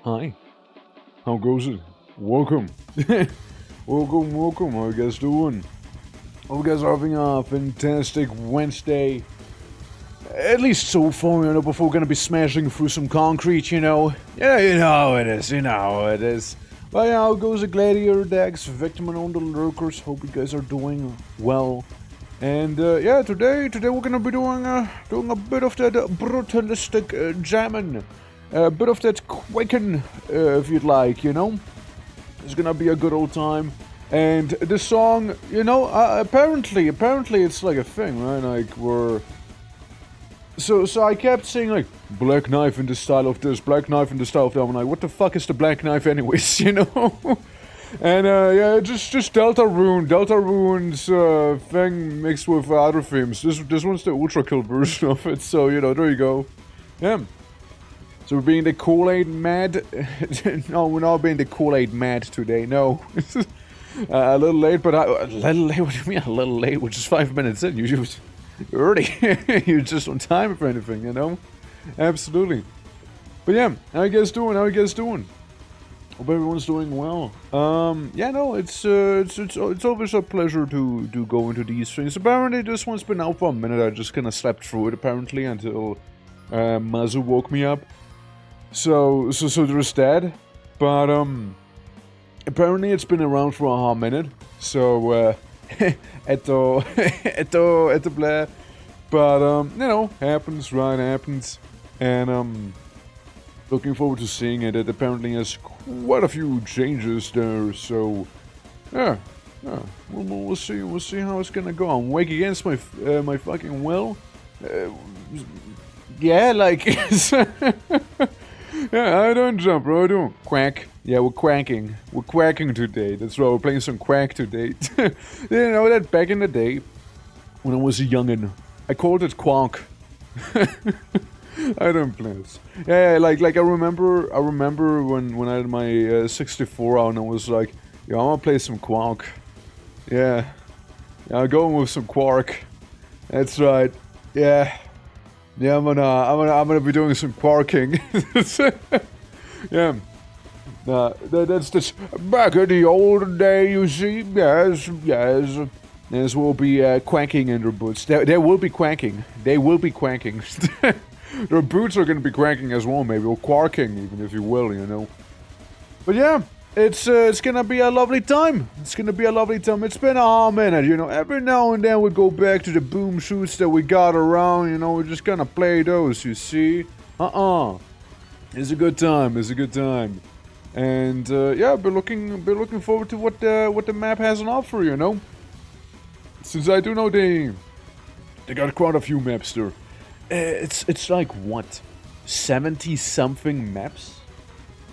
Hi. How goes it? Welcome. welcome. How you guys doing? Hope you guys are having a fantastic Wednesday. At least so far, before we're gonna be smashing through some concrete, Yeah, you know how it is. But yeah, how goes the Gladiator decks, Victim and the Lurkers? Hope you guys are doing well. And yeah, today we're gonna be doing a bit of that brutalistic jamming. A bit of that quaking, if you'd like, It's gonna be a good old time. And the song, apparently it's like a thing, right? Like, So I kept saying, like, black knife in the style of this, black knife in the style of that. I'm like, what the fuck is the black knife anyways, And yeah, just Delta Rune's thing mixed with other themes. This one's the Ultra Kill version of it, so, there you go. Yeah. So we're being the Kool-Aid mad. No, we're not being the Kool-Aid mad today. No, a little late, but a little late. What do you mean a little late? Which is 5 minutes in. You're early. You're just on time, if anything. Absolutely. But yeah, how you guys doing? Hope everyone's doing well. Yeah, no, it's always a pleasure to go into these things. Apparently, this one's been out for a minute. I just kind of slept through it apparently until Mazu woke me up. So there's that, but apparently it's been around for a hot minute. So eto blah, but happens, and looking forward to seeing it. It apparently has quite a few changes there. So yeah, we'll see how it's gonna go. I'm wake against my my fucking will. Yeah, like. Yeah, I don't jump, bro. I don't quack. Yeah, we're quacking. We're quacking today. That's right. We're playing some quack today. You know that back in the day, when I was a youngin', I called it quack. I don't play this. Yeah, like I remember when I had my 64 and I was like, yeah, I'm gonna play some quack. Yeah, I'm going with some quark. That's right. Yeah. Yeah, I'm gonna be doing some quarking. Yeah, that's just back in the old day. You see, yes. We'll be quacking in their boots. They will be quacking. They will be quacking. Their boots are gonna be quacking as well, maybe, or quarking, even if you will, But yeah. It's gonna be a lovely time. It's been a hot minute, Every now and then we go back to the boom shoots that we got around, We're just gonna play those, you see. It's a good time. And yeah, be looking forward to what the map has on offer, Since I do know they got quite a few maps there. It's like what, 70 something maps?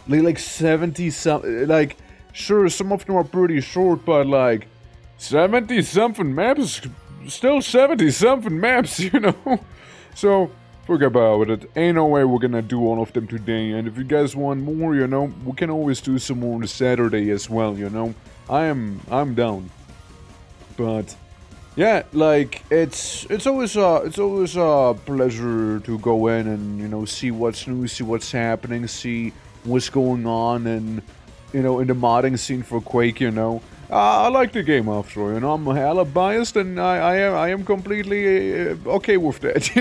Like 70 some, like, sure, some of them are pretty short, but like 70 something maps, still 70 something maps, So forget about it. Ain't no way we're gonna do all of them today. And if you guys want more, we can always do some more on Saturday as well. I'm down. But yeah, like it's always a pleasure to go in and see what's new, see what's happening, see what's going on, and in the modding scene for Quake. I like the game after all. I'm hella biased, and I am completely okay with that.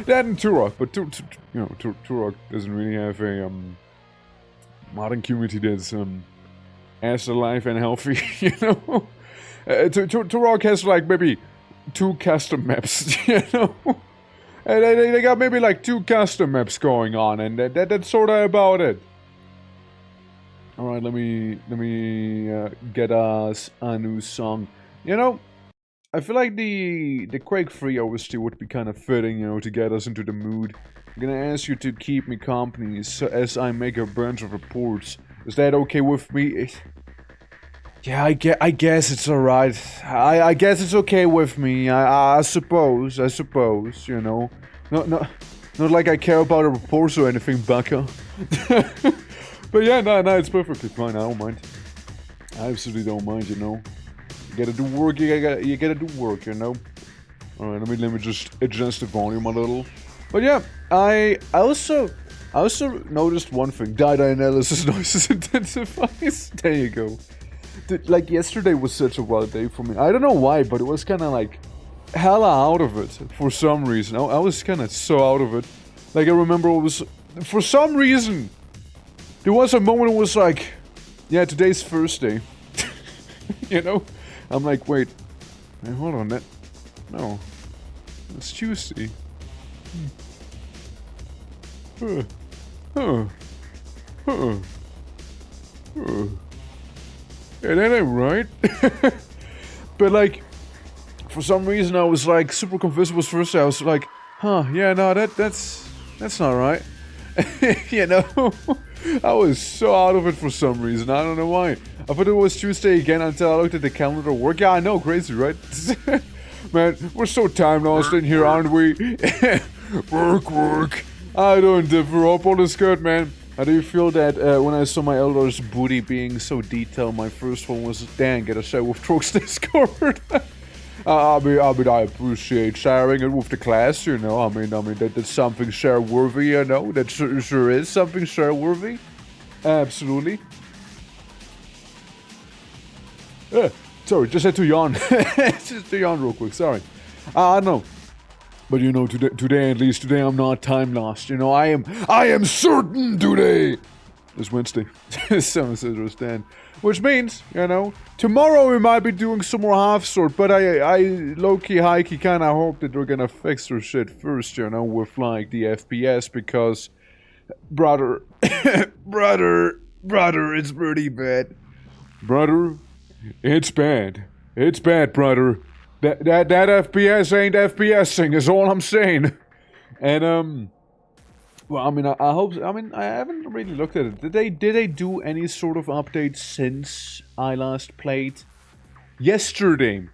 That and Turok, but Turok doesn't really have a modding community that's as alive and healthy. Turok has like maybe 2 custom maps. And they got maybe like 2 custom maps going on, and that's sort of about it. All right, let me get us a new song. I feel like the Quake 3 OST would be kind of fitting, to get us into the mood. I'm gonna ask you to keep me company as I make a bunch of reports. Is that okay with me? Yeah, I guess it's alright. I guess it's okay with me. I suppose, Not like I care about a report or anything, Bucko. But yeah, no, it's perfectly fine. I don't mind. I absolutely don't mind, You gotta do work, you gotta do work, Alright, let me just adjust the volume a little. But yeah, I also I also noticed one thing. Data analysis noises intensifies. There you go. Dude, like, yesterday was such a wild day for me. I don't know why, but it was kind of like hella out of it for some reason. I was kind of so out of it. Like, I remember it was... For some reason, there was a moment it was like, yeah, today's Thursday. You know? I'm like, wait, hold on, no, it's Tuesday. Yeah, that ain't right. But like, for some reason I was like super convinced it was Thursday. I was like, yeah, no, that's not right. You know? I was so out of it for some reason. I don't know why. I thought it was Tuesday again until I looked at the calendar at work. Yeah, I know, crazy, right? Man, we're so time lost in here, aren't we? Work. I don't differ. Hope all is good, man. How do you feel that when I saw my elder's booty being so detailed, my first one was, dang, get a share with Trox Discord. I mean, I appreciate sharing it with the class, you know. I mean, that's something share-worthy, you know. That sure is something share-worthy. Absolutely. Sorry, just had to yawn. Just to yawn real quick, sorry. I know. But you know, today at least, today I'm not time lost. You know, I am certain today. It's Wednesday. 7 Central Stand. Which means, you know, tomorrow we might be doing some more half-sort, but I low-key, high-key kinda hope that we're gonna fix their shit first, you know, with, like, the FPS, because, brother, it's pretty bad. Brother, it's bad. It's bad, brother. That FPS ain't FPSing is all I'm saying. And, well, I mean, I hope... I mean, I haven't really looked at it. Did they do any sort of update since I last played? Yesterday,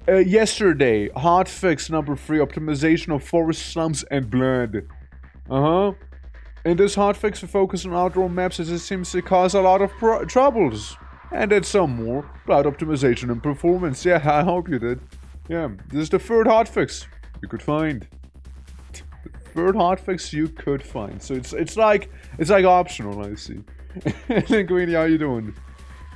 hotfix number 3, optimization of forest slums and blood. In this hotfix, we focus on outdoor maps as it seems to cause a lot of troubles. And add some more blood optimization and performance. Yeah, I hope you did. Yeah, this is the third hotfix you could find. Third hotfix you could find. So it's like optional, I see. Linguini, how you doing?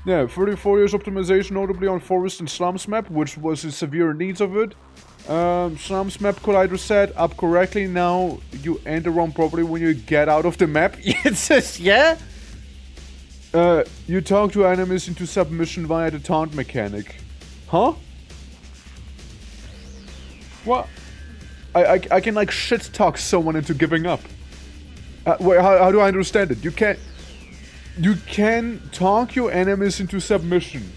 Yeah, 34 years optimization, notably on forest and slums map, which was in severe needs of it. Slums map collider set up correctly. Now you enter wrong property when you get out of the map. It says yeah. You talk to enemies into submission via the taunt mechanic. Huh? What? I can like shit talk someone into giving up. Wait, how do I understand it? You can talk your enemies into submission.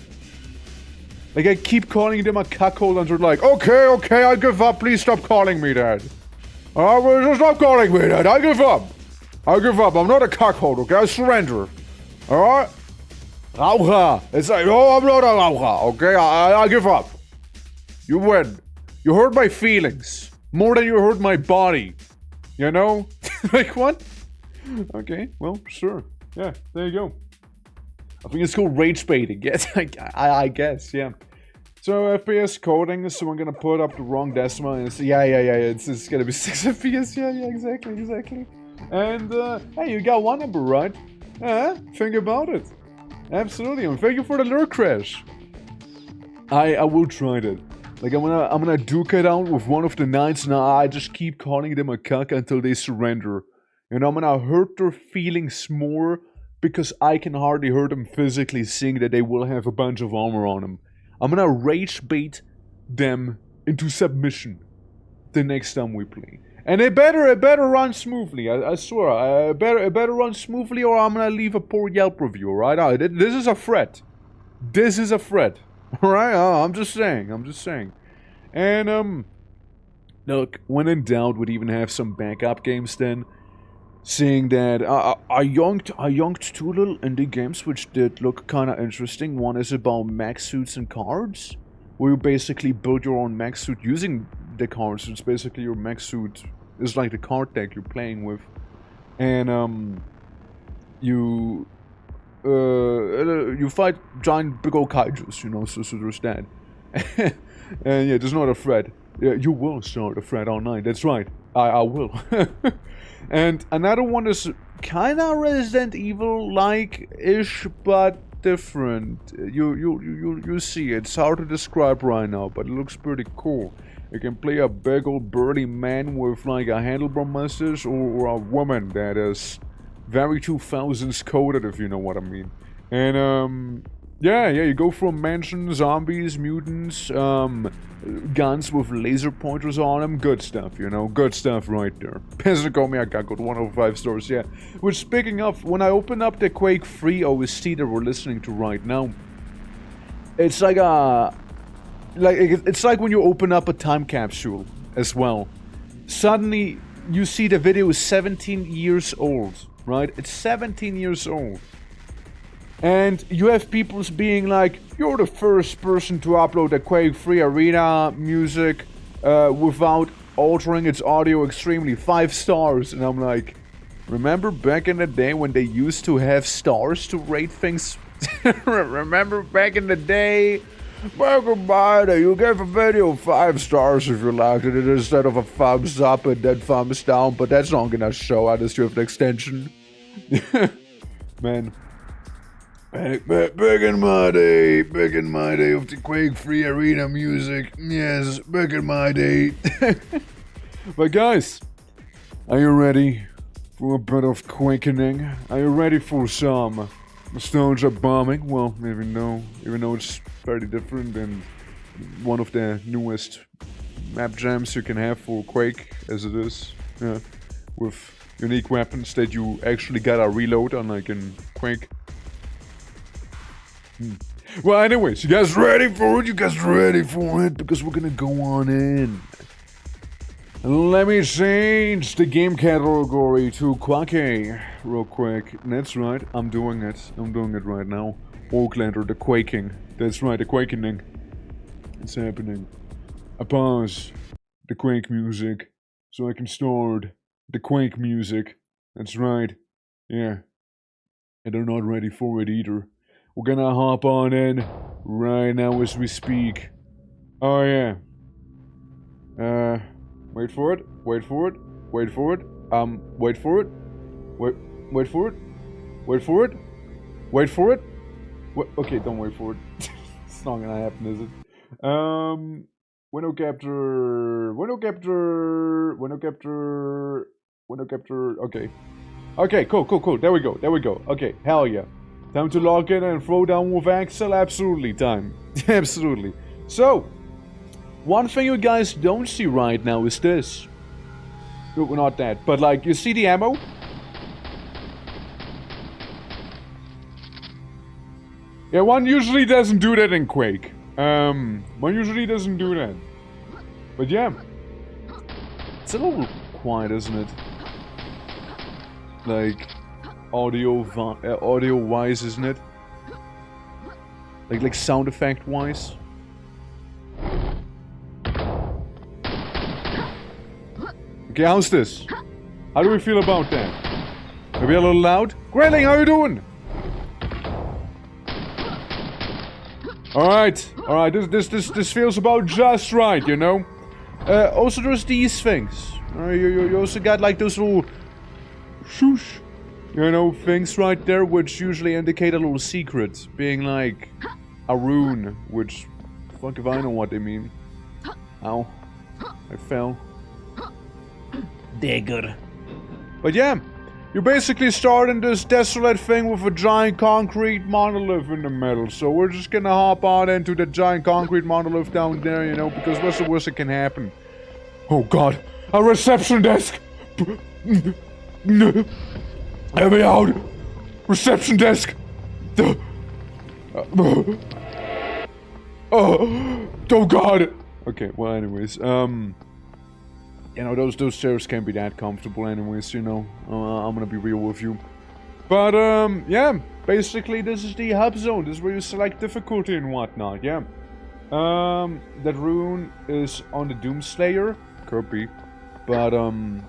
Like, I keep calling them a cuckold and they're like, okay, I give up, please stop calling me that. Well, stop calling me that, I give up, I'm not a cuckold, okay, I surrender. Alright? Raucher, it's like, oh, I'm not a Raucher, okay, I give up. You win. You hurt my feelings. More than you hurt my body. You know? Like, what? Okay, well, sure. Yeah, there you go. I think it's called rage baiting. Yes, I guess, yeah. So, FPS coding, so I'm gonna put up the wrong decimal, and it's, yeah, it's gonna be 6 FPS, yeah, exactly. And, hey, you got one number right. Think about it. Absolutely, and thank you for the lure crash. I will try that. Like, I'm gonna duke it out with one of the knights, and I just keep calling them a cuck until they surrender. And I'm gonna hurt their feelings more, because I can hardly hurt them physically, seeing that they will have a bunch of armor on them. I'm gonna rage bait them into submission the next time we play. And it better run smoothly, I swear. It better run smoothly, or I'm gonna leave a poor Yelp review, alright? This is a threat. This is a threat. Alright? I'm just saying. And, look, when in doubt, we'd even have some backup games then. Seeing that I yonked 2 little indie games which did look kinda interesting. One is about mech suits and cards, where you basically build your own mech suit using the cards. It's basically your mech suit is like the card deck you're playing with. And you fight giant big old kaijus, you know, so there's that. And yeah, there's not a threat. Yeah, you will start a thread online, that's right. I will. And another one is kinda Resident Evil-like-ish, but different. You see, it's hard to describe right now, but it looks pretty cool. You can play a big old burly man with like a handlebar mustache, or a woman that is very 2000s coded, if you know what I mean. And yeah, you go from mansion, zombies, mutants, guns with laser pointers on them, good stuff, you know, good stuff right there. Pesicomi, I got 1 over 5 stars, yeah. Which, speaking of, when I open up the Quake 3 OST that we're listening to right now, it's like it's like when you open up a time capsule as well. Suddenly, you see the video is 17 years old, right? It's 17 years old. And you have people being like, you're the first person to upload the Quake 3 arena music without altering its audio extremely, 5 stars. And I'm like, remember back in the day when they used to have stars to rate things? Remember back in the day? Back in my day, you gave a video 5 stars if you liked it instead of a thumbs up and then thumbs down, but that's not gonna show unless you have an extension. Man. Back in my day of the Quake 3 arena music, yes, back in my day. But guys, are you ready for a bit of quakening? Are you ready for some nostalgia bombing? Well, even though it's very different and one of the newest map jams you can have for Quake, as it is, yeah, with unique weapons that you actually gotta reload, unlike in Quake. Well, anyways, you guys ready for it? Because we're gonna go on in. Let me change the game category to Quake real quick. That's right, I'm doing it right now. Oaklander, the quaking. That's right, the quakening. It's happening. I pause the Quake music so I can start the Quake music. That's right. Yeah. And they're not ready for it either. We're gonna hop on in right now as we speak. Oh yeah. Wait for it. Wait for it. Wait for it. Wait for it. Wait for it. Wait for it. Wait for it. Okay, don't wait for it. It's not gonna happen, is it? Window capture. Okay. Okay, cool. There we go. Okay, hell yeah. Time to log in and throw down with Axel? Absolutely, time. Absolutely. So, one thing you guys don't see right now is this. No, not that, but like, you see the ammo? Yeah, one usually doesn't do that in Quake. One usually doesn't do that. But yeah. It's a little quiet, isn't it? Like, audio-wise, isn't it? Like sound effect-wise. Okay, how's this? How do we feel about that? Maybe a little loud? Grayling, how you doing? Alright, this feels about just right, you know? Also there's these things. You also got like those little shoosh, you know, things right there, which usually indicate a little secret, being like a rune, which, fuck if I know what they mean. Ow. I fell. They're good. But yeah, you basically start in this desolate thing with a giant concrete monolith in the middle, so we're just gonna hop on into the giant concrete monolith down there, you know, because what's the worst that can happen? Oh god, a reception desk! Let me out! Reception desk! Oh god! Okay, well anyways, you know, those chairs can't be that comfortable anyways, you know. I'm gonna be real with you. But, yeah, basically this is the hub zone. This is where you select difficulty and whatnot, yeah. That rune is on the Doomslayer. Could be. But, you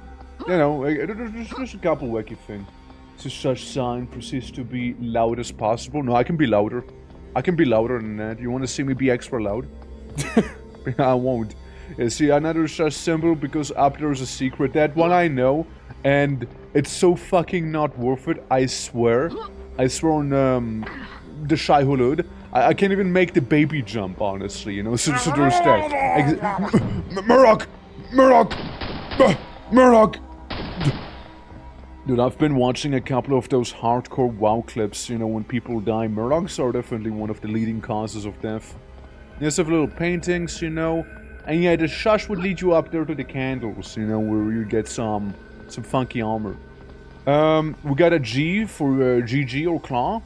know, there's a couple wacky things. So such sign proceeds to be loud as possible. No, I can be louder. I can be louder than that. You want to see me be extra loud? I won't. Yeah, see, another such symbol because up there's a secret. That one I know. And it's so fucking not worth it, I swear. I swear on the Shy Hulud. I can't even make the baby jump, honestly, you know, so there's that. Murdoch! Murdoch! Murdoch! Dude, I've been watching a couple of those hardcore WoW clips, you know, when people die. Murdochs are definitely one of the leading causes of death. There's some little paintings, you know, and yeah, the shush would lead you up there to the candles, you know, where you get some funky armor. We got a G for GG or Claw.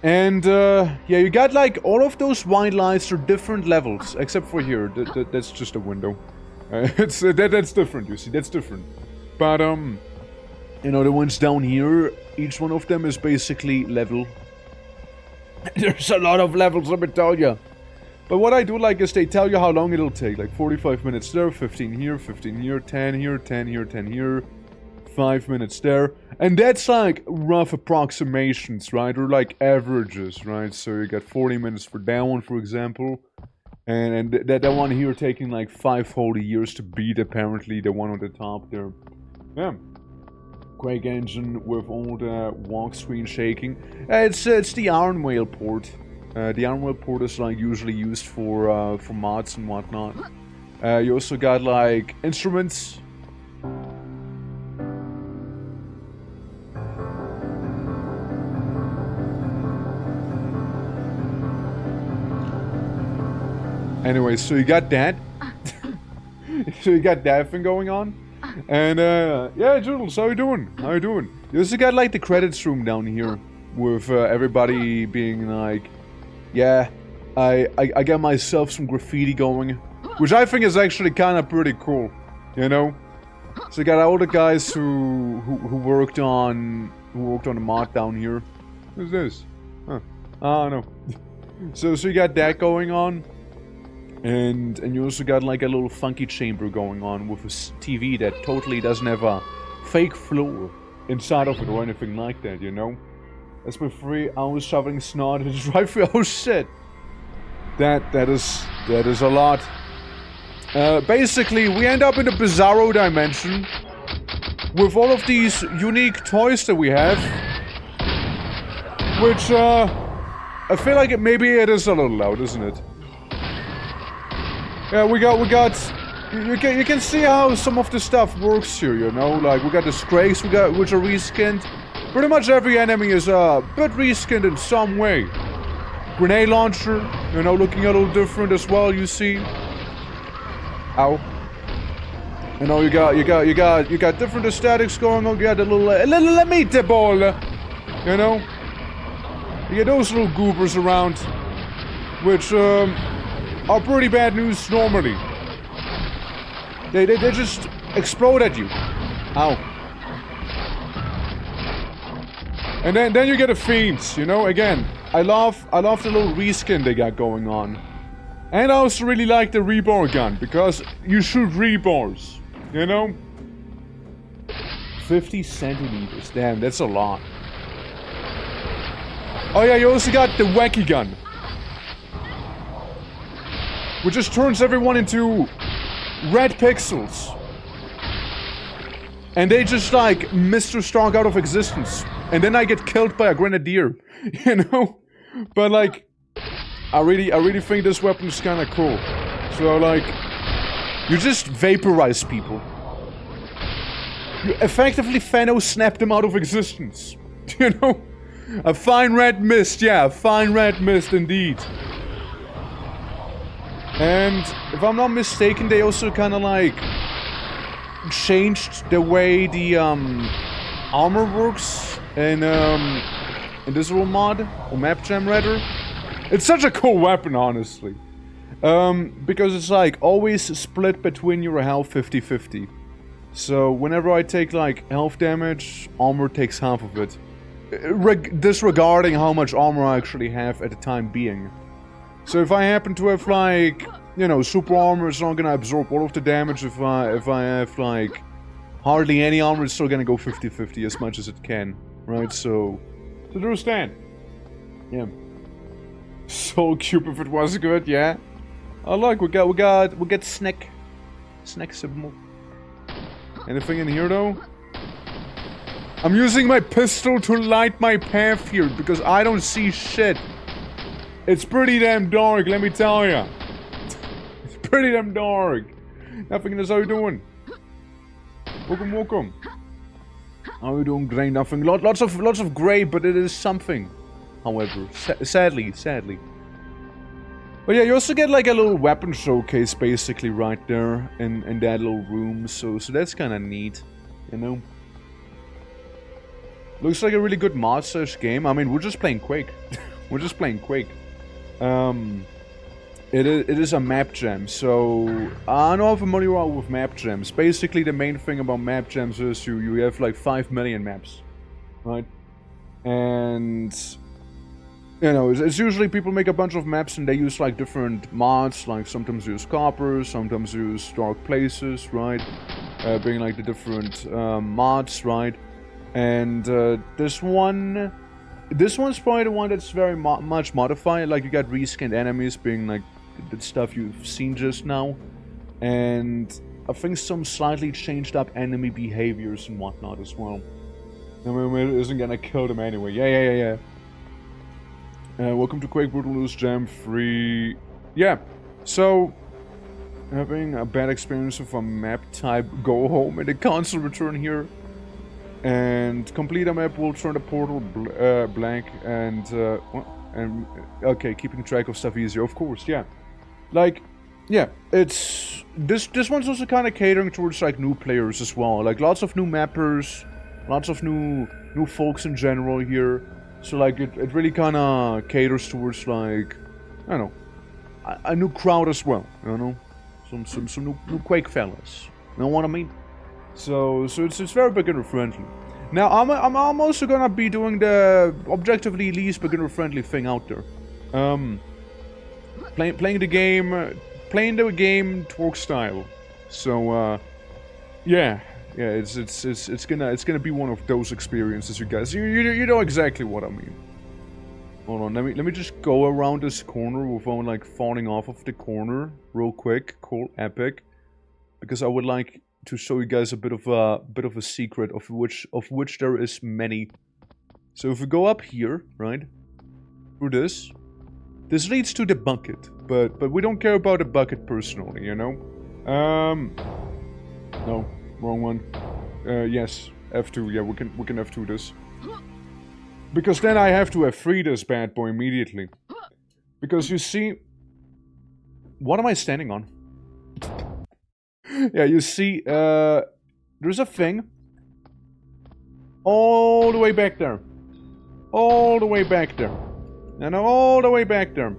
And, yeah, you got, like, all of those white lights are different levels, except for here. That's just a window. That's different, you see, that's different. But, you know, the ones down here, each one of them is basically level. There's a lot of levels, let me tell you. But what I do like is they tell you how long it'll take. Like 45 minutes there, 15 here, 15 here, 10 here, 10 here, 10 here. 5 minutes there. And that's like rough approximations, right? Or like averages, right? So you got 40 minutes for that one, for example. And that one here taking like 5 whole years to beat, apparently, the one on the top there. Yeah. Quake engine with all the walk screen shaking. It's the Iron Whale port. The Iron Whale port is like usually used for mods and whatnot. You also got like instruments. Anyway, so you got that. So you got that thing going on. And, yeah, Joodles, how you doing? How you doing? You also got, like, the credits room down here. With, everybody being like, yeah, I got myself some graffiti going. Which I think is actually kind of pretty cool. You know? So you got all the guys who worked on the mod down here. Who's this? Huh. I don't know. So you got that going on. And you also got like a little funky chamber going on with a TV that totally doesn't have a fake floor inside of it or anything like that, you know? That's for 3 hours shoveling snot and drive through. Oh shit! That is a lot. Basically, we end up in a bizarro dimension with all of these unique toys that we have, which I feel like maybe it is a little loud, isn't it? Yeah, we got, you can see how some of the stuff works here, you know, like, we got the Scrakes, which are reskinned. Pretty much every enemy is, bit reskinned in some way. Grenade launcher, you know, looking a little different as well, you see. Ow. You know, you got different aesthetics going on, you got a little meatball, you know. You get those little goobers around, which, are pretty bad news normally. They just explode at you. Ow. And then you get a Fiends, you know, again. I love the little reskin they got going on. And I also really like the rebar gun, because you shoot rebars, you know? 50 centimeters, damn, that's a lot. Oh yeah, you also got the wacky gun. Which just turns everyone into red pixels. And they just like Mr. Stark out of existence. And then I get killed by a grenadier. You know? But like, I really think this weapon is kinda cool. So like, you just vaporize people. You effectively Thanos snap them out of existence. You know? A fine red mist, yeah, a fine red mist indeed. And if I'm not mistaken, they also kind of like changed the way the armor works in this little mod, or map jam rather. It's such a cool weapon, honestly, because it's like always split between your health 50-50. So whenever I take like health damage, armor takes half of it, disregarding how much armor I actually have at the time being. So if I happen to have like, you know, super armor, it's not gonna absorb all of the damage. If I have like hardly any armor, it's still gonna go 50-50 as much as it can, right? So there's that. Yeah. Soul Cube if it was good, yeah. Oh look, we got snack symbol. Anything in here, though? I'm using my pistol to light my path here, because I don't see shit. It's pretty damn dark, let me tell ya. It's pretty damn dark. Nothing is how you doing? Welcome, welcome. How are you doing, Grey? Nothing. Lots of grey, but it is something. However, sadly. But yeah, you also get like a little weapon showcase basically right there in that little room, so that's kind of neat, you know. Looks like a really good mod-slash game. I mean, we're just playing Quake. We're just playing Quake. It is a map jam, so I know I'm familiar with map jams. Basically, the main thing about map jams is you have like 5 million maps, right? And you know, it's usually people make a bunch of maps and they use like different mods, like sometimes use coppers, sometimes use dark places, right? Being like the different mods, right? And this one's probably the one that's very much modified. Like you got reskinned enemies being like the stuff you've seen just now, and I think some slightly changed up enemy behaviors and whatnot as well. I mean, it isn't gonna kill them anyway. Yeah. Welcome to Quake BRUTALIST JAM 3. Yeah, so having a bad experience with a map type, go home and the console return here. And complete a map will turn the portal blank and okay, keeping track of stuff easier, of course, yeah. Like, yeah, it's this one's also kind of catering towards like new players as well. Like lots of new mappers, lots of new folks in general here. So like it really kind of caters towards like, I don't know, a new crowd as well. You know, some new Quake fellas. You know what I mean? So it's very beginner friendly. Now I'm also gonna be doing the objectively least beginner friendly thing out there. Playing the game Twerk style. So yeah, it's gonna be one of those experiences, you guys. You know exactly what I mean. Hold on, let me just go around this corner without like falling off of the corner real quick. Cool, epic. Because I would like to show you guys a bit of a secret of which there is many. So if we go up here, right, through this leads to the bucket, but we don't care about the bucket personally, you know. No, wrong one. Yes, F2. Yeah, we can F2 this. Because then I have to F3 this bad boy immediately. Because you see, what am I standing on? Yeah, you see, there's a thing all the way back there. All the way back there. And all the way back there.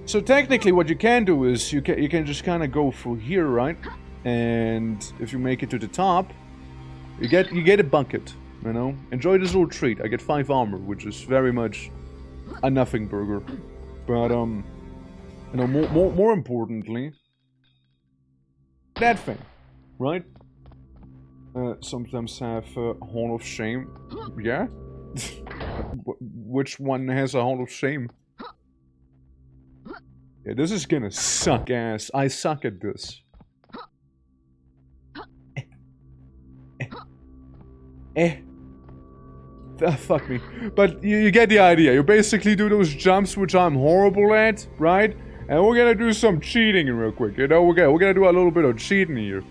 So technically what you can do is you can just kind of go through here, right? And if you make it to the top, you get a bucket, you know? Enjoy this little treat. I get 5 armor, which is very much a nothing burger. But, you know, more importantly, that thing, right? Sometimes have a Hall of Shame. Yeah? Which one has a Hall of Shame? Yeah, this is gonna suck ass. I suck at this. Fuck me. But you get the idea. You basically do those jumps which I'm horrible at, right? And we're gonna do some cheating real quick, you know? We're gonna do a little bit of cheating here.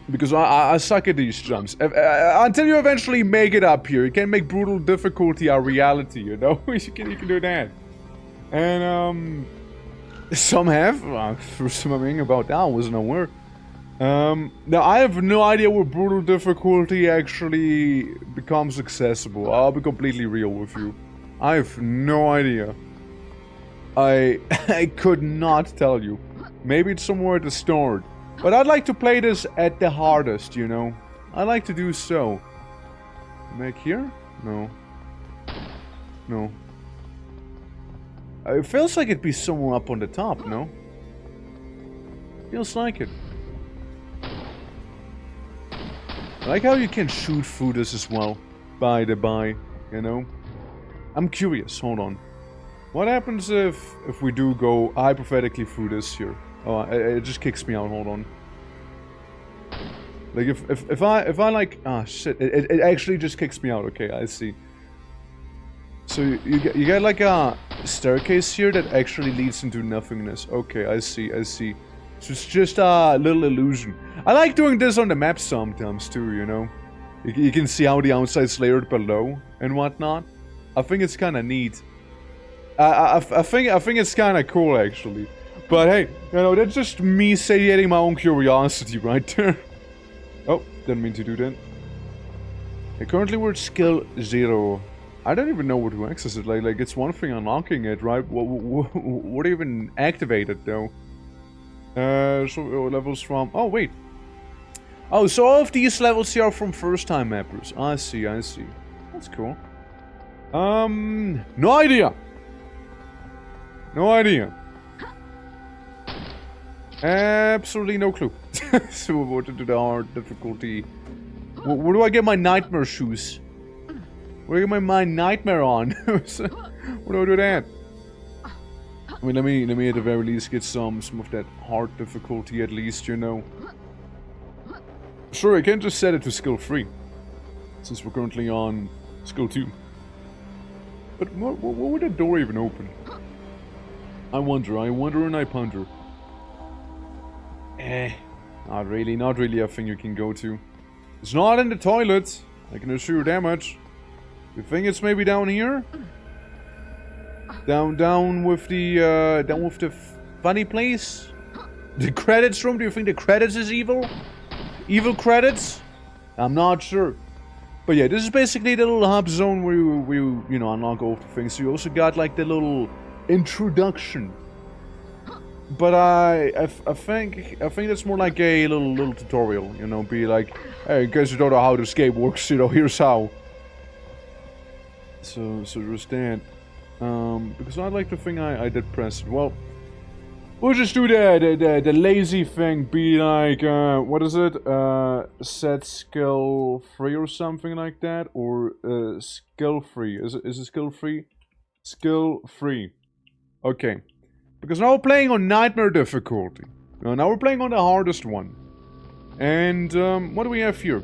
Because I suck at these jumps. Until you eventually make it up here. You can make brutal difficulty a reality, you know? you can do that. And, some have. For something about that, I wasn't aware. Now, I have no idea where brutal difficulty actually becomes accessible. I'll be completely real with you. I have no idea. I could not tell you. Maybe it's somewhere at the start. But I'd like to play this at the hardest, you know? I like to do so. Back here? No. No. It feels like it'd be somewhere up on the top, no? Feels like it. I like how you can shoot through this as well. By the by, you know? I'm curious, hold on. What happens if we do go hypothetically through this here? Oh, it just kicks me out, hold on. Like if I like, ah shit, it actually just kicks me out. Okay, I see. So you get like a staircase here that actually leads into nothingness. Okay, I see. So it's just a little illusion. I like doing this on the map sometimes too, you know. You can see how the outside's layered below and whatnot. I think it's kind of neat. I think it's kind of cool actually. But hey, you know, that's just me satiating my own curiosity right there. Oh, didn't mean to do that. Okay, currently we're at skill 0. I don't even know what to access it. Like it's one thing unlocking it, right? What even activated though? So levels from. Oh wait. Oh, so all of these levels here are from first-time mappers. I see. That's cool. No idea. Absolutely no clue. So what to do the hard difficulty? Where do I get my nightmare shoes? Where do I get my nightmare on? Where do I do that? I mean, let me at the very least get some of that hard difficulty at least, you know. Sure, I can just set it to skill 3, since we're currently on skill 2. But what would that door even open? I wonder and I ponder. Not really a thing you can go to. It's not in the toilet, I can assure you that much. You think it's maybe down here? Down with the funny place? The credits room? Do you think the credits is evil? Evil credits? I'm not sure. But yeah, this is basically the little hub zone where you know, unlock all the things. So you also got like the little introduction. But I think that's more like a little tutorial, you know, be like, hey, in case you don't know how this game works, you know, here's how. So just that. Because I like the thing I did press it. Well, we'll just do the lazy thing, be like, what is it? Set skill 3 or something like that? Or skill 3. Is it skill 3? Skill 3. Okay. Because now we're playing on nightmare difficulty. Now we're playing on the hardest one. And what do we have here?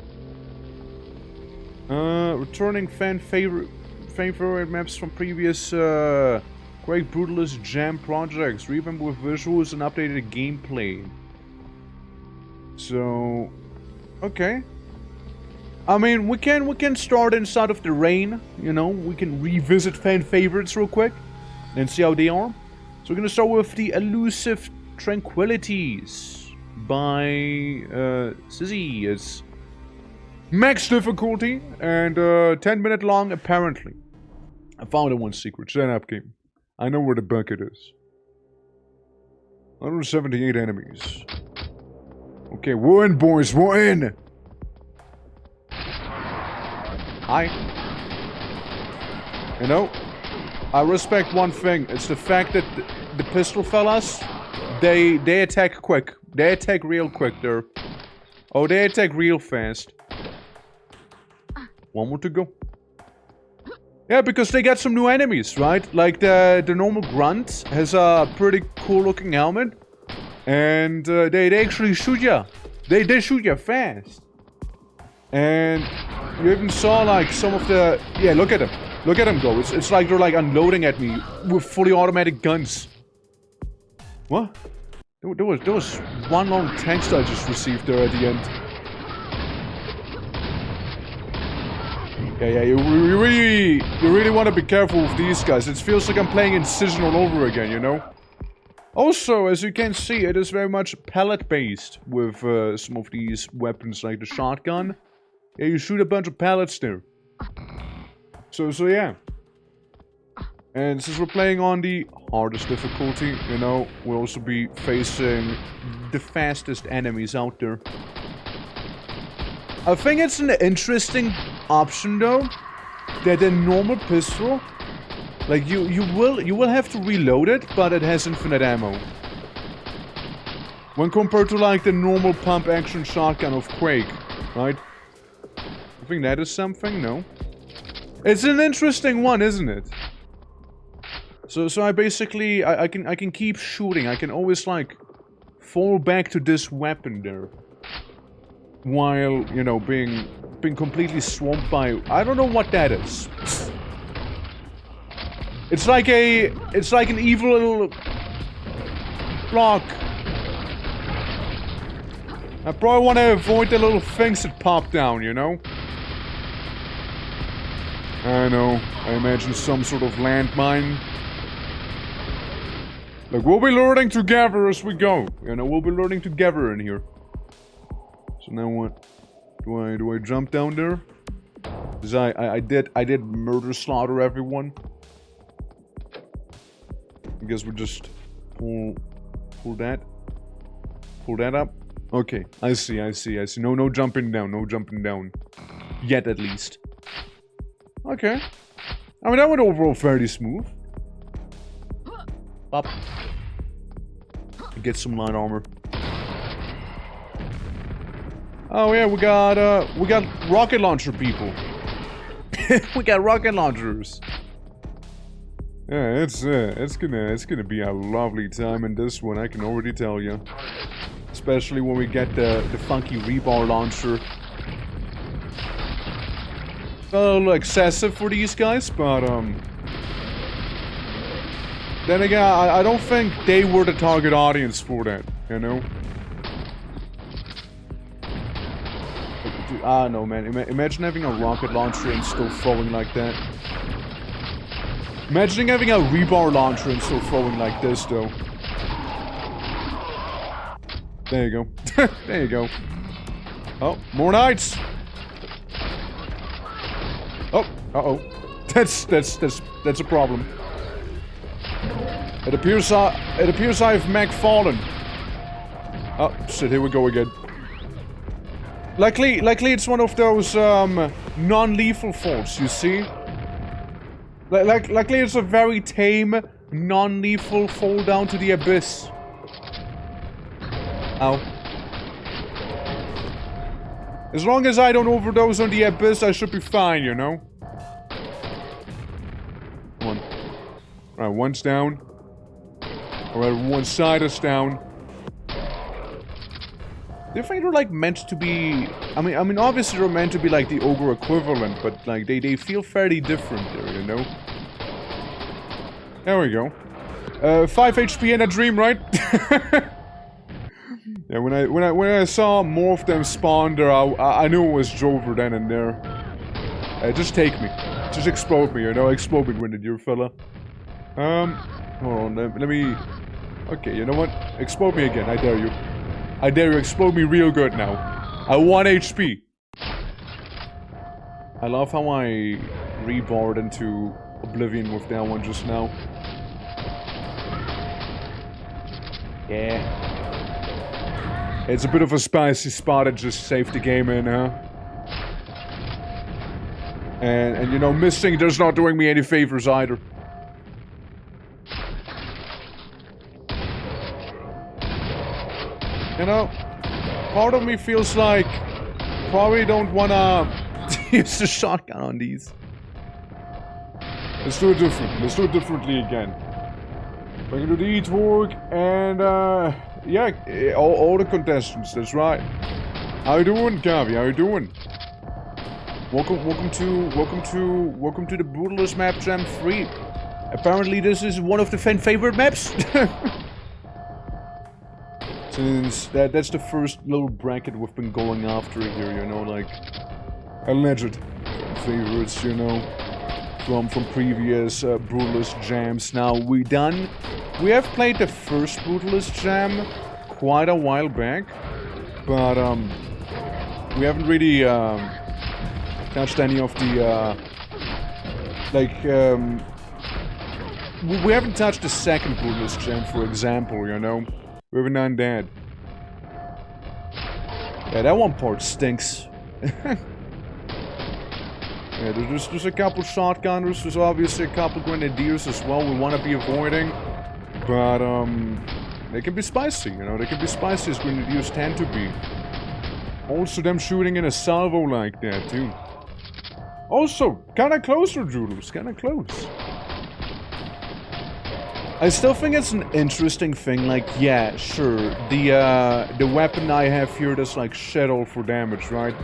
Returning fan favorite maps from previous Quake Brutalist Jam projects, revamped with visuals and updated gameplay. So, okay. I mean, we can start inside of the rain. You know, we can revisit fan favorites real quick and see how they are. So we're gonna start with the Elusive Tranquilities by Sizzy. It's max difficulty and 10-minute long apparently. I found it one secret. Shut up, game. I know where the bucket is. 178 enemies. Okay, we're in, boys. We're in. Hi. You know, I respect one thing. It's the fact that the pistol fellas, they attack quick. They attack real quick there. Oh, they attack real fast. One more to go. Yeah, because they got some new enemies, right? Like the normal grunt has a pretty cool looking helmet. And they actually shoot ya. They shoot ya fast. And you even saw like some of the... Yeah, look at them. Look at them go. It's like they're like unloading at me with fully automatic guns. What? There was one long text I just received there at the end. Yeah, you really want to be careful with these guys. It feels like I'm playing Incision all over again, you know? Also, as you can see, it is very much pellet-based with some of these weapons, like the shotgun. Yeah, you shoot a bunch of pellets there. So yeah. And since we're playing on the hardest difficulty, you know, we'll also be facing the fastest enemies out there. I think it's an interesting option though, that a normal pistol, like you will have to reload it, but it has infinite ammo. When compared to like the normal pump action shotgun of Quake, right? I think that is something, no? It's an interesting one, isn't it? So I basically I can keep shooting. I can always like fall back to this weapon there. while, you know, being completely swamped by... I don't know what that is. It's like an evil little block. I probably want to avoid the little things that pop down, you know? I know. I imagine some sort of landmine. Like, we'll be learning together as we go. You know, we'll be learning together in here. So now what? Do I jump down there? Because I did murder slaughter everyone. I guess we just pull that. Pull that up. Okay, I see. No jumping down, no jumping down. Yet, at least. Okay. I mean, that went overall fairly smooth. Up. Get some light armor. Oh yeah, we got rocket launcher people. We got rocket launchers. Yeah, it's gonna be a lovely time in this one, I can already tell you. Especially when we get the funky rebar launcher. A little excessive for these guys, but then again, I don't think they were the target audience for that, you know? Ah, no, man. Imagine having a rocket launcher and still throwing like that. Imagine having a rebar launcher and still throwing like this, though. There you go. There you go. Oh, more knights! Oh, uh-oh. That's a problem. It appears I've Mac fallen. Oh, shit, here we go again. Luckily it's one of those, non-lethal falls, you see? Luckily it's a very tame, non-lethal fall down to the abyss. Ow. As long as I don't overdose on the abyss, I should be fine, you know? Come on. Alright, one's down. Alright, one side is down. Do you think they're, like, meant to be... I mean, obviously they're meant to be, like, the ogre equivalent, but, like, they feel fairly different there, you know? There we go. 5 HP in a dream, right? Yeah, when I saw more of them spawn there, I knew it was Jover then and there. Just take me. Just explode me, you know? Explode me, Grenadier dear fella. Hold on, let me... Okay, you know what? Explode me again, I dare you. I dare you, explode me real good now. I 1 HP. I love how I rebarred into oblivion with that one just now. Yeah. It's a bit of a spicy spot to just save the game in, huh? And you know, missing does not doing me any favors either. You know, part of me feels like probably don't wanna use the shotgun on these. Let's do it different. Let's do it differently again. We're gonna do the E-Twork and yeah, all the contestants, that's right. How you doing, Gavi? How you doing? Welcome to the Brutalist Map Jam 3. Apparently this is one of the fan favorite maps. Since that's the first little bracket we've been going after here, you know, like alleged favorites, you know, from previous Brutalist Jams. Now we have played the first Brutalist Jam quite a while back, but we haven't really touched any of the we haven't touched the second Brutalist Jam, for example, you know. We haven't done that. Yeah, that one part stinks. Yeah, there's a couple shotgunners, there's obviously a couple grenadiers as well we want to be avoiding. But, they can be spicy, you know, they can be spicy as grenadiers tend to be. Also, them shooting in a salvo like that, too. Also, kinda closer, Doodles, kinda close. I still think it's an interesting thing, like, yeah, sure, the weapon I have here does, like, shit all for damage, right?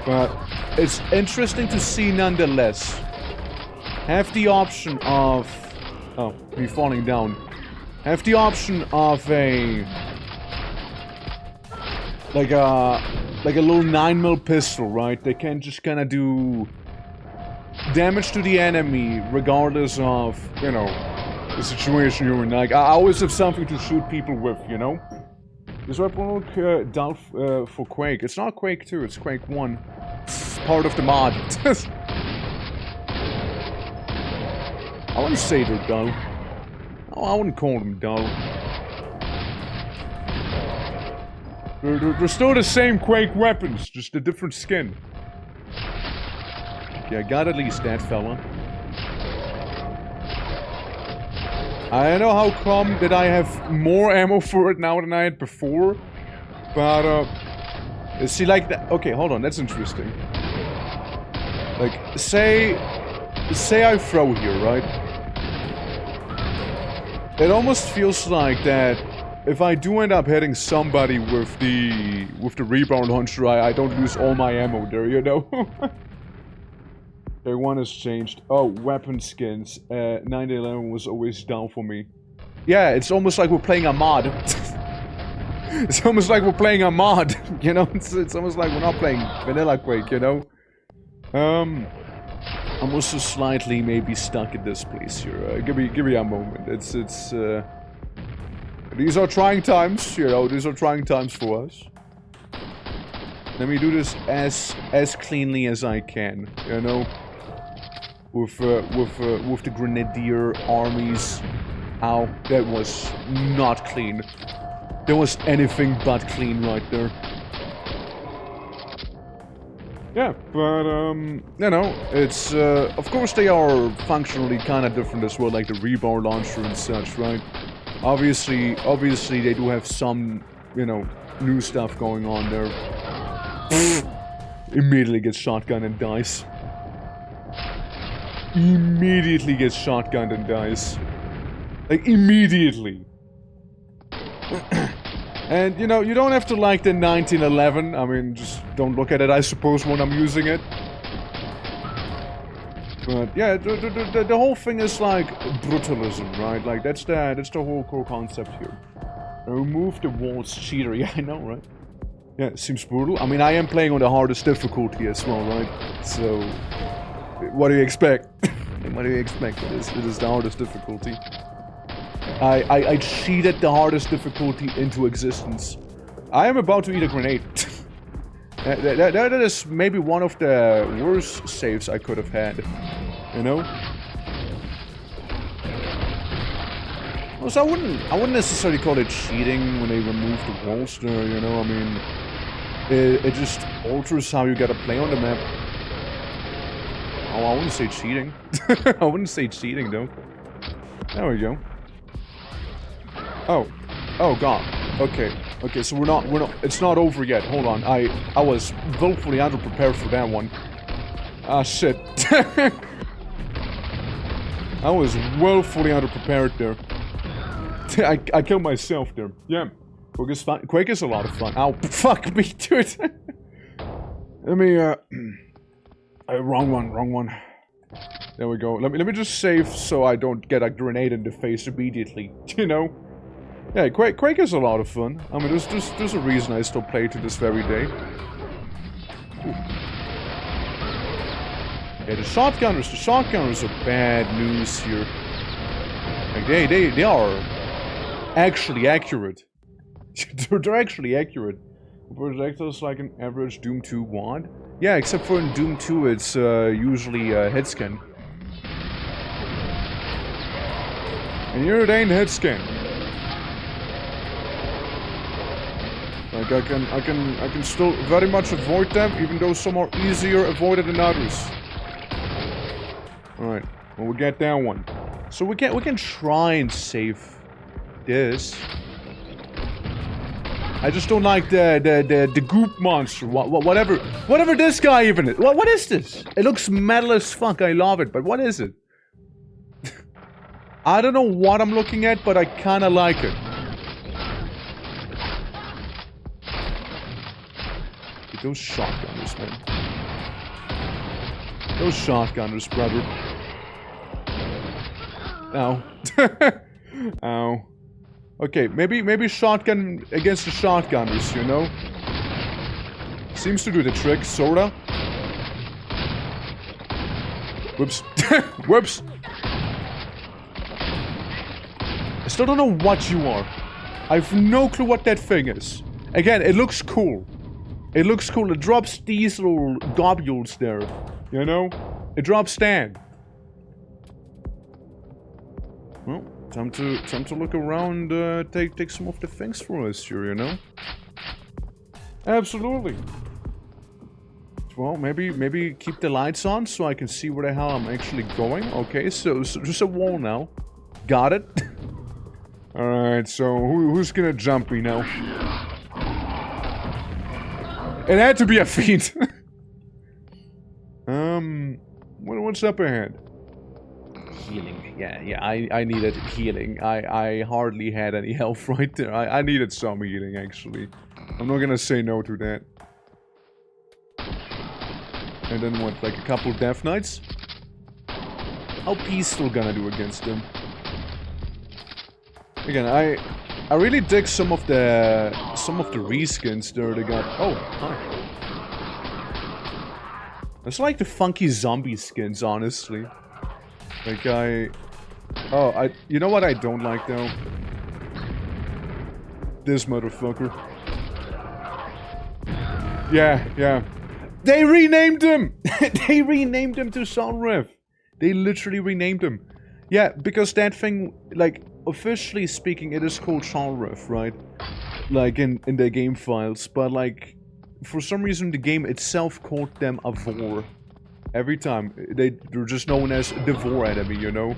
But it's interesting to see nonetheless. Have the option of... Oh, me falling down. Have the option of a... Like a little 9mm pistol, right? They can just kinda do... damage to the enemy, regardless of, you know... the situation you're in. Like, I always have something to shoot people with, you know? This weapon will look down for Quake. It's not Quake 2, it's Quake 1. It's part of the mod. I wouldn't say they're dull. Oh, I wouldn't call them dull. They're still the same Quake weapons, just a different skin. Okay, I got at least that fella. I don't know how come that I have more ammo for it now than I had before, but, see, like, that. Okay, hold on, that's interesting. Like, say I throw here, right? It almost feels like that if I do end up hitting somebody with the rebound launcher, I don't lose all my ammo there, you know? Okay, one has changed. Oh, weapon skins. 911 was always down for me. Yeah, it's almost like we're playing a mod. It's almost like we're playing a mod, you know? It's almost like we're not playing Vanilla Quake, you know? I'm also slightly maybe stuck in this place here. Give me a moment. These are trying times, you know? These are trying times for us. Let me do this as cleanly as I can, you know? With the Grenadier armies. Ow, that was not clean. That was anything but clean right there. Yeah, but, you know, it's, of course they are functionally kind of different as well, like the rebar launcher and such, right? Obviously they do have some, you know, new stuff going on there. Immediately gets shotgun and dies. Immediately gets shotgunned and dies. Like, immediately. And, you know, you don't have to like the 1911. I mean, just don't look at it, I suppose, when I'm using it. But, yeah, the whole thing is, like, brutalism, right? Like, that's the whole core concept here. Remove the walls cheater. Yeah, I know, right? Yeah, it seems brutal. I mean, I am playing on the hardest difficulty as well, right? So... what do you expect? What do you expect? It is the hardest difficulty. I cheated the hardest difficulty into existence. I am about to eat a grenade. that is maybe one of the worst saves I could have had. You know? Also, I wouldn't necessarily call it cheating when they remove the walls there, you know? I mean... It just alters how you gotta play on the map. Oh, I wouldn't say cheating. I wouldn't say cheating, though. There we go. Oh. Oh, God. Okay. Okay, so we're not... It's not over yet. Hold on. I was willfully underprepared for that one. Ah, shit. I was willfully underprepared there. I killed myself there. Yeah. Quake is a lot of fun. Ow. Fuck me, dude. Let me, wrong one. There we go. Let me just save so I don't get a grenade in the face immediately. You know? Yeah, Quake is a lot of fun. I mean, there's a reason I still play to this very day. Ooh. Yeah, the shotgunners are bad news here. Like, they are actually accurate. They're actually accurate. Projectiles like an average Doom 2 wad? Yeah, except for in Doom 2 it's usually hit scan. And here it ain't hit scan. Like I can still very much avoid them, even though some are easier avoided than others. Alright, well we get that one. So we can try and save this. I just don't like the goop monster. Whatever this guy even is. What is this? It looks metal as fuck. I love it, but what is it? I don't know what I'm looking at, but I kinda like it. Those shotgunners, man. Those shotgunners, brother. Ow. Ow. Okay, maybe shotgun against the shotgunners, you know? Seems to do the trick, sorta. Whoops. Whoops! I still don't know what you are. I have no clue what that thing is. Again, it looks cool. It looks cool. It drops these little globules there. You know? It drops Stan. Well, time to look around, take some of the things for us here, you know? Absolutely. Well, maybe keep the lights on so I can see where the hell I'm actually going. Okay, so just a wall now. Got it. Alright, so who's gonna jump me now? It had to be a feat. What's up ahead? Healing. Yeah, I needed healing. I hardly had any health right there. I needed some healing, actually. I'm not gonna say no to that. And then what, like a couple Death Knights? How peaceful gonna do against them? Again, I really dig some of the reskins there they got. Oh, hi. It's like the funky zombie skins, honestly. Like you know what I don't like though? This motherfucker. Yeah. They renamed him! They renamed him to Sunriff. They literally renamed him. Yeah, because that thing, like, officially speaking, it is called Sunriff, right? Like, in the game files. But, like, for some reason, the game itself called them a Vor. Every time. They're just known as the Vor enemy, you know?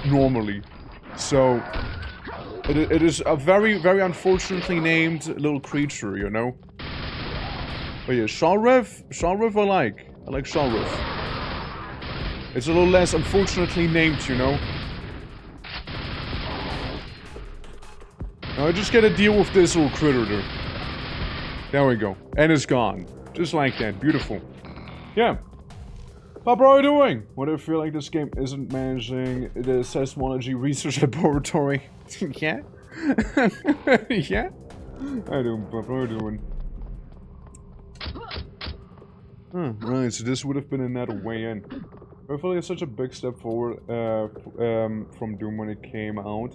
Normally. So, it is a very, very unfortunately named little creature, you know? But yeah, Sunriff I like. I like Sunriff. It's a little less unfortunately named, you know? Now I just gotta deal with this little critter there. There we go. And it's gone. Just like that. Beautiful. Yeah. Papa, how are you doing? What do you feel like this game isn't managing the seismology research laboratory? Yeah? Yeah? How you doing, Papa? How are you doing? Right, so this would have been another way in. I feel like it's such a big step forward from Doom when it came out.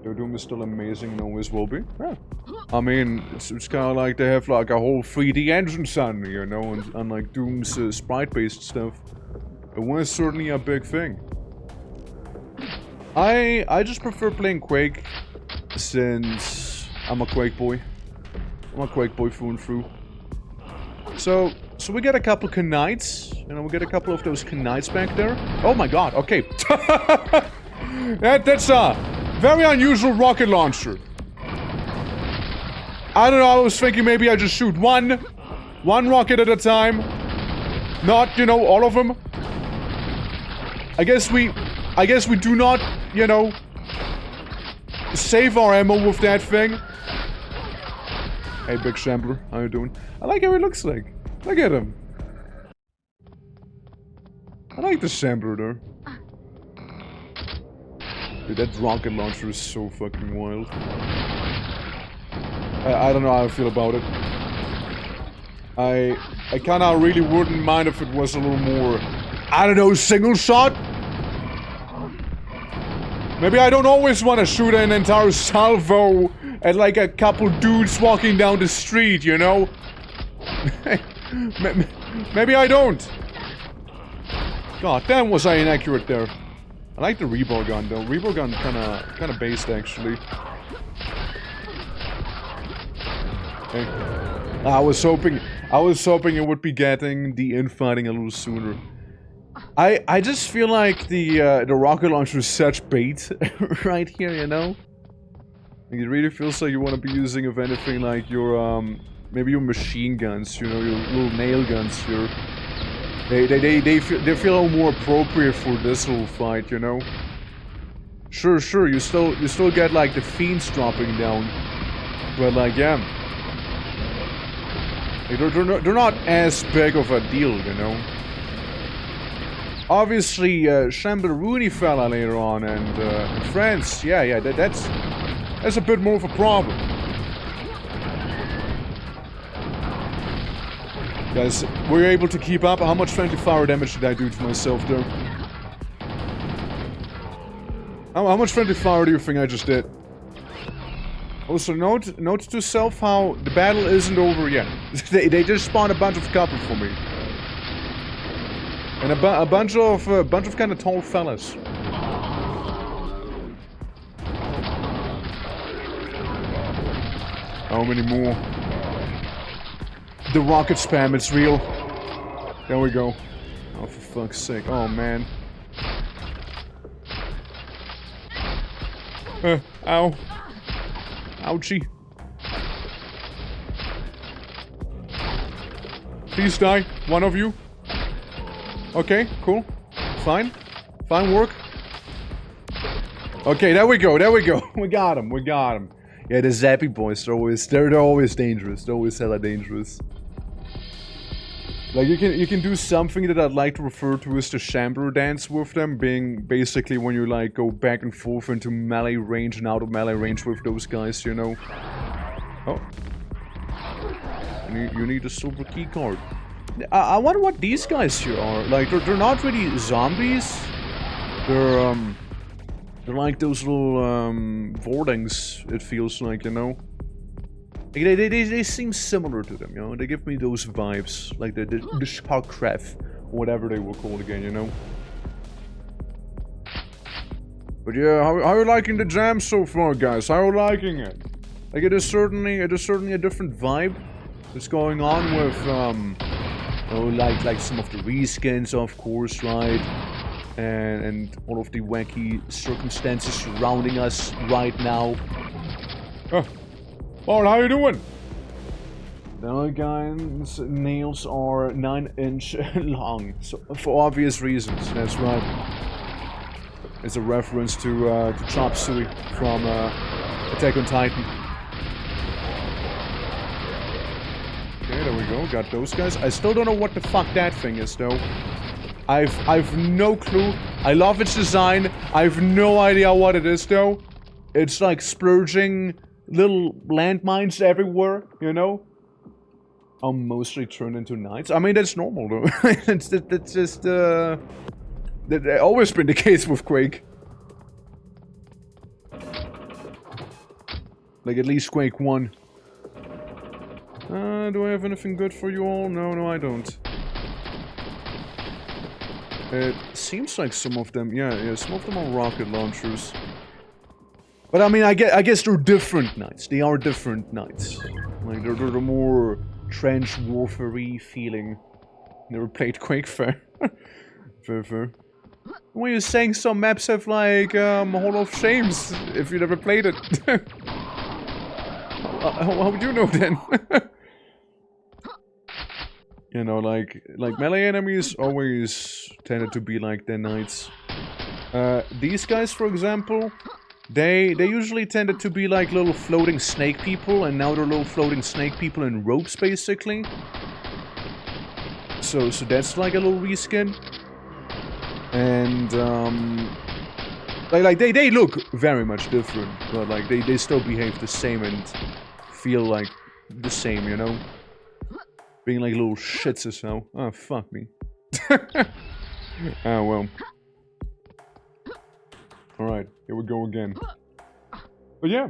Though Doom is still amazing and always will be. Yeah. I mean, it's kind of like they have like a whole 3D engine son, you know, and unlike Doom's sprite-based stuff. It was certainly a big thing. I just prefer playing Quake since I'm a Quake boy. I'm a Quake boy through and through. So we get a couple Knights, you know, we get a couple of those Knights back there. Oh my god, okay. That's a very unusual rocket launcher. I don't know, I was thinking maybe I just shoot one rocket at a time. Not, you know, all of them. I guess we do not, you know, save our ammo with that thing. Hey, Big Shambler, how you doing? I like how he looks like. Look at him. I like the Shambler there. Dude, that rocket launcher is so fucking wild. I don't know how I feel about it. I kinda really wouldn't mind if it was a little more, I don't know, single shot? Maybe I don't always want to shoot an entire salvo at like a couple dudes walking down the street, you know? Maybe I don't. God damn, was I inaccurate there. I like the Rebar gun though. Rebar gun kinda based actually. Hey. I was hoping it would be getting the infighting a little sooner. I just feel like the rocket launcher is such bait right here, you know? Like, it really feels like you want to be using, if anything, like your maybe your machine guns, you know, your little nail guns here. They feel a little more appropriate for this little fight, you know? Sure, you still get, like, the fiends dropping down. But, like, yeah. They're not as big of a deal, you know? Obviously, Shamble fella later on, and friends, yeah, that's a bit more of a problem. Guys, were you able to keep up? How much friendly fire damage did I do to myself there? How much friendly fire do you think I just did? Also, note to self how the battle isn't over yet. they just spawned a bunch of cover for me. And a bunch of kind of tall fellas. How many more? The rocket spam, it's real. There we go. Oh, for fuck's sake. Oh, man. Ow. Ouchie. Please die, one of you. Okay, cool. Fine. Fine work. Okay, there we go. We got him. Yeah, the zappy boys, they're always dangerous. They're always hella dangerous. Like, you can do something that I'd like to refer to as the chamber dance with them, being basically when you, like, go back and forth into melee range and out of melee range with those guys, you know. Oh. You need a silver key card. I wonder what these guys here are. Like, they're not really zombies. They're like those little, Vordings, it feels like, you know. They seem similar to them, you know. They give me those vibes, like the Sharkref, whatever they were called again, you know. But yeah, how are you liking the jam so far, guys? How are you liking it? Like, it is certainly a different vibe that's going on with oh, like some of the reskins, of course, right? And all of the wacky circumstances surrounding us right now. Oh, how you doing? The guy's nails are 9-inch long, so, for obvious reasons. That's right. It's a reference to Chop Suey from Attack on Titan. Okay, there we go. Got those guys. I still don't know what the fuck that thing is, though. I've no clue. I love its design. I've no idea what it is, though. It's like splurging little landmines everywhere, you know? I'll mostly turn into knights. I mean, that's normal, though. That's just, that's always been the case with Quake. Like, at least Quake 1. Do I have anything good for you all? No, I don't. It seems like some of them, yeah, some of them are rocket launchers. But I mean, I guess they're different knights. They are different knights. Like, they're the more trench warfare-y feeling. Never played Quake, fair. fair. When you're saying some maps have, like, Hall of Shames, if you never played it. how would you know then? You know, like melee enemies always tended to be like their knights. These guys, for example, they usually tended to be like little floating snake people, and now they're little floating snake people in ropes, basically. So that's like a little reskin. And like they look very much different, but like they still behave the same and feel like the same, you know? Being like little shits or so. Oh, fuck me. Ah, well. Alright, here we go again. But yeah.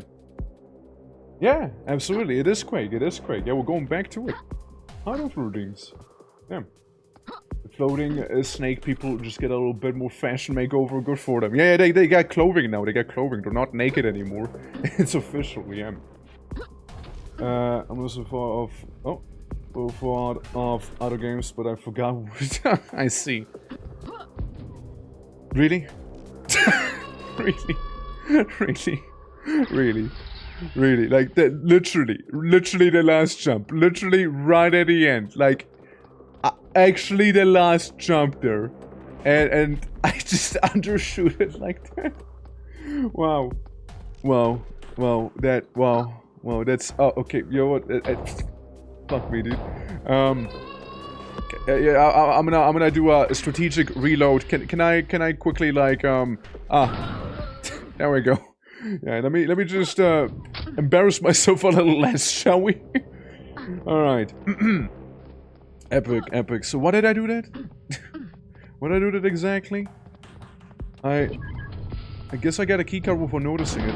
Yeah, absolutely. It is Quake. Yeah, we're going back to it. Hideout routines. Yeah. The floating snake people just get a little bit more fashion makeover. Good for them. Yeah, they got clothing now. They got clothing. They're not naked anymore. It's official, yeah. I'm also thought of other games, but I forgot what I see. Really? Really? Like, that, literally the last jump. Literally right at the end. Like, actually the last jump there. And I just undershoot it like that. Wow. Wow. Wow. Wow. That's... Oh, okay. You know what? Fuck me, dude. Yeah, I'm gonna do a strategic reload. Can I quickly, like, there we go. Yeah, let me just, embarrass myself a little less, shall we? Alright. Epic. So what did I do that? What did I do that exactly? I guess I got a keycard before noticing it.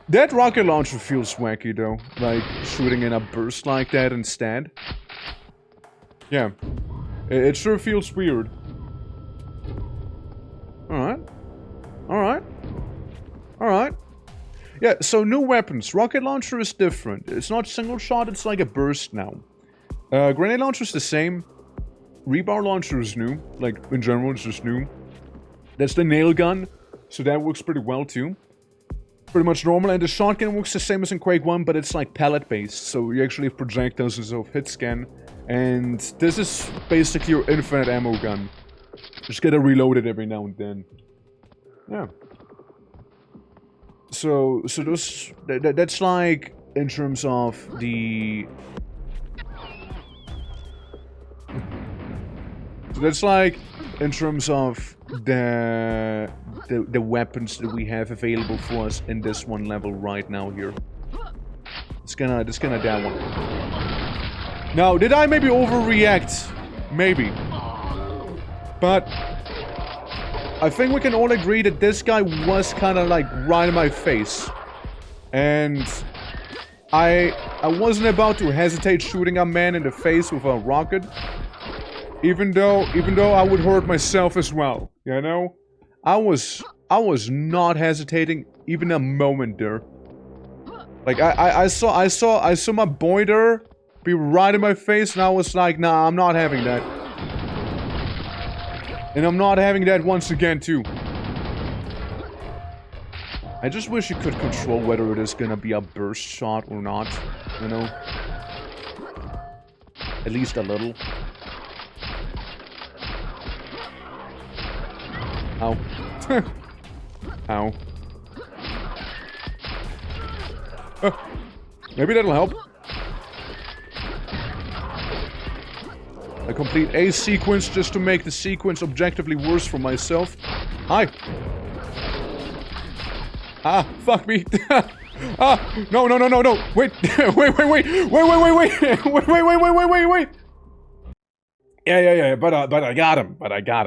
That rocket launcher feels wacky though. Like, shooting in a burst like that instead. Yeah. It sure feels weird. Alright. Yeah, so new weapons. Rocket launcher is different. It's not single shot, it's like a burst now. Grenade launcher is the same. Rebar launcher is new. Like, in general, it's just new. That's the nail gun. So that works pretty well too. Pretty much normal. And the shotgun works the same as in Quake 1, but it's like pellet based. So you actually have projectiles instead of hit scan. And this is basically your infinite ammo gun. Just gotta reload it every now and then. Yeah. So those... That's like, in terms of the... So that's like, in terms of the weapons that we have available for us in this one level right now here. It's gonna that one. Now, did I maybe overreact? Maybe. But I think we can all agree that this guy was kind of like right in my face. And I wasn't about to hesitate shooting a man in the face with a rocket. Even though I would hurt myself as well, you know? I was not hesitating even a moment there. Like I saw my boy there be right in my face, and I was like, nah, I'm not having that. And I'm not having that once again too. I just wish you could control whether it is gonna be a burst shot or not, you know? At least a little. Ow. Ow. Maybe that'll help. I complete a sequence just to make the sequence objectively worse for myself. Hi. Ah, fuck me. Ah, no. Wait. Wait. Yeah. But I got him.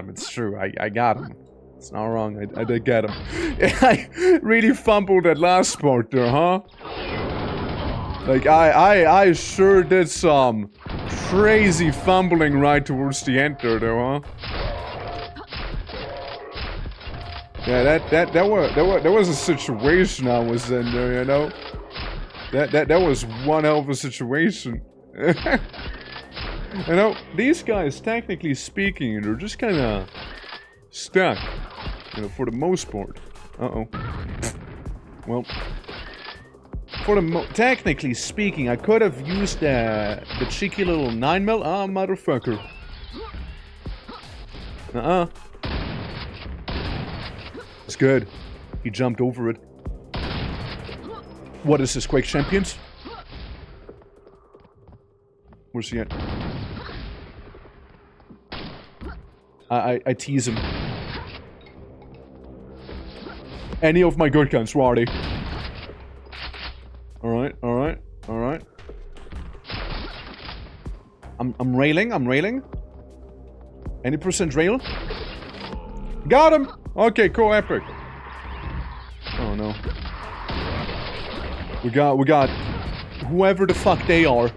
It's true. I got him. It's not wrong. I did get him. I really fumbled that last part there, huh? Like, I sure did some crazy fumbling right towards the end there, though, huh? Yeah, that was a situation I was in there, you know? That was one hell of a situation. You know, these guys, technically speaking, they're just kinda stuck, you know, for the most part. Uh-oh. Well, technically speaking, I could have used the cheeky little 9mm. Ah, motherfucker. It's good. He jumped over it. What is this, Quake Champions? Where's he at? I tease him. Any of my good guns, where are they? Alright. I'm railing. Any percent rail? Got him! Okay, cool, epic. Oh no. We got whoever the fuck they are.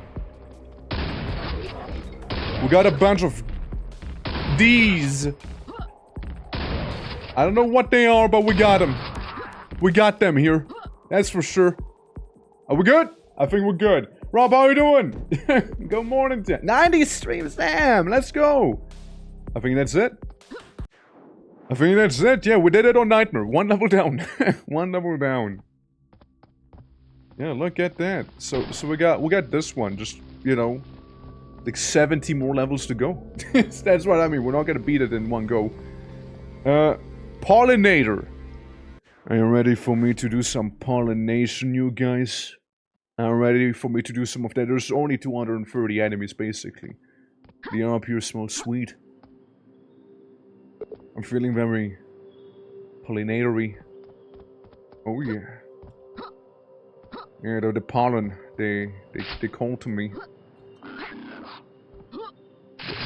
We got a bunch of these. I don't know what they are, but we got them. We got them here. That's for sure. Are we good? I think we're good. Rob, how you doing? Good morning to 90 streams, damn, let's go. I think that's it. Yeah, we did it on Nightmare. One level down. One level down. Yeah, look at that. So we got this one, just, you know, like 70 more levels to go. That's what I mean. We're not gonna beat it in one go. Pollinator. Are you ready for me to do some pollination, you guys? Are you ready for me to do some of that? There's only 230 enemies, basically. The air up here smells sweet. I'm feeling very pollinatory. Oh yeah. Yeah, the pollen, they call to me.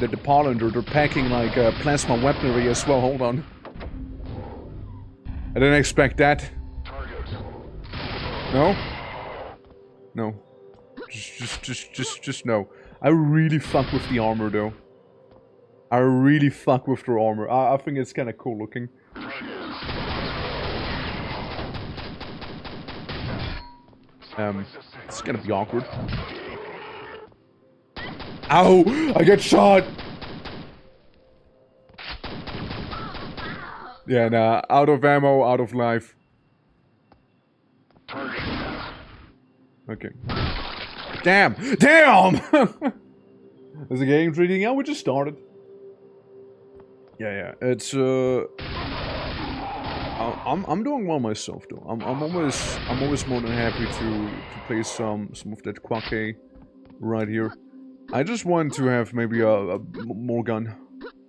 The pollen, they're packing like plasma weaponry as well. Hold on. I didn't expect that. No? No. Just no. I really fuck with the armor though. I really fuck with their armor. I think it's kind of cool looking. It's gonna be awkward. Ow! I get shot! Yeah, nah. Out of ammo, out of life. Okay. Damn! Damn! Is the game treating out? We just started. Yeah. It's I'm doing well myself though. I'm always more than happy to play some of that quack right here. I just want to have maybe a more gun.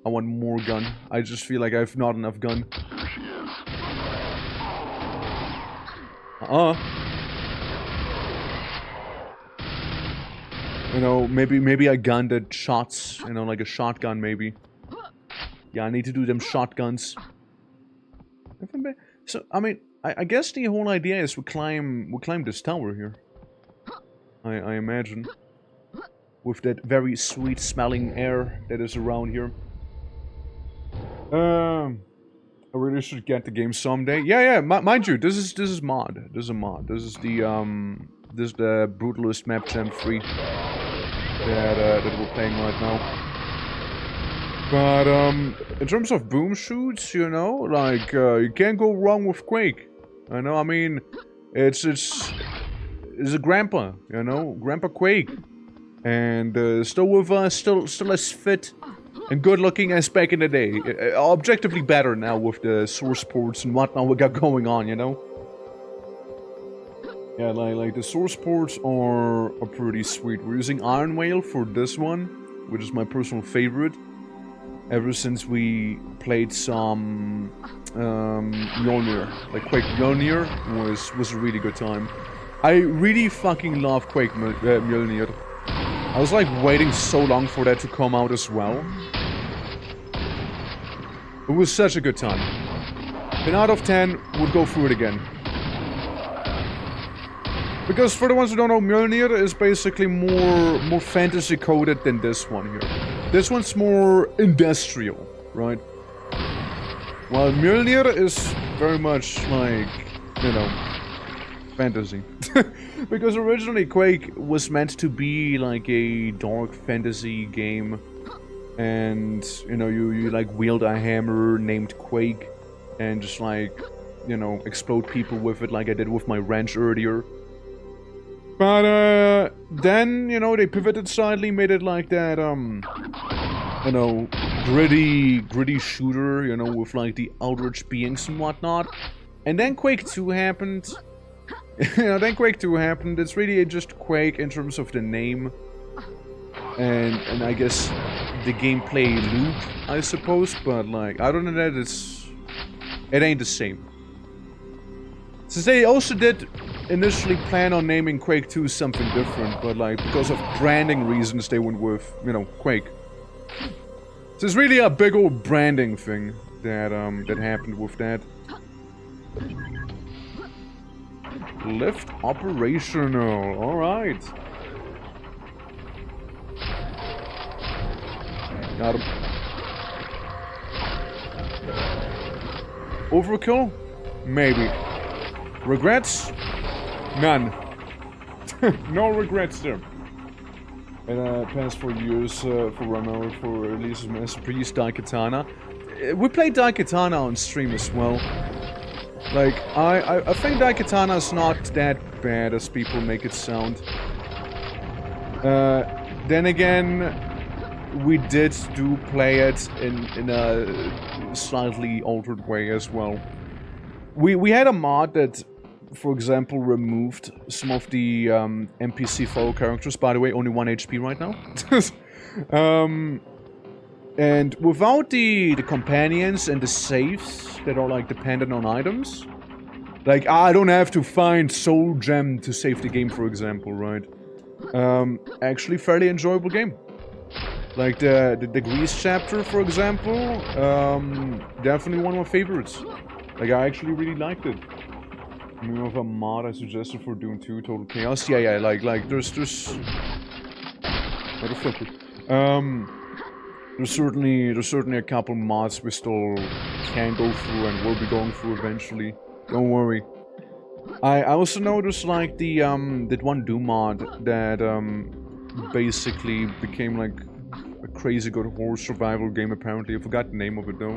I want more gun. I just feel like I have not enough gun. You know, maybe a gun that shots, you know, like a shotgun maybe. Yeah, I need to do them shotguns. So, I mean, I guess the whole idea is we climb this tower here. I imagine. With that very sweet smelling air that is around here. I really should get the game someday. Yeah, mind you, this is mod. This is a mod. This is the Brutalist Map Jam 3 that we're playing right now. But in terms of boom shoots, you know, like you can't go wrong with Quake. I know. I mean, it's a grandpa, you know, Grandpa Quake, and still with still as fit and good looking as back in the day. Objectively better now with the source ports and whatnot we got going on, you know. Yeah, like the source ports are pretty sweet. We're using Iron Whale for this one, which is my personal favorite. Ever since we played some Mjolnir. Like Quake Mjolnir was a really good time. I really fucking love Quake Mjolnir. I was like waiting so long for that to come out as well. It was such a good time. 10 out of 10 would go through it again. Because for the ones who don't know, Mjolnir is basically more fantasy coded than this one here. This one's more industrial, right? While Mjolnir is very much like, you know, fantasy. Because originally Quake was meant to be like a dark fantasy game. And, you know, you like wield a hammer named Quake. And just like, you know, explode people with it like I did with my wrench earlier. But, then, you know, they pivoted slightly, made it like that, you know, gritty shooter, you know, with like the Eldritch beings and whatnot. And then Quake 2 happened. You know, then Quake 2 happened. It's really just Quake in terms of the name. And I guess the gameplay loop, I suppose. But, like, other than that, it ain't the same. Since they also did initially plan on naming Quake 2 something different, but like because of branding reasons they went with, you know, Quake. So it's really a big old branding thing that that happened with that. Lift operational, alright. Got him. Overkill? Maybe. Regrets? None. No regrets there. And past 4 years for Romero for releases Master Priest Daikatana. We played Daikatana on stream as well. Like, I think Daikatana is not that bad as people make it sound. Then again, we did do play it in a slightly altered way as well. We had a mod that, for example, removed some of the NPC follow characters. By the way, only 1 HP right now. And without the companions and the saves that are like dependent on items, like I don't have to find soul gem to save the game, for example, right? Actually, fairly enjoyable game. Like the Grease chapter, for example, definitely one of my favorites. Like I actually really liked it. Name of a mod I suggested for Doom 2, Total Chaos. Yeah, like there's what the fuck? There's certainly a couple mods we still can go through and will be going through eventually. Don't worry. I also know there's like the that one Doom mod that basically became like a crazy good horror survival game apparently. I forgot the name of it though.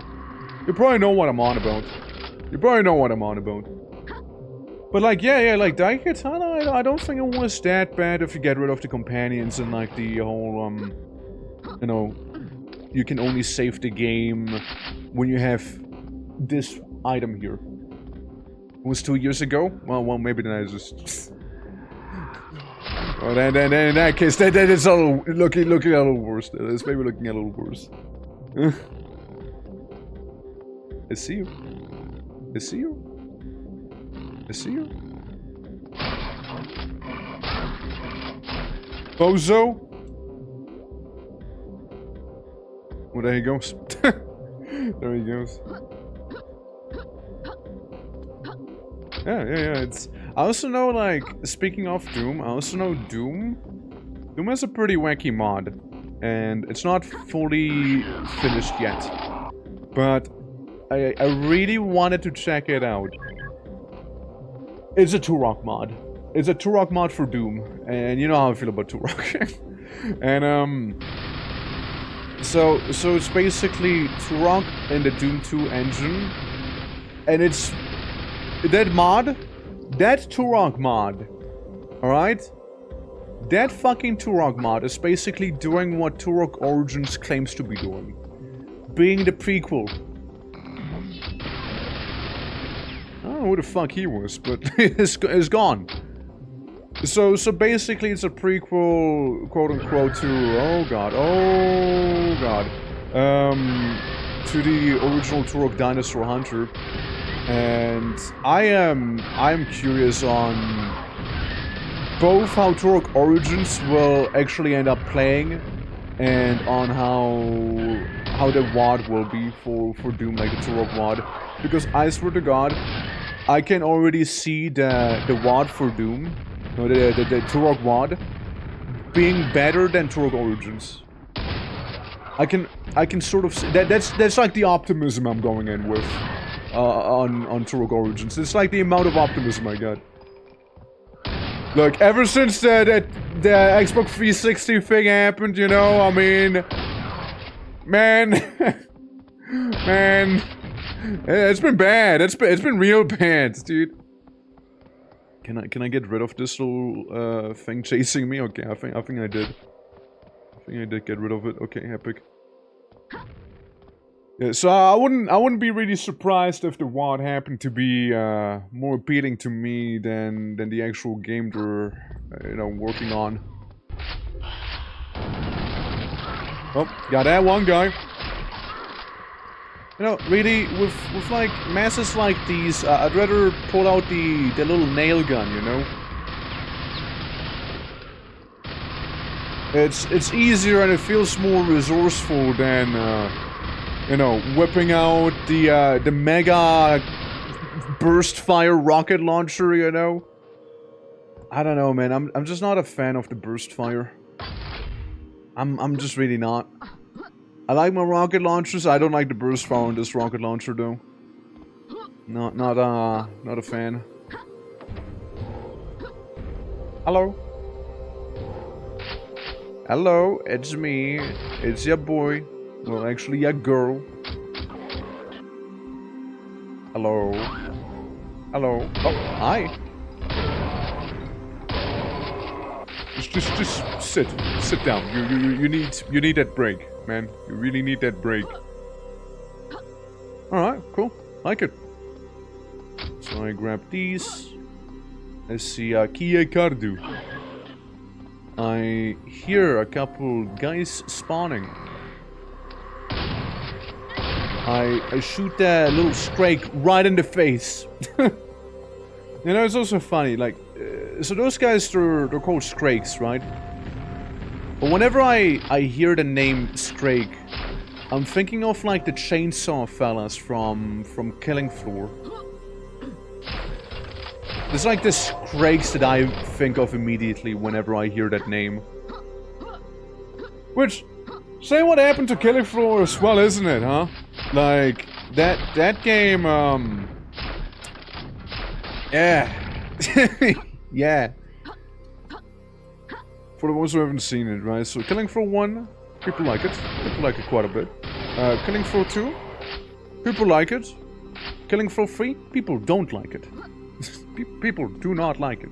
You probably know what I'm on about. But like, yeah, like Daikatana, I don't think it was that bad if you get rid of the companions and like the whole, you know, you can only save the game when you have this item here. It was 2 years ago? Well, maybe then I just... Well, then in that case, that is a little, looking a little worse. It's maybe looking a little worse. I see you. I see you. I see you. Bozo! Oh, there he goes. There he goes. Yeah, it's... I also know, like, speaking of Doom, I also know Doom has a pretty wacky mod. And it's not fully finished yet. But I really wanted to check it out. It's a Turok mod. It's a Turok mod for Doom. And you know how I feel about Turok. And, So it's basically Turok in the Doom 2 engine. And it's... That mod... That Turok mod... Alright? That fucking Turok mod is basically doing what Turok Origins claims to be doing. Being the prequel. I don't know who the fuck he was, but it's gone. So basically it's a prequel, quote-unquote, to... Oh god. To the original Turok Dinosaur Hunter. And I'm curious on both how Turok Origins will actually end up playing and on how the WOD will be for Doom, like the Turok WOD. Because I swear to god, I can already see the WOD for Doom, no, the Turok WOD, being better than Turok Origins. I can sort of see, that's like the optimism I'm going in with on Turok Origins. It's like the amount of optimism I got. Look, ever since the Xbox 360 thing happened, you know, I mean, man, it's been bad. It's been real bad, dude. Can I get rid of this little thing chasing me? Okay, I think I did. I think I did get rid of it. Okay, epic. Yeah, so I wouldn't be really surprised if the WOD happened to be more appealing to me than the actual game they're you know, working on. Oh, got that one guy. You know, really, with like masses like these, I'd rather pull out the little nail gun, you know. It's easier and it feels more resourceful than you know, whipping out the mega burst fire rocket launcher, you know. I don't know, man. I'm just not a fan of the burst fire. I'm just really not. I like my rocket launchers. I don't like the burst fire on this rocket launcher, though. Not a fan. Hello. Hello, it's me. It's your boy. Well, actually, your girl. Hello. Hello. Oh, hi. Just sit down. You need that break, man. You really need that break. All right, cool. Like it. So I grab these. Let's see, Kia Cardu. I hear a couple guys spawning. I shoot that little Scrake right in the face. You know, it's also funny, like, so those guys, they're called Scrakes, right? But whenever I hear the name Scrake, I'm thinking of, like, the chainsaw fellas from Killing Floor. There's, like, the Scrakes that I think of immediately whenever I hear that name. Which, say what happened to Killing Floor as well, isn't it, huh? Like, that game, yeah. Yeah. For the ones who haven't seen it, right? So, Killing Floor 1, people like it. People like it quite a bit. Killing Floor 2, people like it. Killing Floor 3, people don't like it. People do not like it.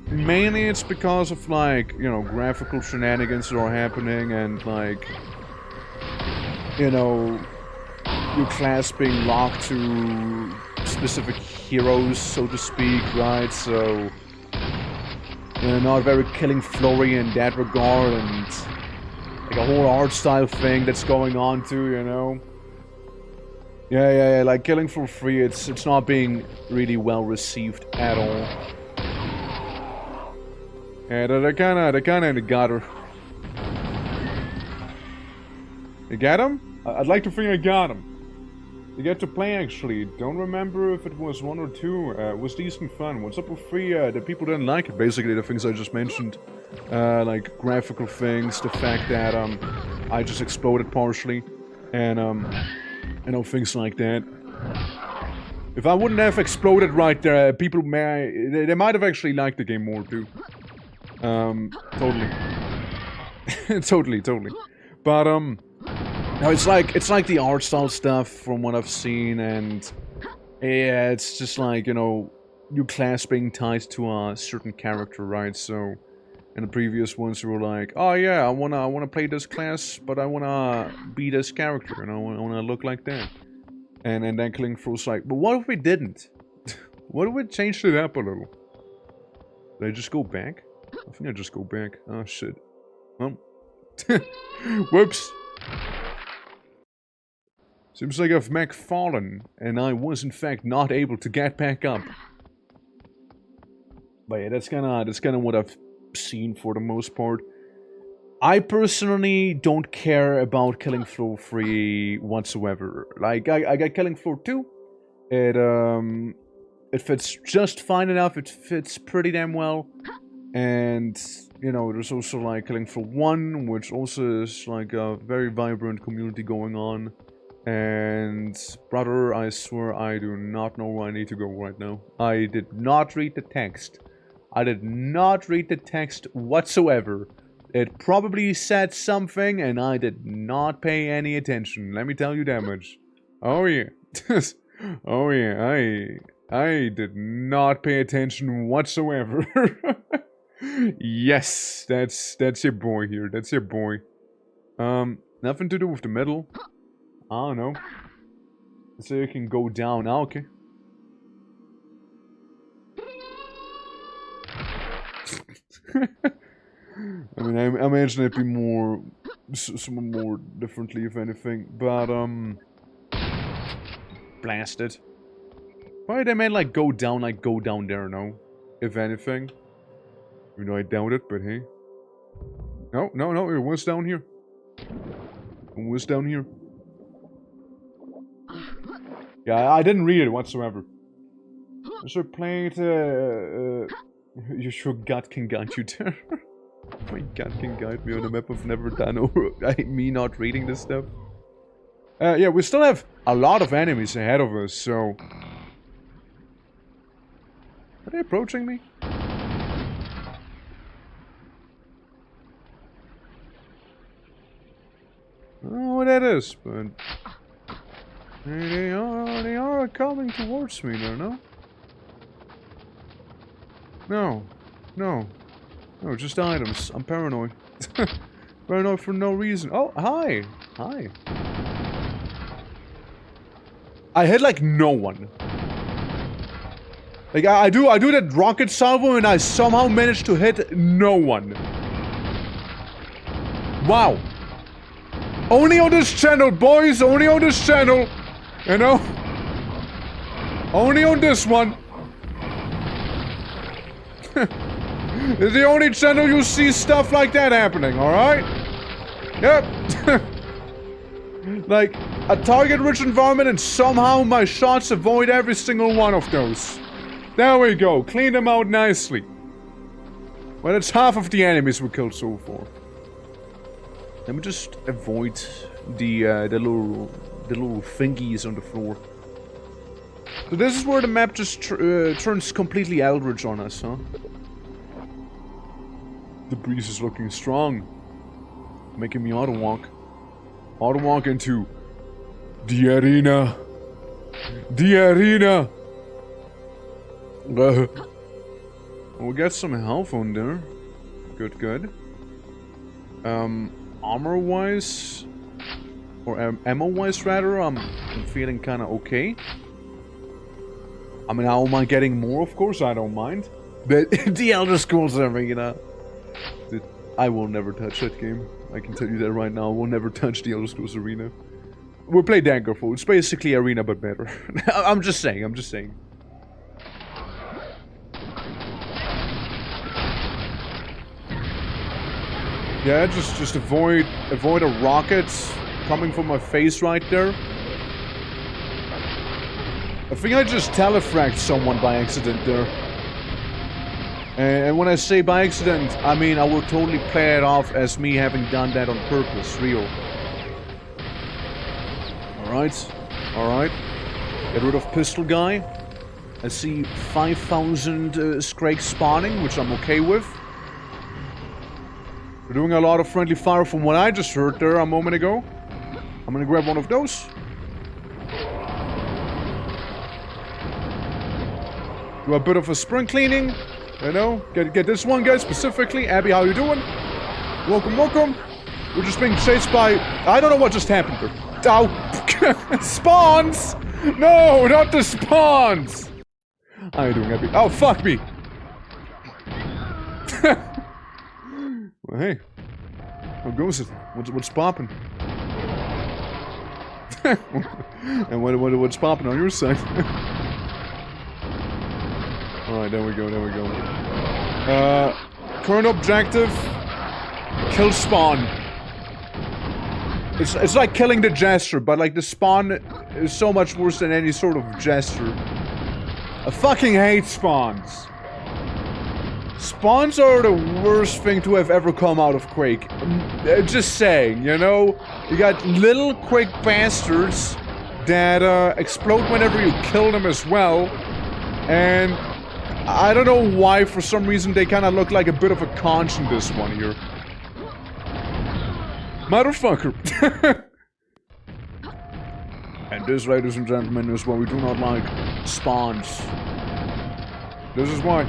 Mainly it's because of, like, you know, graphical shenanigans that are happening and, like, you know, your class being locked to specific heroes, so to speak, right? So, you know, not very Killing Floor-y in that regard, and like a whole art style thing that's going on too, you know? Yeah, like Killing Floor 3, it's not being really well received at all. Yeah, they're kinda in the gutter. You got him? I'd like to think I got him. You get to play, actually. Don't remember if it was 1 or 2. It was decent fun. What's up with 3? The people didn't like it. Basically, the things I just mentioned. Like, graphical things, the fact that, I just exploded partially. And, you know, things like that. If I wouldn't have exploded right there, people they might have actually liked the game more, too. Totally. Totally. But, no, it's like the art style stuff from what I've seen, and yeah, it's just like, you know, your class being tied to a certain character, right? So, in the previous ones, you were like, oh yeah, I wanna play this class, but I wanna be this character, and I wanna look like that. And then Killing Floor's like, but what if we didn't? What if we changed it up a little? Did I just go back? I think I just go back. Oh shit. Whoops. Seems like I've fallen, and I was in fact not able to get back up. But yeah, that's kinda what I've seen for the most part. I personally don't care about Killing Floor 3 whatsoever. Like, I got Killing Floor 2. It fits just fine enough, it fits pretty damn well. And, you know, there's also like Killing Floor 1, which also is like a very vibrant community going on. And, brother, I swear I do not know where I need to go right now. I did not read the text. I did not read the text whatsoever. It probably said something, and I did not pay any attention. Let me tell you that much. Oh yeah. Oh yeah, I did not pay attention whatsoever. Yes, that's your boy here. That's your boy. Nothing to do with the middle. I don't know. So you can go down. Ah, okay. I mean, I imagine it'd be more, someone more differently, if anything. But, blast it. Why they meant, like, go down there, no? If anything. Even though I doubt it, but hey. No, it was down here. It was down here. Yeah, I didn't read it whatsoever. So playing it, your gut can guide you there. My gut can guide me on a map I've never done, or me not reading this stuff. Yeah, we still have a lot of enemies ahead of us, so... Are they approaching me? I don't know what that is, but... They are coming towards me there, no? No. No, just items. I'm paranoid. Paranoid for no reason. Oh, hi! Hi. I hit like no one. Like I do that rocket salvo and I somehow managed to hit no one. Wow. Only on this channel, boys. Only on this channel. You know? Only on this one. It's the only channel you see stuff like that happening, alright? Yep. Like, a target-rich environment and somehow my shots avoid every single one of those. There we go. Clean them out nicely. Well, that's half of the enemies we killed so far. Let me just avoid the little thingies on the floor. So this is where the map just turns completely eldritch on us, huh? The breeze is looking strong. Making me auto-walk. Auto-walk into the arena. The arena! We got some health on there. Good, good. Armor-wise, or ammo-wise rather, I'm feeling kind of okay. I mean, how am I getting more? Of course I don't mind. But the Elder Scrolls Arena. Dude, I will never touch that game. I can tell you that right now. I will never touch the Elder Scrolls Arena. We'll play Daggerfall. It's basically Arena, but better. I'm just saying, I'm just saying. Yeah, just avoid a rocket coming from my face right there. I think I just telefragged someone by accident there. And when I say by accident, I mean I will totally play it off as me having done that on purpose, real. Alright, alright. Get rid of pistol guy. I see 5,000 Scrake spawning, which I'm okay with. We're doing a lot of friendly fire from what I just heard there a moment ago. I'm gonna grab one of those. Do a bit of a spring cleaning. You know, get this one guy specifically. Abby, how you doing? Welcome, welcome. We're just being chased by... I don't know what just happened there. Ow! Spawns! No, not the spawns! How you doing, Abby? Oh, fuck me! Well, hey. How goes it? What's popping? And what's popping on your side? Alright, there we go, there we go. Current objective... Kill spawn. It's like killing the jester, but like the spawn is so much worse than any sort of jester. I fucking hate spawns. Spawns are the worst thing to have ever come out of Quake. Just saying, you know? You got little quick bastards that explode whenever you kill them as well. And I don't know why, for some reason, they kind of look like a bit of a conch in this one here. Motherfucker. And this, ladies and gentlemen, is why we do not like spawns. This is why.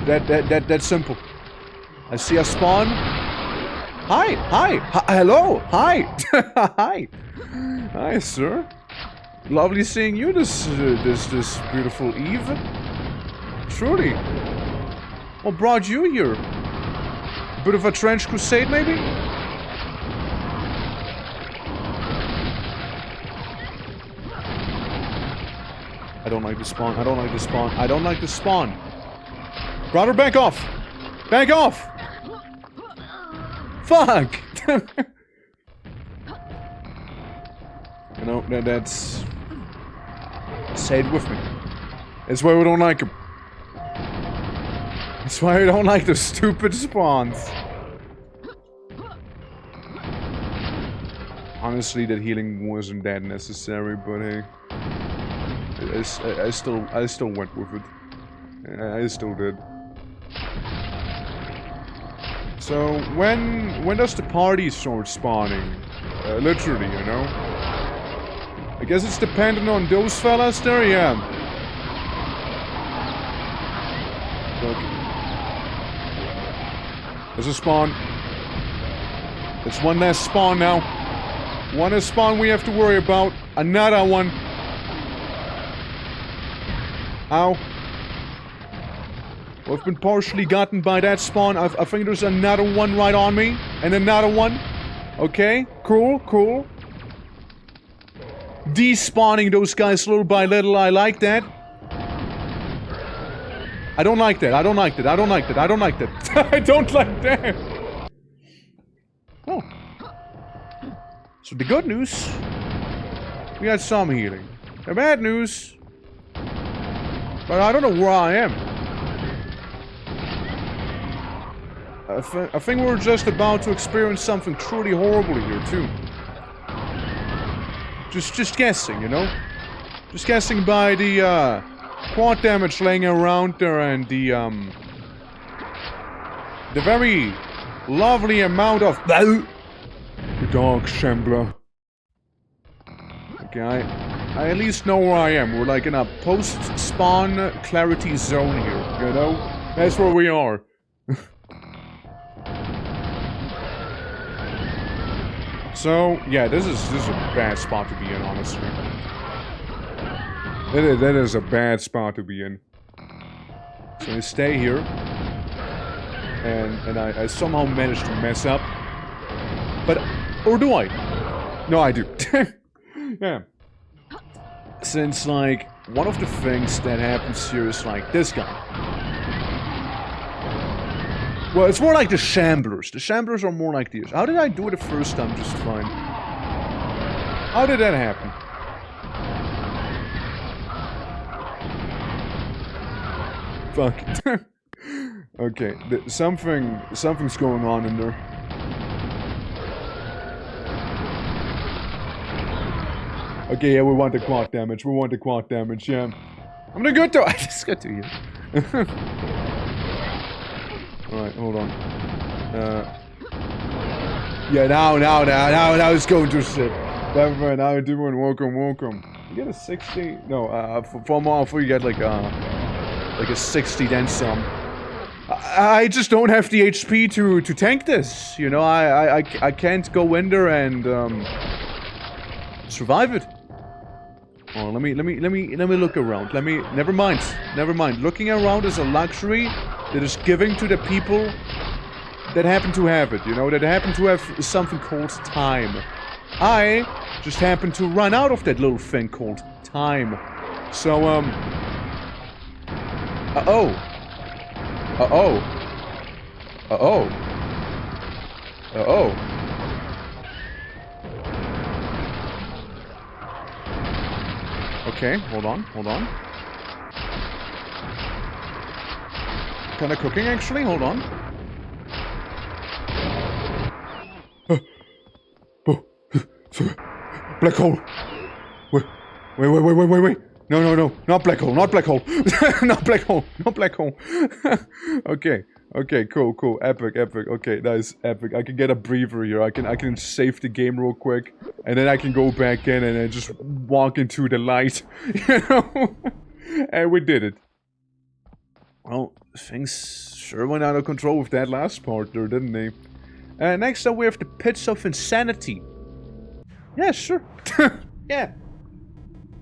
That's simple. I see a spawn. Hi, hello, hi, hi, hi, sir. Lovely seeing you this beautiful eve. Truly. What brought you here? A bit of a trench crusade, maybe? I don't like the spawn. I don't like the spawn. I don't like the spawn. Brother, back off! Back off! Fuck! You know, that's... Say it with me. That's why we don't like them. That's why we don't like the stupid spawns. Honestly, that healing wasn't that necessary, but hey... I still went with it. I still did. So, when does the party start spawning? Literally, you know? I guess it's dependent on those fellas there, yeah. Look. There's a spawn. There's one less spawn now. One less spawn we have to worry about. Another one. Ow. We've been partially gotten by that spawn. I think there's another one right on me. And another one. Okay. Cool, cool. Despawning those guys little by little. I like that. I don't like that. I don't like that. I don't like that. I don't like that. I don't like that. Oh. So the good news, we had some healing. The bad news, but I don't know where I am. I think we're just about to experience something truly horrible here too. Just guessing, you know? Just guessing by the quad damage laying around there and the very lovely amount of the dog shambler. Okay, I at least know where I am. We're like in a post-spawn clarity zone here, you know? That's where we are. So, yeah, this is a bad spot to be in, honestly. That is a bad spot to be in. So I stay here. And I somehow managed to mess up. But, or do I? No, I do. Yeah. Since, like, one of the things that happens here is, like, this guy. Well, it's more like the shamblers. The shamblers are more like these. How did I do it the first time just fine? How did that happen? Fuck. Okay, something's going on in there. Okay, yeah, we want the quad damage. We want the quad damage, yeah. I'm gonna go to- I just got to you. Alright, hold on. Yeah, now it's going to shit. Never mind, now do one, welcome. You get a 60? No, for more, you get like a 60 then some. I just don't have the HP to tank this, you know, I can't go in there and, survive it. Oh, let me look around. Never mind. Looking around is a luxury that is given to the people that happen to have it, you know, that happen to have something called time. I just happen to run out of that little thing called time. So, Okay, hold on. Kinda cooking, actually? Hold on. Black hole! Wait. No. Not black hole. Not black hole. Okay, cool. Epic. Okay, nice. Epic. I can get a breather here. I can save the game real quick. And then I can go back in and then just walk into the light. You know? And we did it. Well, things sure went out of control with that last part there, didn't they? Next up we have the Pits of Insanity. Yeah, sure. Yeah.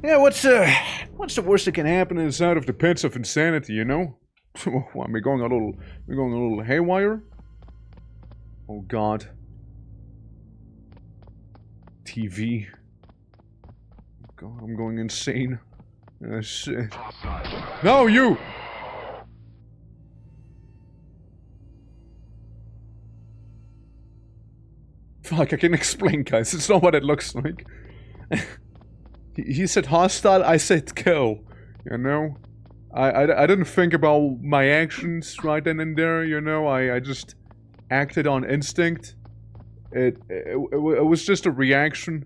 Yeah, what's the worst that can happen inside of the Pits of Insanity, you know? What, we're going a little haywire? Oh god. TV. God, I'm going insane. Shit. No, you! Fuck, I can explain, guys. It's not what it looks like. He said hostile, I said kill. You know? I didn't think about my actions right then and there, you know? I just acted on instinct. It was just a reaction.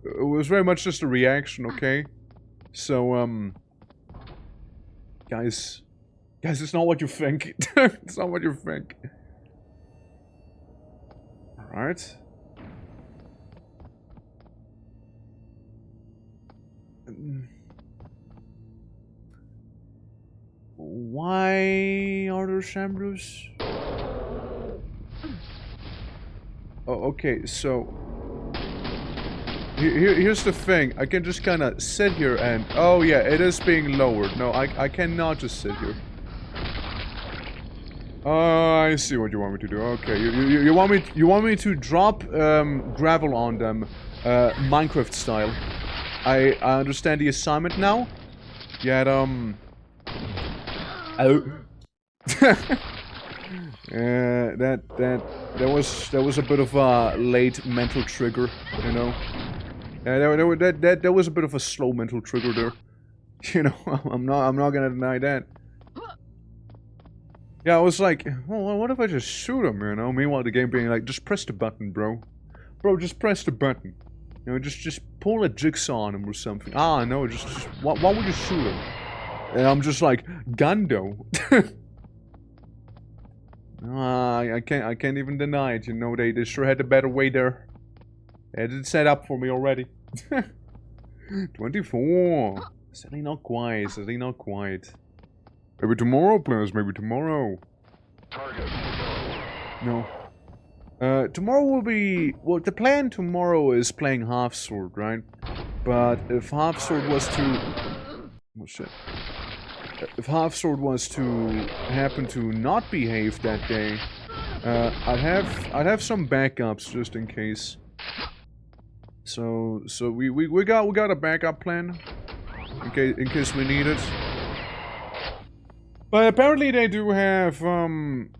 It was very much just a reaction, okay? So, guys, it's not what you think. It's not what you think. Alright. Why are there shamblers? okay, so... Here's the thing. I can just kind of sit here and... Oh, yeah, it is being lowered. No, I cannot just sit here. I see what you want me to do. Okay, you want me to drop gravel on them, Minecraft style. I understand the assignment now. Yet oh. that was a bit of a late mental trigger, you know. That was a bit of a slow mental trigger there. You know, I'm not gonna deny that. Yeah, I was like, well, what if I just shoot him, you know? Meanwhile, the game being like, just press the button, bro. Bro, just press the button. You know, just pull a jigsaw on him or something. Ah, no, just why would you shoot him? And I'm just like, Gundo. I can't even deny it, you know, they sure had a better way there. They had it set up for me already. 24. Sadly not quite, sadly not quite. Maybe tomorrow, please, maybe tomorrow. No. Tomorrow will be... Well, the plan tomorrow is playing Half Sword, right? But if Half Sword was to... Oh, shit. If Half Sword was to happen to not behave that day, I'd have some backups just in case. So we got a backup plan in case we need it. But apparently they do have some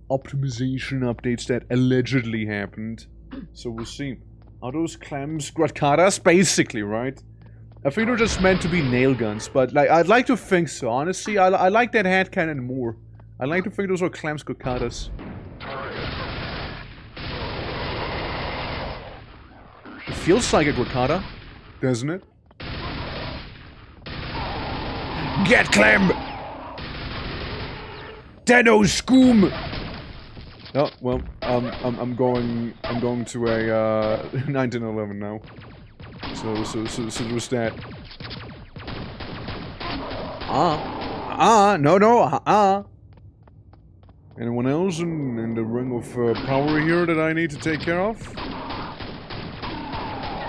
optimization updates that allegedly happened. So we'll see. Are those clams gratatas? Basically, right? I think they're just meant to be nail guns, but like I'd like to think so. Honestly, I like that hand cannon more. I like to think those are clams gratatas. It feels like a gratata, doesn't it? Get clam! Deno Scoom! Oh, well, I'm going to a 1911 now. So there's that. No. Anyone else in the ring of power here that I need to take care of?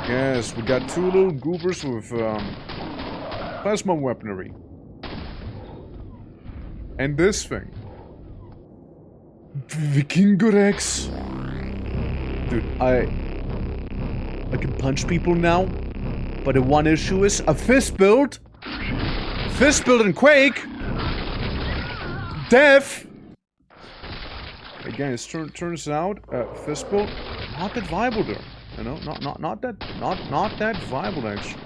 Yes, we got two little goobers with plasma weaponry. And this thing. Vikingorex. Dude, I can punch people now. But the one issue is a fist build. Fist build in Quake. Death. Again, it turns out fist build not that viable there. You know, not that viable actually.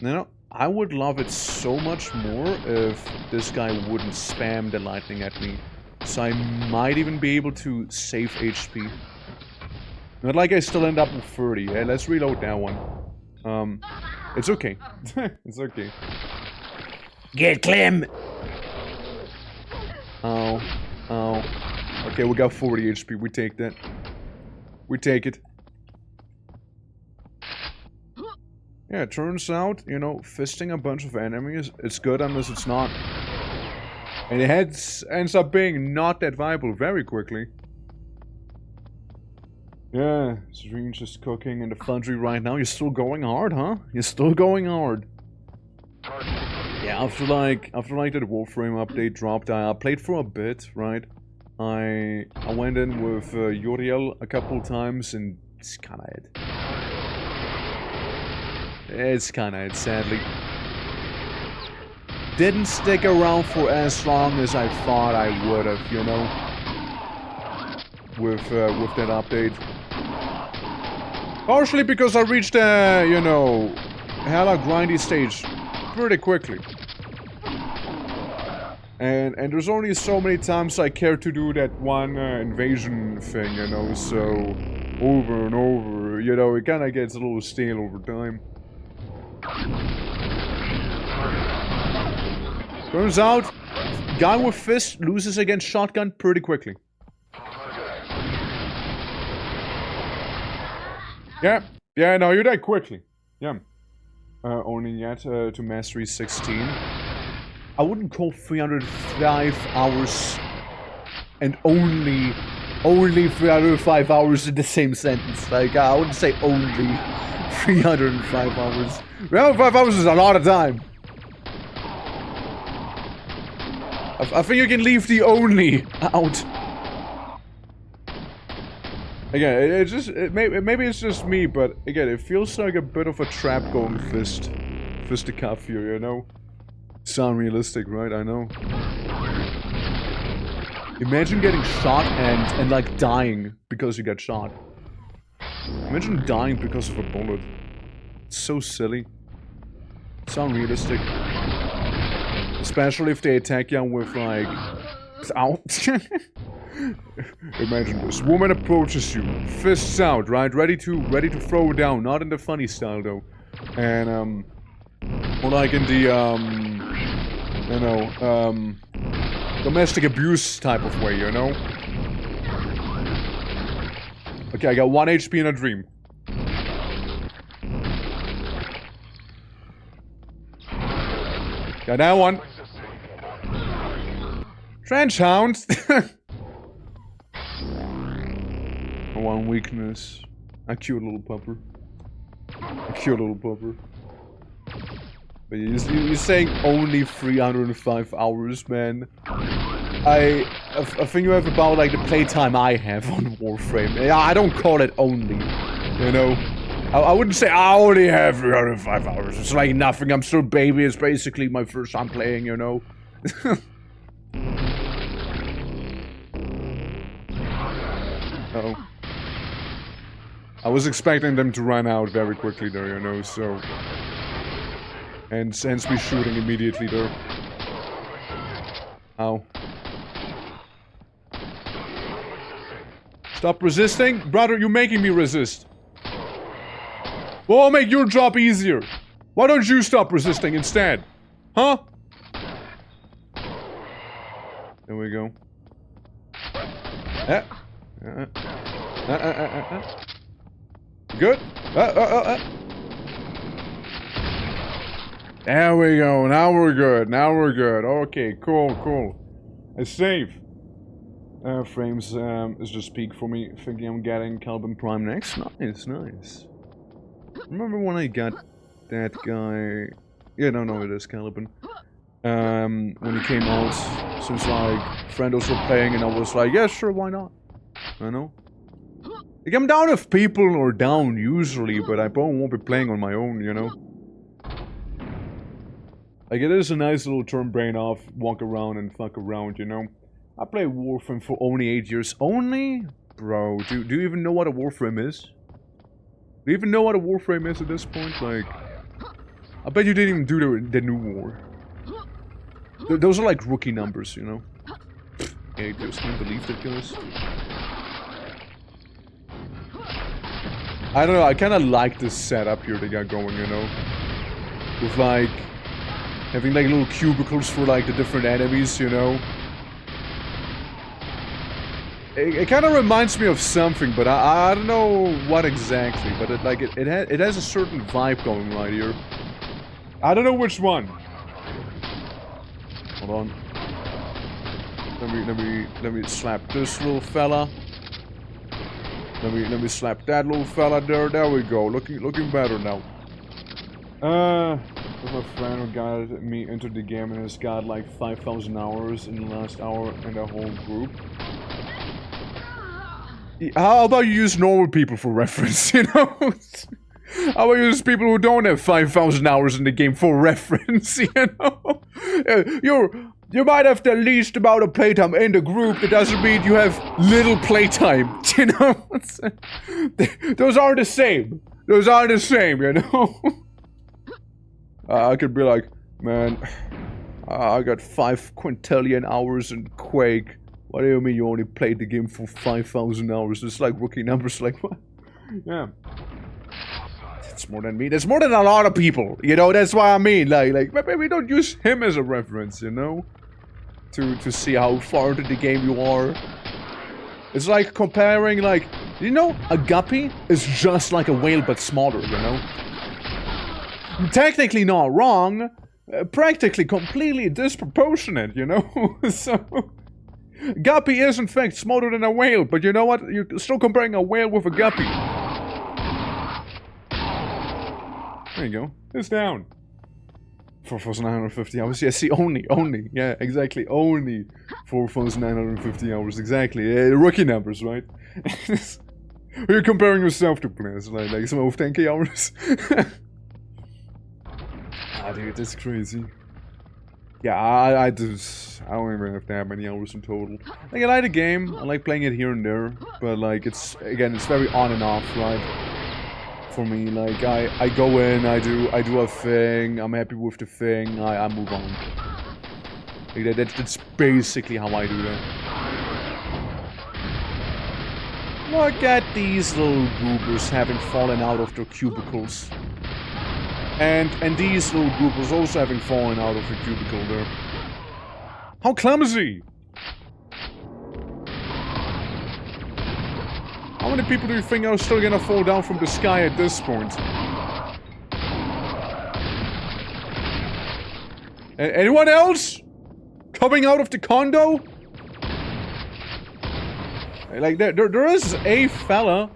You know, I would love it so much more if this guy wouldn't spam the lightning at me. So I might even be able to save HP. Not like I still end up with 30. Yeah, let's reload that one. It's okay. It's okay. Get Clem! Oh. Okay, we got 40 HP. We take that. We take it. Yeah, it turns out, you know, fisting a bunch of enemies, it's good unless it's not. And it ends up being not that viable very quickly. Yeah, Serene just cooking in the foundry right now. You're still going hard, huh? You're still going hard. Yeah, after like that Warframe update dropped, I played for a bit, right? I went in with Uriel a couple times, and it's kinda it. It's kinda it, sadly. Didn't stick around for as long as I thought I would have, you know? With that update. Partially because I reached a, you know, hella grindy stage pretty quickly. And there's only so many times I care to do that one invasion thing, you know, so over and over, you know, it kinda gets a little stale over time. Turns out, guy with fist loses against shotgun pretty quickly. Yeah, no, you die quickly. Yeah. Only yet to mastery 16. I wouldn't call 305 hours and only 305 hours in the same sentence. Like, I wouldn't say only 305 hours. 305 hours is a lot of time. I think you can leave the only out. Again, maybe it's just me, but again, it feels like a bit of a trap going fisticuff here, you know? Sound realistic, right? I know. Imagine getting shot and like dying because you get shot. Imagine dying because of a bullet. It's so silly. Sound realistic. Especially if they attack you with like... Ow. Imagine this. Woman approaches you. Fists out, right? Ready to throw down. Not in the funny style though. And more like in the you know, domestic abuse type of way, you know? Okay, I got 1 HP in a dream. Got that one. Trench hound. One weakness. A cute little pupper. A cute little pupper. But you're saying only 305 hours, man. I think you have about like the playtime I have on Warframe. Yeah, I don't call it only, you know. I wouldn't say I only have 305 hours. It's like nothing. I'm still baby. It's basically my first time playing, you know. Uh-oh. I was expecting them to run out very quickly there, you know, so... And hence me shooting immediately there. Ow. Stop resisting? Brother, you're making me resist. Well, I'll make your job easier. Why don't you stop resisting instead? Huh? There we go. Good? There we go. Now we're good. Now we're good. Okay, cool, cool. It's safe. Frames is just peak for me. Thinking I'm getting Caliban Prime next. Nice, nice. Remember when I got that guy? Yeah, no, it is Caliban. When he came out, since like friendos were playing, and I was like, yeah, sure, why not? I know. Like, I'm down if people are down usually, but I probably won't be playing on my own, you know. Like, it is a nice little turn brain off, walk around and fuck around, you know. I played Warframe for only 8 years. Only? Bro, do you even know what a Warframe is? Do you even know what a Warframe is at this point? Like, I bet you didn't even do the new war. Those are like rookie numbers, you know. I just can't believe that, guys. I don't know, I kind of like this setup here they got going, you know. With like, having like little cubicles for like the different enemies, you know. It kind of reminds me of something, but I don't know what exactly. But it has a certain vibe going right here. I don't know which one. Hold on. Let me slap this little fella. Let me slap that little fella there. There we go. Looking better now. With a friend who got me into the game and has got like 5,000 hours in the last hour in the whole group. How about you use normal people for reference, you know? How about you use people who don't have 5,000 hours in the game for reference, you know? You might have the least amount of playtime in the group, that doesn't mean you have little playtime, you know? Those are the same. Those are the same, you know? I could be like, man, I got 5 quintillion hours in Quake. What do you mean you only played the game for 5,000 hours? It's like rookie numbers, like what? Yeah. That's more than me. That's more than a lot of people. You know, that's what I mean. Like maybe don't use him as a reference, you know? To see how far into the game you are. It's like comparing, like, you know, a guppy is just like a whale but smaller, you know? Technically not wrong. Practically completely disproportionate, you know? So... Guppy is in fact smarter than a whale, but you know what? You're still comparing a whale with a guppy. There you go. It's down. 4,950 hours. Yeah, see, only. Yeah, exactly. Only 4,950 hours. Exactly. Rookie numbers, right? You're comparing yourself to players like some of 10k hours. Ah, dude, that's crazy. Yeah, I don't even have that many hours in total. Like, I like the game. I like playing it here and there, but like, it's very on and off, right? For me, like, I go in, I do a thing, I'm happy with the thing, I move on. Like, that's basically how I do that. Look at these little goobers having fallen out of their cubicles. And these little goobers also having fallen out of the cubicle there. How clumsy! How many people do you think are still gonna fall down from the sky at this point? Anyone else? Coming out of the condo? Like, there is a fella.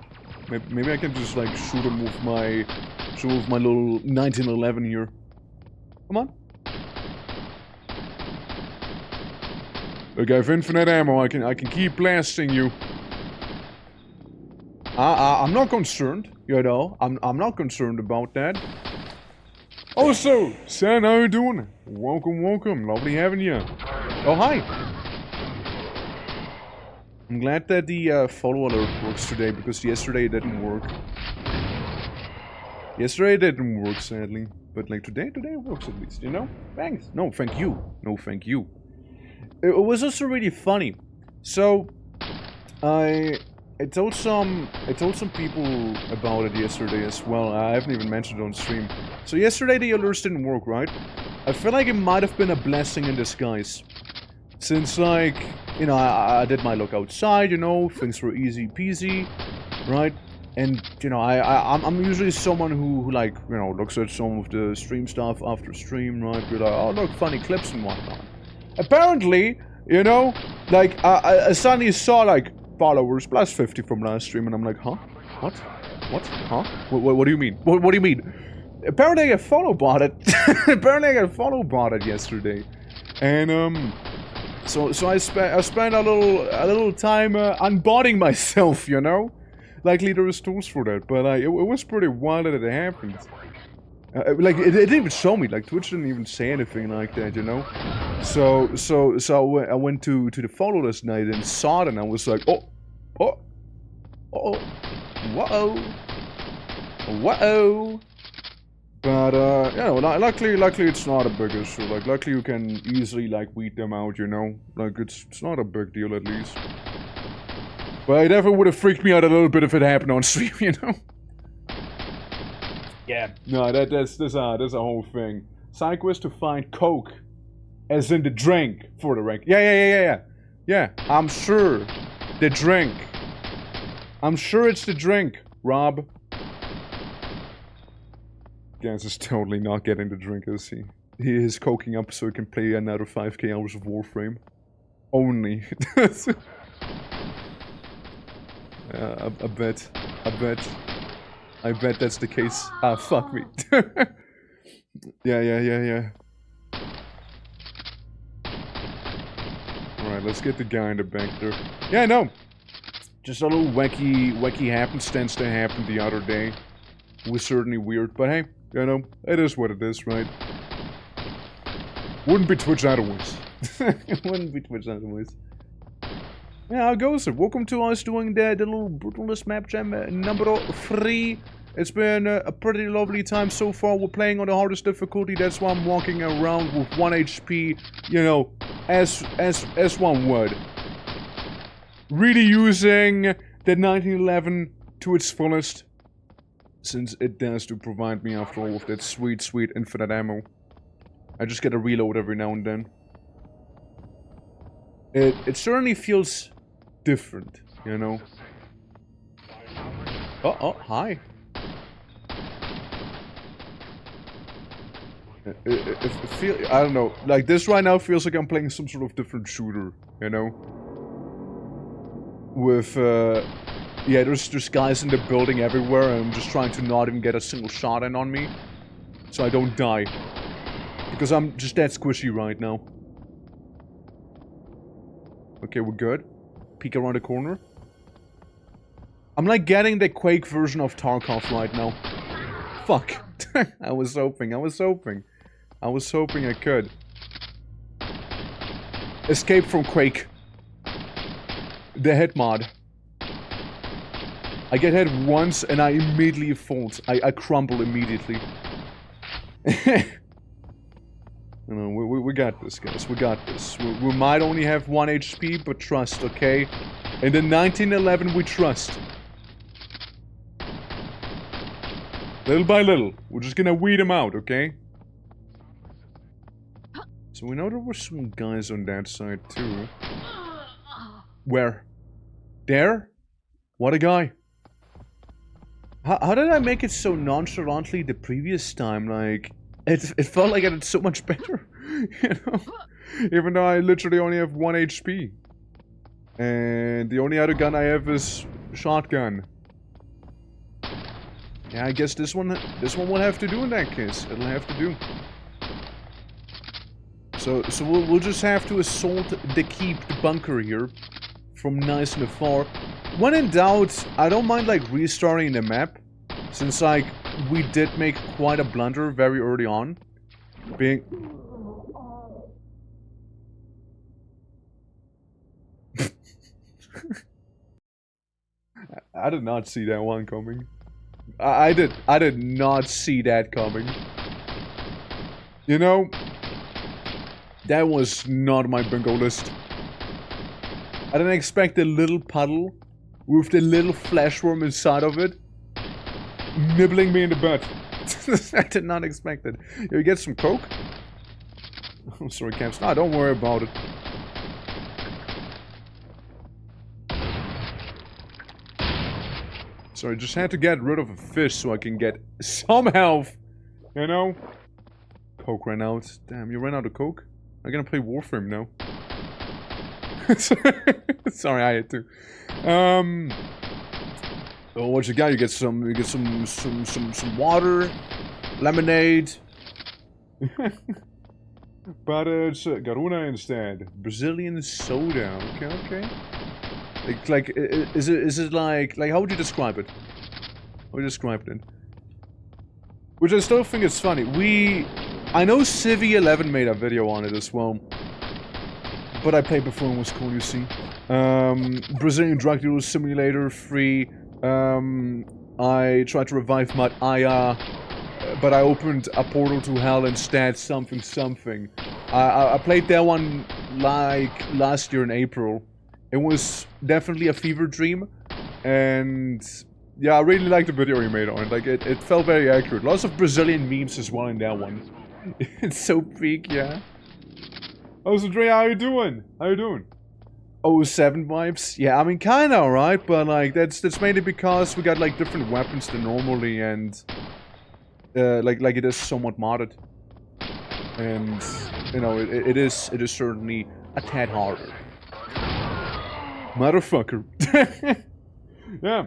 Maybe I can just, like, shoot him with my little 1911 here. Come on. Look, I have infinite ammo. I can keep blasting you. I'm not concerned, you know. I'm not concerned about that. Also, San, how you doing? Welcome. Lovely having you. Oh, hi. I'm glad that the follow alert works today, because yesterday it didn't work. Yesterday it didn't work, sadly. But like today it works at least, you know? Thanks. No, thank you. No, thank you. It was also really funny. So, I told some people about it yesterday as well. I haven't even mentioned it on stream. So yesterday the alerts didn't work, right? I feel like it might have been a blessing in disguise. Since, like, you know, I did my look outside, you know, things were easy peasy, right? And, you know, I'm usually someone who, like, you know, looks at some of the stream stuff after stream, right? Be like, oh, look, funny clips and whatnot. Apparently, you know, like, I suddenly saw, like, followers plus 50 from last stream, and I'm like, huh? What? Huh? What do you mean? What do you mean? Apparently I got follow botted. Apparently I got follow botted yesterday. And, so I spent a little time unbotting myself, you know? Likely there is tools for that, but it was pretty wild that it happened. Like, it didn't even show me, like, Twitch didn't even say anything like that, you know? So I went to the follow last night and saw it, and I was like, whoa. But, you know, luckily it's not a big issue. Like, luckily you can easily, like, weed them out, you know? Like, it's not a big deal, at least. But it definitely would have freaked me out a little bit if it happened on stream, you know? Yeah. No, that's a whole thing. Side quest to find Coke. As in the drink for the rank. Yeah. Yeah, I'm sure. The drink. I'm sure it's the drink, Rob. Gans is totally not getting the drink, is he? He is coking up so he can play another 5k hours of Warframe. Only. I bet that's the case. Ah, fuck me. Yeah. Alright, let's get the guy in the back there. Yeah, no. Just a little wacky happenstance that happened the other day. It was certainly weird, but hey, you know, it is what it is, right? Wouldn't be Twitch otherwise. Wouldn't be Twitch otherwise. Yeah, how goes it? Welcome to us doing the little Brutalist map jam number 3. It's been a pretty lovely time so far. We're playing on the hardest difficulty. That's why I'm walking around with 1 HP, you know, as one would. Really using the 1911 to its fullest, since it does to provide me after all with that sweet infinite ammo. I just get a reload every now and then. It certainly feels different, you know. Oh, hi. I don't know, like this right now feels like I'm playing some sort of different shooter, you know? with, yeah, there's guys in the building everywhere, and I'm just trying to not even get a single shot in on me. So I don't die. Because I'm just that squishy right now. Okay, we're good. Peek around the corner. I'm like getting the Quake version of Tarkov right now. Fuck. I was hoping I could. Escape from Quake. The hit mod. I get hit once and I immediately fold. I crumble immediately. No, we got this, guys. We got this. We might only have 1 HP, but trust, okay? In the 1911, we trust. Little by little. We're just gonna weed them out, okay? So we know there were some guys on that side, too. Where? There? What a guy. How did I make it so nonchalantly the previous time? Like, it felt like I did so much better, you know? Even though I literally only have 1 HP. And the only other gun I have is shotgun. Yeah, I guess this one will have to do in that case. It'll have to do. So we'll just have to assault the keep, the bunker here, from nice and afar. When in doubt, I don't mind like restarting the map, since like we did make quite a blunder very early on. Being I did not see that one coming. I did not see that coming. You know, that was not my bingo list. I didn't expect a little puddle with the little flesh worm inside of it nibbling me in the butt. I did not expect it. You get some coke? I'm sorry, Camps. No, don't worry about it. Sorry, just had to get rid of a fish so I can get some health. You know? Coke ran out. Damn, you ran out of coke? I'm gonna play Warframe now. Sorry, I had to. Oh, what you got? You get some water, lemonade. But it's Garuna instead. Brazilian soda. Okay, okay. Like, is it like how would you describe it? How would you describe it? Which I still think is funny. I know Civi11 made a video on it as well. But I played before and it was cool, you see. Brazilian Drug Dealer Simulator 3. I tried to revive Mad Aya, but I opened a portal to hell instead, something. I played that one like last year in April. It was definitely a fever dream, and yeah, I really liked the video you made on it. Like, it felt very accurate. Lots of Brazilian memes as well in that one. It's so peak, yeah. Oh, so Dre, how you doing? How you doing? 07 vibes? Yeah, I mean, kinda alright, but like, that's mainly because we got like different weapons than normally, and like it is somewhat modded. And, you know, it is certainly a tad harder. Motherfucker. Yeah.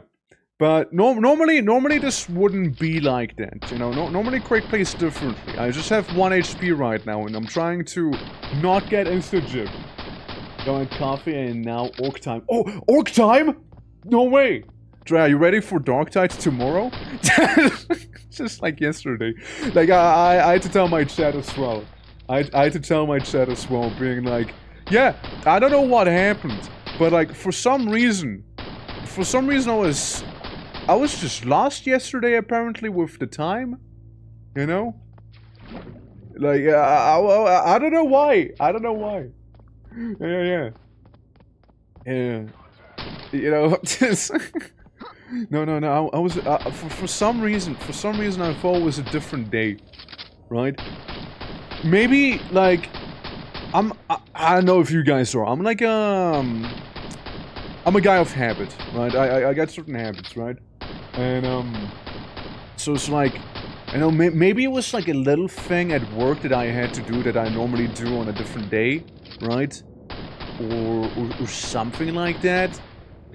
But normally this wouldn't be like that, you know. Normally Quake plays differently. I just have 1 HP right now, and I'm trying to not get insta-jib. Going coffee and now orc time. Oh, orc time? No way. Dre, are you ready for Dark Tide tomorrow? Just like yesterday. Like, I had to tell my chat as well. I had to tell my chat as well, being like, yeah, I don't know what happened, but like, for some reason I was just lost yesterday, apparently, with the time. You know? Like, I don't know why. I don't know why. Yeah. You know, no. I was, for some reason I thought it was a different day. Right? Maybe, like, I don't know if you guys are. I'm like, I'm a guy of habit, right? I got certain habits, right? And, so it's like, you know, maybe it was like a little thing at work that I had to do that I normally do on a different day, right? Or something like that.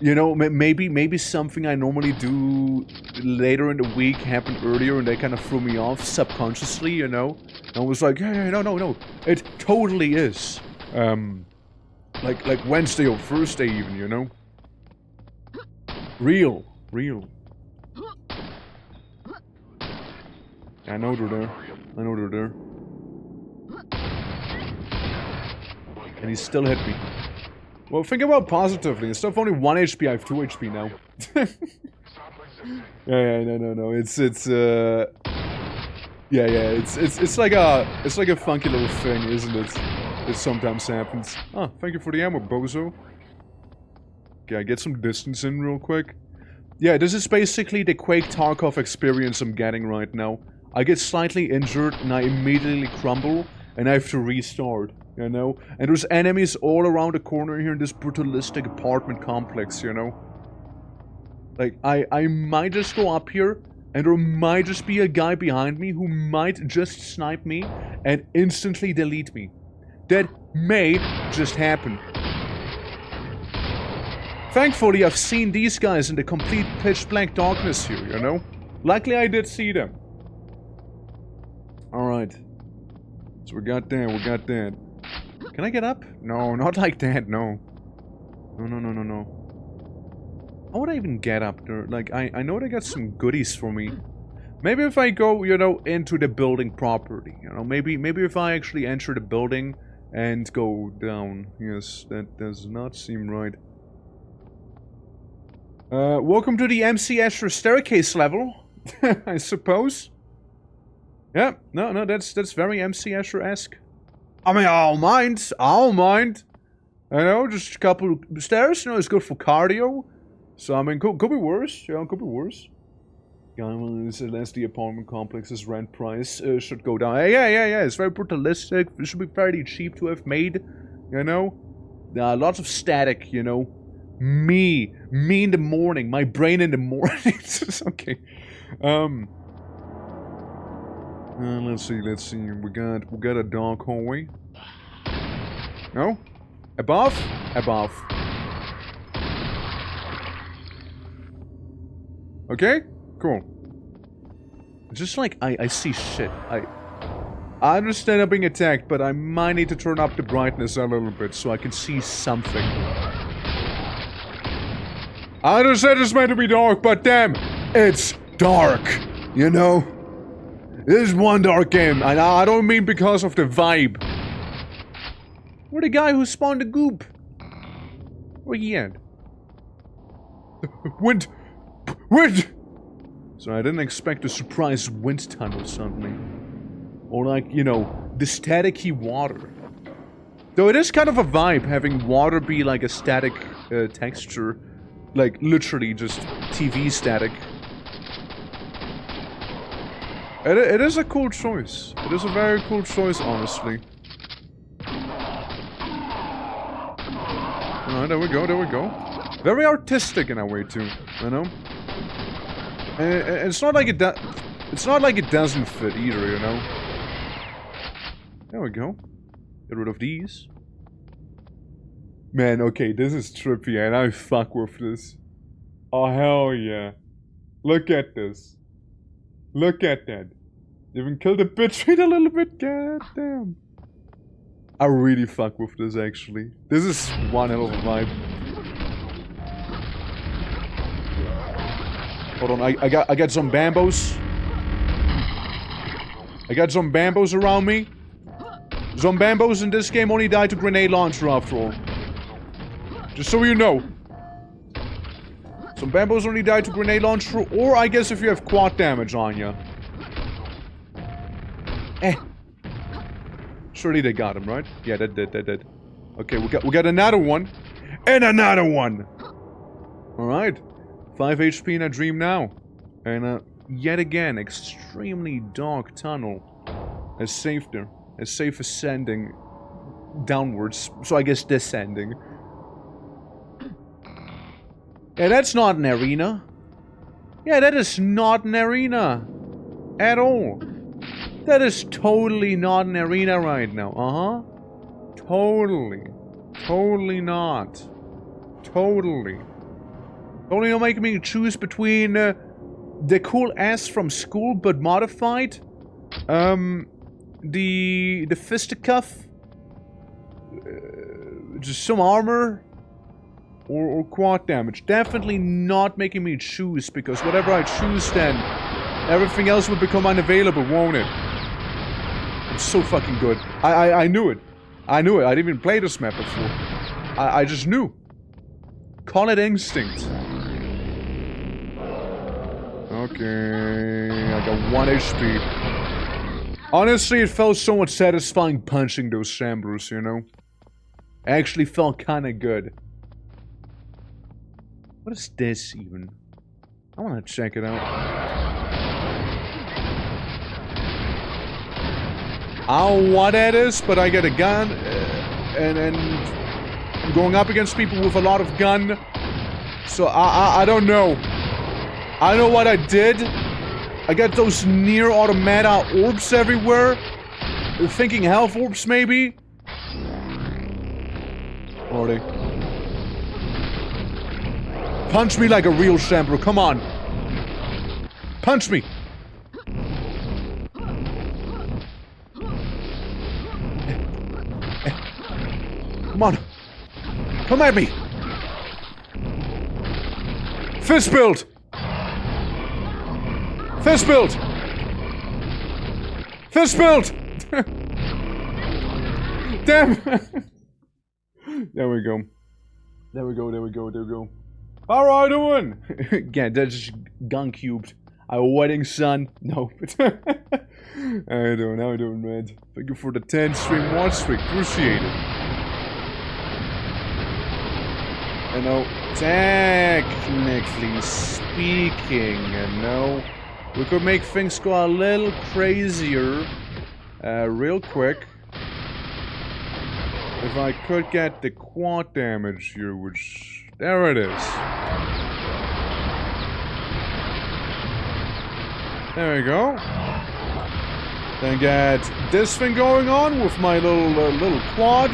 You know, maybe something I normally do later in the week happened earlier and they kind of threw me off subconsciously, you know? And I was like, yeah, no. It totally is. Like Wednesday or Thursday even, you know? Real. I know they're there. And he still hit me. Well, think about positively. Instead of only 1 HP, I have 2 HP now. yeah, no. It's like a funky little thing, isn't it? It sometimes happens. Ah, thank you for the ammo, bozo. Okay, I get some distance in real quick. Yeah, this is basically the Quake Tarkov experience I'm getting right now. I get slightly injured and I immediately crumble and I have to restart, you know? And there's enemies all around the corner here in this brutalistic apartment complex, you know? Like, I might just go up here and there might just be a guy behind me who might just snipe me and instantly delete me. That may just happen. Thankfully, I've seen these guys in the complete pitch-black darkness here, you know? Luckily, I did see them. Alright. So we got that. Can I get up? No, not like that, no. No. How would I even get up there? Like, I know they got some goodies for me. Maybe if I go, you know, into the building properly, you know? Maybe if I actually enter the building and go down. Yes, that does not seem right. Welcome to the MC Escher staircase level, I suppose. Yeah, no, that's very MC Escher-esque. I mean, I'll mind. I know, just a couple stairs, you know, it's good for cardio. So, I mean, could be worse, you know, could be worse. Unless the apartment complex's rent price should go down. Yeah, it's very brutalistic. It should be fairly cheap to have made, you know. Lots of static, you know. Me in the morning, my brain in the morning. It's okay. Let's see. We got a dark hallway. No? Above. Okay? Cool. It's just like I see shit. I understand I'm being attacked, but I might need to turn up the brightness a little bit so I can see something. I understand it's meant to be dark, but damn, it's dark, you know? This is one dark game, and I don't mean because of the vibe. Where the guy who spawned the goop? Where he at? Wind! So I didn't expect a surprise wind tunnel suddenly. Or like, you know, the staticky water. Though it is kind of a vibe having water be like a static texture. Like, literally just TV static. It is a cool choice. It is a very cool choice, honestly. Alright, there we go. Very artistic in a way, too, you know? It's not like it doesn't fit either, you know? There we go. Get rid of these. Man, okay, this is trippy, and I fuck with this. Oh, hell yeah. Look at this. Look at that. Even killed the bitch rate a little bit, god damn. I really fuck with this, actually. This is one hell of a vibe. Hold on, I got some bambos. I got some bambos around me. Some bambos in this game only die to grenade launcher after all. Just so you know. Some bambos only die to grenade launcher, or I guess if you have quad damage on you. Surely they got him, right? Yeah, that did. Okay, we got another one. And another one! Alright. 5 HP in a dream now. And yet again, extremely dark tunnel. As safe there. As safe ascending downwards. So I guess descending. Yeah, that's not an arena. Yeah, that is not an arena. At all. That is totally not an arena right now. Totally. Totally not. Totally. Only you're making me choose between the cool ass from school but modified, the fisticuff, just some armor, or quad damage. Definitely not making me choose, because whatever I choose then, everything else would become unavailable, won't it? It's so fucking good. I knew it. I knew it. I didn't even play this map before. I just knew. Call it instinct. Okay, I got 1 HP. Honestly, it felt so much satisfying punching those shamblers, you know? Actually felt kinda good. What is this even? I wanna check it out. I don't know what that is, but I get a gun, and I'm going up against people with a lot of gun. So I don't know. I know what I did. I got those near automata orbs everywhere. Thinking health orbs, maybe? Already. Punch me like a real shambler, come on. Punch me. Come on. Come at me. Fist build. Fist build! Fist build! Damn! There we go. There we go, there we go, there we go. Alright, doing! Yeah, that's just gun cubed. Our wedding son. No. How you doing? How you doing, man? Thank you for the 10 stream watch streak. Appreciate it. You know, technically speaking, you know, we could make things go a little crazier, real quick. If I could get the quad damage here, which... There it is. There we go. Then get this thing going on with my little quad.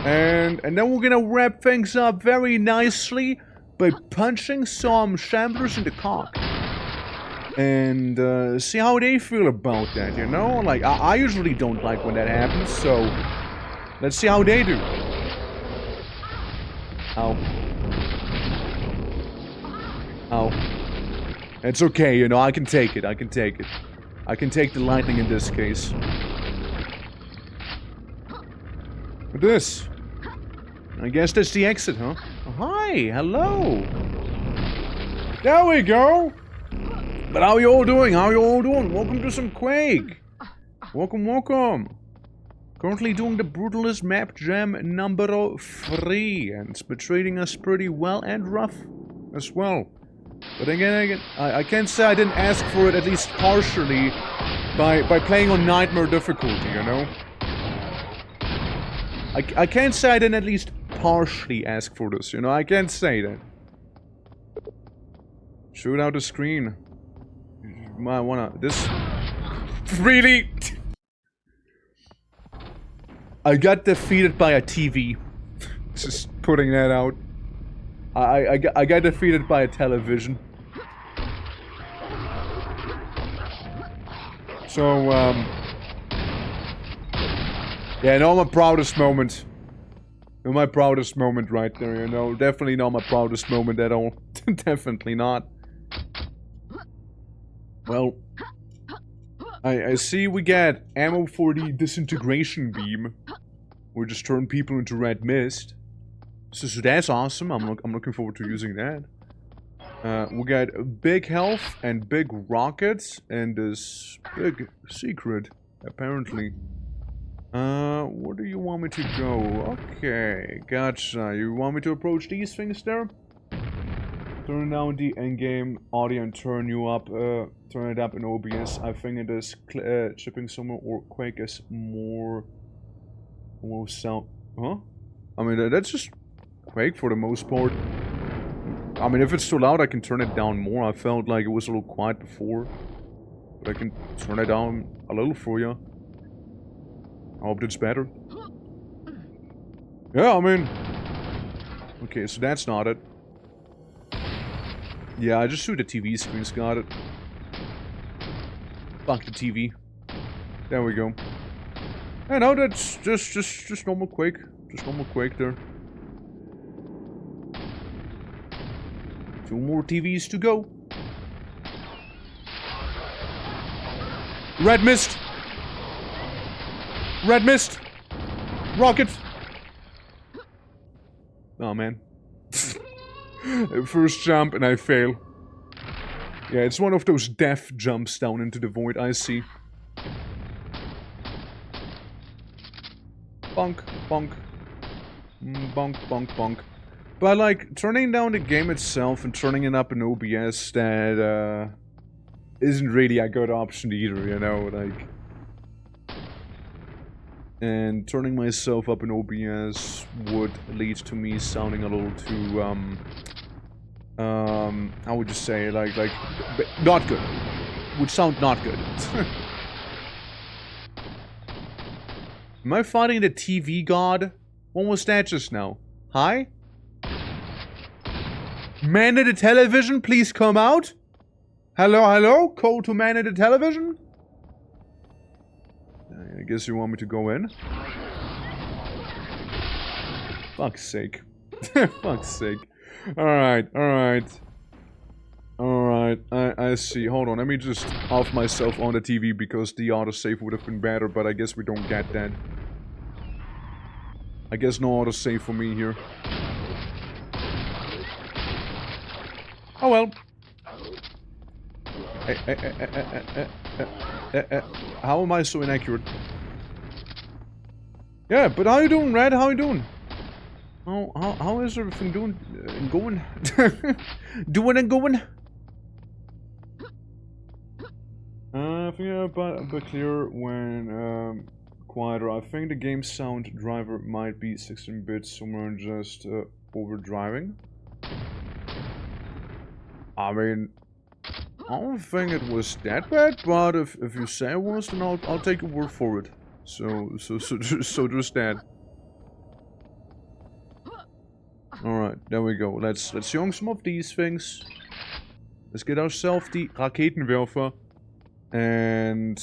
And then we're gonna wrap things up very nicely by punching some shamblers in the cock. And see how they feel about that, you know? Like, I usually don't like when that happens, so let's see how they do. Ow. Ow. It's okay, you know, I can take it, I can take it. I can take the lightning in this case. With this. I guess that's the exit, huh? Oh, hi, hello. There we go. But how you all doing? How you all doing? Welcome to some Quake. Welcome, welcome. Currently doing the Brutalist map jam number 3, and it's been treating us pretty well and rough as well. But again, I can't say I didn't ask for it, at least partially, by playing on Nightmare difficulty, you know? I can't say I didn't at least partially ask for this, you know? I can't say that. Shoot out the screen. You might wanna... This... Really? I got defeated by a TV. Just putting that out. I got defeated by a television. So, yeah, not my proudest moment. Not my proudest moment right there, you know. Definitely not my proudest moment at all. Definitely not. Well, I see we get ammo for the disintegration beam. We just turn people into red mist. So that's awesome. I'm looking forward to using that. We got big health and big rockets and this big secret, apparently. Where do you want me to go? Okay, gotcha. You want me to approach these things there? Turn down the endgame audio and turn it up in OBS. I think it is chipping somewhere, or Quake is more sound. Huh? I mean, that's just Quake for the most part. I mean, if it's too loud, I can turn it down more. I felt like it was a little quiet before, but I can turn it down a little for you. I hope it's better. Yeah, I mean, Okay, so that's not it. Yeah, I just threw the TV screens, got it. Fuck the TV. There we go. I know that's just normal Quake. Just normal Quake there. 2 more TVs to go. Red mist! Red mist! Rocket! Oh man. First jump and I fail. Yeah, it's one of those death jumps down into the void, I see. Bonk, bonk. Bonk, bonk, bonk. But like, turning down the game itself and turning it up in OBS, that isn't really a good option either, you know, like... And turning myself up in OBS would lead to me sounding a little too, how would you say, like, not good. Would sound not good. Am I fighting the TV god? What was that just now? Hi? Man at the television, please come out? Hello, hello? Call to man at the television? I guess you want me to go in? Fuck's sake. Fuck's sake. Alright, alright. Alright, I see. Hold on, let me just off myself on the TV because the autosave would have been better, but I guess we don't get that. I guess no autosave for me here. Oh well. How am I so inaccurate? Yeah, but how you doing, Red? How you doing? How is everything doing? Going? Doing and going? I think a bit clearer when quieter. I think the game sound driver might be 16 bits, somewhere just overdriving. I mean, I don't think it was that bad, but if you say it was, then I'll take your word for it. So just that. Alright, there we go. Let's young some of these things. Let's get ourselves the Raketenwerfer. And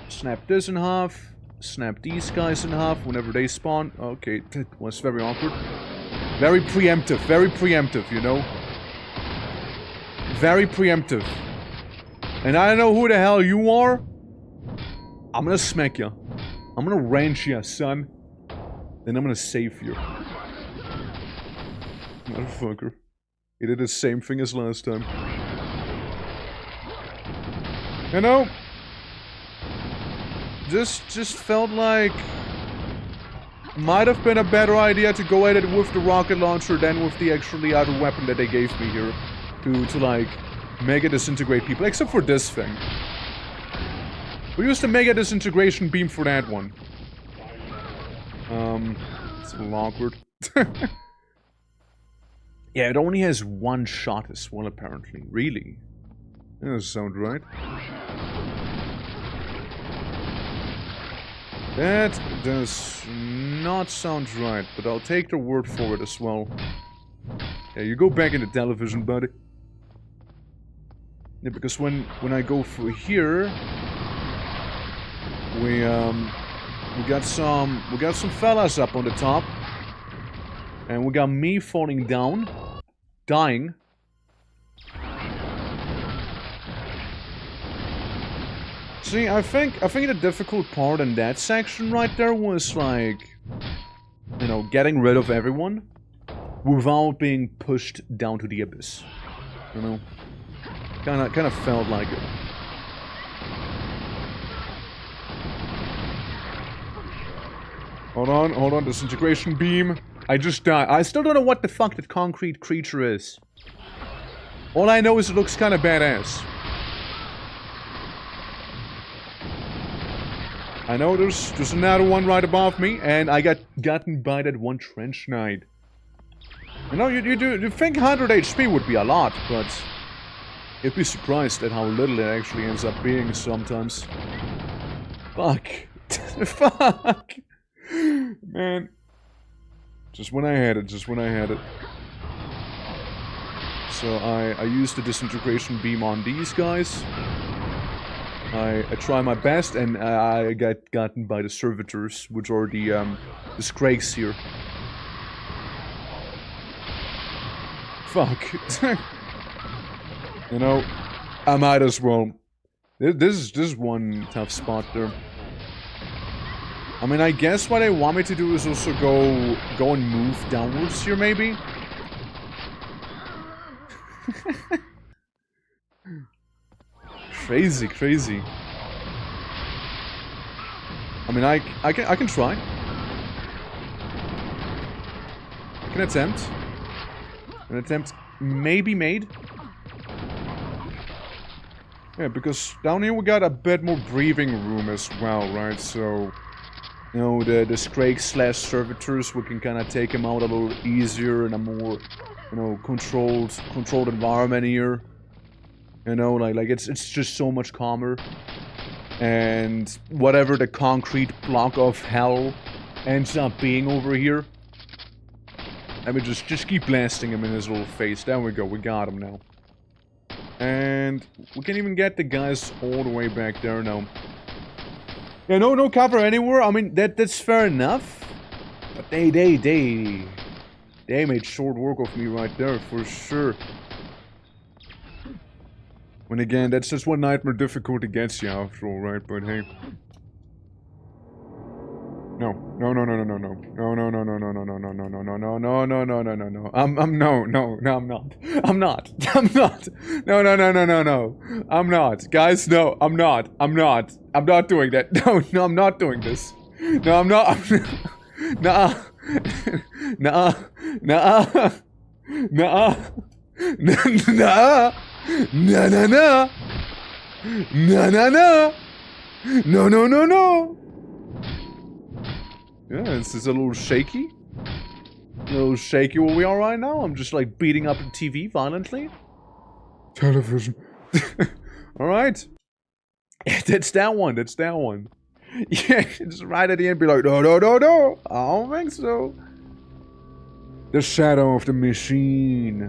snap this in half. Snap these guys in half whenever they spawn. Okay, that was very awkward. Very preemptive, you know? Very preemptive. And I don't know who the hell you are. I'm gonna smack you. I'm gonna ranch you, son. Then I'm gonna save you. Motherfucker. He did the same thing as last time. You know? Just felt like... might have been a better idea to go at it with the rocket launcher than with the actually other weapon that they gave me here. To like, mega disintegrate people, except for this thing. We used the mega disintegration beam for that one. It's a little awkward. Yeah, it only has one shot as well, apparently. Really? That doesn't sound right. That does not sound right, but I'll take their word for it as well. Yeah, you go back in the television, buddy. Yeah, because when I go through here, we got some fellas up on the top, and we got me falling down, dying. See, I think the difficult part in that section right there was like, you know, getting rid of everyone without being pushed down to the abyss. You know, kind of felt like it. Hold on, disintegration beam. I just died. I still don't know what the fuck that concrete creature is. All I know is it looks kind of badass. I know there's another one right above me, and I got gotten by that one trench knight. You know, you think 100 HP would be a lot, but you'd be surprised at how little it actually ends up being sometimes. Fuck. Fuck. Man. Just when I had it, just when I had it. So I used the disintegration beam on these guys. I try my best, and I get gotten by the servitors, which are the Scrakes here. Fuck. You know, I might as well. This is one tough spot there. I mean, I guess what I want me to do is also go and move downwards here, maybe? Crazy, crazy. I mean, I can try. I can attempt. An attempt may be made. Yeah, because down here we got a bit more breathing room as well, right? So, you know, the Scrakes/servitors, we can kind of take them out a little easier in a more, you know, controlled environment here. You know, like it's just so much calmer. And whatever the concrete block of hell ends up being over here, I mean, just keep blasting him in his little face. There we go, we got him now. And we can even get the guys all the way back there now. Yeah, no cover anywhere. I mean, that's fair enough. But they made short work of me right there, for sure. When again, that's just what Nightmare difficulty gets you after all, right? But hey. No. I'm not. Guys, no, I'm not. I'm not doing that. No, I'm not doing this. No, I'm not. Nuh-uh. Nuh-uh. No. Yeah, it's a little shaky. A little shaky where we are right now. I'm just like beating up the TV violently. Television. Alright. That's that one. Yeah, just right at the end be like, no. I don't think so. The Shadow of the Machine.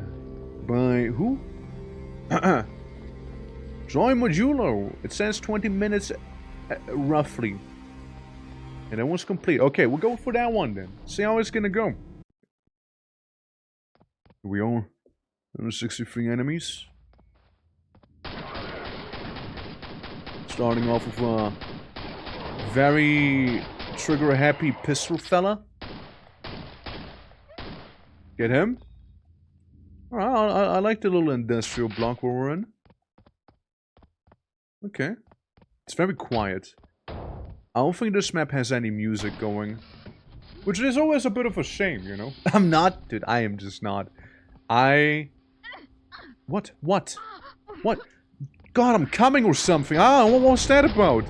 By who? Joy Modulo. It says 20 minutes roughly. And that one's complete. Okay, we'll go for that one then. See how it's gonna go. Here we are. 163 enemies. Starting off with a very trigger-happy pistol fella. Get him? Alright, I like the little industrial block where we're in. Okay. It's very quiet. I don't think this map has any music going. Which is always a bit of a shame, you know? I'm not, dude. I am just not. What? What? God, I'm coming or something. Ah, what was that about?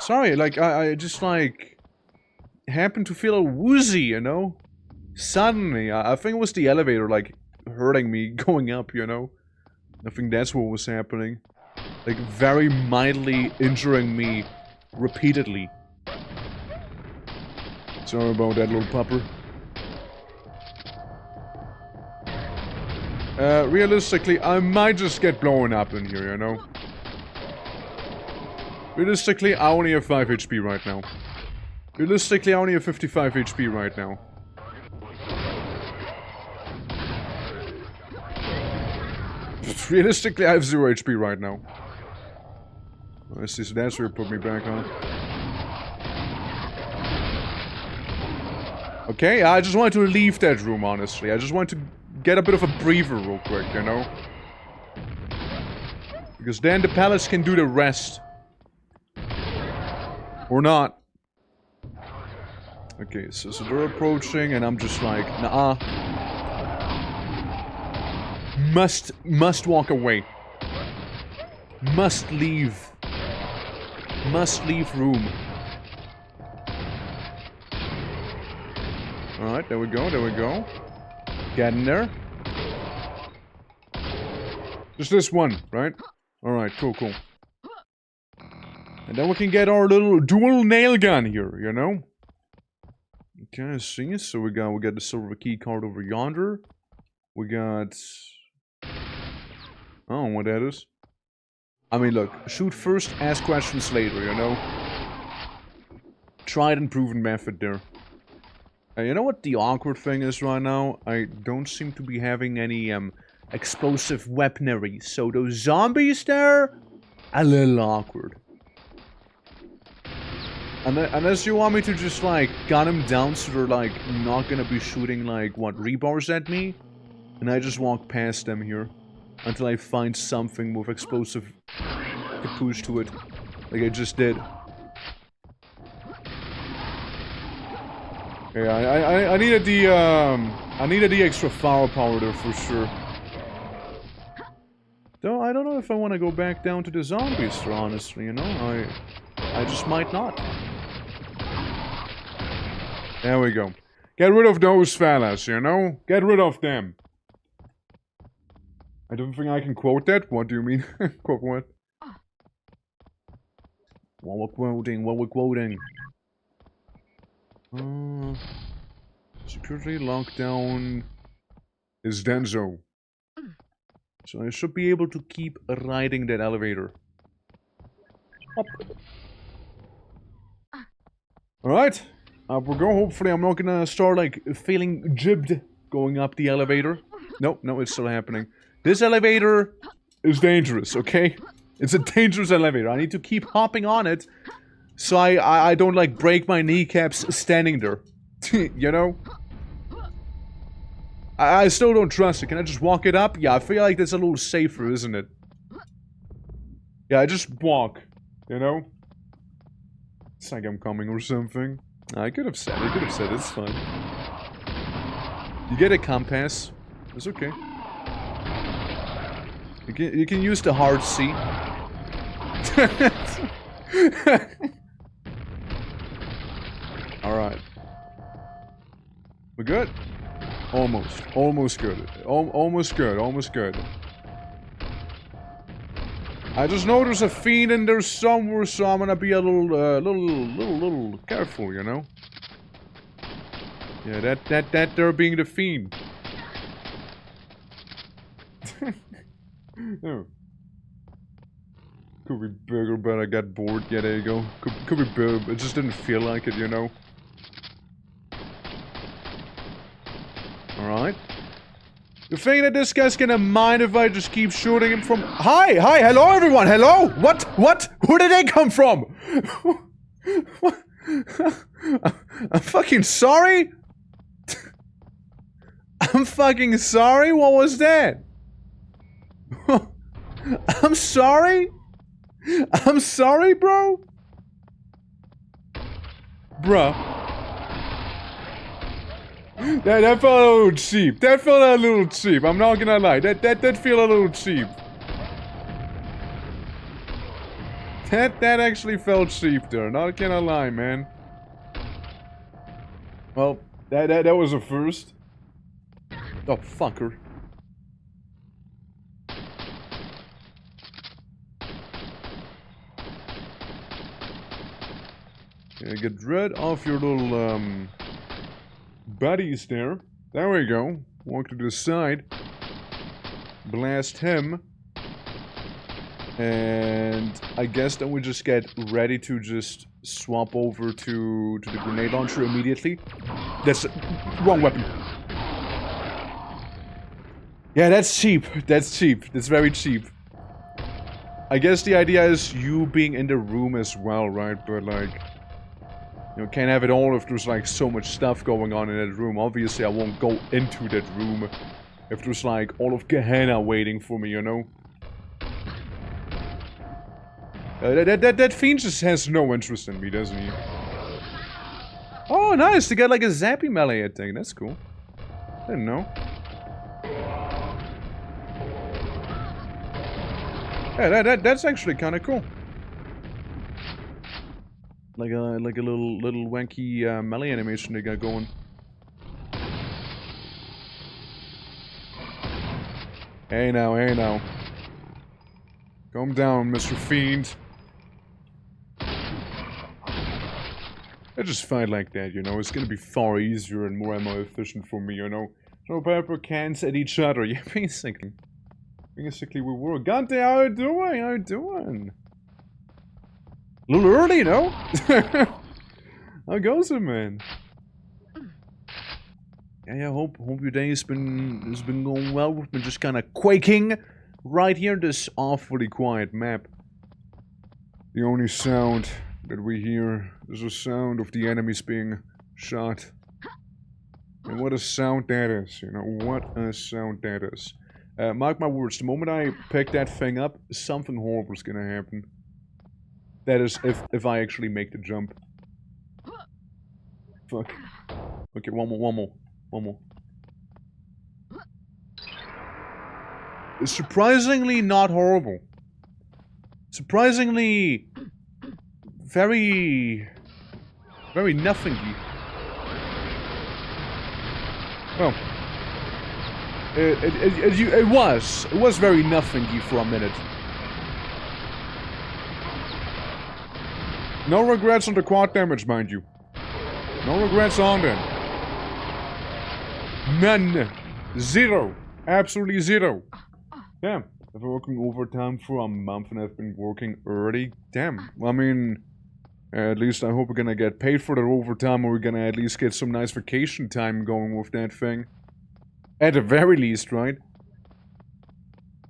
Sorry, like, I just, like, happened to feel woozy, you know? Suddenly, I think it was the elevator, like, hurting me going up, you know? I think that's what was happening. Like, very mildly injuring me repeatedly. Sorry about that, little pupper. Realistically, I might just get blown up in here, you know? Realistically, I only have 5 HP right now. Realistically, I only have 55 HP right now. Realistically, I have 0 HP right now. Let's see, so that's where it put me back on. Okay, I just wanted to leave that room, honestly. I just wanted to get a bit of a breather real quick, you know? Because then the palace can do the rest. Or not. Okay, so they're approaching, and I'm just like, nah. Must walk away. Must leave. Must leave room. Alright, there we go. Get in there. Just this one, right? Alright, cool. And then we can get our little dual nail gun here, you know? Okay, I see. So we got the silver key card over yonder. We got... Oh, what that is? I mean, look, shoot first, ask questions later, you know? Tried and proven method there. You know what the awkward thing is right now? I don't seem to be having any, explosive weaponry. So those zombies there, a little awkward. Unless you want me to just, like, gun them down so they're, like, not gonna be shooting, like, what, rebars at me? And I just walk past them here. Until I find something with explosive capuche to it. Like I just did. Yeah, I needed the extra firepower there for sure. Though I don't know if I want to go back down to the zombies, honestly, you know? I just might not. There we go. Get rid of those fellas, you know? Get rid of them. I don't think I can quote that. What do you mean? Quote what? What we're quoting, what we're quoting. Security lockdown is Denzo. So I should be able to keep riding that elevator. Up. Alright. Up we go. Hopefully I'm not gonna start like feeling jibbed going up the elevator. Nope, no, it's still happening. This elevator is dangerous, okay? It's a dangerous elevator. I need to keep hopping on it so I don't, like, break my kneecaps standing there. You know? I still don't trust it. Can I just walk it up? Yeah, I feel like that's a little safer, isn't it? Yeah, I just walk. You know? It's like I'm coming or something. I could have said it. It's fine. You get a compass. It's okay. You can use the hard C. Alright. We're good? Almost. Almost good. Almost good. Almost good. I just know there's a fiend in there somewhere, so I'm gonna be a little careful, you know? Yeah, that there being the fiend. Oh. Could be bigger, but I got bored. Yeah, there you go. Could be big. It just didn't feel like it, you know? Alright. You think that this guy's gonna mind if I just keep shooting him from... Hi! Hi! Hello, everyone! Hello! What? What? Who did they come from? What? I'm fucking sorry? I'm fucking sorry? What was that? I'm sorry? I'm sorry, bro? Bruh. That felt a little cheap. That felt a little cheap. I'm not gonna lie. That feel a little cheap. That actually felt cheap there. Not gonna lie, man. Well, that was a first. Oh, fucker. Yeah, get rid of your little, buddies there. There we go. Walk to the side. Blast him. And I guess then we just get ready to just swap over to the grenade launcher immediately. That's... wrong weapon. Yeah, that's cheap. That's cheap. That's very cheap. I guess the idea is you being in the room as well, right? But like... you know, can't have it all if there's like so much stuff going on in that room. Obviously, I won't go into that room if there's like all of Gehenna waiting for me, you know? That fiend just has no interest in me, doesn't he? Oh, nice! To get like a zappy melee thing. That's cool. I didn't know. Yeah, that's actually kind of cool. Like a little wanky melee animation they got going. Hey now, hey now. Calm down, Mr. Fiend. Let's just fight like that, you know? It's gonna be far easier and more ammo efficient for me, you know? Throw pepper cans at each other, yeah, basically. Basically, we were. God damn, how you doing? How you doing? A little early, no? How goes it, man? Yeah, hope your day has been going well. We've been just kind of quaking right here in this awfully quiet map. The only sound that we hear is the sound of the enemies being shot. And what a sound that is, you know, what a sound that is. Mark my words, the moment I pick that thing up, something horrible is gonna happen. That is, if I actually make the jump. Fuck. Okay, one more. It's surprisingly not horrible. Surprisingly... very nothingy. Well... It was very nothingy for a minute. No regrets on the quad damage, mind you. No regrets on them. None. Zero. Absolutely zero. Yeah. I've been working overtime for a month and I've been working early. Damn. I mean, at least I hope we're gonna get paid for the overtime or we're gonna at least get some nice vacation time going with that thing. At the very least, right?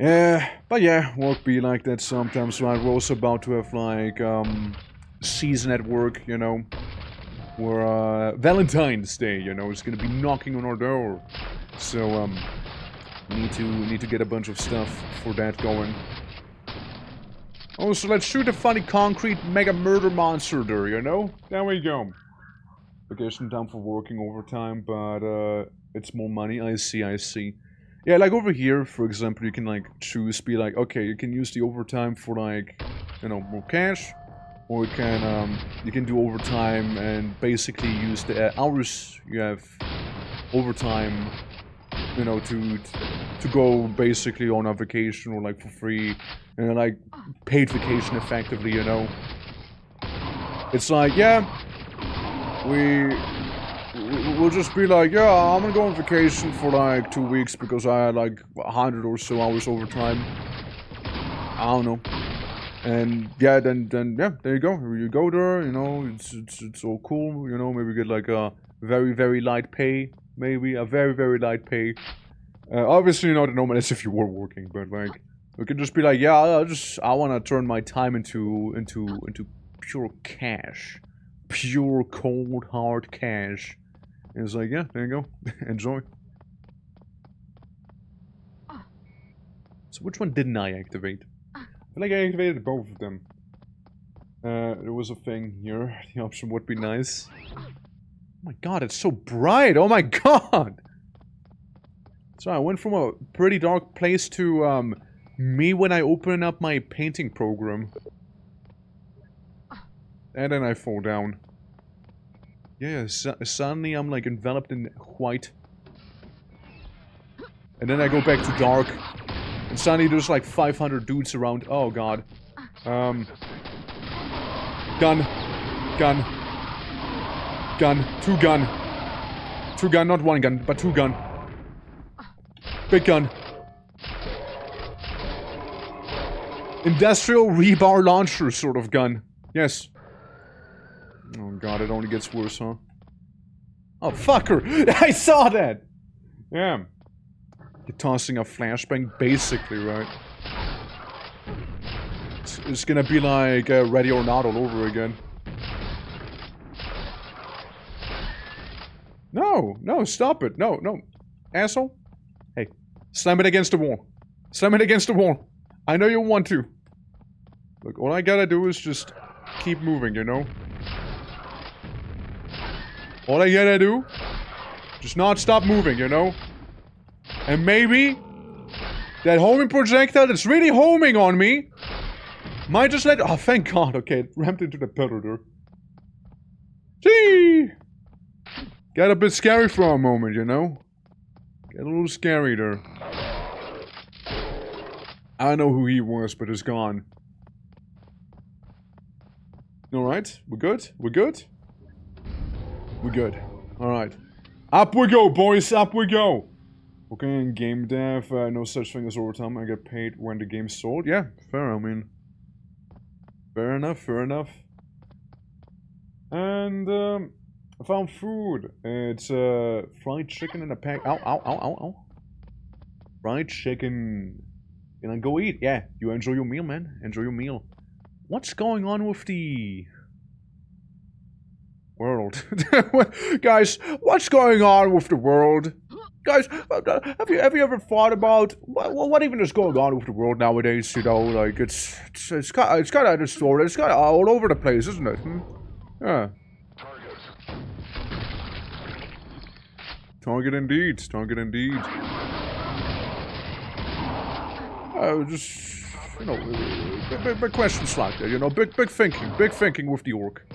Yeah, but yeah, work be like that sometimes, right? We're also about to have, like, season at work, you know? Where, Valentine's Day, you know, is gonna be knocking on our door. So, need to get a bunch of stuff for that going. Oh, so let's shoot a funny concrete mega murder monster there, you know? There we go. Vacation time for working overtime, but, it's more money. I see. Yeah, like over here, for example, you can, like, choose, be like, okay, you can use the overtime for, like, you know, more cash. Or you can do overtime and basically use the hours you have overtime, you know, to go basically on a vacation or, like, for free. And, like, paid vacation effectively, you know. It's like, yeah, we'll just be like, yeah, I'm gonna go on vacation for like 2 weeks because I had like 100 or so hours overtime. I don't know. And yeah, then yeah, there you go. You go there, you know, it's all cool, you know, maybe get like a very light pay, maybe a very light pay. Obviously not normal as if you were working, but like we could just be like, yeah, I wanna turn my time into pure cash. Pure cold hard cash. And it's like, yeah, there you go. Enjoy. So which one didn't I activate? I feel like I activated both of them. There was a thing here. The option would be nice. Oh my god, it's so bright! Oh my god! So I went from a pretty dark place to, me when I open up my painting program. And then I fall down. Yeah, suddenly I'm like enveloped in white. And then I go back to dark. And suddenly there's like 500 dudes around. Oh god. Gun. Two gun. Two gun, not one gun, but two gun. Big gun. Industrial rebar launcher sort of gun. Yes. Oh god, it only gets worse, huh? Oh, fucker! I saw that! Yeah. You're tossing a flashbang, basically, right? It's gonna be like Ready or Not all over again. No, stop it. No. Asshole. Hey, slam it against the wall. Slam it against the wall. I know you want to. Look, all I gotta do is just keep moving, you know? All I gotta do, just not stop moving, you know? And maybe that homing projectile that's really homing on me might just let— oh, thank god, okay, it ramped into the pillar there. Gee! Got a bit scary for a moment, you know? Got a little scary there. I know who he was, but he's gone. Alright, we're good? We're good? We're good. Alright. Up we go, boys! Up we go! Okay, in game dev, no such thing as overtime. I get paid when the game's sold. Yeah, fair, I mean. Fair enough, fair enough. And, I found food. It's, fried chicken in a pack. Ow, ow, ow, ow, ow. Fried chicken. Can I go eat? Yeah, you enjoy your meal, man. Enjoy your meal. What's going on with the world? Guys, what's going on with the world? Guys, have you ever thought about what even is going on with the world nowadays? You know, like it's kind of distorted. It's kind of all over the place, isn't it? Hmm? Yeah. Target indeed. Target indeed. Just you know, big questions like that. You know, big thinking with the orc. I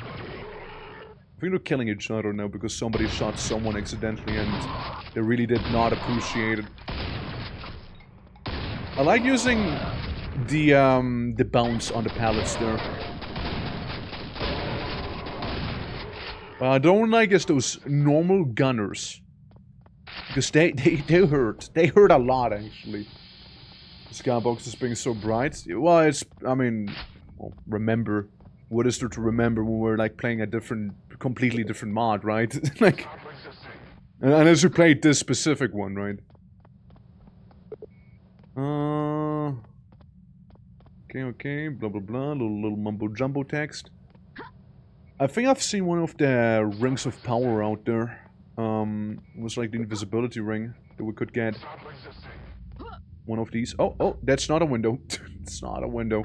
think they're killing each other now because somebody shot someone accidentally and they really did not appreciate it. I like using the bounce on the pallets there. What I don't like is those normal gunners. Because they hurt. They hurt a lot, actually. The skybox is being so bright. Well, it's, I mean, well, remember. What is there to remember when we're, like, playing a completely different mod, right? Like, unless you played this specific one, right? Okay, blah blah blah, little mumbo jumbo text. I think I've seen one of the rings of power out there. It was like the invisibility ring that we could get. One of these. Oh, that's not a window. It's not a window.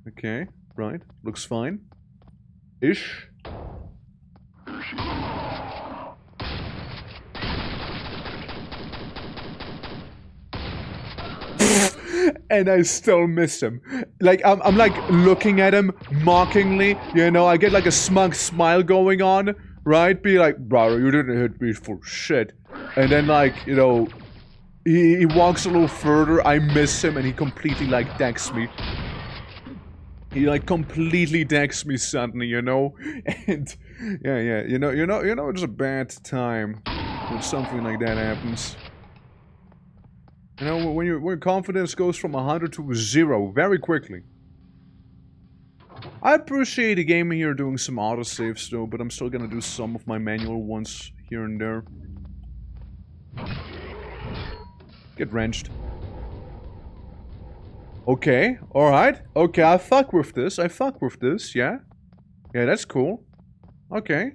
Okay, right. Looks fine. Ish. And I still miss him. Like, I'm like looking at him mockingly, you know, I get like a smug smile going on, right? Be like, brother, you didn't hit me for shit. And then like, you know, he walks a little further, I miss him, and he completely like decks me. He like completely decks me suddenly, you know? And yeah, you know it's a bad time when something like that happens. You know, when your confidence goes from 100 to 0 very quickly. I appreciate the game here doing some autosaves though, but I'm still gonna do some of my manual ones here and there. Get wrenched. Okay, alright. Okay, I fuck with this. Yeah? Yeah, that's cool. Okay.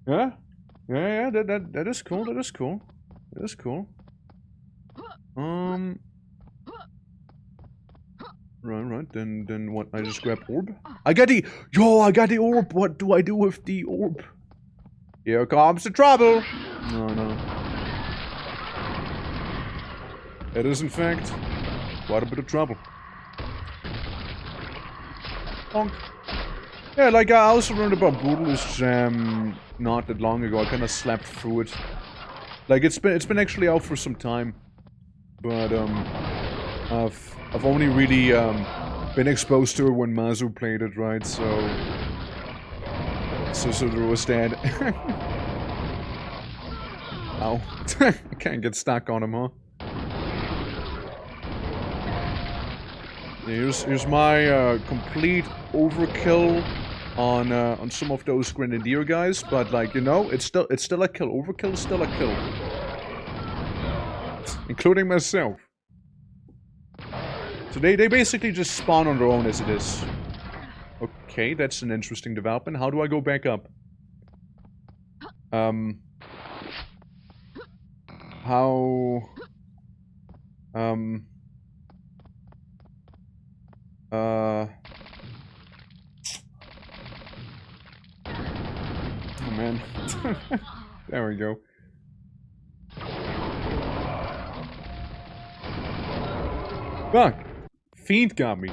Yeah? Yeah, that is cool, that is cool. That is cool. Right, then what? I just grab orb? I got the orb! What do I do with the orb? Here comes the trouble! No. It is, in fact, quite a bit of trouble. Honk. Yeah, like, I also learned about Brutalist Jam not that long ago. I kinda slept through it. Like, it's been actually out for some time. But, I've only really, been exposed to it when Mazu played it, right? So there was that. Ow. I can't get stuck on him, huh? Here's my complete overkill on some of those grenadier guys, but like, you know, it's still a kill. Overkill is still a kill, including myself. So they basically just spawn on their own as it is. Okay, that's an interesting development. How do I go back up? How? Oh man. There we go. Fuck! Fiend got me.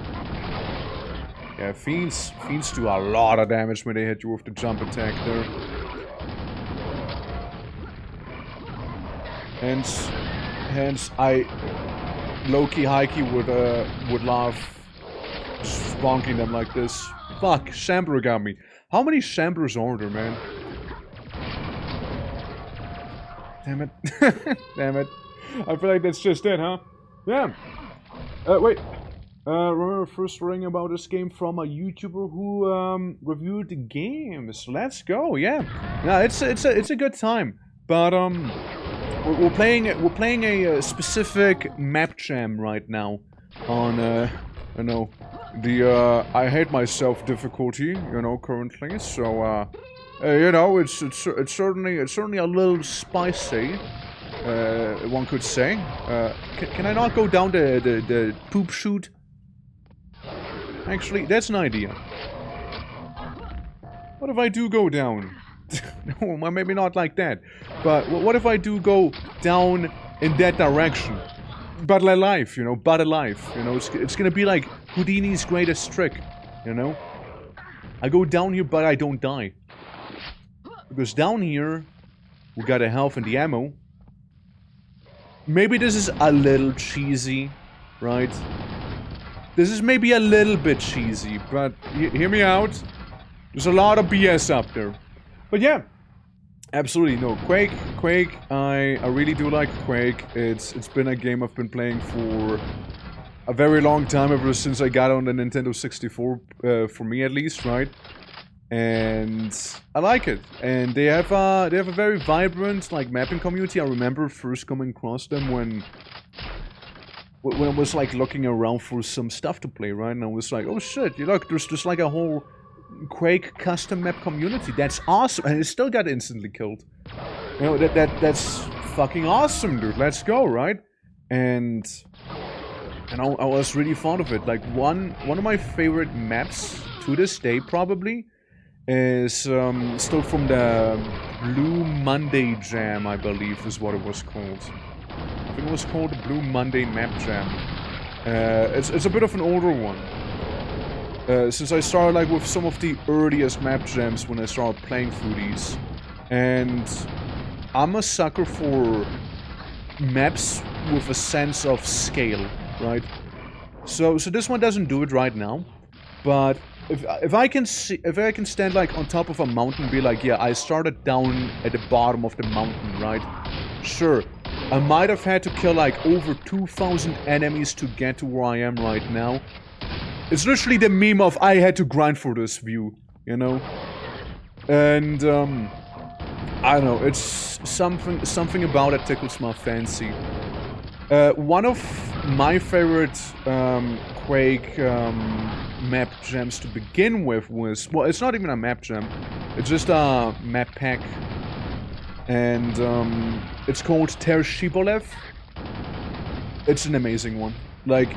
Yeah, fiends do a lot of damage when they hit you with the jump attack there. Hence I low-key, high-key would love bonking them like this. fuck, Shambler got me. How many Shamblers are there, man? Damn it. Damn it. I feel like that's just it, huh? Yeah. Wait. Remember first reading about this game from a YouTuber who reviewed the games. Let's go, yeah. Yeah, it's a good time. But we're playing a specific map jam right now on you know, the I hate myself difficulty, you know, currently. So you know, it's certainly a little spicy. One could say. Can I not go down the poop chute? Actually, that's an idea. What if I do go down? No, well, maybe not like that. But what if I do go down in that direction? But alive, you know, but alive. You know, it's gonna be like Houdini's greatest trick, you know? I go down here, but I don't die. Because down here, we got the health and the ammo. Maybe this is a little cheesy, right? This is maybe a little bit cheesy, but hear me out. There's a lot of BS up there. But yeah, absolutely, no. Quake, I really do like Quake. It's been a game I've been playing for a very long time, ever since I got on the Nintendo 64, for me at least, right? And I like it. And they have a very vibrant, like, mapping community. I remember first coming across them when I was like looking around for some stuff to play, right? And I was like, oh shit, you look, there's just like a whole Quake custom map community. That's awesome, and it still got instantly killed. You know, that's fucking awesome, dude. Let's go, right? And I was really fond of it. Like one of my favorite maps to this day probably is still from the Blue Monday Jam, I believe is what it was called. I think it was called the Blue Monday Map Jam. It's a bit of an older one. Since I started like with some of the earliest map jams when I started playing through these. And I'm a sucker for maps with a sense of scale, right? So this one doesn't do it right now. But if I can stand like on top of a mountain and be like, yeah, I started down at the bottom of the mountain, right? Sure. I might have had to kill like over 2,000 enemies to get to where I am right now. It's literally the meme of I had to grind for this view, you know? And I don't know, it's something about it tickles my fancy. One of my favorite Quake map jams to begin with was, well, it's not even a map jam, it's just a map pack. And it's called Tershibolev. It's an amazing one. Like,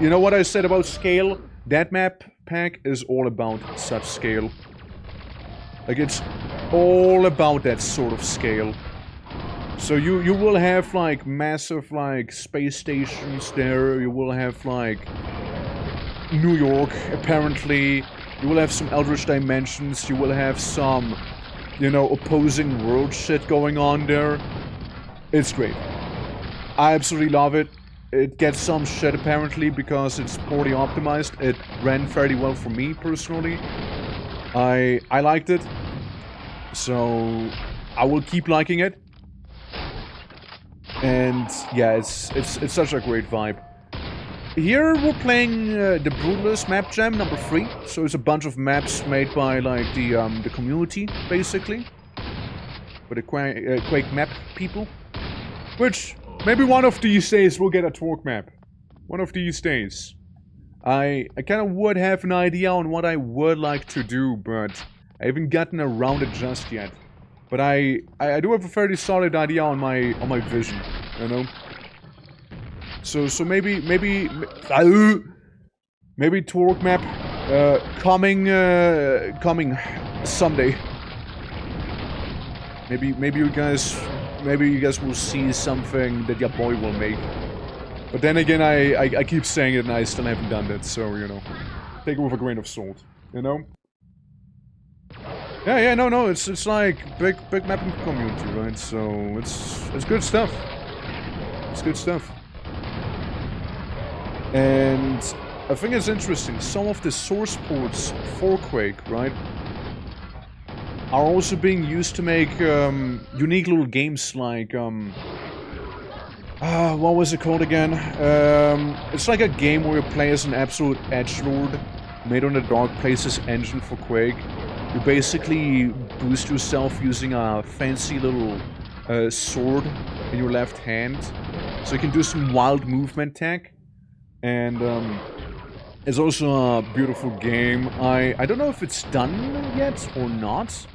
you know what I said about scale? That map pack is all about such scale. Like, it's all about that sort of scale. So you will have like massive like space stations there. You will have like New York apparently. You will have some Eldritch Dimensions. You will have some, you know, opposing world shit going on there. It's great. I absolutely love it. It gets some shit apparently because it's poorly optimized. It ran fairly well for me personally. I liked it. So I will keep liking it. And yeah, it's such a great vibe. Here we're playing the Brutalist Map Jam number 3. So it's a bunch of maps made by like the community basically. For the Quake map people. Which maybe one of these days we'll get a Torque map. One of these days. I kind of would have an idea on what I would like to do, but I haven't gotten around it just yet. But I do have a fairly solid idea on my vision, you know. So maybe Torque map coming someday. Maybe you guys will see something that your boy will make. But then again, I keep saying it and I still haven't done that, so, you know. Take it with a grain of salt, you know? Yeah, no, it's like big mapping community, right? So, it's good stuff. It's good stuff. And I think it's interesting. Some of the source ports for Quake, right, are also being used to make unique little games like what was it called again? It's like a game where you play as an absolute edgelord made on the Dark Places engine for Quake. You basically boost yourself using a fancy little sword in your left hand, so you can do some wild movement tech. And it's also a beautiful game. I don't know if it's done yet or not.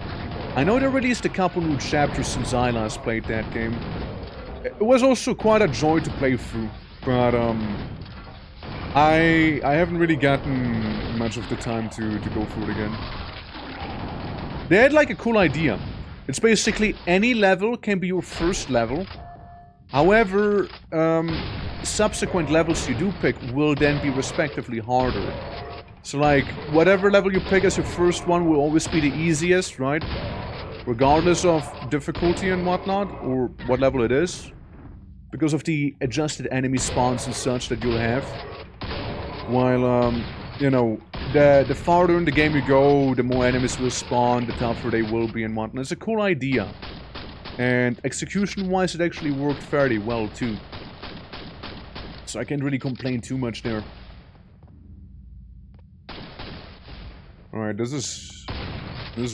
I know they released a couple new chapters since I last played that game. It was also quite a joy to play through, but I haven't really gotten much of the time to go through it again. They had like a cool idea. It's basically any level can be your first level. However, subsequent levels you do pick will then be respectively harder. So like, whatever level you pick as your first one will always be the easiest, right? Regardless of difficulty and whatnot, or what level it is. Because of the adjusted enemy spawns and such that you'll have. While, you know, the farther in the game you go, the more enemies will spawn, the tougher they will be and whatnot. It's a cool idea. And execution-wise, it actually worked fairly well, too. So I can't really complain too much there. Alright, this is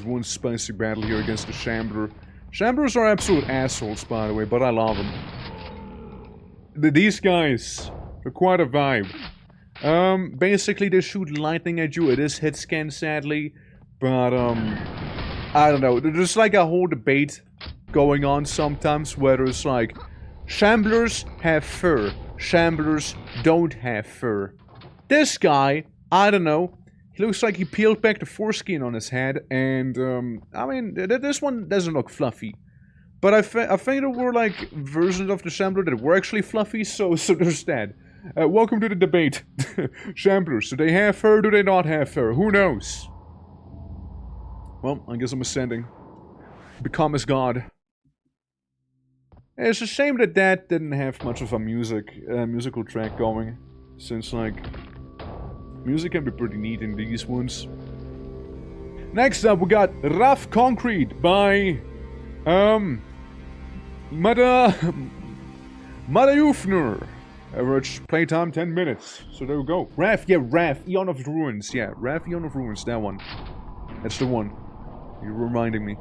one spicy battle here against the Shambler. Shamblers are absolute assholes, by the way, but I love them. These guys are quite a vibe. Basically they shoot lightning at you. It is hit scan, sadly. But, I don't know. There's like a whole debate going on sometimes where it's like, Shamblers have fur. Shamblers don't have fur. This guy, I don't know. He looks like he peeled back the foreskin on his head. And, I mean, this one doesn't look fluffy. But I think there were like versions of the Shambler that were actually fluffy, so there's that. Welcome to the debate. Shamblers, do they have fur, do they not have fur? Who knows? Well, I guess I'm ascending. Become as God. It's a shame that that didn't have much of a musical track going. Since, like, music can be pretty neat in these ones. Next up, we got Rough Concrete by, Mother Ufner. Average playtime 10 minutes. So there we go. Wrath, Eon of Ruins. Yeah, Wrath, Eon of Ruins, that one. That's the one. You're reminding me.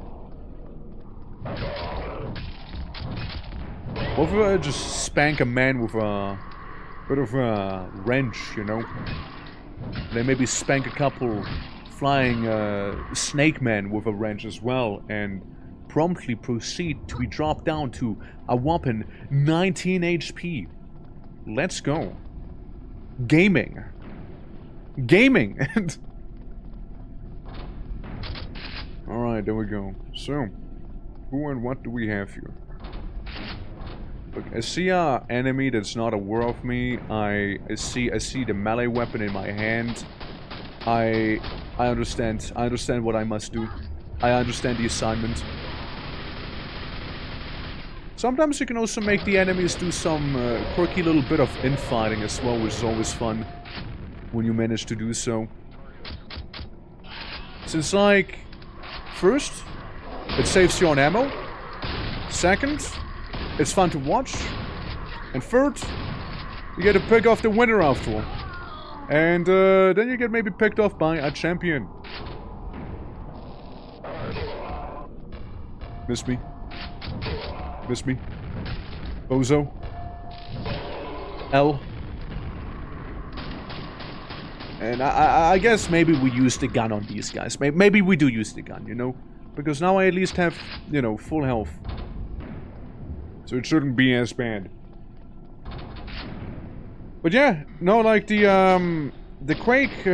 What if I just spank a man with a bit of a wrench, you know? Then maybe spank a couple flying snake men with a wrench as well, and promptly proceed to be dropped down to a whopping 19 HP. Let's go. Gaming. Gaming! Alright, there we go. So, who and what do we have here? Look, I see a enemy that's not aware of me. I see the melee weapon in my hand. I understand. I understand what I must do. I understand the assignment. Sometimes you can also make the enemies do some quirky little bit of infighting as well, which is always fun when you manage to do so. Since, like, first, it saves you on ammo. Second, it's fun to watch. And third, you get to pick off the winner after all. And then you get maybe picked off by a champion. Miss me. Miss me. Bozo. L. And I guess maybe we use the gun on these guys. Maybe we do use the gun, you know? Because now I at least have, you know, full health. So it shouldn't be as bad. But yeah, no, like the Quake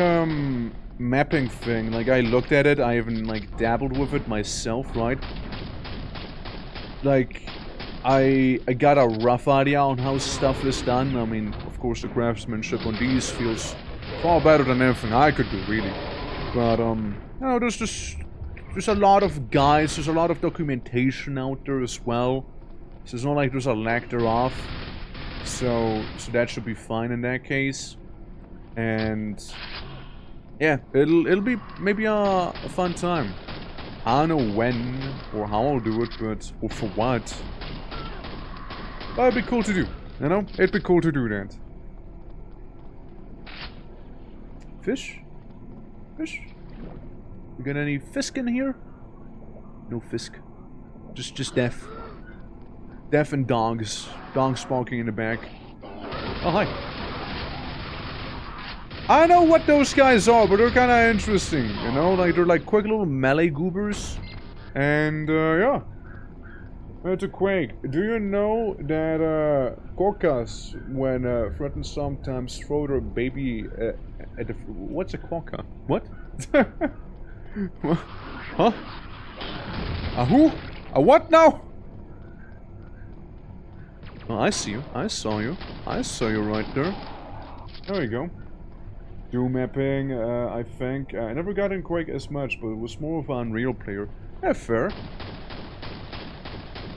mapping thing, like I looked at it, I even like dabbled with it myself, right? Like, I got a rough idea on how stuff is done. I mean, of course the craftsmanship on these feels far better than anything I could do, really. But, you know, there's a lot of guides, there's a lot of documentation out there as well. So it's not like there's a lack thereof. So that should be fine in that case. And yeah, it'll be maybe a fun time. I don't know when or how I'll do it, but or for what. But it'd be cool to do, you know? It'd be cool to do that. Fish? Fish? You got any fisk in here? No fisk. Just deaf. Deaf and dogs. Dogs barking in the back. Oh, hi. I know what those guys are, but they're kind of interesting, you know? Like, they're like quick little melee goobers. And, yeah. To Quake, do you know that, quokkas, when, threatened sometimes throw their baby, at the... What's a quokka? What? Huh? A who? A what now? Oh, I see you. I saw you. I saw you right there. There we go. Do mapping, I think. I never got in Quake as much, but it was more of an Unreal player. Yeah, fair.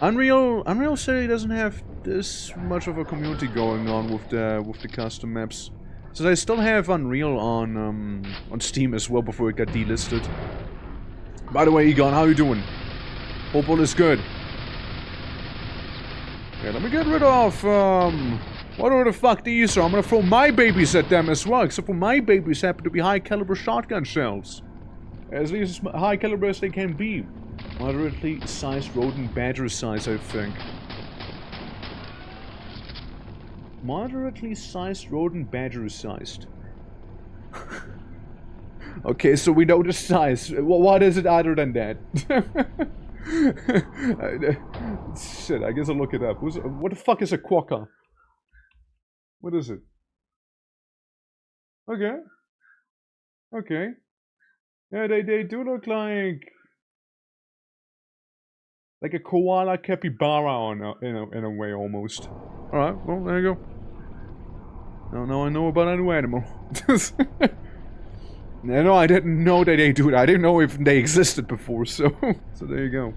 Unreal City doesn't have this much of a community going on with the custom maps. So I still have Unreal on Steam as well before it got delisted. By the way, Egon, how you doing? Hope all is good. Yeah, let me get rid of, what the fuck these are? I'm gonna throw my babies at them as well, except for my babies happen to be high caliber shotgun shells. As least as high caliber as they can be. Moderately sized rodent badger size, I think. Moderately sized rodent badger sized. Okay, so we know the size. What is it other than that? Shit, I guess I'll look it up. What the fuck is a quokka? What is it? Okay. Okay. Yeah, they do look like a koala capybara in a way almost. All right, well there you go. Now I know about a new animal. No, I didn't know that they do it. I didn't know if they existed before, so so there you go.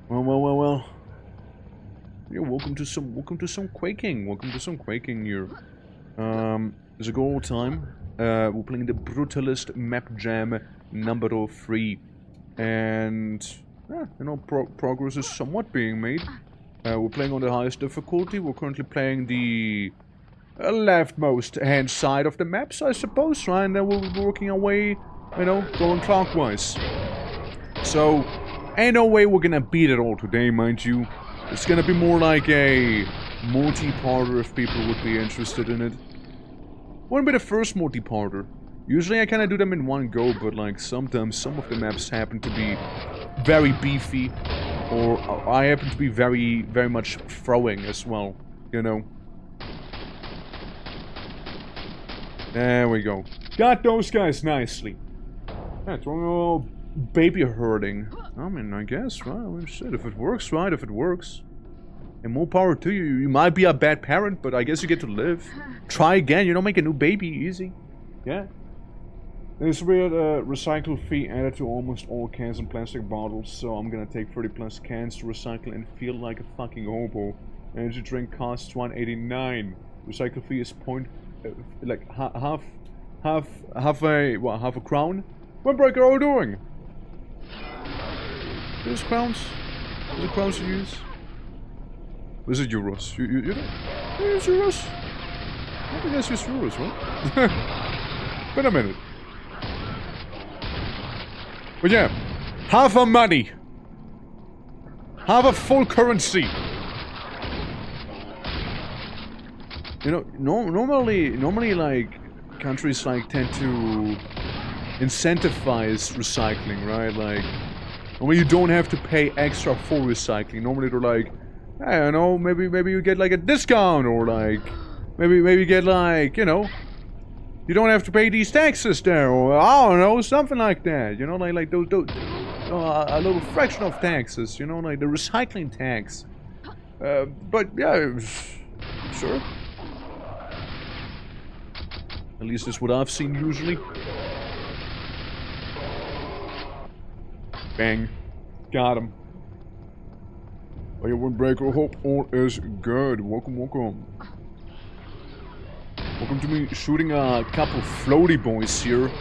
Well. Yeah, welcome to some quaking. Welcome to some quaking here. It's a good old time. We're playing the Brutalist Map Jam number 3, and yeah, you know, progress is somewhat being made. We're playing on the highest difficulty. We're currently playing the leftmost hand side of the maps, I suppose, right? And then we'll be working our way, you know, going clockwise. So, ain't no way we're gonna beat it all today, mind you. It's gonna be more like a multi-parter if people would be interested in it. Wouldn't be the first multi-parter. Usually I kinda do them in one go, but like sometimes some of the maps happen to be very beefy, or I happen to be very much throwing as well, you know. There we go. Got those guys nicely. That's one little baby herding. I mean, I guess, right? I mean, shit, if it works, right? If it works. And more power to you. You might be a bad parent, but I guess you get to live. Try again, you know, make a new baby, easy. Yeah. There's weird recycle fee added to almost all cans and plastic bottles, so I'm gonna take 30 plus cans to recycle and feel like a fucking hobo. Energy drink costs $1.89. Recycle fee is like half a crown. Windbreaker, how are you doing? Is crowns? Is it crowns you use? Or is it euros? You use euros? I think you guys use euros, right? Wait a minute. But yeah, half a money. Have a full currency. You know, normally like countries like tend to incentivize recycling, right? Like, normally you don't have to pay extra for recycling. Normally they're like, I don't know, maybe you get like a discount, or like maybe you get like, you know, you don't have to pay these taxes there, or I don't know, something like that. You know, like those a little fraction of taxes. You know, like the recycling tax. But yeah, sure. At least that's what I've seen usually. Bang. Got him. Oh, you Windbreaker, hope all is good. Welcome, welcome. Welcome to me shooting a couple floaty boys here.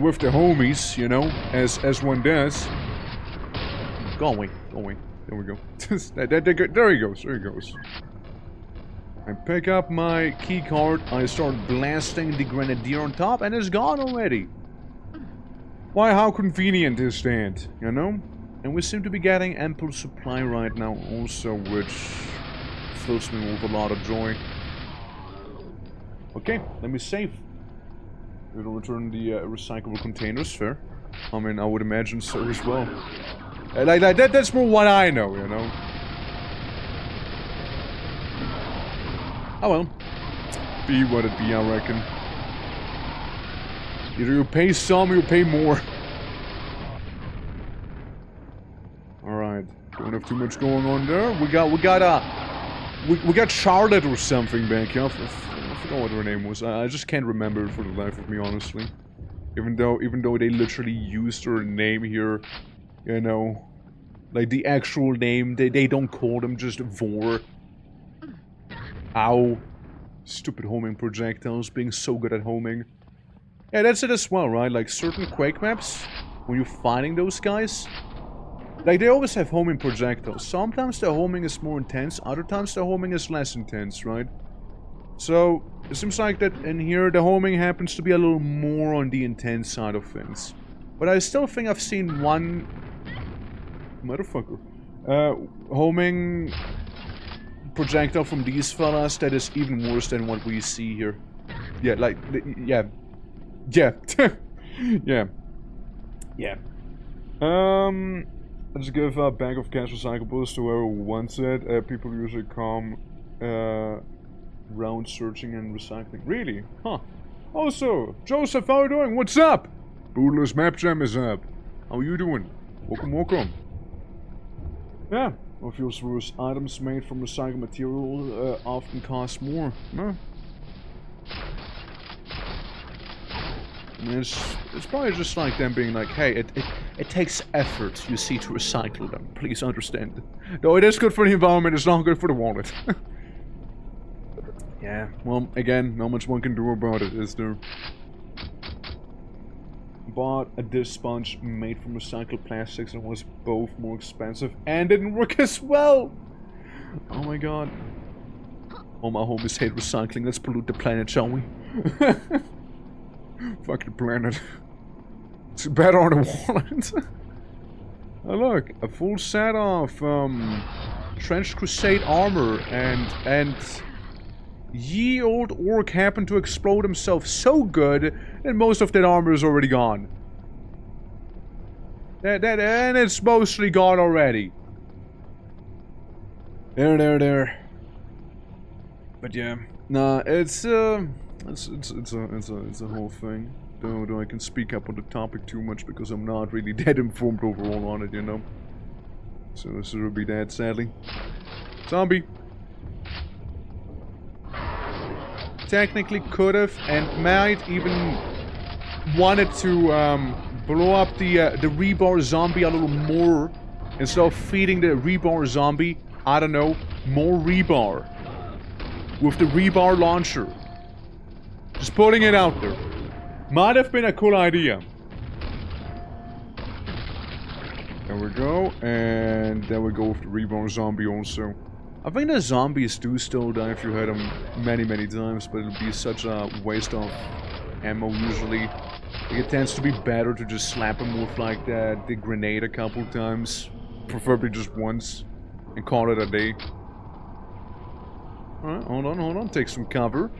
With the homies, you know, as one does. Go away, go away. There we go. There he goes, there he goes. I pick up my key card, I start blasting the grenadier on top, and it's gone already. Why, how convenient is that, you know? And we seem to be getting ample supply right now also, which fills me with a lot of joy. Okay, let me save. We'll return the recyclable containers, fair. I mean, I would imagine so as well. Like that's more what I know, you know. Oh well. Be what it be, I reckon. Either you pay some or you pay more. Alright. Don't have too much going on there. We got Charlotte or something back here. I forgot what her name was. I just can't remember it for the life of me, honestly. Even though they literally used her name here, you know, like the actual name, they don't call them just Vor. Ow. Stupid homing projectiles, being so good at homing. Yeah, that's it as well, right? Like certain Quake maps, when you're fighting those guys, like they always have homing projectiles. Sometimes the homing is more intense, other times the homing is less intense, right? So, it seems like that in here the homing happens to be a little more on the intense side of things. But I still think I've seen one... motherfucker. Homing projectile from these fellas that is even worse than what we see here. Yeah, like... yeah. Yeah. Yeah. Yeah. Let's give a bag of cash recyclables to whoever wants it. People usually come... round searching and recycling. Really? Huh. Also, Joseph, how are you doing? What's up? Brutalist Map Jam is up. How are you doing? Welcome, welcome. Yeah. Of fuels versus items made from recycled material often cost more. Huh? I mean, it's probably just like them being like, hey, it takes effort, you see, to recycle them. Please understand. Though it is good for the environment, it's not good for the wallet. Yeah, well, again, not much one can do about it, is there? Bought a dish sponge made from recycled plastics and was both more expensive and didn't work as well! Oh my god. All my homies hate recycling, let's pollute the planet, shall we? Fuck the planet. It's better on the wallet. Oh look, a full set of Trench Crusade armor and ye old orc happened to explode himself so good that most of that armor is already gone. And it's mostly gone already. There. But yeah, nah, it's a whole thing. Though I can speak up on the topic too much because I'm not really that informed overall on it, you know. So this will be that, sadly. Zombie. Technically could have and might even wanted to blow up the rebar zombie a little more instead of feeding the rebar zombie, I don't know, more rebar with the rebar launcher. Just putting it out there. Might have been a cool idea. There we go, and there we go with the rebar zombie also. I think the zombies do still die if you hit them many times, but it'll be such a waste of ammo usually. It tends to be better to just slap them with like the grenade a couple times, preferably just once, and call it a day. Alright, hold on, take some cover.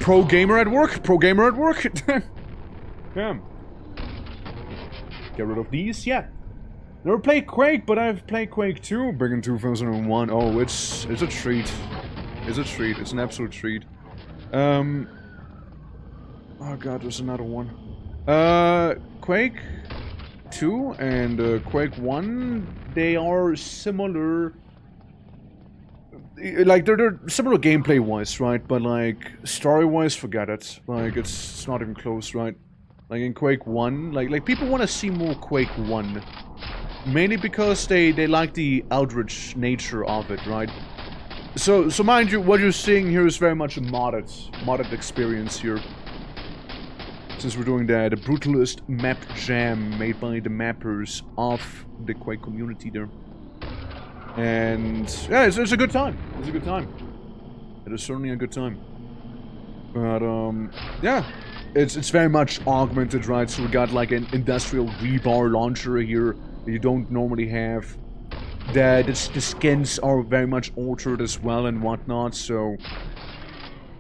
Pro gamer at work? Yeah. Get rid of these, yeah. Never played Quake, but I've played Quake 2 back in 2001. Oh, it's a treat. It's a treat. It's an absolute treat. Oh god, there's another one. Quake 2 and Quake 1, they are similar. Like, they're similar gameplay-wise, right? But, like, story-wise, forget it. Like, it's not even close, right? Like, in Quake 1, like people want to see more Quake 1. Mainly because they like the eldritch nature of it, right? So mind you, what you're seeing here is very much a modded experience here. Since we're doing the Brutalist Map Jam made by the mappers of the Quake community there. And yeah, it's a good time. It's a good time. It is certainly a good time. But yeah, it's very much augmented, right? So we got like an industrial rebar launcher here that you don't normally have. The skins are very much altered as well and whatnot. So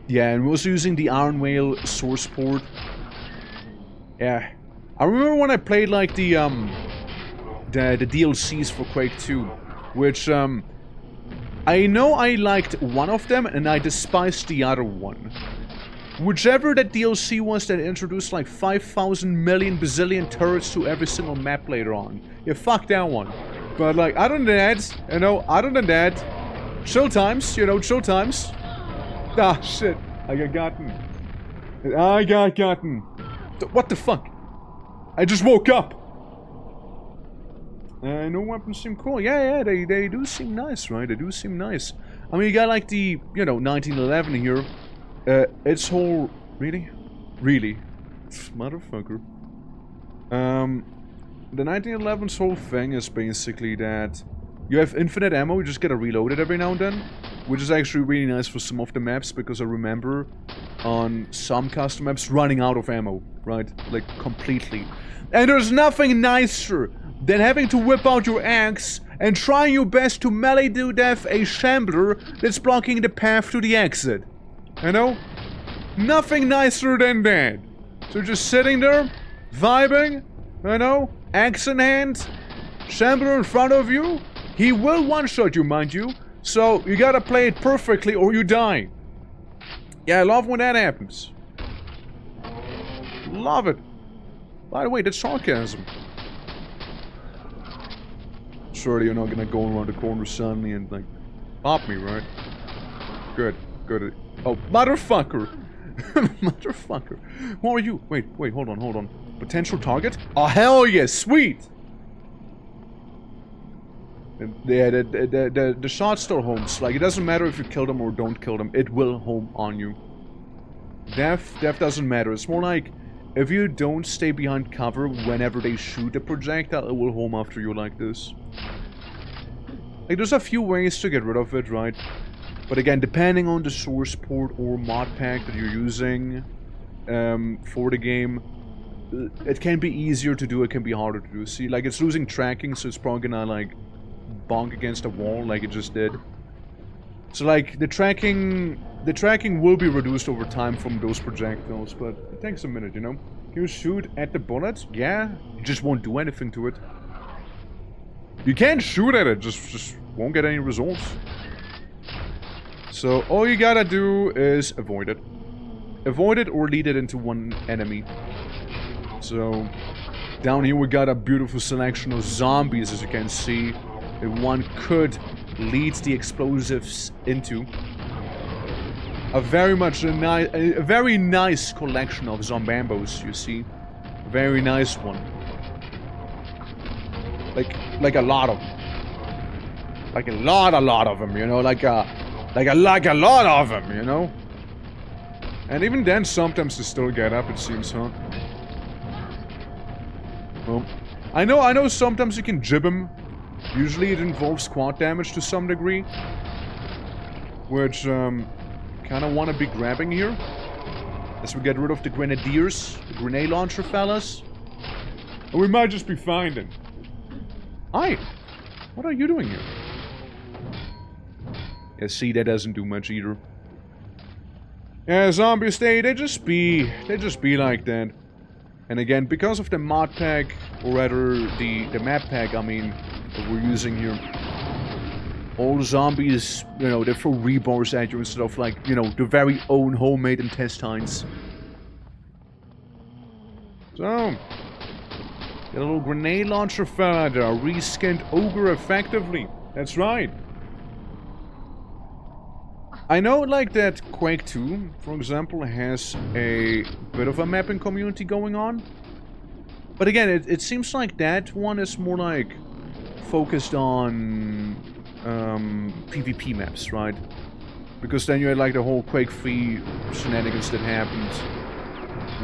yeah, and we're also using the Iron Whale source port. Yeah, I remember when I played like the DLCs for Quake 2, which I know I liked one of them and I despised the other one. Whichever that DLC was that introduced like 5,000 million bazillion turrets to every single map later on. Yeah, fuck that one. But like, other than that, you know, other than that, chill times, you know, chill times. Ah, shit, I got gotten. What the fuck? I just woke up! No weapons seem cool. Yeah, they do seem nice, right? They do seem nice. I mean, you got like the, you know, 1911 here. Its whole... Really? Really? Motherfucker. The 1911's whole thing is basically that you have infinite ammo, you just gotta reload it every now and then. Which is actually really nice for some of the maps, because I remember on some custom maps running out of ammo, right? Like, completely. And there's nothing nicer than having to whip out your axe and trying your best to melee to death a shambler that's blocking the path to the exit. You know? Nothing nicer than that. So just sitting there, vibing, you know, axe in hand, shambler in front of you. He will one-shot you, mind you. So, you gotta play it perfectly or you die. Yeah, I love when that happens. Love it. By the way, that's sarcasm. Surely you're not gonna go around the corner suddenly and, like, pop me, right? Good, good. Oh, motherfucker! Motherfucker. Who are you? Wait, hold on. Potential target? Oh, hell yes, sweet! Yeah, the shot still homes. Like, it doesn't matter if you kill them or don't kill them. It will home on you. Death doesn't matter. It's more like, if you don't stay behind cover whenever they shoot the projectile, it will home after you like this. Like, there's a few ways to get rid of it, right? But again, depending on the source port or mod pack that you're using for the game, it can be easier to do, it can be harder to do. See, like, it's losing tracking, so it's probably gonna, like, bonk against a wall like it just did. So like the tracking will be reduced over time from those projectiles, but it takes a minute, you know? Can you shoot at the bullet? Yeah, you just won't do anything to it. You can shoot at it, just won't get any results. So all you gotta do is avoid it. Avoid it or lead it into one enemy. So down here we got a beautiful selection of zombies, as you can see, that one could lead the explosives into. A very nice collection of zombambos, you see. Very nice one. Like a lot of them. Like a lot of them, you know, like a lot of them, you know. And even then, sometimes they still get up, it seems, huh? Well, I know sometimes you can jib them. Usually it involves quad damage to some degree. Which, kinda wanna be grabbing here. As we get rid of the grenadiers, the grenade launcher fellas. And we might just be fine then. Hi! What are you doing here? Yeah, see, that doesn't do much either. Yeah, zombies, they just be like that. And again, because of the mod pack, or rather the map pack, I mean, that we're using here, all the zombies, you know, they throw rebars at you instead of, like, you know, their very own homemade intestines. So, get a little grenade launcher fella there, reskinned ogre effectively. That's right. I know, like, that Quake 2, for example, has a bit of a mapping community going on. But again, it seems like that one is more like focused on PvP maps, right? Because then you had like the whole Quake 3 shenanigans that happened,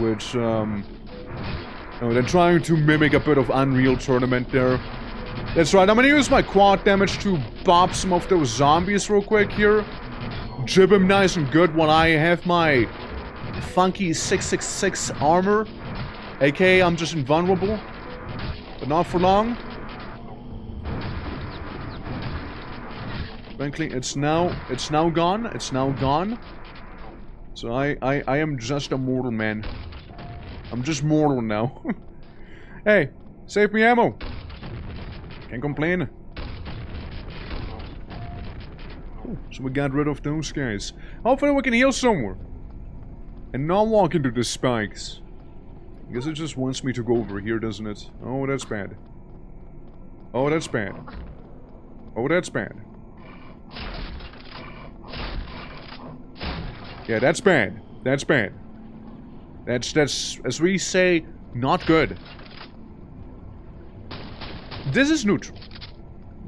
which they're trying to mimic a bit of Unreal Tournament there. That's right, I'm gonna use my quad damage to bop some of those zombies real quick here. Jib him nice and good while I have my funky 666 armor. AKA, I'm just invulnerable. But not for long. Frankly, it's now gone. It's now gone. So I am just a mortal man. I'm just mortal now. Hey, save me ammo. Can't complain. Ooh, so we got rid of those guys. Hopefully we can heal somewhere. And not walk into the spikes. I guess it just wants me to go over here, doesn't it? Oh, that's bad. Oh, that's bad. Oh, that's bad. Yeah, that's bad. That's bad. That's, as we say, not good. This is neutral.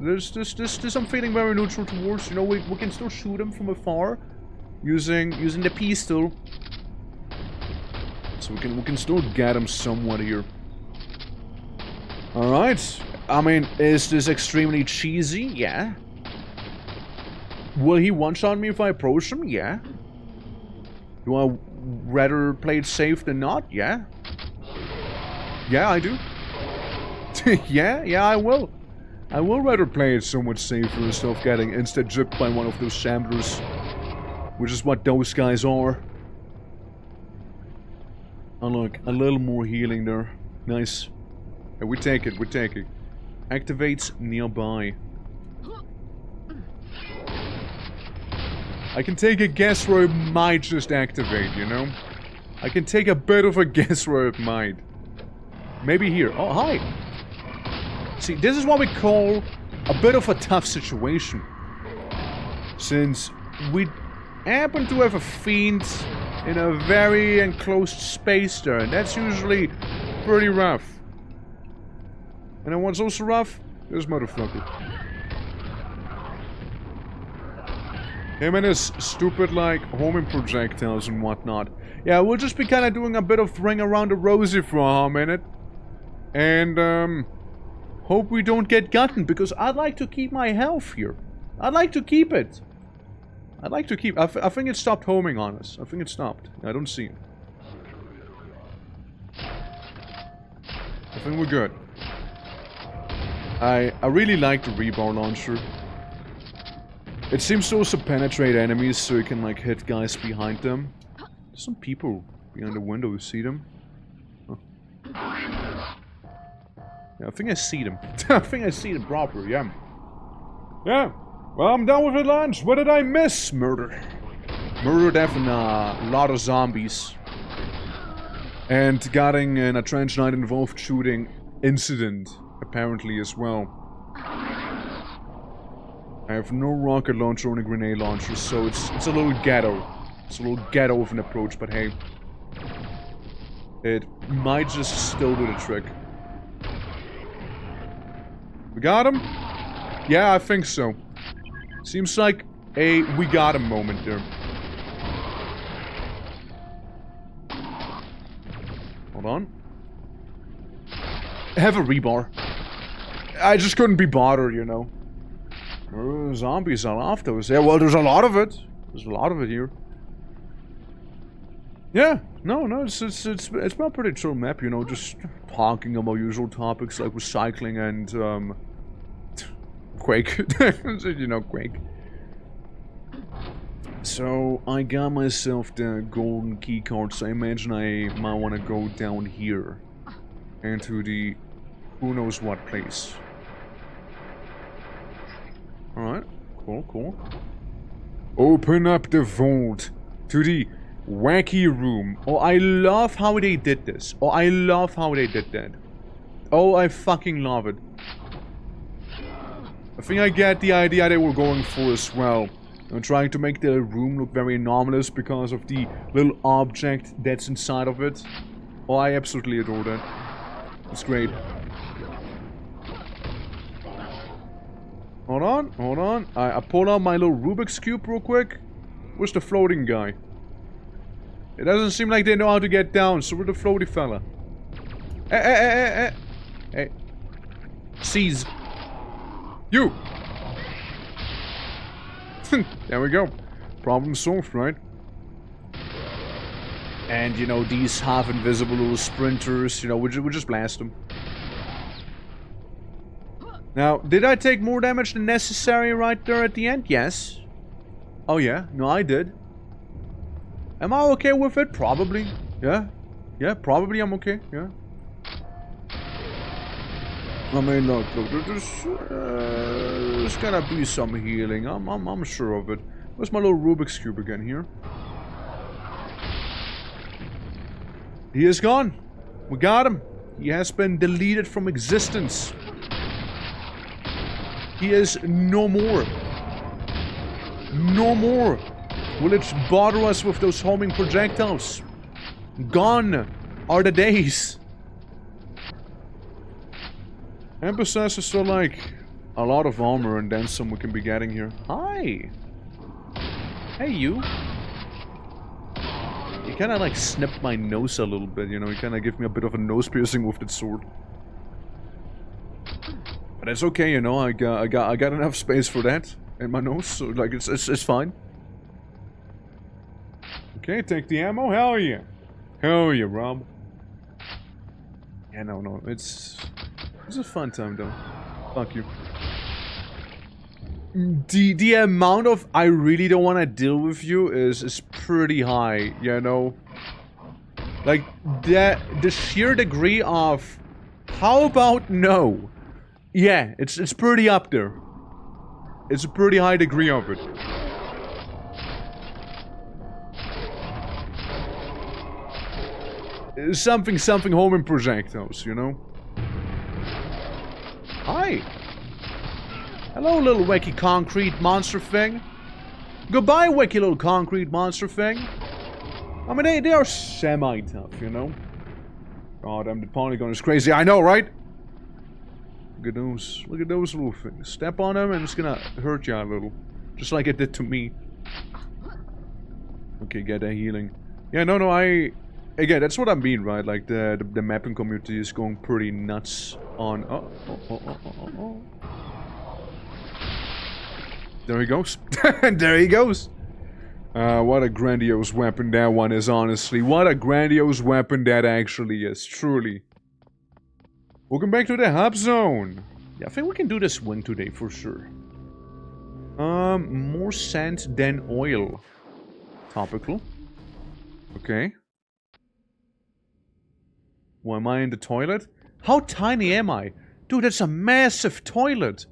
This I'm feeling very neutral towards. You know, we can still shoot him from afar. Using the pistol. So we can still get him somewhat here. Alright. I mean, is this extremely cheesy? Yeah. Will he one-shot me if I approach him? Yeah. Do I rather play it safe than not? Yeah. Yeah, I do. yeah, I will. I will rather play it somewhat safer instead of getting insta-gypped by one of those shamblers. Which is what those guys are. Oh look, a little more healing there. Nice. Yeah, we take it, we take it. Activates nearby. I can take a guess where it might just activate, you know? I can take a bit of a guess where it might. Maybe here. Oh, hi! See, this is what we call a bit of a tough situation. Since we happen to have a fiend in a very enclosed space there, and that's usually pretty rough. And then what's also rough? This motherfucker. Him and his stupid, like, homing projectiles and whatnot. Yeah, we'll just be kind of doing a bit of ring around the rosy for a minute. And, hope we don't get gotten, because I'd like to keep my health here. I'd like to keep it. I'd like to keep... I think it stopped homing on us. I think it stopped. I don't see it. I think we're good. I really like the rebar launcher. It seems to also penetrate enemies so you can like hit guys behind them. There's some people behind the window, you see them? Huh. Yeah, I think I see them. I think I see them proper, yeah. Yeah. Well, I'm done with the lunch. What did I miss? Murder. Murder, death, and a lot of zombies. And getting in a trench night involved shooting incident, apparently, as well. I have no rocket launcher or a grenade launcher, so it's a little ghetto. It's a little ghetto of an approach, but hey. It might just still do the trick. We got him? Yeah, I think so. Seems like a we got him moment there. Hold on. Have a rebar. I just couldn't be bothered, you know. Zombies are after us. Yeah, well, there's a lot of it. There's a lot of it here. Yeah, no, it's been a pretty chill map, you know, just talking about usual topics like recycling and Quake. You know, Quake. So I got myself the golden key card, so I imagine I might want to go down here into the who knows what place. Alright, cool. Open up the vault to the wacky room. Oh, I love how they did this. Oh, I love how they did that. Oh, I fucking love it. I think I get the idea they were going for as well. I'm trying to make the room look very anomalous because of the little object that's inside of it. Oh, I absolutely adore that. It's great. Hold on, hold on. I pulled out my little Rubik's Cube real quick. Where's the floating guy? It doesn't seem like they know how to get down, so we're the floaty fella. Hey. Seize. You! There we go. Problem solved, right? And, you know, these half-invisible little sprinters, you know, we just blast them. Now, did I take more damage than necessary right there at the end? Yes. Oh yeah? No, I did. Am I okay with it? Probably. Yeah. Yeah, probably I'm okay. Yeah. I mean, look, there's gotta be some healing. I'm sure of it. Where's my little Rubik's Cube again here? He is gone. We got him. He has been deleted from existence. He is no more. No more. Will it bother us with those homing projectiles? Gone are the days. And besides, there's still like a lot of armor and then some we can be getting here. Hi. Hey, you. You kind of like snipped my nose a little bit, you know. You kind of give me a bit of a nose piercing with that sword. But it's okay, you know. I got enough space for that in my nose, so like it's fine. Okay, take the ammo. Hell yeah. Hell yeah, Rob. Yeah, no, it's a fun time though. Fuck you. The amount of I really don't want to deal with you is pretty high, you know. Like the sheer degree of how about no? Yeah, it's pretty up there. It's a pretty high degree of it. Something homing projectiles, you know. Hi. Hello, little wacky concrete monster thing. Goodbye, wacky little concrete monster thing. I mean, they are semi-tough, you know. God damn, the polygon is crazy. I know, right? Look at those little things. Step on them and it's gonna hurt you a little. Just like it did to me. Okay, get that healing. Yeah, no, again, that's what I mean, right? Like, the mapping community is going pretty nuts on... Oh. There he goes. There he goes. What a grandiose weapon that one is, honestly. What a grandiose weapon that actually is, truly. Welcome back to the hub zone. Yeah, I think we can do this wing today for sure. More sand than oil. Topical. Okay. Well, am I in the toilet? How tiny am I? Dude, that's a massive toilet.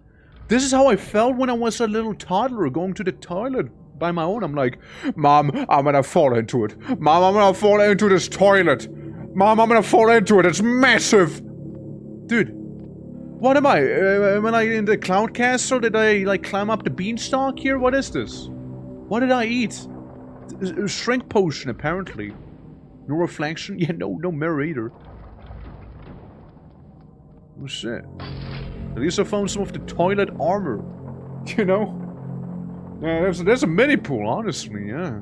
This is how I felt when I was a little toddler going to the toilet by my own. I'm like, Mom, I'm gonna fall into it. Mom, I'm gonna fall into this toilet. Mom, I'm gonna fall into it. It's massive. Dude, what am I? Am I in the cloud castle? Did I, like, climb up the beanstalk here? What is this? What did I eat? A shrink potion, apparently. No reflection? Yeah, no mirror either. Oh, shit. At least I found some of the toilet armor. You know? Yeah, there's a mini pool, honestly, yeah.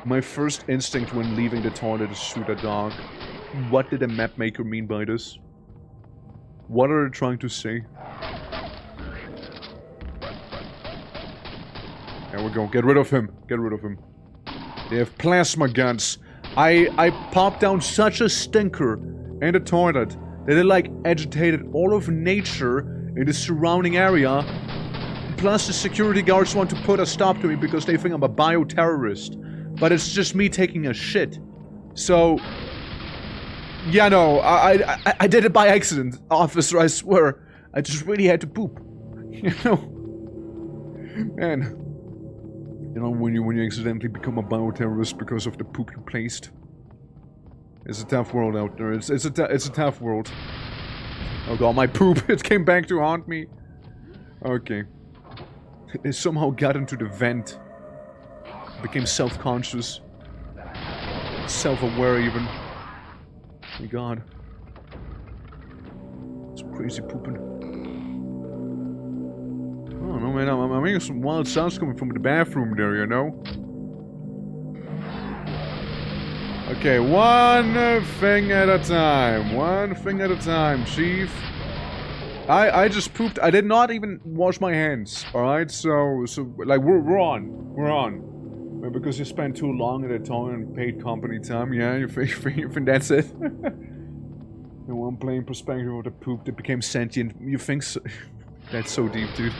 My first instinct when leaving the toilet is shoot a dog. What did the map maker mean by this? What are they trying to say? There we go. Get rid of him. Get rid of him. They have plasma guns. I popped down such a stinker in the toilet that it like agitated all of nature in the surrounding area. Plus the security guards want to put a stop to me because they think I'm a bioterrorist. But it's just me taking a shit. So... yeah, no, I did it by accident, officer, I swear. I just really had to poop. You know? Man. You know, when you accidentally become a bioterrorist because of the poop you placed. It's a tough world out there. It's a tough world. Oh god, my poop, it came back to haunt me. Okay. It somehow got into the vent. Became self-conscious. Self-aware even. Oh my god. Some crazy pooping. don't know, man. I'm hearing some wild sounds coming from the bathroom there, you know? Okay, one thing at a time. One thing at a time, Chief. I just pooped. I did not even wash my hands, alright? So, like, we're on. We're on. Because you spent too long at a time and paid company time, yeah? You think that's it? In one plain perspective of the poop that became sentient. You think so? That's so deep, dude.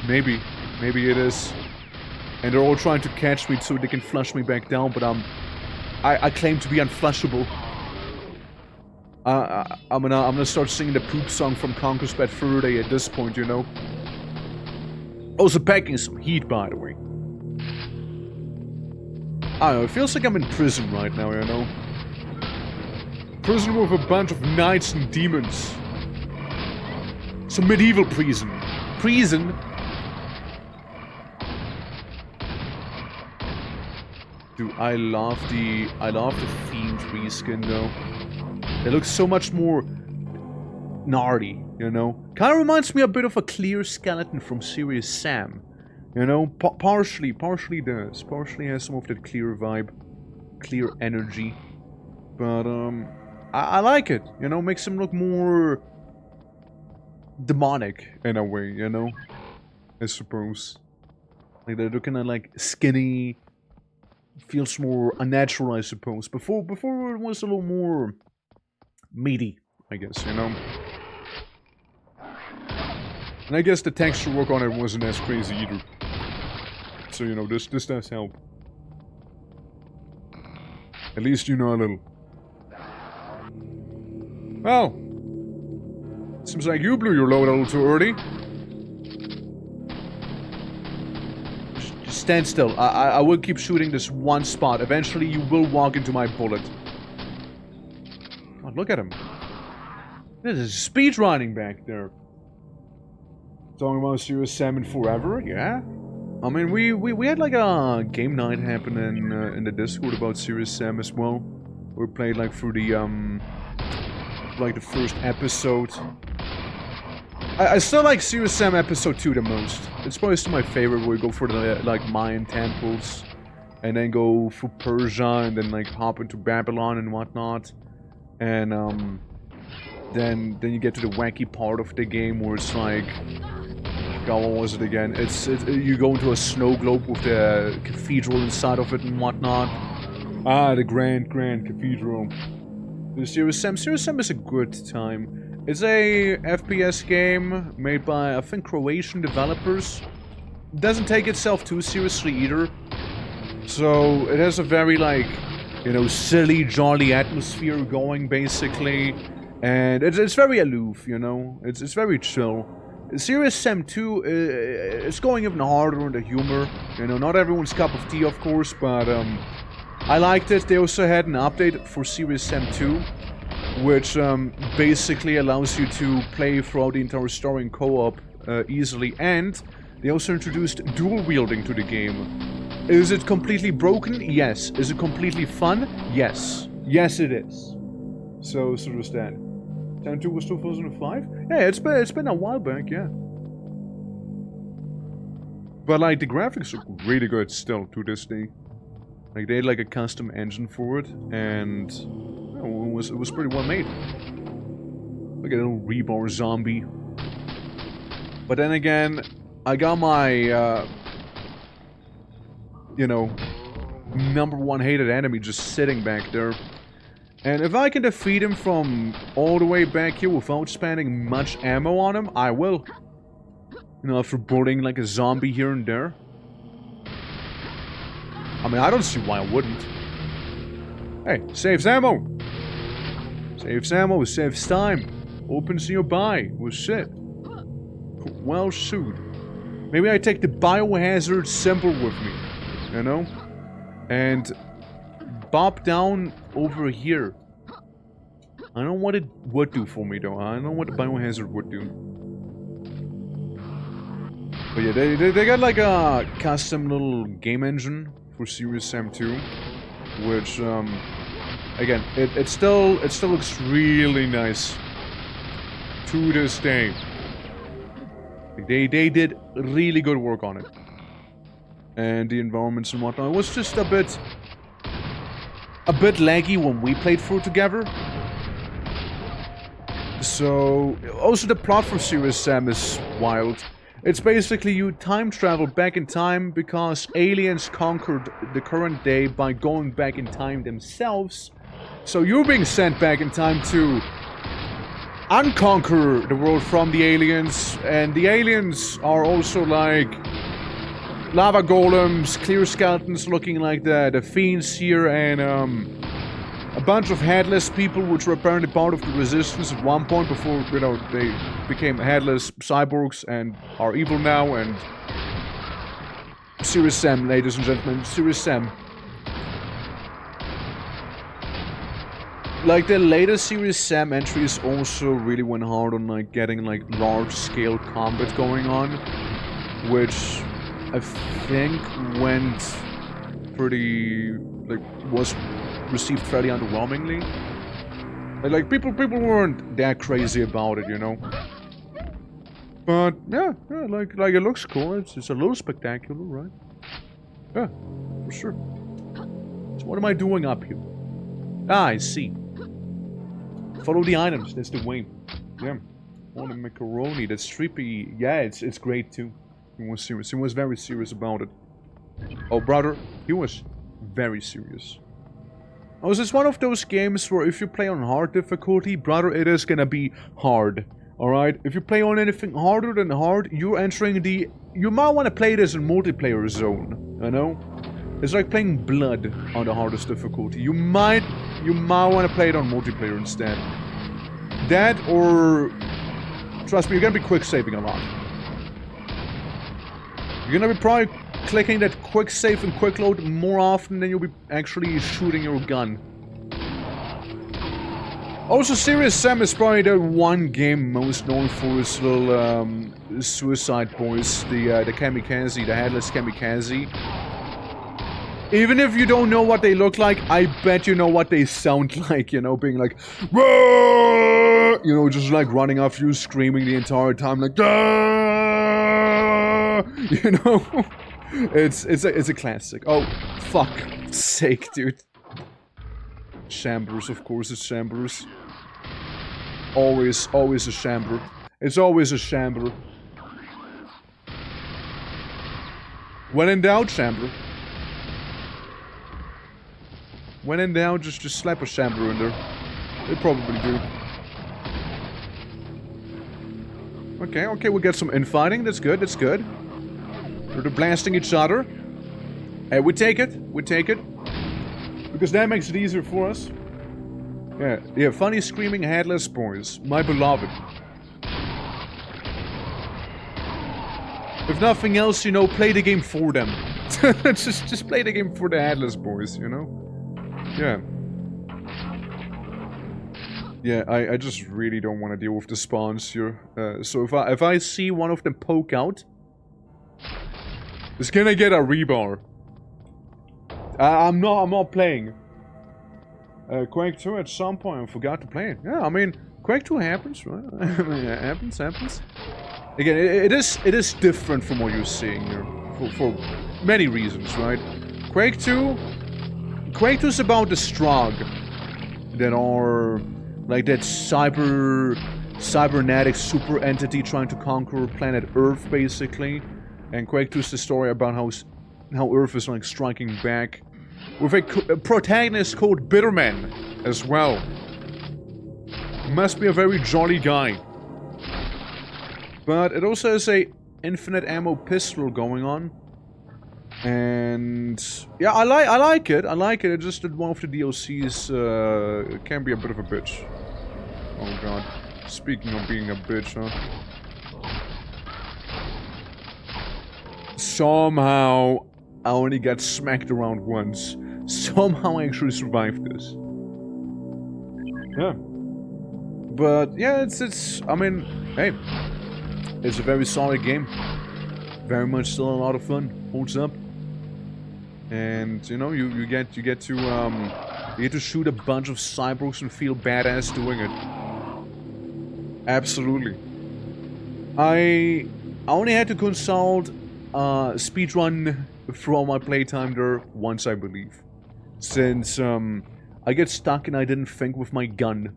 Maybe. Maybe it is. And they're all trying to catch me so they can flush me back down, but I claim to be unflushable. I'm gonna start singing the poop song from Conquer's Bad Fur Day at this point, you know? Also packing some heat, by the way. I don't know, it feels like I'm in prison right now, you know? Prison with a bunch of knights and demons. Some medieval prison. Prison? Dude, I love the Fiend reskin though. It looks so much more gnarly, you know? Kinda reminds me a bit of a Clear skeleton from Serious Sam. You know, partially does. Partially has some of that Clear vibe. Clear energy. But, I like it, you know? Makes him look more demonic, in a way, you know? I suppose. Like, they're looking at, like, skinny. Feels more unnatural, I suppose. Before it was a little more meaty, I guess, you know? And I guess the texture work on it wasn't as crazy either. So, you know, this does help. At least you know a little. Well, seems like you blew your load a little too early. Just stand still. I will keep shooting this one spot. Eventually, you will walk into my bullet. God, look at him. This is speed running back there. Talking about Serious Sam in forever, yeah? I mean, we had like a game night happening in the Discord about Serious Sam as well. We played like through the like the first episode. I still like Serious Sam episode 2 the most. It's probably still my favorite, where we go for the like Mayan temples and then go through Persia and then like hop into Babylon and whatnot. And then you get to the wacky part of the game where it's like, God, what was it again? It's you go into a snow globe with the cathedral inside of it and whatnot. Ah, the grand cathedral. The Serious Sam is a good time. It's a FPS game made by, I think, Croatian developers. It doesn't take itself too seriously either. So it has a very, like, you know, silly, jolly atmosphere going, basically. And it's very aloof, you know? It's very chill. Serious Sam 2 is going even harder on the humor. You know, not everyone's cup of tea, of course, but I liked it. They also had an update for Serious Sam 2, which basically allows you to play throughout the entire story in co-op easily, and they also introduced dual wielding to the game. Is it completely broken? Yes. Is it completely fun? Yes. Yes, it is. So there's that. Sam 2 was 2005? Yeah, it's been a while back, yeah. But like the graphics look really good still to this day. Like they had like a custom engine for it, and you know, it was pretty well made. Look at a little rebar zombie. But then again, I got my you know, #1 hated enemy just sitting back there. And if I can defeat him from all the way back here without spending much ammo on him, I will. You know, after bullying like a zombie here and there. I mean, I don't see why I wouldn't. Hey, saves ammo! Saves ammo, saves time. Opens nearby. Well, shit. Well, shoot. Maybe I take the biohazard symbol with me. You know? And bob down over here. I don't know what it would do for me though. I don't know what the biohazard would do. But yeah, they got like a custom little game engine for Serious Sam 2, which again, it still looks really nice to this day. Like, they did really good work on it. And the environments and whatnot. It was just a bit laggy when we played through together. So, also the plot for Serious Sam is wild. It's basically you time travel back in time because aliens conquered the current day by going back in time themselves. So you're being sent back in time to unconquer the world from the aliens, and the aliens are also like lava golems, clear skeletons looking like the fiends here, and a bunch of headless people which were apparently part of the resistance at one point before, you know, they became headless cyborgs and are evil now. And Serious Sam, ladies and gentlemen, Serious Sam. Like, the latest Serious Sam entries also really went hard on, like, getting, like, large-scale combat going on, which I think went pretty, like, was received fairly underwhelmingly. Like, people weren't that crazy about it, you know? But, yeah, like, it looks cool, it's a little spectacular, right? Yeah, for sure. So what am I doing up here? Ah, I see. Follow the items, that's the way. Yeah. Oh, the macaroni, that's trippy. Yeah, it's great too. He was serious. He was very serious about it. Oh, brother, he was very serious. Oh, so it's one of those games where if you play on hard difficulty, brother, it is gonna be hard. Alright? If you play on anything harder than hard, you're entering the... You might want to play this in multiplayer zone, you know? It's like playing Blood on the hardest difficulty. You might want to play it on multiplayer instead. That, or... Trust me, you're gonna be quick saving a lot. You're gonna be probably clicking that quick save and quick load more often than you'll be actually shooting your gun. Also, Serious Sam is probably the one game most known for his little suicide boys, the kamikaze, the headless kamikaze. Even if you don't know what they look like, I bet you know what they sound like, you know, being like, "Whoa!" You know, just like running after you, screaming the entire time, like, "Ah!" You know? It's a classic. Oh, fuck sake, dude. Chambers, of course, it's Chambers. Always a chamber. It's always a chamber. When in doubt, chamber. When in doubt, just slap a chamber in there. They probably do. Okay, we get some infighting. That's good, that's good. They're blasting each other. Hey, we take it. Because that makes it easier for us. Yeah, funny screaming headless boys. My beloved. If nothing else, you know, play the game for them. just play the game for the headless boys, you know? Yeah. Yeah, I just really don't want to deal with the spawns here. So if I see one of them poke out, it's gonna get a rebar. I'm not playing. Quake 2 at some point I forgot to play it. Yeah, I mean, Quake 2 happens, right? I mean, it happens. Again, it is different from what you're seeing here. For many reasons, right? Quake 2 is about the Strogg that are like that cybernetic super entity trying to conquer planet Earth, basically. And Quake 2 is the story about how Earth is like striking back with a protagonist called Bitterman as well. Must be a very jolly guy. But it also has a infinite ammo pistol going on. And yeah, I like it. It's just that one of the DLCs can be a bit of a bitch. Oh god. Speaking of being a bitch, huh? Somehow I only got smacked around once. Somehow I actually survived this. Yeah. But yeah, it's I mean, hey, it's a very solid game. Very much still a lot of fun. Holds up. And you know, you get to shoot a bunch of cyborgs and feel badass doing it. Absolutely. I I only had to consult speedrun throughout my playtime there once, I believe. Since I get stuck and I didn't think with my gun.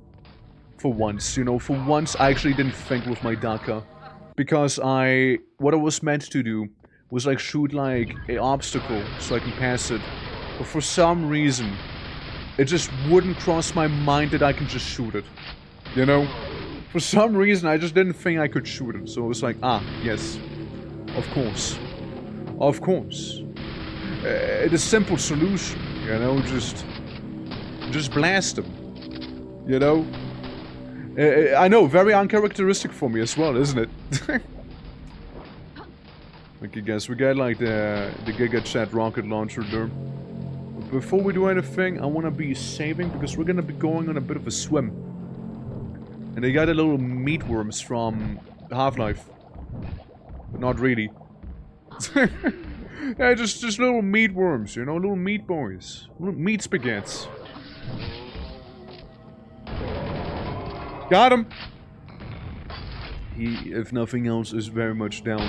For once, you know, for once I actually didn't think with my Daka. Because what I was meant to do was like shoot like an obstacle so I can pass it. But for some reason, it just wouldn't cross my mind that I can just shoot it. You know? For some reason, I just didn't think I could shoot it. So it was like, ah, yes. Of course. Of course. It's a simple solution, you know? Just blast them. You know? I know, very uncharacteristic for me as well, isn't it? Okay, guys, we got like the Giga Chat rocket launcher there. But before we do anything, I want to be saving because we're gonna be going on a bit of a swim. And they got a little meatworms from Half-Life. But not really. Yeah, just little meatworms, you know, little meat boys. Little meat spaghettis. Got him! He, if nothing else, is very much down.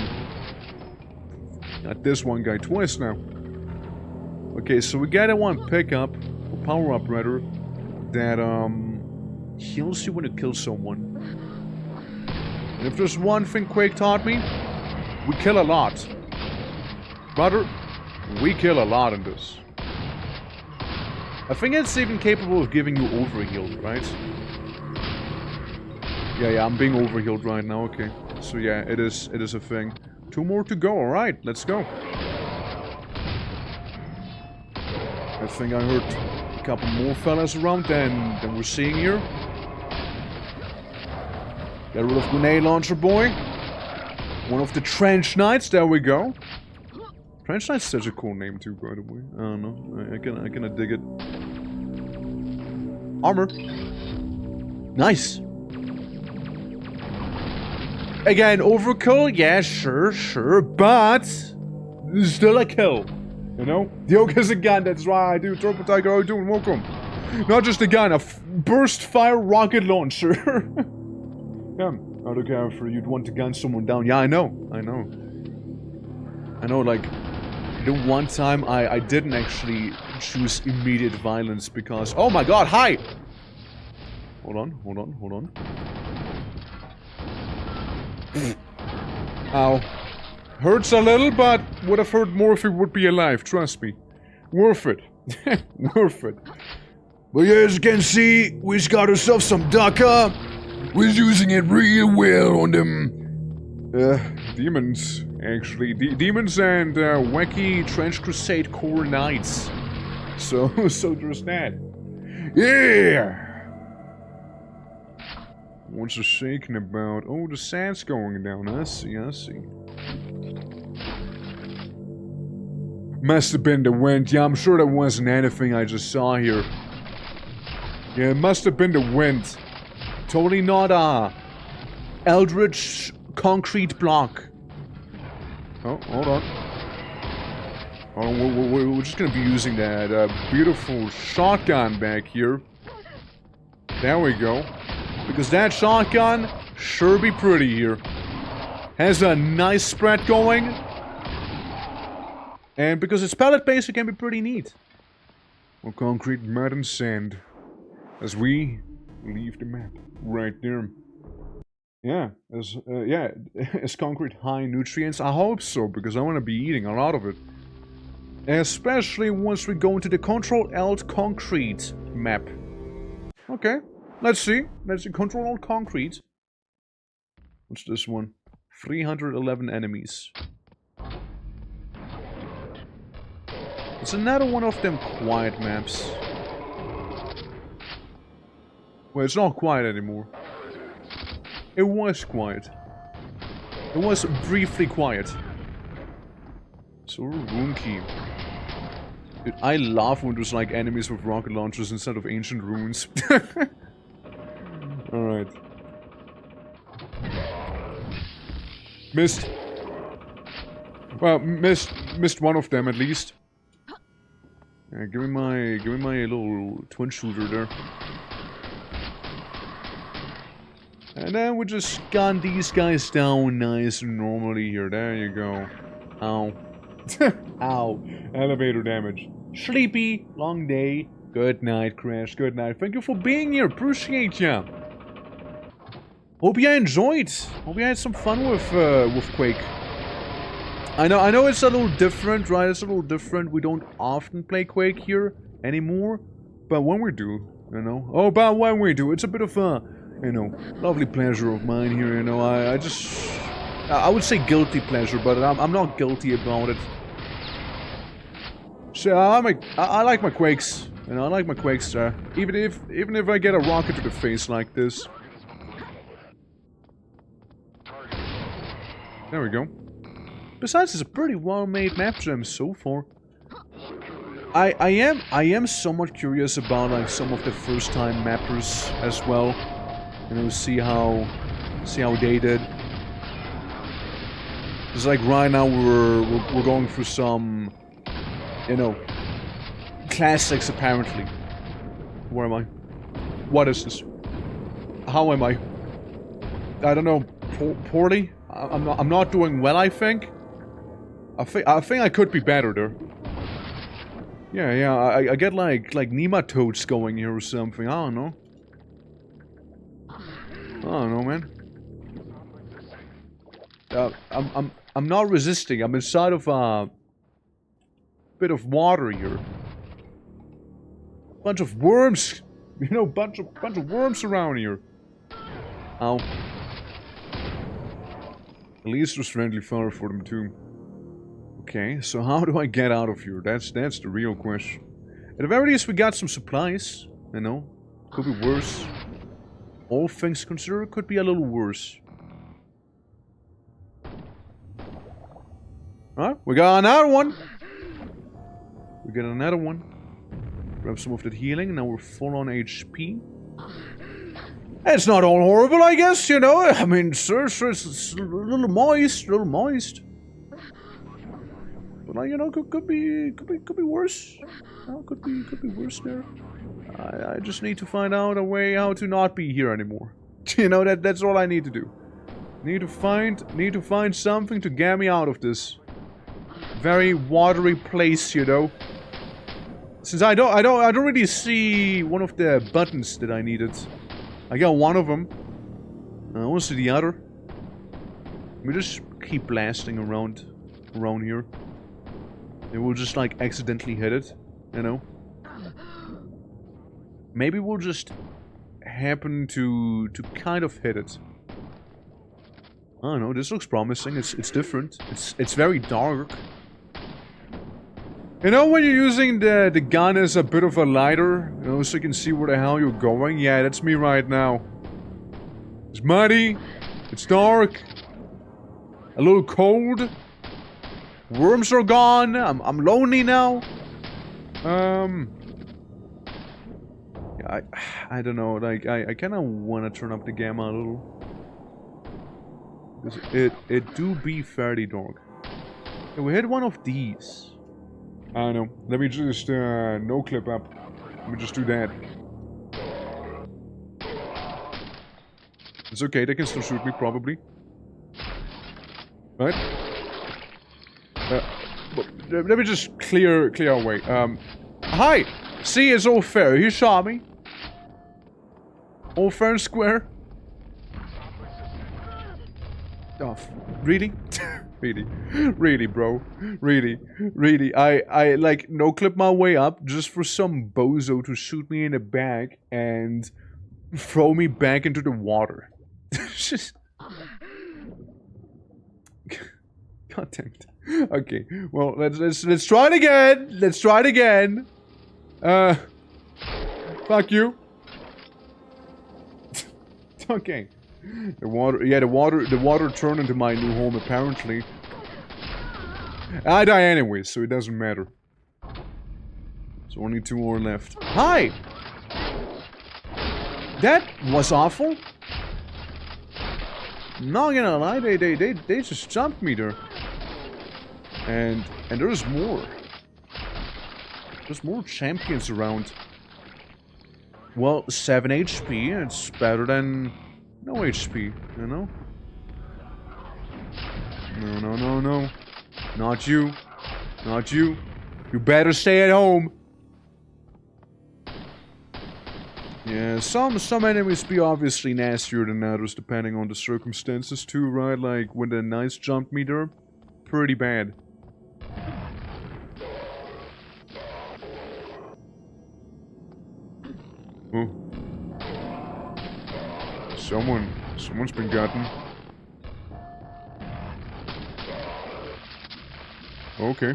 Got this one guy twice now. Okay, so we got a one pickup, or power-up rather, that heals you when you kill someone. And if there's one thing Quake taught me, we kill a lot. Brother, we kill a lot in this. I think it's even capable of giving you overheal, right? Yeah, I'm being overhealed right now, okay. So yeah, it is a thing. 2 more to go, alright, let's go. I think I heard a couple more fellas around than we're seeing here. Get rid of grenade launcher boy. One of the trench knights, there we go. Trench knight's such a cool name too, by the way. I don't know, I kinda dig it. Armor. Nice. Again, overkill? Yeah, sure, but still a kill. You know? The Oak is a gun, that's right, I do. Turbo Tiger, how you doing? Welcome. Not just a gun, a burst fire rocket launcher. Yeah, out of character, you'd want to gun someone down. Yeah, I know, like, the one time I didn't actually choose immediate violence because... Oh my god, hi! Hold on. Ow. Hurts a little, but would have hurt more if he would be alive, trust me. Worth it. Worth it. But yeah, as you can see, we just got ourselves some Daka. We're using it real well on them... demons, actually. Demons and, wacky Trench Crusade Core Knights. So there's that. Yeah! What's it shaking about? Oh, the sand's going down. I see. Must have been the wind. Yeah, I'm sure that wasn't anything I just saw here. Yeah, it must have been the wind. Totally not a eldritch concrete block. Oh, hold on. Oh, we're just gonna be using that beautiful shotgun back here. There we go. Because that shotgun sure be pretty here. Has a nice spread going. And because it's pellet based, it can be pretty neat. Well, concrete, mud, and sand. As we leave the map right there. Yeah, is concrete high in nutrients? I hope so, because I want to be eating a lot of it. Especially once we go into the Control-Alt Concrete map. Okay. Let's see. Control Alt Concrete. What's this one? 311 enemies. It's another one of them quiet maps. Well, it's not quiet anymore. It was quiet. It was briefly quiet. So, room key. Dude, I love when there's like enemies with rocket launchers instead of ancient ruins. Alright. Missed. Well, missed one of them at least. Yeah, give me my little twin shooter there. And then we just gun these guys down nice and normally here. There you go. Ow. Ow. Elevator damage. Sleepy. Long day. Good night, Crash. Good night. Thank you for being here. Appreciate ya. Hope you enjoyed. Hope you had some fun with Quake. I know it's a little different, right? It's a little different. We don't often play Quake here anymore. But when we do, you know. Oh, but when we do, it's a bit of a, you know, lovely pleasure of mine here, you know. I would say guilty pleasure, but I'm not guilty about it. So I like my Quakes, you know. I like my Quakes there. Even if I get a rocket to the face like this. There we go. Besides, it's a pretty well-made map jam so far. I am somewhat curious about like some of the first-time mappers as well. You know, see how they did. It's like right now we're going through some, you know, classics apparently. Where am I? What is this? How am I? I don't know. Poorly? I'm not doing well, I think. I think I could be better there. Yeah, I get like nematodes going here or something. I don't know. Man. I'm not resisting. I'm inside of a bit of water here. Bunch of worms. You know, bunch of worms around here. Ow. At least there's friendly fire for them too. Okay, so how do I get out of here? That's the real question. At the very least, we got some supplies. You know, could be worse. All things considered, could be a little worse. Alright, we got another one. We got another one. Grab some of that healing. Now we're full on HP. It's not all horrible, I guess. You know, I mean, sure, it's a little moist, But like, you know, could be worse. No, could be worse there. I just need to find out a way how to not be here anymore. You know, that's all I need to do. Need to find something to get me out of this very watery place, you know. Since I don't really see one of the buttons that I needed. I got one of them. I want to see the other. We just keep blasting around here. And we'll just like accidentally hit it, you know. Maybe we'll just happen to kind of hit it. I don't know. This looks promising. It's different. It's very dark. You know, when you're using the gun as a bit of a lighter, you know, so you can see where the hell you're going? Yeah, that's me right now. It's muddy. It's dark. A little cold. Worms are gone. I'm lonely now. Yeah, I don't know. Like, I kind of want to turn up the gamma a little. It do be fairly dark. Okay, we hit one of these. I don't know. Let me just no clip up. Let me just do that. It's okay. They can still shoot me probably. Right? Let me just clear our way. Hi! See, it's all fair. You saw me. All fair and square. Oh, really? Really, bro. Really. I like no clip my way up just for some bozo to shoot me in the back and throw me back into the water. Just... God damn it. Okay, well, let's try it again. Let's try it again. Fuck you. Okay. The water turned into my new home apparently. I die anyway, so it doesn't matter. There's only 2 more left. Hi! That was awful. Not gonna lie, they just jumped me there. And there's more. There's more champions around. Well, 7 HP, it's better than No HP, you know? No, no, no, no. Not you. Not you. You better stay at home. Yeah, some enemies be obviously nastier than others depending on the circumstances too, right? Like when the knights jumped me there, pretty bad. Oh. Someone's been gotten. Okay.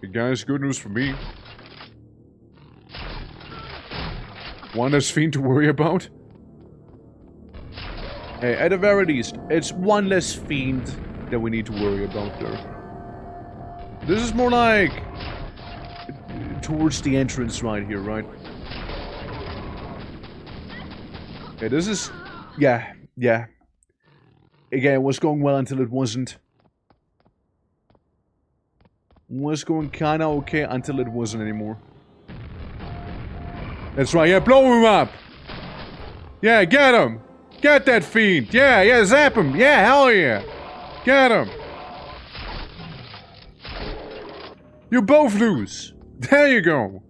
Hey guys, good news for me. One less fiend to worry about. Hey, at the very least, it's one less fiend that we need to worry about there. This is more like towards the entrance right here, right? Okay, this is... Yeah. Again, it was going well until it wasn't. Was going kinda okay until it wasn't anymore. That's right, yeah, blow him up! Yeah, get him! Get that fiend! Yeah, zap him! Yeah, hell yeah! Get him! You both lose! There you go!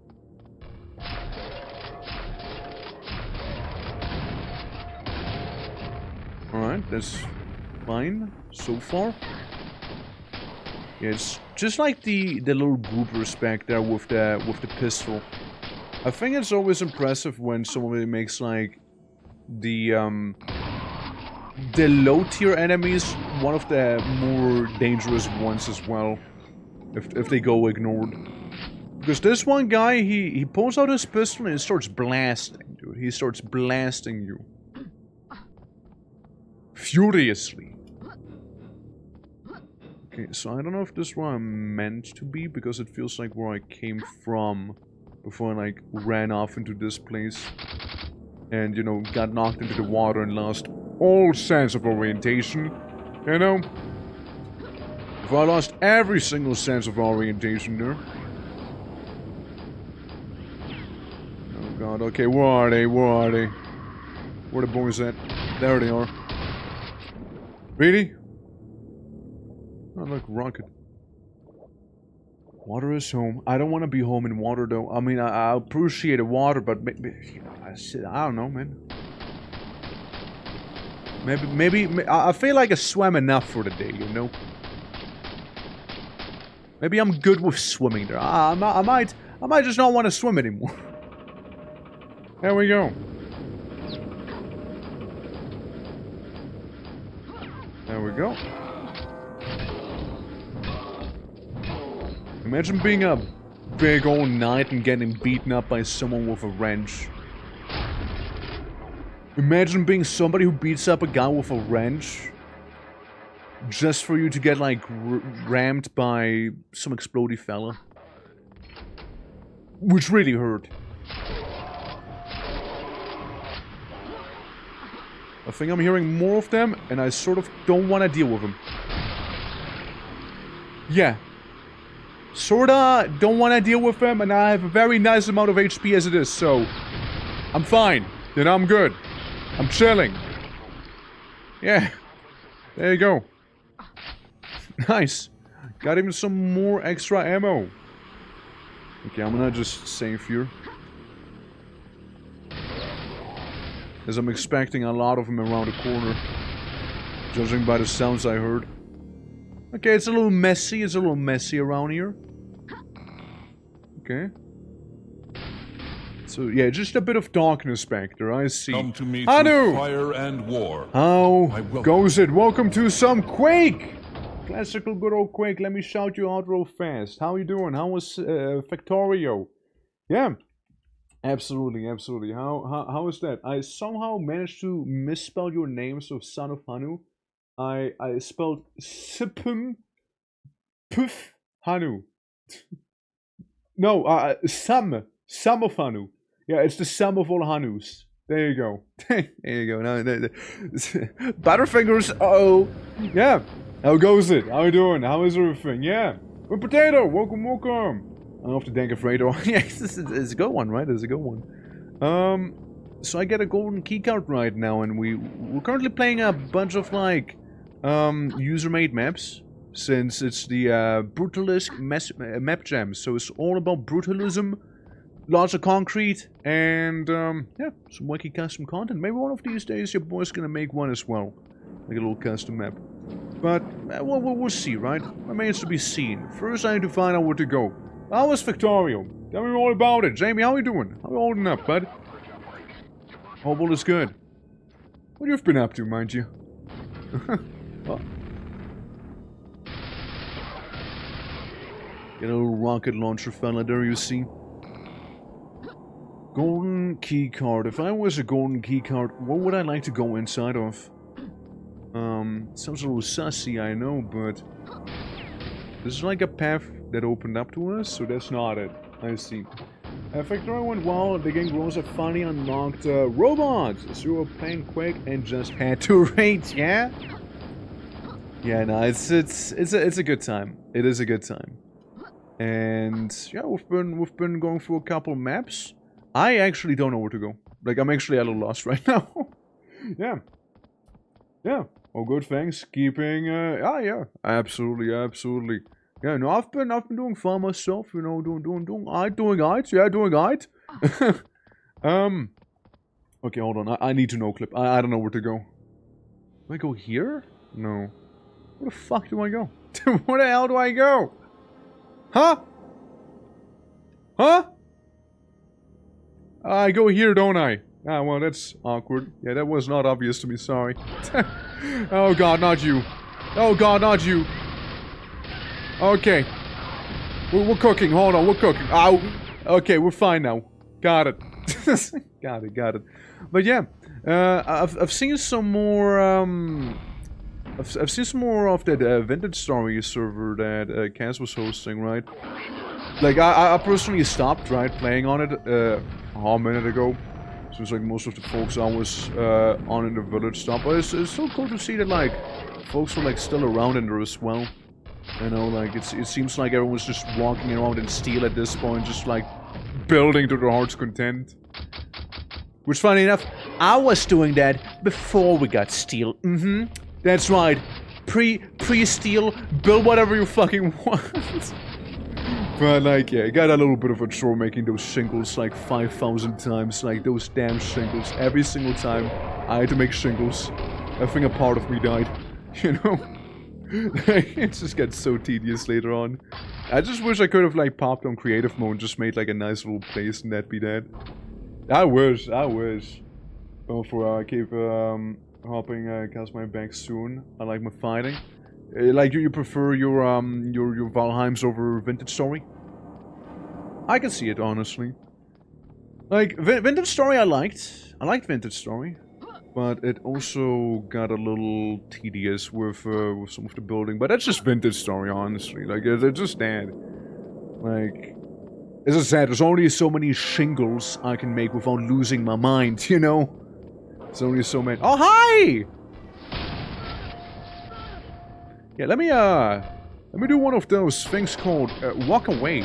Alright, that's fine so far. Yeah, it's just like the little goobers back there with the pistol. I think it's always impressive when somebody makes like the low tier enemies one of the more dangerous ones as well. If they go ignored. Because this one guy, he pulls out his pistol and he starts blasting, dude. He starts blasting you. Furiously. Okay, so I don't know if this is where I'm meant to be, because it feels like where I came from before I, like, ran off into this place. And, you know, got knocked into the water and lost all sense of orientation. You know? If I lost every single sense of orientation there. Oh god, okay, where are they? Where are they? Where are the boys at? There they are. Really? Oh, look, rocket. Water is home. I don't want to be home in water, though. I mean, I appreciate the water, but maybe, you know, I don't know, man. Maybe I feel like I swam enough for the day, you know. Maybe I'm good with swimming there. I might just not want to swim anymore. There we go. There we go. Imagine being a big old knight and getting beaten up by someone with a wrench. Imagine being somebody who beats up a guy with a wrench just for you to get, like, rammed by some explodey fella. Which really hurt. I think I'm hearing more of them, and I sort of don't want to deal with them. Yeah. Sorta don't want to deal with them, and I have a very nice amount of HP as it is, so I'm fine. You know, I'm good. I'm chilling. Yeah. There you go. Nice. Got even some more extra ammo. Okay, I'm gonna just save here. As I'm expecting a lot of them around the corner. Judging by the sounds I heard. Okay, it's a little messy. It's a little messy around here. Okay. So, yeah, just a bit of darkness back there, I see. Come to me Hanu! through fire and war. How goes it? Welcome to some Quake! Classical good old Quake. Let me shout you out real fast. How you doing? How was Factorio? Yeah. Absolutely, absolutely. How is that? I somehow managed to misspell your name, so Son of Hanu. I spelled Sipum Puff Hanu. No, Sam of Hanu. Yeah, it's the sum of all Hanus. There you go. There you go. No, Butterfingers. Uh-oh. Yeah. How goes it? How you doing? How is everything? Yeah. Good potato. Welcome, welcome. I don't have to thank a Fredo. Yes, it's a good one, right? It's a good one. So I get a golden keycard right now, and we're currently playing a bunch of like user-made maps, since it's the Brutalist map jam. So it's all about brutalism, lots of concrete, and yeah, some wacky custom content. Maybe one of these days your boy's gonna make one as well, like a little custom map. But we'll see, right? Remains to be seen. First, I need to find out where to go. How was Victorio? Tell me all about it. Jamie, how you doing? How you holding up, bud? Hope all is good. What you've been up to, mind you? Oh. Get a little rocket launcher fella there, you see. Golden keycard. If I was a golden keycard, what would I like to go inside of? Sounds a little sussy, I know, but... This is like a path that opened up to us, so that's not it. I see. Victoria went well, the game grows have finally unlocked robots! So you were playing quick and just had to rate, yeah? Yeah, no, it's a good time. It is a good time. And yeah, we've been going through a couple maps. I actually don't know where to go. Like, I'm actually a little lost right now. Yeah. Yeah. Oh, good, thanks. Keeping, yeah. Absolutely, absolutely. Yeah, no, I've been doing fine myself, you know, doing alright, yeah, doing alright. Okay, hold on, I need to know, Clip. I don't know where to go. Do I go here? No. Where the fuck do I go? Where the hell do I go? Huh? Huh? I go here, don't I? Ah, well, that's awkward. Yeah, that was not obvious to me, sorry. Oh god, not you. Oh god, not you. Okay. We're cooking, hold on, we're cooking. Ow. Okay, we're fine now. Got it. Got it. But yeah, I've seen some more, I've seen some more of that Vintage Story server that Kaz was hosting, right? Like, I personally stopped, right, playing on it a minute ago. Seems like most of the folks I was on in the village stopped. But it's so cool to see that, like, folks were, like, still around in there as well. You know, like, it seems like everyone's just walking around in steel at this point, just, like, building to their heart's content. Which, funny enough, I was doing that before we got steel. Mm-hmm. That's right. Pre-steel, build whatever you fucking want. But, like, yeah, I got a little bit of a chore making those shingles, like, 5,000 times. Like, those damn shingles. Every single time I had to make shingles, I think a part of me died. You know? It just gets so tedious later on. I just wish I could have, like, popped on creative mode and just made, like, a nice little place and that'd be that. I wish. Well, for, keep, hopping, cast my back soon. I like my fighting. Like, you prefer your Valheims over Vintage Story? I can see it, honestly. Like, Vintage Story I liked. I liked Vintage Story. But it also got a little tedious with some of the building. But that's just Vintage Story, honestly. Like, it's just that. Like, as I said, there's only so many shingles I can make without losing my mind, you know? There's only so many. Oh, hi! Yeah, let me do one of those things called walk away.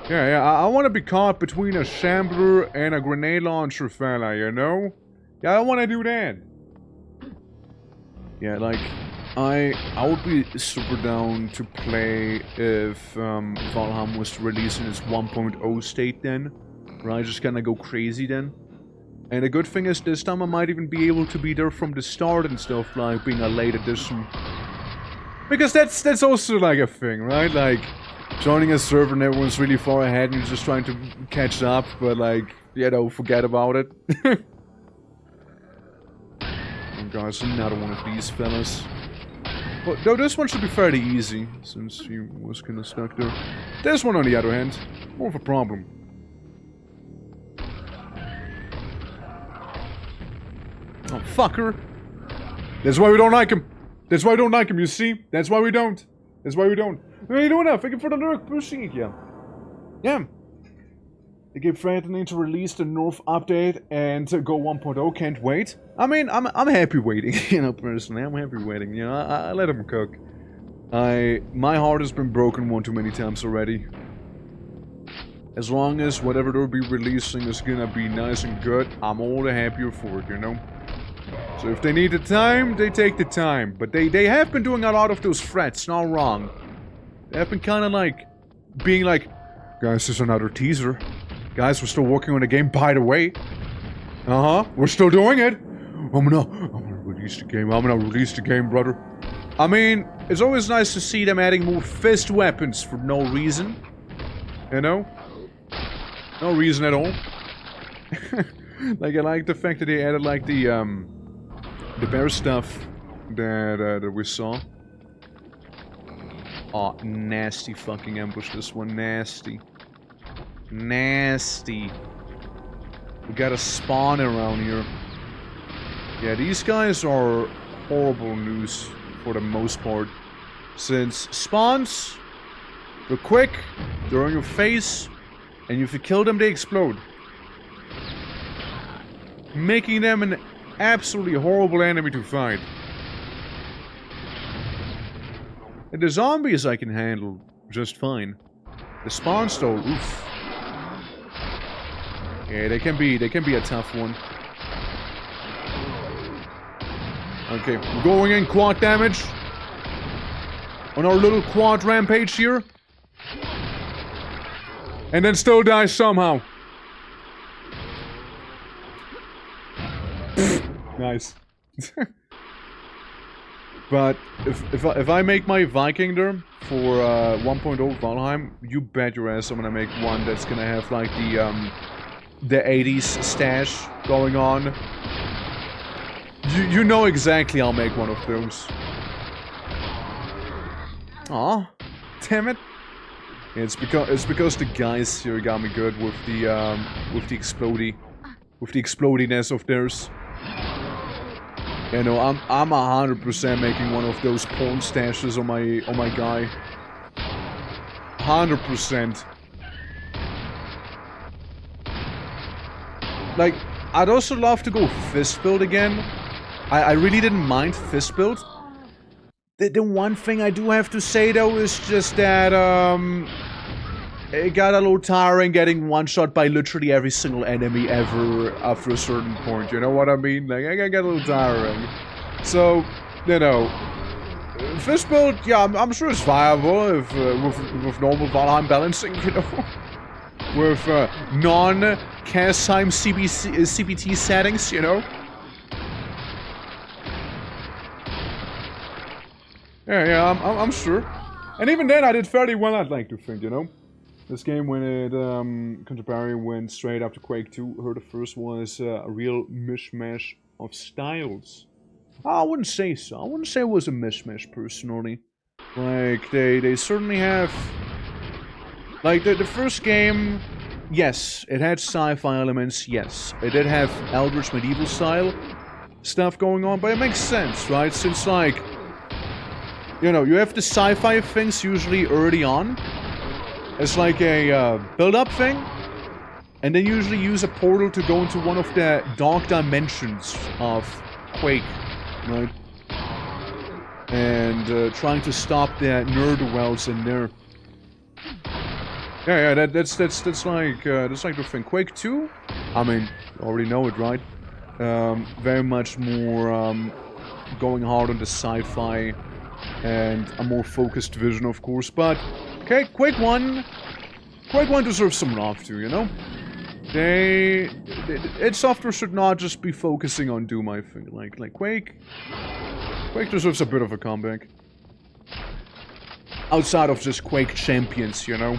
Yeah, I want to be caught between a shambler and a grenade launcher fella, you know? Yeah, I want to do that. Yeah, like, I would be super down to play if Valheim was to release in its 1.0 state then. Right, just kinda go crazy then. And the good thing is, this time I might even be able to be there from the start and stuff, like being a late edition. Because that's also like a thing, right? Like, joining a server and everyone's really far ahead and you're just trying to catch up, but like, you know, forget about it. Oh guys, another one of these fellas. Well, though this one should be fairly easy, since he was kinda stuck there. This one, on the other hand, more of a problem. Oh, fucker. That's why we don't like him. That's why we don't like him, you see? That's why we don't. That's why we don't. What are you doing now? Thank you for the lurk, pushing again. Yeah. They keep threatening to release the North update and to go 1.0. Can't wait. I mean, I'm happy waiting, you know, personally. I'm happy waiting, you know. I let him cook. My heart has been broken one too many times already. As long as whatever they'll be releasing is gonna be nice and good, I'm all the happier for it, you know? So if they need the time, they take the time. But they have been doing a lot of those threats, not wrong. They have been kind of like, being like, guys, this is another teaser. Guys, we're still working on the game, by the way. We're still doing it. I'm gonna release the game. I'm gonna release the game, brother. I mean, it's always nice to see them adding more fist weapons for no reason. You know? No reason at all. Like, I like the fact that they added, like, the bear stuff that we saw. Oh, nasty fucking ambush, this one. Nasty. Nasty. We got a spawn around here. Yeah, these guys are horrible news for the most part. Since spawns, they're quick, they're on your face, and if you kill them, they explode. Making them an absolutely horrible enemy to fight. And the zombies I can handle just fine. The spawns though, oof. Yeah, they can be a tough one. Okay, we're going in quad damage. On our little quad rampage here. And then still die somehow. Nice. But if I make my Viking there for 1.0 Valheim, you bet your ass I'm gonna make one that's gonna have like the 80s stash going on. You know exactly I'll make one of those. Aw, damn it. Yeah, it's because the guys here got me good with the explodiness of theirs. You know, I'm 100% making one of those porn stashes on my guy. 100%. Like, I'd also love to go fist build again. I really didn't mind fist build. The one thing I do have to say though is just that it got a little tiring getting one shot by literally every single enemy ever after a certain point, you know what I mean? Like, I got a little tiring. So, you know, fist build, yeah, I'm sure it's viable if, with normal Valheim balancing, you know? With non-cast-time CBT settings, you know? Yeah, I'm sure. And even then I did fairly well, I'd like to think, you know? This game, when it, contemporary went straight after Quake 2, her the first was a real mishmash of styles. I wouldn't say so. I wouldn't say it was a mishmash, personally. Like, they certainly have... Like, the first game, yes, it had sci-fi elements, yes. It did have Eldritch medieval style stuff going on, but it makes sense, right? Since, like, you know, you have the sci-fi things usually early on. It's like a build-up thing, and then usually use a portal to go into one of the dark dimensions of Quake, right? And trying to stop the nerd-wells in there. Yeah, that's like the thing. Quake 2, I mean, you already know it, right? Very much more going hard on the sci-fi and a more focused vision, of course, but. Okay, Quake 1 deserves some love too, you know? id Software should not just be focusing on Doom, I think. Like Quake deserves a bit of a comeback. Outside of just Quake Champions, you know?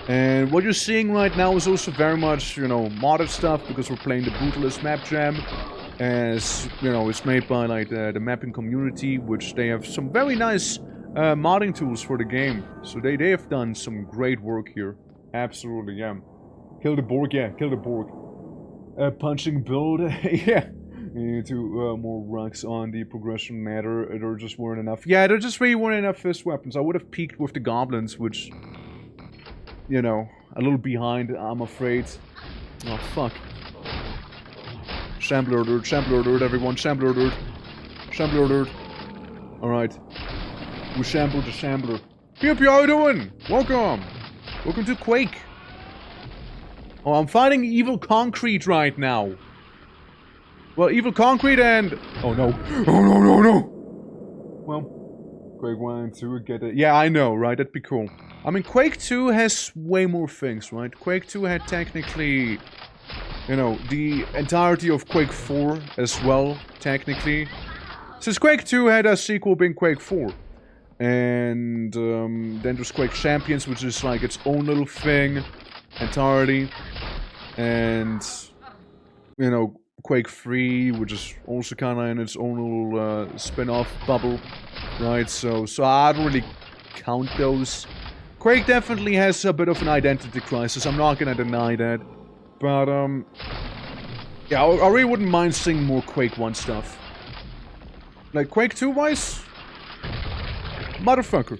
And what you're seeing right now is also very much, you know, modded stuff, because we're playing the Brutalist Map Jam. As, you know, it's made by, like, the mapping community, which they have some very nice modding tools for the game. So they have done some great work here. Absolutely, yeah. Kill the Borg, yeah, kill the Borg. Punching build, yeah. Two more rocks on the progression ladder. There just weren't enough. Yeah, there just really weren't enough fist weapons. I would have peaked with the goblins, which, you know, a little behind, I'm afraid. Oh, fuck. Shambler alert, everyone. Shambler alert. Shambler alert. Alright. We shambled the Shambler. Pew pew, how you doing? Welcome. Welcome to Quake. Oh, I'm fighting Evil Concrete right now. Well, Evil Concrete and... Oh, no. Oh, no, no, no! Well, Quake 1 and 2 get it. Yeah, I know, right? That'd be cool. I mean, Quake 2 has way more things, right? Quake 2 had technically... You know, the entirety of Quake 4 as well, technically. Since Quake 2 had a sequel being Quake 4. And then there's Quake Champions, which is like its own little thing entirely. And, you know, Quake 3, which is also kind of in its own little spin-off bubble, right? So I don't really count those. Quake definitely has a bit of an identity crisis, I'm not gonna deny that. But, yeah, I really wouldn't mind seeing more Quake 1 stuff. Like, Quake 2-wise? Motherfucker.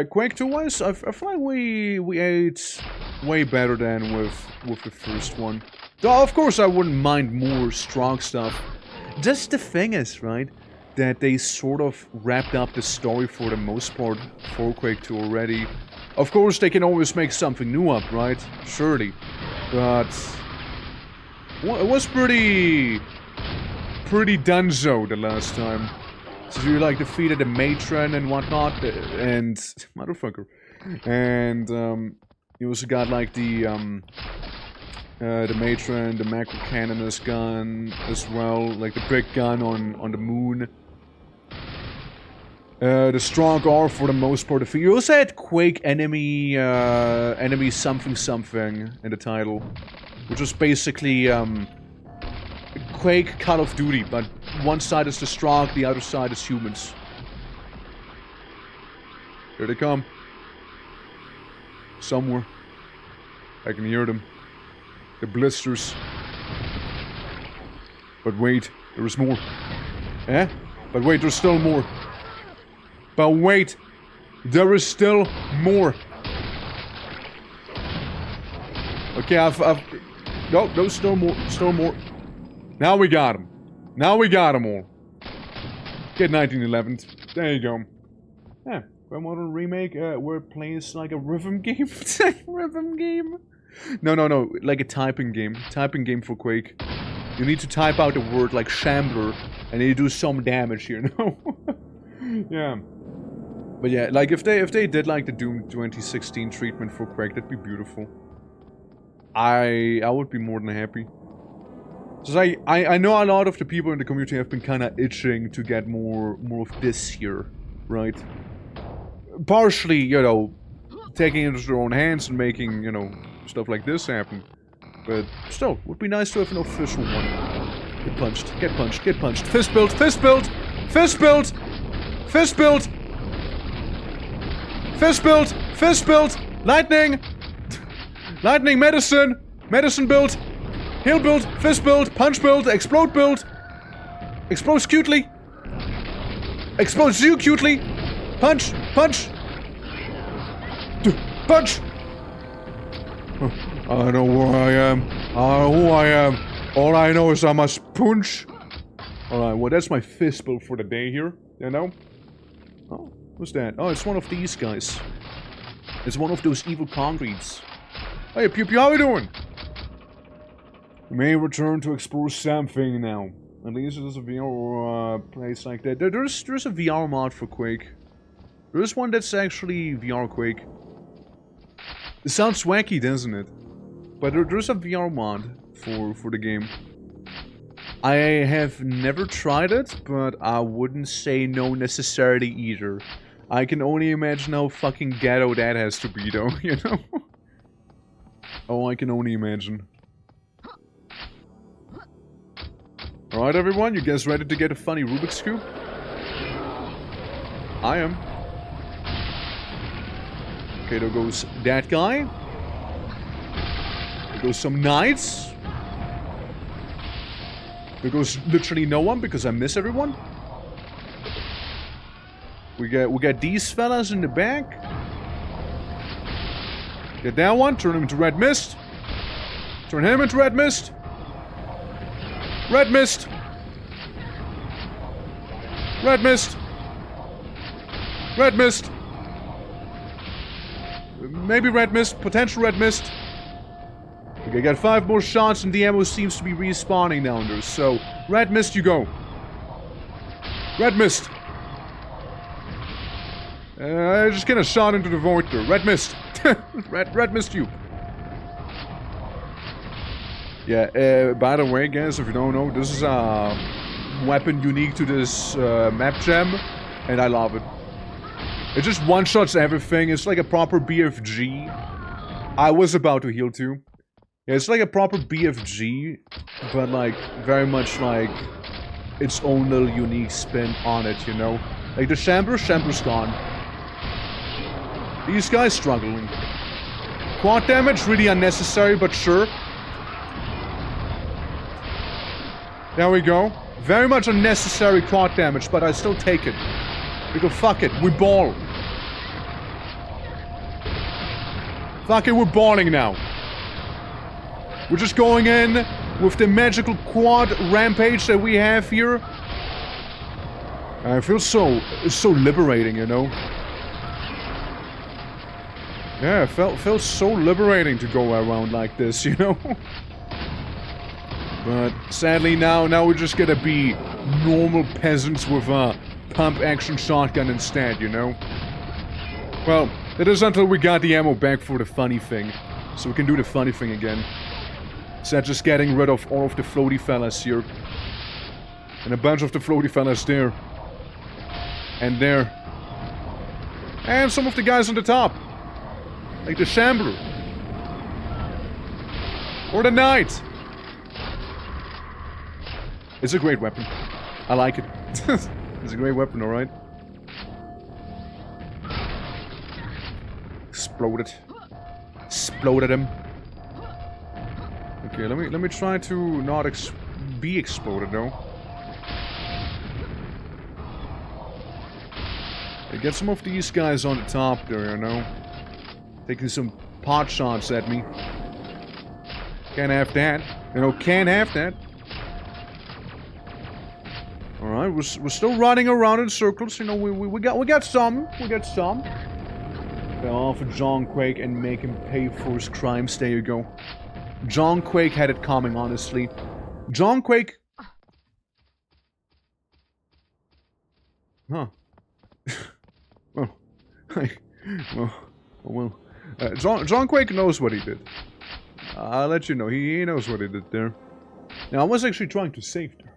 Quake 2-wise, I feel like we ate way better than with the first one. Though, of course, I wouldn't mind more strong stuff. Just the thing is, right, that they sort of wrapped up the story for the most part for Quake 2 already. Of course, they can always make something new up, right? Surely. But... it was pretty dunzo the last time. So you like defeated the matron and whatnot, and... Motherfucker. And, you also got like the matron, the macro cannonist gun as well, like the big gun on the moon. The strong R for the most part. You also had Quake enemy something something in the title, which was basically Quake Call of Duty, but one side is the strong, the other side is humans. Here they come. Somewhere. I can hear them. The blisters. But wait, there is more. Eh? But wait, there's still more. But wait, there is still more. Okay, no, still more. Now we got him. Now we got them all. Get 1911. There you go. Yeah, modern remake where it plays like a rhythm game. Rhythm game? No, like a typing game. Typing game for Quake. You need to type out a word like shambler, and you do some damage, you know? Yeah. But yeah, like if they did like the Doom 2016 treatment for Quake, that'd be beautiful. I would be more than happy. So I know a lot of the people in the community have been kind of itching to get more of this here, right? Partially, you know, taking it into their own hands and making, you know, stuff like this happen. But still, would be nice to have an official one. Get punched, get punched, get punched. Fist build, fist build, fist build, fist build, fist build, fist build, lightning, lightning, medicine, medicine build, heal build, fist build, punch build, explode build, explodes cutely, explodes you cutely, punch, punch, punch. I know where I am. I know who I am. All I know is I must punch. Alright, well that's my fist build for the day here, you know? Oh, what's that? Oh, it's one of these guys. It's one of those evil concretes. Hey, Pew Pew, how you doing? We may return to explore something now. At least there's a VR place like that. There's a VR mod for Quake. There's one that's actually VR Quake. It sounds wacky, doesn't it? But there's a VR mod for the game. I have never tried it, but I wouldn't say no necessarily either. I can only imagine how fucking ghetto that has to be though, you know? Oh, I can only imagine. Alright everyone, you guys ready to get a funny Rubik's Cube? I am. Okay, there goes that guy. There goes some knights. There goes literally no one because I miss everyone. We got these fellas in the back. Get that one, turn him into red mist. Turn him into red mist. Red mist. Red mist. Red mist. Maybe red mist, potential red mist. We Okay, got 5 more shots and the ammo seems to be respawning down there. So, red mist, you go. Red mist. I just kind of shot into the void there. Red mist. red mist you. Yeah, by the way, guys, if you don't know, this is a weapon unique to this map jam, and I love it. It just one-shots everything. It's like a proper BFG. I was about to heal too. Yeah, it's like a proper BFG, but like, very much like its own little unique spin on it, you know? Like the Shambler's gone. These guys struggling. Quad damage, really unnecessary, but sure. There we go. Very much unnecessary quad damage, but I still take it. Because fuck it, we ball. Fuck it, we're balling now. We're just going in with the magical quad rampage that we have here. I feel so liberating, you know. Yeah, it felt so liberating to go around like this, you know. But sadly now we're just gonna be normal peasants with a pump-action shotgun instead, you know. Well, that is until we got the ammo back for the funny thing, so we can do the funny thing again. Instead just getting rid of all of the floaty fellas here. And a bunch of the floaty fellas there. And there. And some of the guys on the top. Like the Shambler. Or the Knight. It's a great weapon. I like it. It's a great weapon, alright? Exploded. Exploded him. Okay, let me try to not be exploded though. I get some of these guys on the top there, you know. Taking some pot shots at me. Can't have that. You know, can't have that. Alright, we're still running around in circles, you know, we got some. Fell off of John Quake and make him pay for his crimes, there you go. John Quake had it coming, honestly. John Quake... Huh. well. John Quake knows what he did. I'll let you know, he knows what he did there. Now, I was actually trying to save there.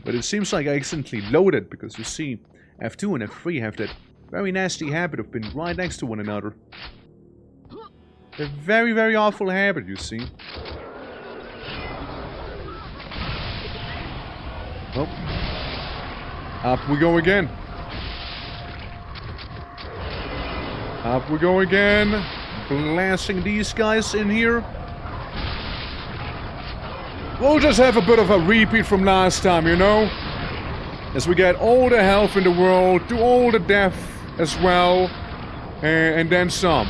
But it seems like I accidentally loaded, because you see, F2 and F3 have that very nasty habit of being right next to one another. A very, very awful habit, you see. Oh. Up we go again. Up we go again. Blasting these guys in here. We'll just have a bit of a repeat from last time, you know? As we get all the health in the world, do all the death as well, and then some.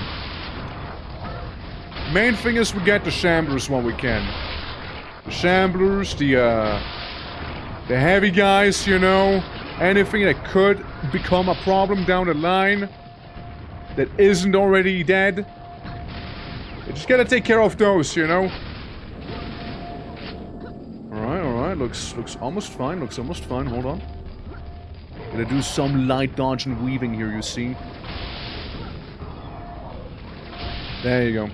Main thing is we get the Shamblers when we can. The Shamblers, the heavy guys, you know? Anything that could become a problem down the line that isn't already dead. You just gotta take care of those, you know? Alright, looks almost fine, hold on. Gotta do some light dodge and weaving here, you see. There you go.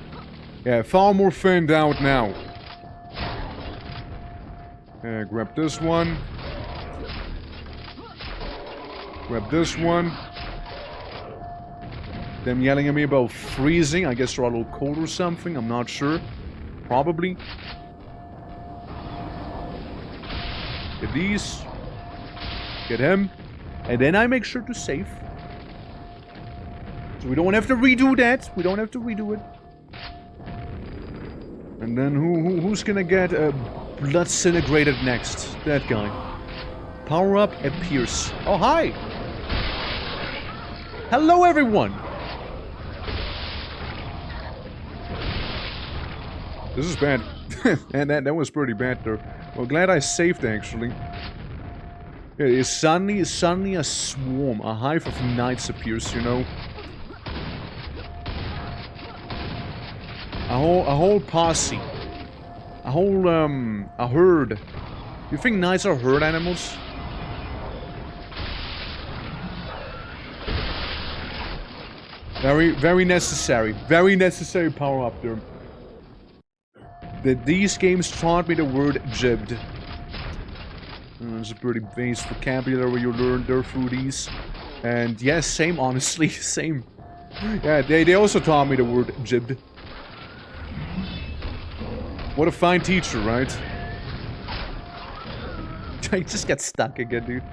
Yeah, far more thinned out now. Grab this one. Grab this one. Them yelling at me about freezing. I guess they're a little cold or something. I'm not sure. Probably. Get these. Get him. And then I make sure to save. So we don't have to redo that. We don't have to redo it. And then who's gonna get blood disintegrated next? That guy. Power up and Pierce. Oh, hi! Hello, everyone! This is bad. And that was pretty bad there. Well, glad I saved, actually. Yeah, it's suddenly a swarm, a hive of knights appears, you know. A whole posse. A whole, a herd. You think knights are herd animals? Very necessary. Very necessary power up there. These games taught me the word jibbed. It's a pretty base vocabulary you learn there through these. And yes, same, honestly, same. Yeah, they also taught me the word jibbed. What a fine teacher, right? I just get stuck again, dude.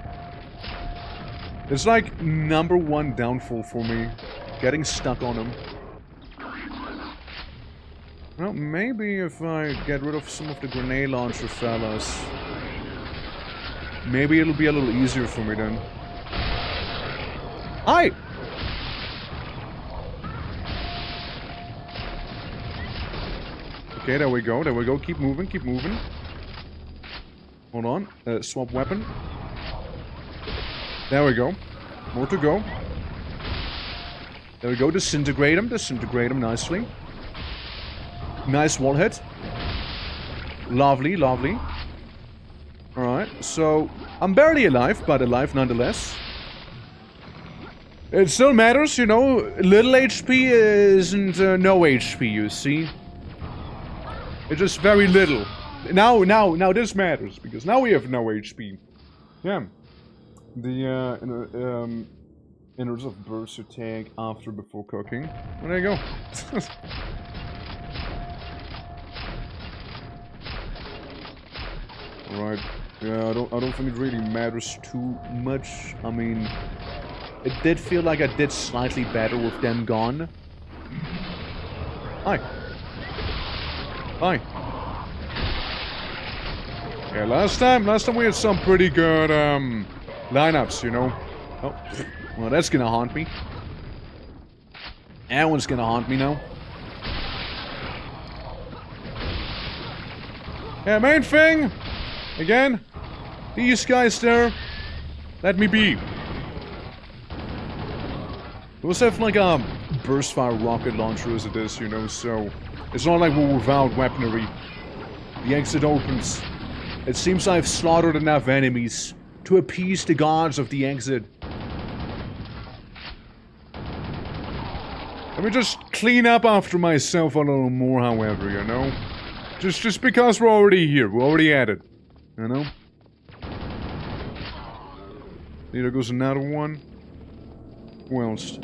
It's like #1 downfall for me. Getting stuck on him. Well, maybe if I get rid of some of the grenade launcher fellas. Maybe it'll be a little easier for me then. Hi! Okay, there we go, keep moving, keep moving. Hold on, swap weapon. There we go. More to go. There we go, disintegrate him nicely. Nice wall hit. Lovely, lovely. Alright, so I'm barely alive, but alive nonetheless. It still matters, you know, little HP isn't no HP, you see. It's just very little. Now this matters, because now we have no HP. Yeah. The, innards of birds to take after before cooking. Well, there you go. Alright. Yeah, I don't think it really matters too much. I mean, it did feel like I did slightly better with them gone. Hi. Hi. Yeah, last time we had some pretty good lineups, you know. Oh, well, that's gonna haunt me. That one's gonna haunt me now. Yeah, main thing. Again, these guys there, let me be. We also have like a burst fire rocket launcher as it is, you know, so it's not like we're without weaponry. The exit opens. It seems I've slaughtered enough enemies to appease the gods of the exit. Let me just clean up after myself a little more, however, you know? Just because we're already here, we're already at it. You know? There goes another one. Who else?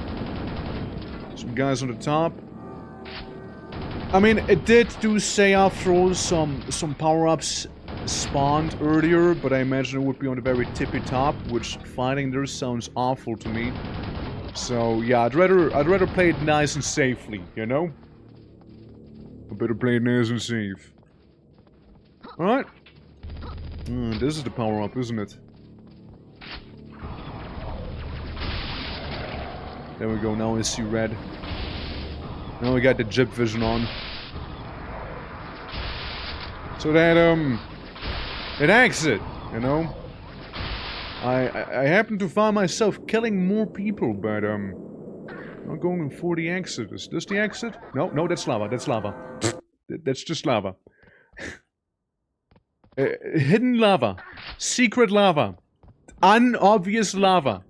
Some guys on the top. I mean, it did do say after all some power-ups spawned earlier, but I imagine it would be on the very tippy top, which fighting there sounds awful to me. So yeah, I'd rather play it nice and safely, you know? I better play it nice and safe. Alright. This is the power-up, isn't it? There we go, now I see red. Now we got the jib vision on. So that, it exit, you know? I happen to find myself killing more people, but, I'm going for the exit. Is this the exit? No, that's lava, that's lava. That's just lava. Hidden lava. Secret lava. Unobvious lava.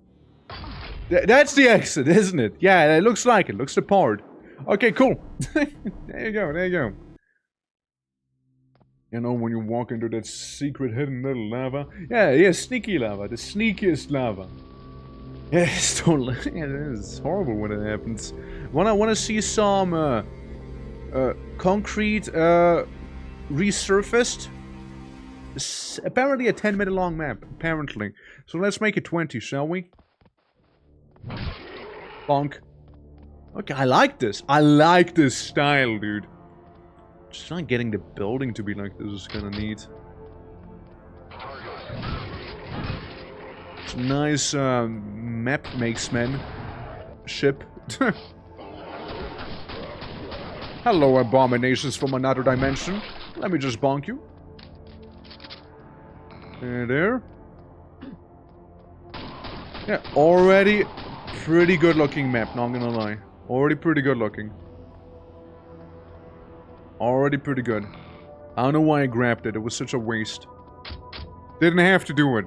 That's the exit, isn't it? Yeah, it looks like it. Looks the part. Okay, cool. There you go, there you go. You know, when you walk into that secret hidden little lava. Yeah, sneaky lava. The sneakiest lava. Yeah, it's totally... Yeah, it's horrible when it happens. Wanna see some, concrete, resurfaced? It's apparently a 10-minute long map, apparently. So let's make it 20, shall we? Bonk. Okay, I like this. I like this style, dude. Just not getting the building to be like this is kinda neat. It's a nice, map makes men ship. Hello, abominations from another dimension. Let me just bonk you. There. Yeah, already pretty good looking map, not gonna lie. Already pretty good looking. Already pretty good. I don't know why I grabbed it. It was such a waste. Didn't have to do it.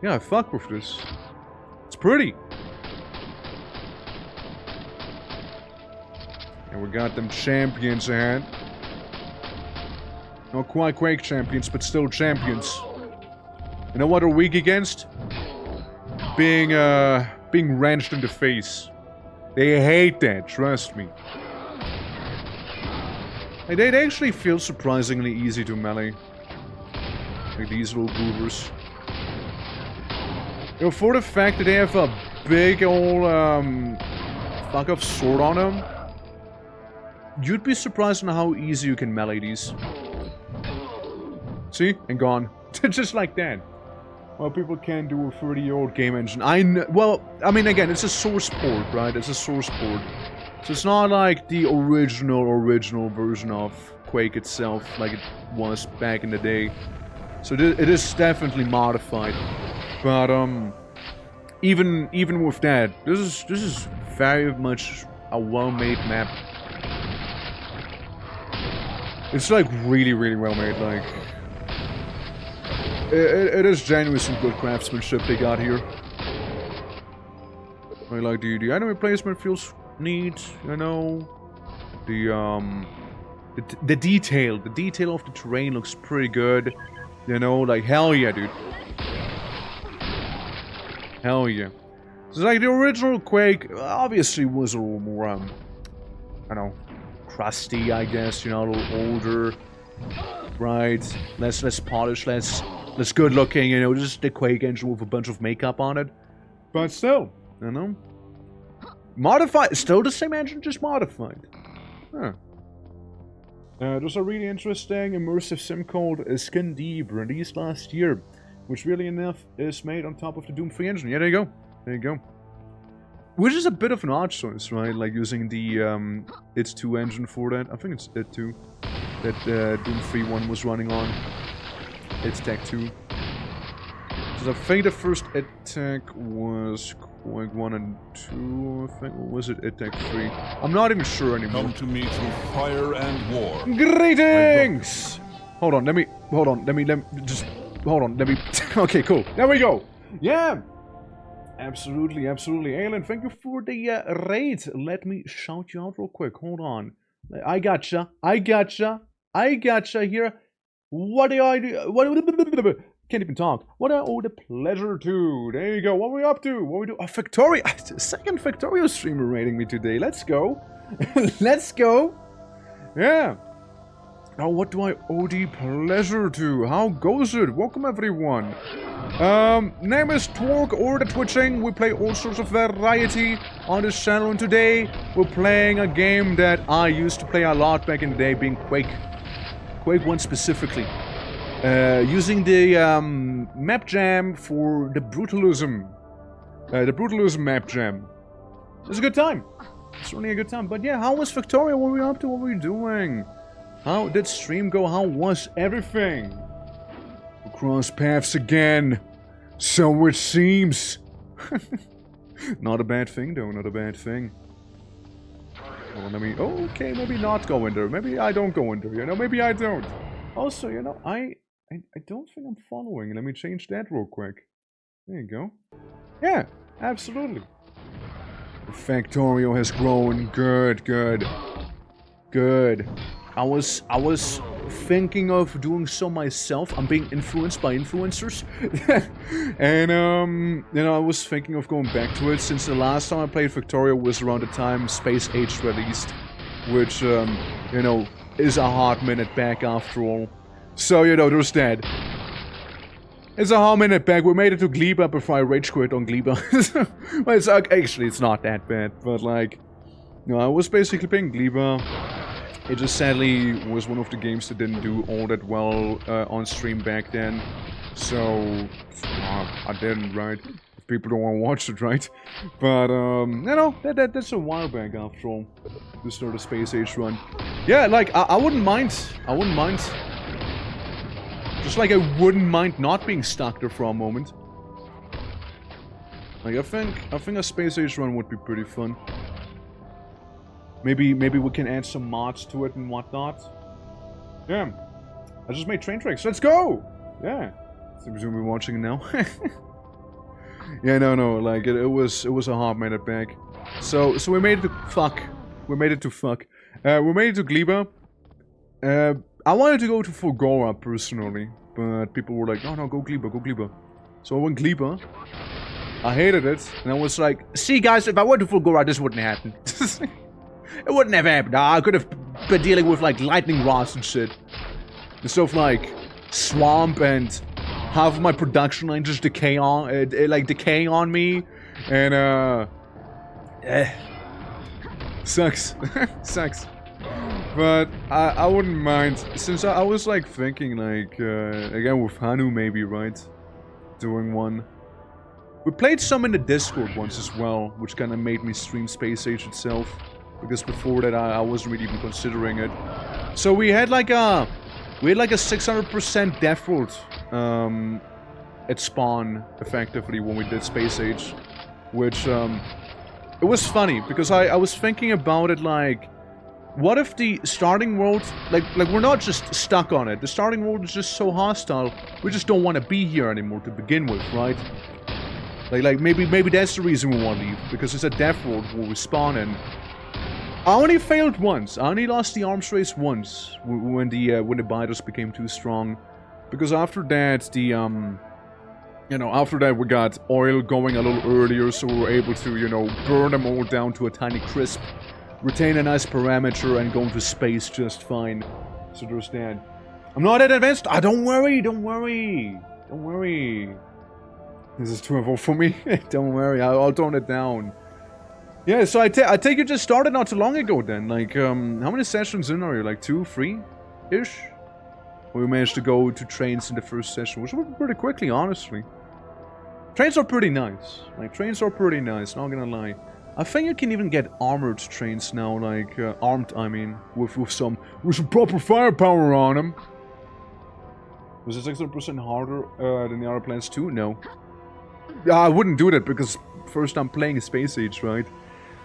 Yeah, I fuck with this. It's pretty. And we got them champions ahead. Not quite Quake champions, but still champions. You know what they're weak against? Being wrenched in the face. They hate that, trust me. Like, they actually feel surprisingly easy to melee. Like these little goobers. You know, for the fact that they have a big old, fuck-off sword on them, you'd be surprised on how easy you can melee these. See? And gone. Just like that. Well, people can do a 30-year-old game engine. Well, I mean, again, it's a source port, right? It's a source port. So it's not like the original version of Quake itself, like it was back in the day. So it is definitely modified. But, even with that, this is very much a well-made map. It's like really well made, like... It is genuinely some good craftsmanship they got here. I like the enemy placement feels neat, you know. The detail of the terrain looks pretty good. You know, like hell yeah, dude. Hell yeah. It's like the original Quake obviously was a little more I don't know, crusty, I guess, you know, a little older. Right. Less polished, less good looking, you know, just the Quake engine with a bunch of makeup on it. But still, you know. Modified, still the same engine, just modified. Huh. There's a really interesting immersive sim called Skin Deep, released last year, which really enough is made on top of the Doom 3 engine. Yeah, there you go. There you go. Which is a bit of an odd choice, right? Like using the It's 2 engine for that. I think it's It 2 that Doom 3 one was running on. It's Tech 2. So I think the first attack was Quake 1 and 2, I think. Or was it Attack 3? I'm not even sure anymore. Come to me through fire and war. Greetings! Hold on, let me, okay, cool. There we go. Yeah! Absolutely. Alan, thank you for the raid. Let me shout you out real quick. Hold on. I gotcha here. What do I do? Can't even talk. What I owe the pleasure to. There you go. What are we up to? What we do? Oh, Victoria. Second Victoria streamer rating me today. Let's go. Let's go. Yeah. Now, what do I owe the pleasure to? How goes it? Welcome, everyone. Name is Twerk or the Twitching. We play all sorts of variety on this channel, and today we're playing a game that I used to play a lot back in the day, being Quake 1 specifically. Using the map jam for the Brutalism. The Brutalism map jam. It was a good time. It's really a good time. But yeah, how was Victoria? What were we up to? What were we doing? How did stream go? How was everything? We crossed paths again. So it seems. Not a bad thing though, not a bad thing. Well, let me... Oh, okay, maybe not go in there. Maybe I don't go in there, you know? Maybe I don't. Also, you know, I don't think I'm following. Let me change that real quick. There you go. Yeah, absolutely. The Factorio has grown. Good. I was thinking of doing so myself. I'm being influenced by influencers. And, you know, I was thinking of going back to it since the last time I played Factorio was around the time Space Age released. Which, you know, is a hot minute back after all. So, you know, there's that. It's a hot minute back. We made it to Gleba before I rage quit on Gleba. Well, it's, actually, it's not that bad. But, like, you know, I was basically playing Gleba. It just sadly was one of the games that didn't do all that well on stream back then. So, I didn't, right? People don't want to watch it, right? But, you know, that's a while back after all. The start of Space Age run. Yeah, like, I wouldn't mind. Just like I wouldn't mind not being stuck there for a moment. Like, I think a Space Age run would be pretty fun. Maybe we can add some mods to it and whatnot. Yeah. I just made train tracks. Let's go! Yeah. So we're watching it now. Yeah, no, like it was a hard minute back. So we made it to fuck. We made it to fuck. We made it to Gleba. I wanted to go to Fulgora personally, but people were like, no, go Gleba, go Gleba. So I went Gleba. I hated it, and I was like, see guys, if I went to Fulgora, this wouldn't happen. It wouldn't have happened. I could have been dealing with like lightning rods and shit. Instead of like swamp and half of my production line just decaying on me, and sucks. Sucks. But I wouldn't mind, since I was like thinking like again with Hanu maybe, right, doing one. We played some in the Discord once as well, which kind of made me stream Space Age itself, because before that I wasn't really even considering it. So we had like a 600% death roll at spawn effectively when we did Space Age, which it was funny because I was thinking about it like, what if the starting world, like we're not just stuck on it, the starting world is just so hostile, we just don't want to be here anymore to begin with, right? Like maybe that's the reason we want to leave, because it's a death world where we spawn in. I only failed once. I only lost the arms race once when the biters became too strong, because after that after that we got oil going a little earlier, so we were able to burn them all down to a tiny crisp, retain a nice parameter, and go into space just fine. So there's that. I'm not that advanced. Don't worry. This is too involved for me. Don't worry, I'll tone it down. Yeah, so I take you just started not too long ago then. Like, how many sessions in are you? Like 2, 3-ish? We managed to go to trains in the first session, which went pretty quickly, honestly. Trains are pretty nice. Like, trains are pretty nice, not gonna lie. I think you can even get armored trains now, like, armed, I mean, with some proper firepower on them. Was it 600% harder than the other planets too? No. I wouldn't do that, because first I'm playing Space Age, right?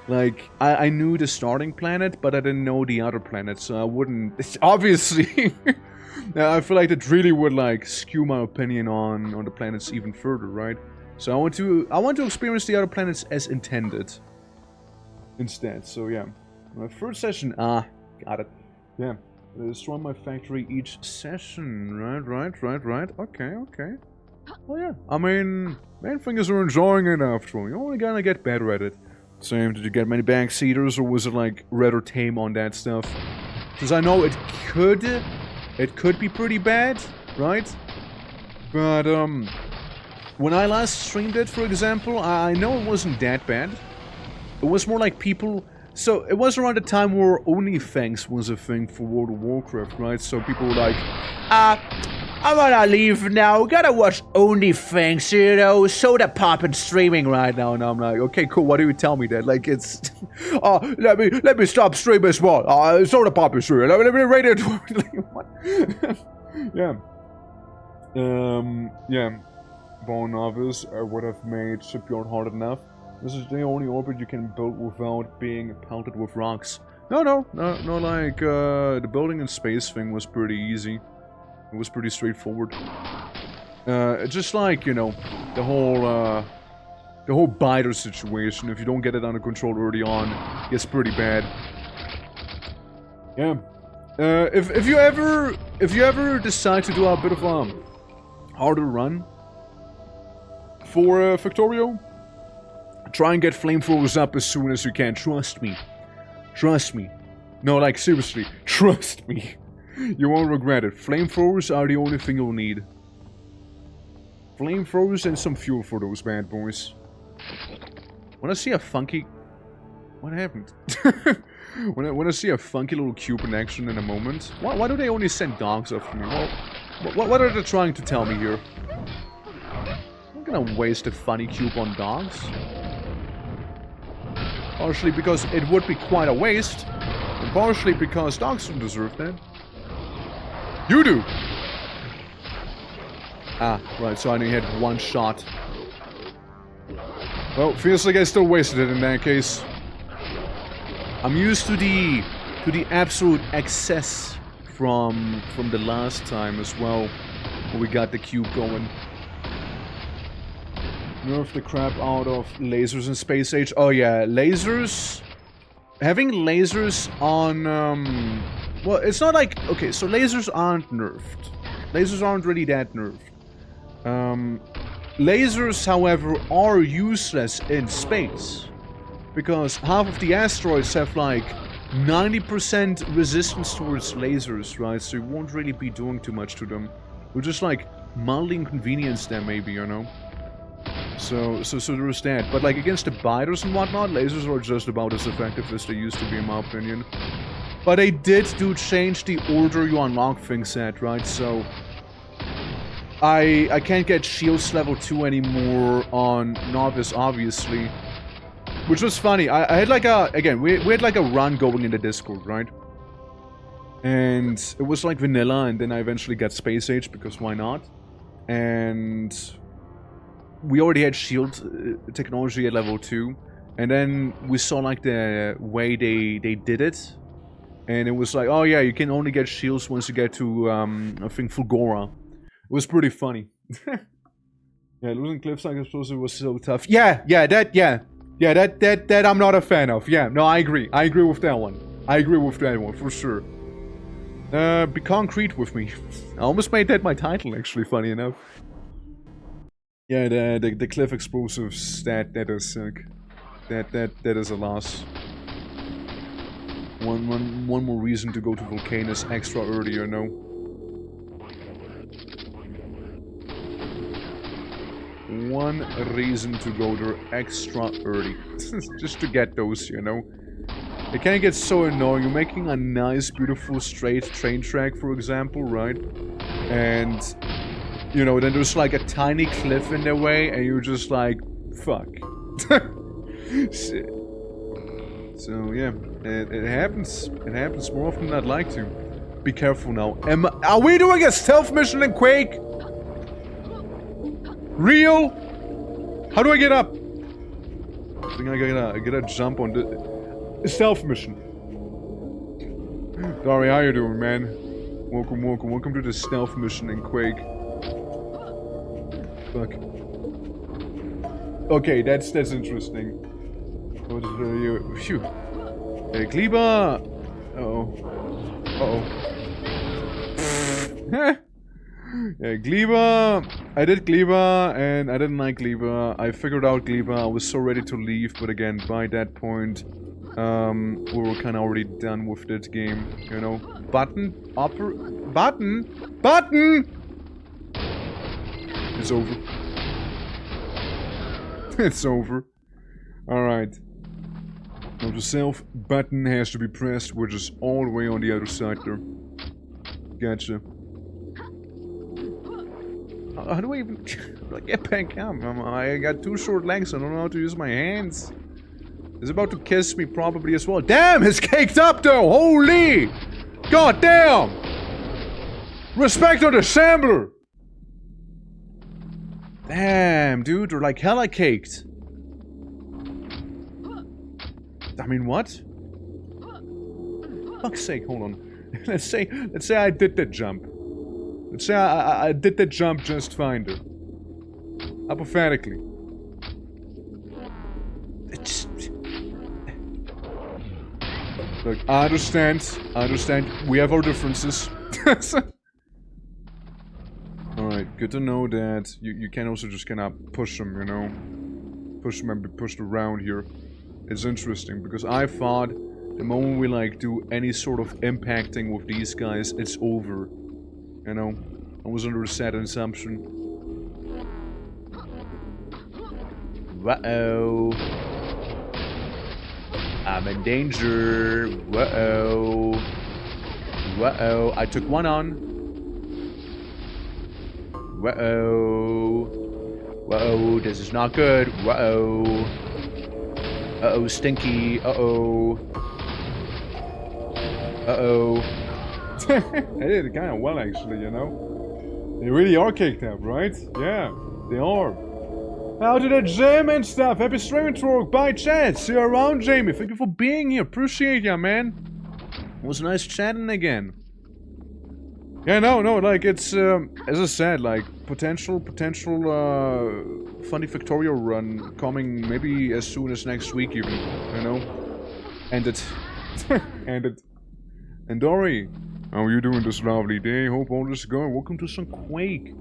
Like, I knew the starting planet, but I didn't know the other planets, so I wouldn't... Obviously! I feel like that really would, like, skew my opinion on the planets even further, right? So I want to experience the other planets as intended. Instead, so yeah. My first session... got it. Yeah. Destroy my factory each session. Right. Okay. Oh yeah. I mean, main thing is we're enjoying it after all. You're only gonna get better at it. Same, did you get many backseaters, or was it like rather tame on that stuff? Because I know it could be pretty bad, right? But when I last streamed it, for example, I know it wasn't that bad. It was more like people... So, it was around the time where OnlyFans was a thing for World of Warcraft, right? So people were like, I wanna leave now, gotta watch OnlyFans, soda pop and streaming right now. And I'm like, okay, cool, why do you tell me that? Like, it's... let me stop streaming as well. Soda pop is streaming, let me rate it. What? Yeah. Yeah. Bone Novice, I would have made Shipyard hard enough. This is the only orbit you can build without being pelted with rocks. No, like, the building in space thing was pretty easy. It was pretty straightforward. Just like, the whole biter situation, if you don't get it under control early on, it gets pretty bad. Yeah. If you ever decide to do a bit of a harder run for Factorio, try and get flamethrowers up as soon as you can. Trust me. Trust me. No, like, seriously. Trust me. You won't regret it. Flamethrowers are the only thing you'll need. Flamethrowers and some fuel for those bad boys. Wanna see a funky... What happened? Wanna see a funky little cube in action in a moment? Why do they only send dogs after me? Well, what are they trying to tell me here? I'm not gonna waste a funny cube on dogs. Partially because it would be quite a waste, and partially because dogs don't deserve that. You do! Ah, right, so I only had one shot. Well, feels like I still wasted it in that case. I'm used to the absolute excess from the last time as well, when we got the cube going. Nerf the crap out of lasers in Space Age. Oh yeah, lasers. Having lasers on well, it's not like, okay, so lasers aren't nerfed. Lasers aren't really that nerfed. Lasers, however, are useless in space. Because half of the asteroids have like 90% resistance towards lasers, right? So you won't really be doing too much to them. We'll just like mildly inconvenience them maybe, you know? So there's that. But like against the biters and whatnot, lasers are just about as effective as they used to be in my opinion. But they did change the order you unlock things at, right? So I can't get shields level 2 anymore on Novice, obviously. Which was funny. I had like a... Again, we had like a run going in the Discord, right? And it was like vanilla, and then I eventually got Space Age, because why not? And we already had shield technology at level 2. And then we saw like the way they did it. And it was like, oh yeah, you can only get shields once you get to, I think, Fulgora. It was pretty funny. Yeah, losing Cliffside Explosive was so tough. Yeah, that I'm not a fan of. Yeah, no, I agree. I agree with that one. I agree with that one, for sure. Be concrete with me. I almost made that my title, actually, funny enough. Yeah, the Cliff Explosives, that is sick. That is a loss. One more reason to go to Volcanus extra early, you know. One reason to go there extra early. Just to get those, you know. It can get so annoying. You're making a nice, beautiful, straight train track, for example, right? And, you know, then there's like a tiny cliff in their way, and you're just like, fuck. So, yeah, it happens. It happens more often than I'd like to. Be careful now. Are we doing a stealth mission in Quake? Real? How do I get up? I think I gotta jump on the stealth mission. Dari, how you doing, man? Welcome to the stealth mission in Quake. Fuck. Okay, that's interesting. What are you? Phew. Hey, Kleber! Yeah, Kleber! I did Kleber, and I didn't like Kleber. I figured out Kleber. I was so ready to leave, but again, by that point, we were kind of already done with that game, you know. Button? Button! It's over. It's over. Alright. Now the self button has to be pressed, which is all the way on the other side there. Gotcha. How do I even get back up? I got 2 short legs, I don't know how to use my hands. He's about to kiss me probably as well. Damn, he's caked up though! Holy! God damn! Respect on the sampler! Damn, dude, they're like hella caked. I mean, what? Fuck's sake, hold on. Let's say I did that jump. Let's say I did that jump just fine, dude. Hypothetically. Look, I understand. We have our differences. Alright, good to know that you can also just kind of push them, you know? Push them and be pushed around here. It's interesting, because I thought the moment we, like, do any sort of impacting with these guys, it's over. You know? I was under a sad assumption. Uh-oh. I'm in danger. Uh-oh. Uh-oh. I took one on. Uh-oh. Uh-oh. This is not good. Uh-oh. Uh-oh, stinky. Uh-oh. Uh-oh. They did kind of well, actually, you know? They really are caked up, right? Yeah, they are. out to the gym and stuff. Happy streaming to work. Bye, chat. See you around, Jamie. Thank you for being here. Appreciate ya, man. It was nice chatting again. Yeah, no, like, it's, as I said, like, potential, funny Factorio run coming maybe as soon as next week even, you know? And it. And Dory, how are you doing this lovely day? Hope all is good. Welcome to some Quake.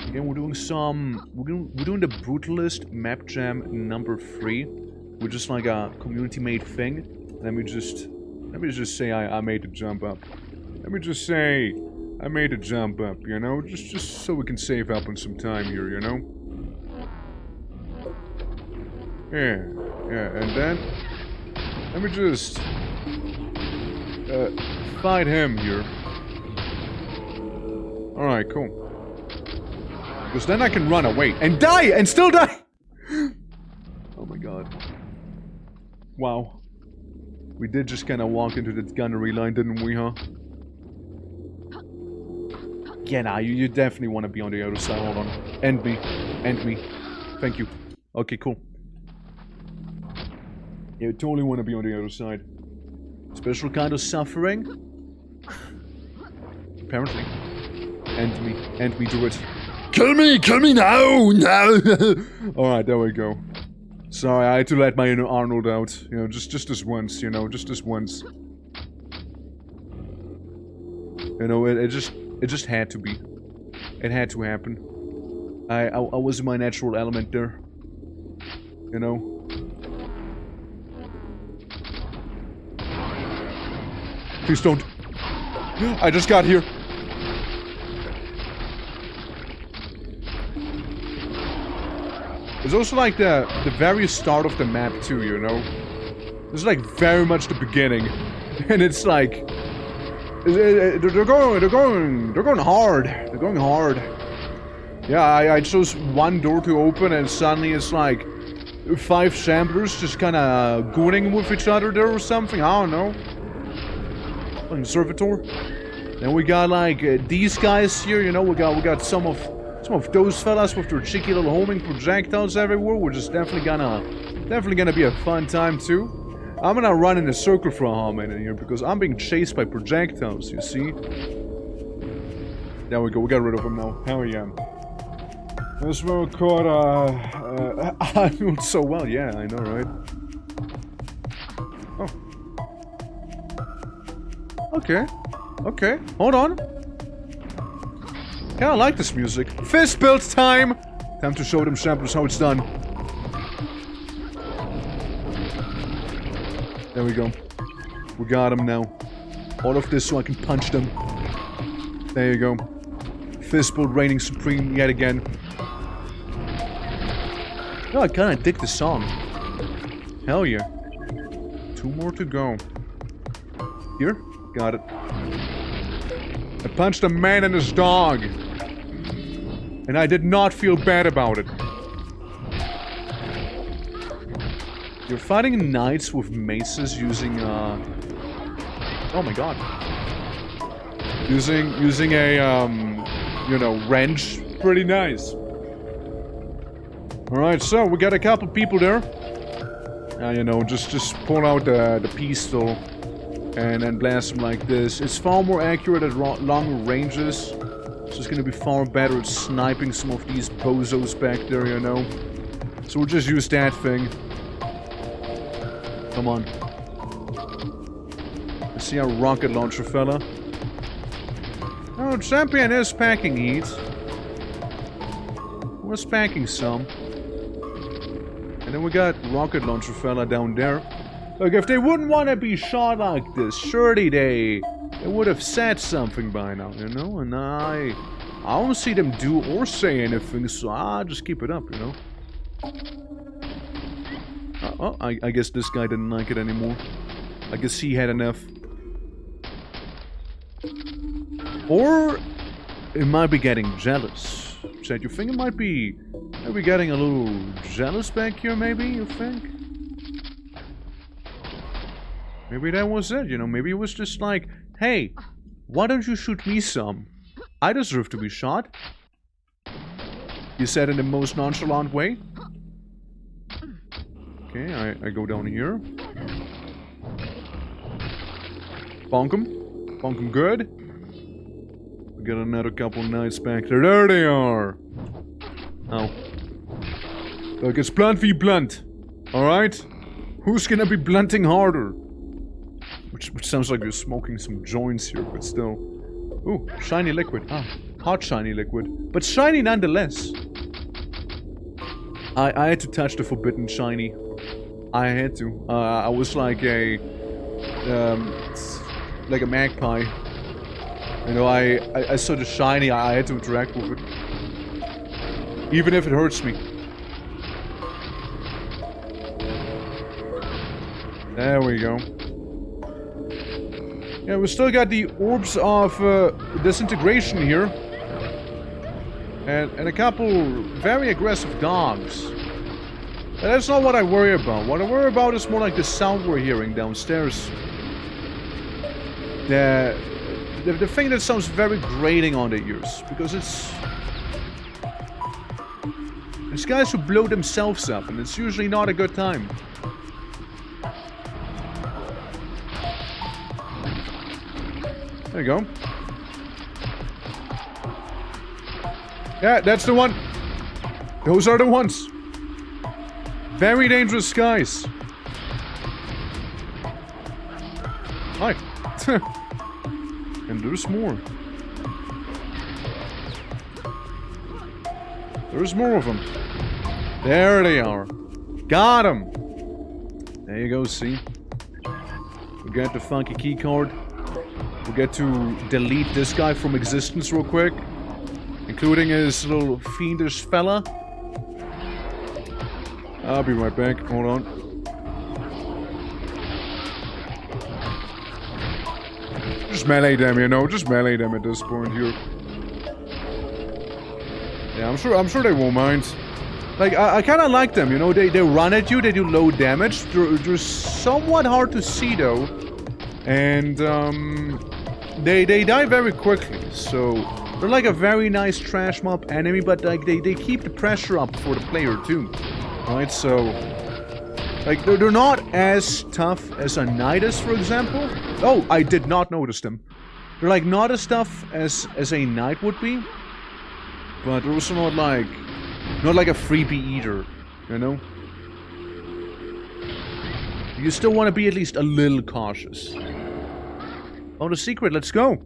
Again, we're doing the Brutalist Map Jam number 3, which is like a community-made thing. Let me just say I made the jump up. Let me just say I made a jump up, you know, just so we can save up on some time here, you know. Yeah, and then let me just fight him here. All right, cool. Because then I can run away and die and still die. Oh my god. Wow. We did just kind of walk into the gunnery line, didn't we, huh? Yeah, nah, you definitely want to be on the other side. Hold on. End me. Thank you. Okay, cool. Yeah, you totally want to be on the other side. Special kind of suffering? Apparently. End me, do it. Kill me now! Alright, there we go. Sorry, I had to let my inner Arnold out. You know, just this once, you know, just this once. You know, it just had to be. It had to happen. I was in my natural element there. You know? Please don't. I just got here. It's also like the very start of the map too, you know? It's like very much the beginning. And it's like... They're going hard. They're going hard. Yeah, I chose one door to open and suddenly it's like 5 samplers just kind of gooning with each other there or something. I don't know. Fucking servitor. Then we got like these guys here, you know. We got some of those fellas with their cheeky little homing projectiles everywhere, which is definitely gonna be a fun time too. I'm gonna run in a circle for a hot minute here because I'm being chased by projectiles, you see? There we go, we got rid of them now. Hell yeah. This one caught, I do so well, yeah, I know, right? Oh. Okay, hold on. Yeah, I like this music. Fist build time! Time to show them samplers how it's done. There we go. We got them now. All of this so I can punch them. There you go. Fist build reigning supreme yet again. Oh, I kinda dig the song. Hell yeah. 2 more to go. Here? Got it. I punched a man and his dog. And I did not feel bad about it. You're fighting knights with maces using, oh my god. Using a, you know, wrench. Pretty nice. Alright, so we got a couple people there. You know, just pull out the pistol and blast them like this. It's far more accurate at longer ranges. So it's gonna be far better at sniping some of these bozos back there, you know. So we'll just use that thing. Come on. I see our rocket launcher fella. Oh, champion is packing heat. Was packing some. And then we got rocket launcher fella down there. Look, if they wouldn't want to be shot like this, surely they would have said something by now, you know? And I don't see them do or say anything, so I'll just keep it up, you know? Oh, I guess this guy didn't like it anymore. I guess he had enough. Or it might be getting jealous. Chad, you think it might be getting a little jealous back here, maybe, you think? Maybe that was it, you know, maybe it was just like, hey, why don't you shoot me some? I deserve to be shot. You said in the most nonchalant way. Okay, I go down here. Bonk 'em. Bonk 'em good. We got another couple knights back there. There they are! Oh. Look, it's blunt v blunt. Alright? Who's gonna be blunting harder? Which sounds like you're smoking some joints here, but still. Ooh, shiny liquid. Ah, hot shiny liquid. But shiny nonetheless. I had to touch the forbidden shiny. I had to. I was like a magpie. You know, I saw the shiny, I had to interact with it. Even if it hurts me. There we go. Yeah, we still got the orbs of disintegration here. And a couple very aggressive dogs. But that's not what I worry about. What I worry about is more like the sound we're hearing downstairs. The thing that sounds very grating on the ears. Because it's guys who blow themselves up, and it's usually not a good time. There you go. Yeah, that's the one. Those are the ones. Very dangerous guys. Hi. And there's more. There's more of them. There they are. Got them. There you go, see? We got the funky key card. We get to delete this guy from existence real quick. Including his little fiendish fella. I'll be right back. Hold on. Just melee them, you know. Just melee them at this point here. Yeah, I'm sure they won't mind. Like, I kind of like them, you know. They run at you. They do low damage. They're somewhat hard to see though, and they die very quickly. So they're like a very nice trash mob enemy, but like they keep the pressure up for the player too. Right, so like they're not as tough as a knight is, for example. Oh, I did not notice them. They're like not as tough as a knight would be, but they're also not like a freebie either, you know. You still want to be at least a little cautious. Oh, the secret, let's go.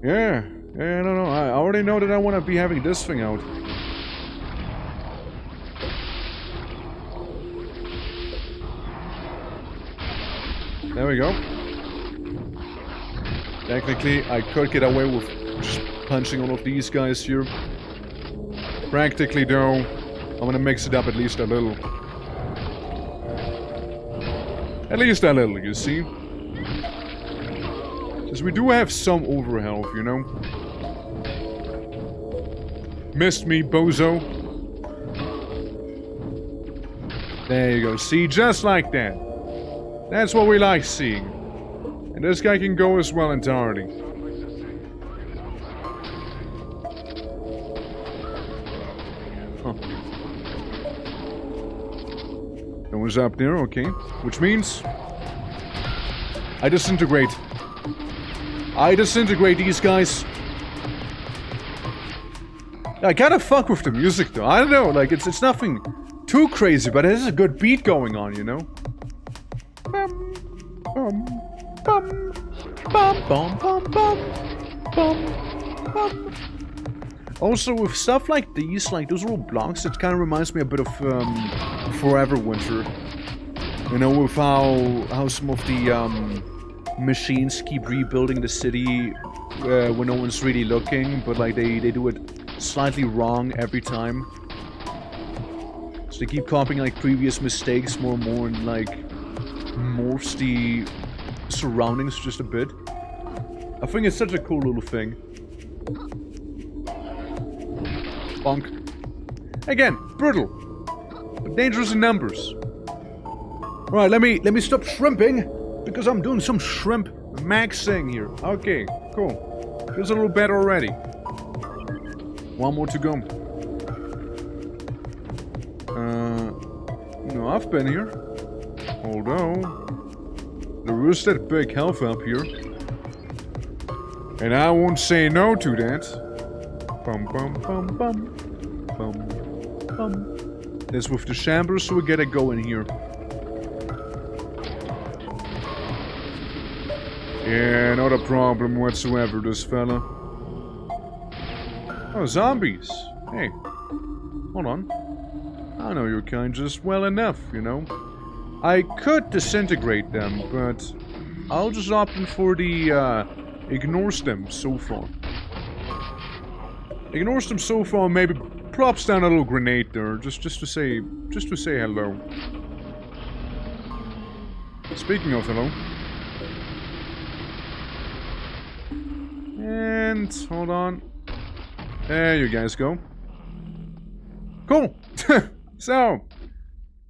Yeah, no, I already know that I want to be having this thing out. There we go. Technically, I could get away with just punching all of these guys here. Practically, though, I'm gonna mix it up at least a little. At least a little, you see? Because we do have some overhealth, you know? Missed me, bozo. There you go. See, just like that. That's what we like seeing. And this guy can go as well entirely. Huh. That was up there, okay. Which means I disintegrate. I disintegrate these guys. I gotta fuck with the music though. I don't know, like it's nothing too crazy, but it has a good beat going on, you know? Bum, bum, bum, bum, bum, bum, bum, bum, bum. Also, with stuff like these, like those little blocks, it kind of reminds me a bit of Forever Winter. You know, with how some of the machines keep rebuilding the city when no one's really looking, but like they do it slightly wrong every time. So they keep copying like previous mistakes more and more, and like morphs the surroundings just a bit. I think it's such a cool little thing. Bonk. Again, brutal, but dangerous in numbers. Right, let me stop shrimping because I'm doing some shrimp maxing here. Okay, cool. Feels a little better already. One more to go. I've been here. Although, there is that big health up here. And I won't say no to that. Bum bum bum bum. Bum bum. That's with the chambers, so we gotta go in here. Yeah, not a problem whatsoever, this fella. Oh, zombies. Hey. Hold on. I know your kind just well enough, you know. I could disintegrate them, but I'll just opt for the, ignores them so far. Ignores them so far, maybe plops down a little grenade there, just to say hello. Speaking of hello. And, hold on. There you guys go. Cool! So.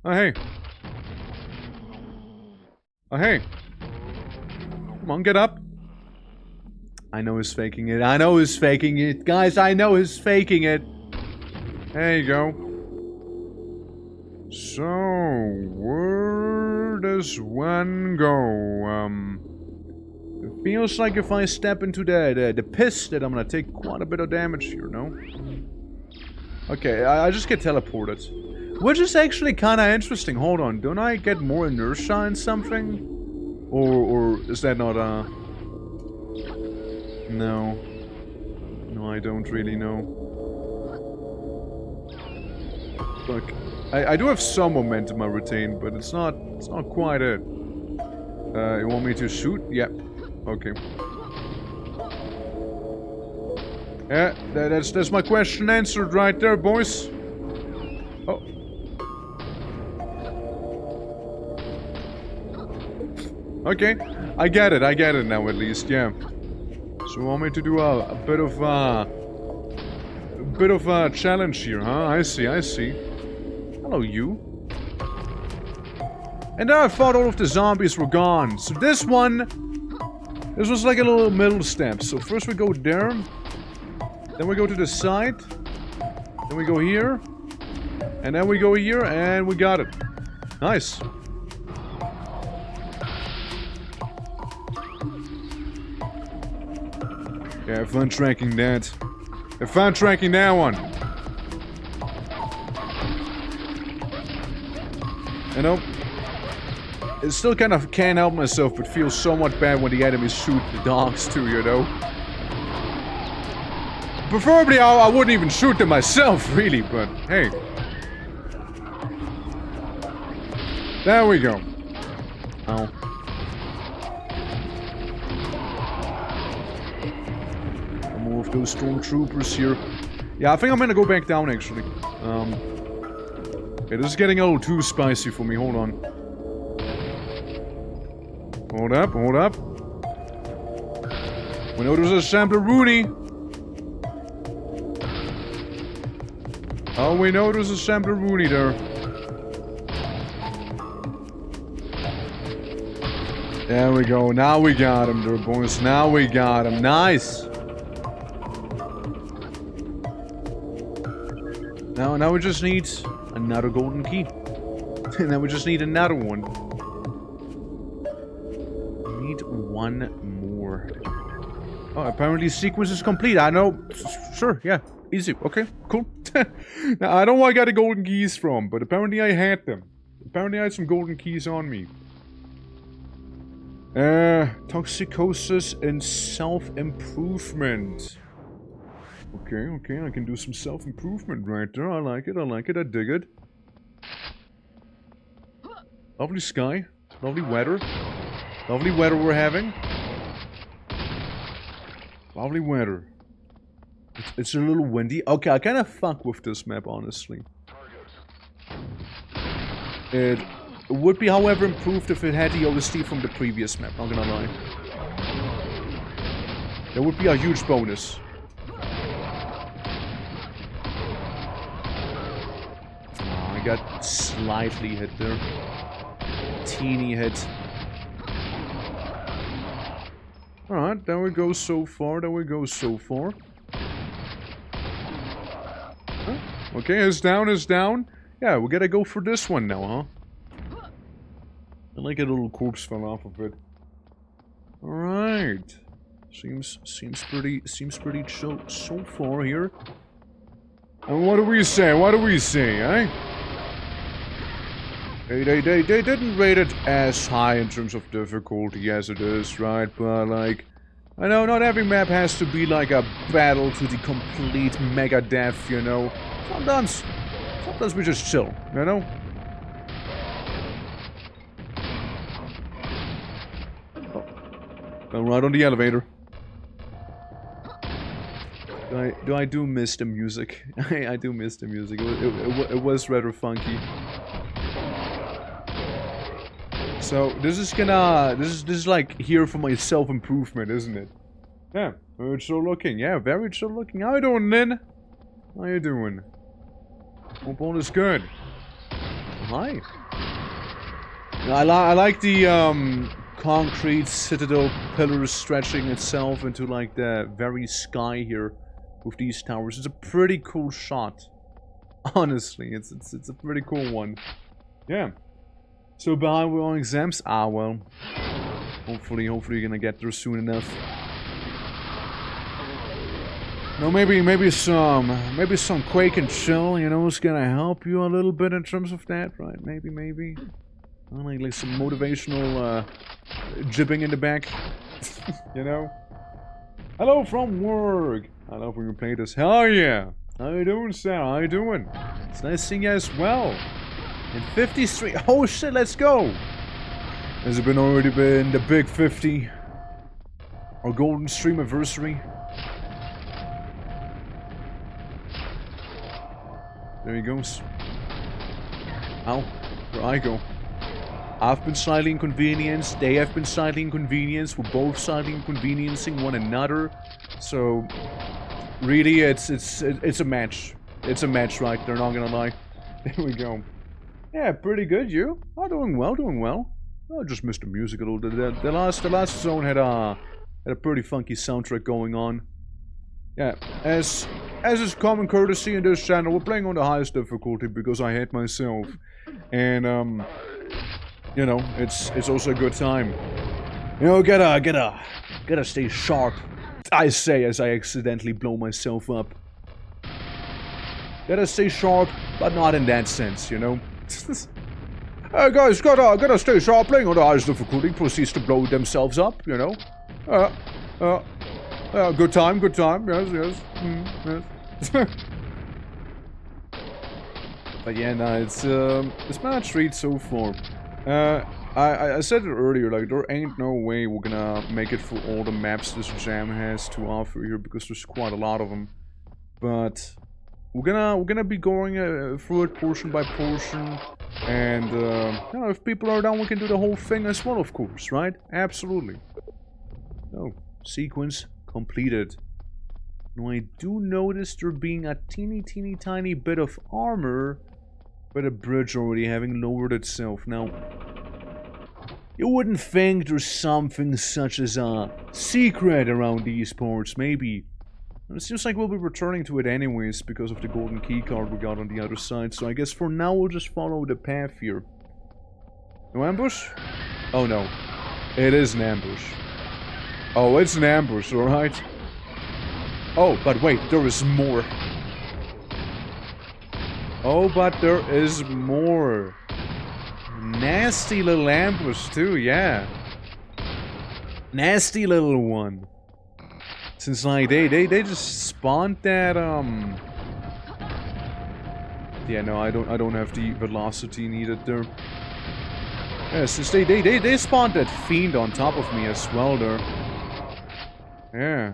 Oh, hey. Oh, hey. Come on, get up. I know he's faking it. I know he's faking it. Guys, I know he's faking it. There you go. So, where does one go? It feels like if I step into the piss that I'm gonna take quite a bit of damage here, no? Okay, I just get teleported. Which is actually kinda interesting. Hold on, don't I get more inertia in something? Or is that not No. No, I don't really know. Look, I do have some momentum I retain, but it's not quite it. You want me to shoot? Yep. Okay. Yeah, that's my question answered right there, boys. Oh. Okay, I get it now at least, yeah. So you want me to do a bit of a challenge here, huh? I see. Hello, you. And then I thought all of the zombies were gone. So this was like a little middle step. So first we go there. Then we go to the side. Then we go here. And then we go here and we got it. Nice. Yeah, have fun tracking that. Have fun tracking that one. You know, it still kind of can't help myself, but feels so much bad when the enemies shoot the dogs too, you know? Preferably, I wouldn't even shoot them myself, really, but hey. There we go. Oh. More of those stormtroopers here. Yeah, I think I'm gonna go back down, actually. Okay, this is getting a little too spicy for me. Hold on. Hold up. We know there's a sampler Rooney. Oh, we know there's a sampler Rooney there. There we go. Now we got him there, boys. Now we got him. Nice. Now we just need another golden key. And then we just need another one. We need one more. Oh, apparently sequence is complete. I know. Sure, yeah. Easy. Okay, cool. Now, I don't know where I got the golden keys from, but apparently I had them. Apparently I had some golden keys on me. Toxicosis and self-improvement. Okay, I can do some self-improvement right there. I like it, I dig it. Lovely sky. Lovely weather. Lovely weather we're having. Lovely weather. It's a little windy. Okay, I kind of fuck with this map, honestly. It would be, however, improved if it had the OST from the previous map, not gonna lie. That would be a huge bonus. Oh, I got slightly hit there. Teeny hit. Alright, there we go so far, Huh? Okay, is down. Yeah, we gotta go for this one now, huh? And like a little corpse fell off of it. Alright. Seems pretty chill so far here. And what do we say? What do we say, eh? They didn't rate it as high in terms of difficulty as it is, right? But like, I know not every map has to be like a battle to the complete mega death, you know. Sometimes we just chill, you know. Oh, right on the elevator. I do miss the music. I do miss the music. It was rather funky. So this is like here for my self-improvement, isn't it? Yeah, very chill looking. Yeah, very chill looking. How you doing, Lynn? How you doing? Hope all is good. Hi. I like the concrete citadel pillars stretching itself into like the very sky here with these towers. It's a pretty cool shot. Honestly, it's a pretty cool one. Yeah. So behind we're on exams? Ah, well. Hopefully you're gonna get there soon enough. No, maybe some Quake and Chill, you know, is gonna help you a little bit in terms of that, right? Maybe. Like some motivational, jibbing in the back. You know? Hello from work! I love when you play this. Hell yeah! How you doing, Sarah? How you doing? It's nice seeing you as well. And 53. Oh shit, let's go! Has it already been the big 50? Our golden stream anniversary? There he goes. Ow. Where I go. I've been slightly inconvenienced. They have been slightly inconvenienced. We're both slightly inconveniencing one another. So, really, it's a match. It's a match, right? They're not gonna lie. There we go. Yeah, pretty good. You? Oh, doing well, doing well. Oh, just missed the music a little bit. The last zone had a pretty funky soundtrack going on. Yeah, as is common courtesy in this channel, we're playing on the highest difficulty because I hate myself, and you know, it's also a good time. You know, gotta stay sharp. I say as I accidentally blow myself up. Gotta stay sharp, but not in that sense, you know. Hey guys, gotta stay sharp. Playing on the highest difficulty proceeds to blow themselves up, you know. Good time, yes. Yes. But yeah, no, it's been a treat so far. I said it earlier, like, there ain't no way we're gonna make it for all the maps this jam has to offer here, because there's quite a lot of them. But we're gonna be going through it portion by portion, and you know, if people are down, we can do the whole thing as well, of course, right? Absolutely. So, sequence completed. Now I do notice there being a teeny tiny bit of armor, but the bridge already having lowered itself. Now, you wouldn't think there's something such as a secret around these parts, maybe. It seems like we'll be returning to it anyways because of the golden keycard we got on the other side, so I guess for now we'll just follow the path here. No ambush? Oh no. It is an ambush. Oh, it's an ambush, alright. Oh, but wait, there is more. Oh, but there is more. Nasty little ambush too, yeah. Nasty little one. Since like they just spawned that yeah, no, I don't have the velocity needed there. Yeah, since they spawned that fiend on top of me as well there. Yeah.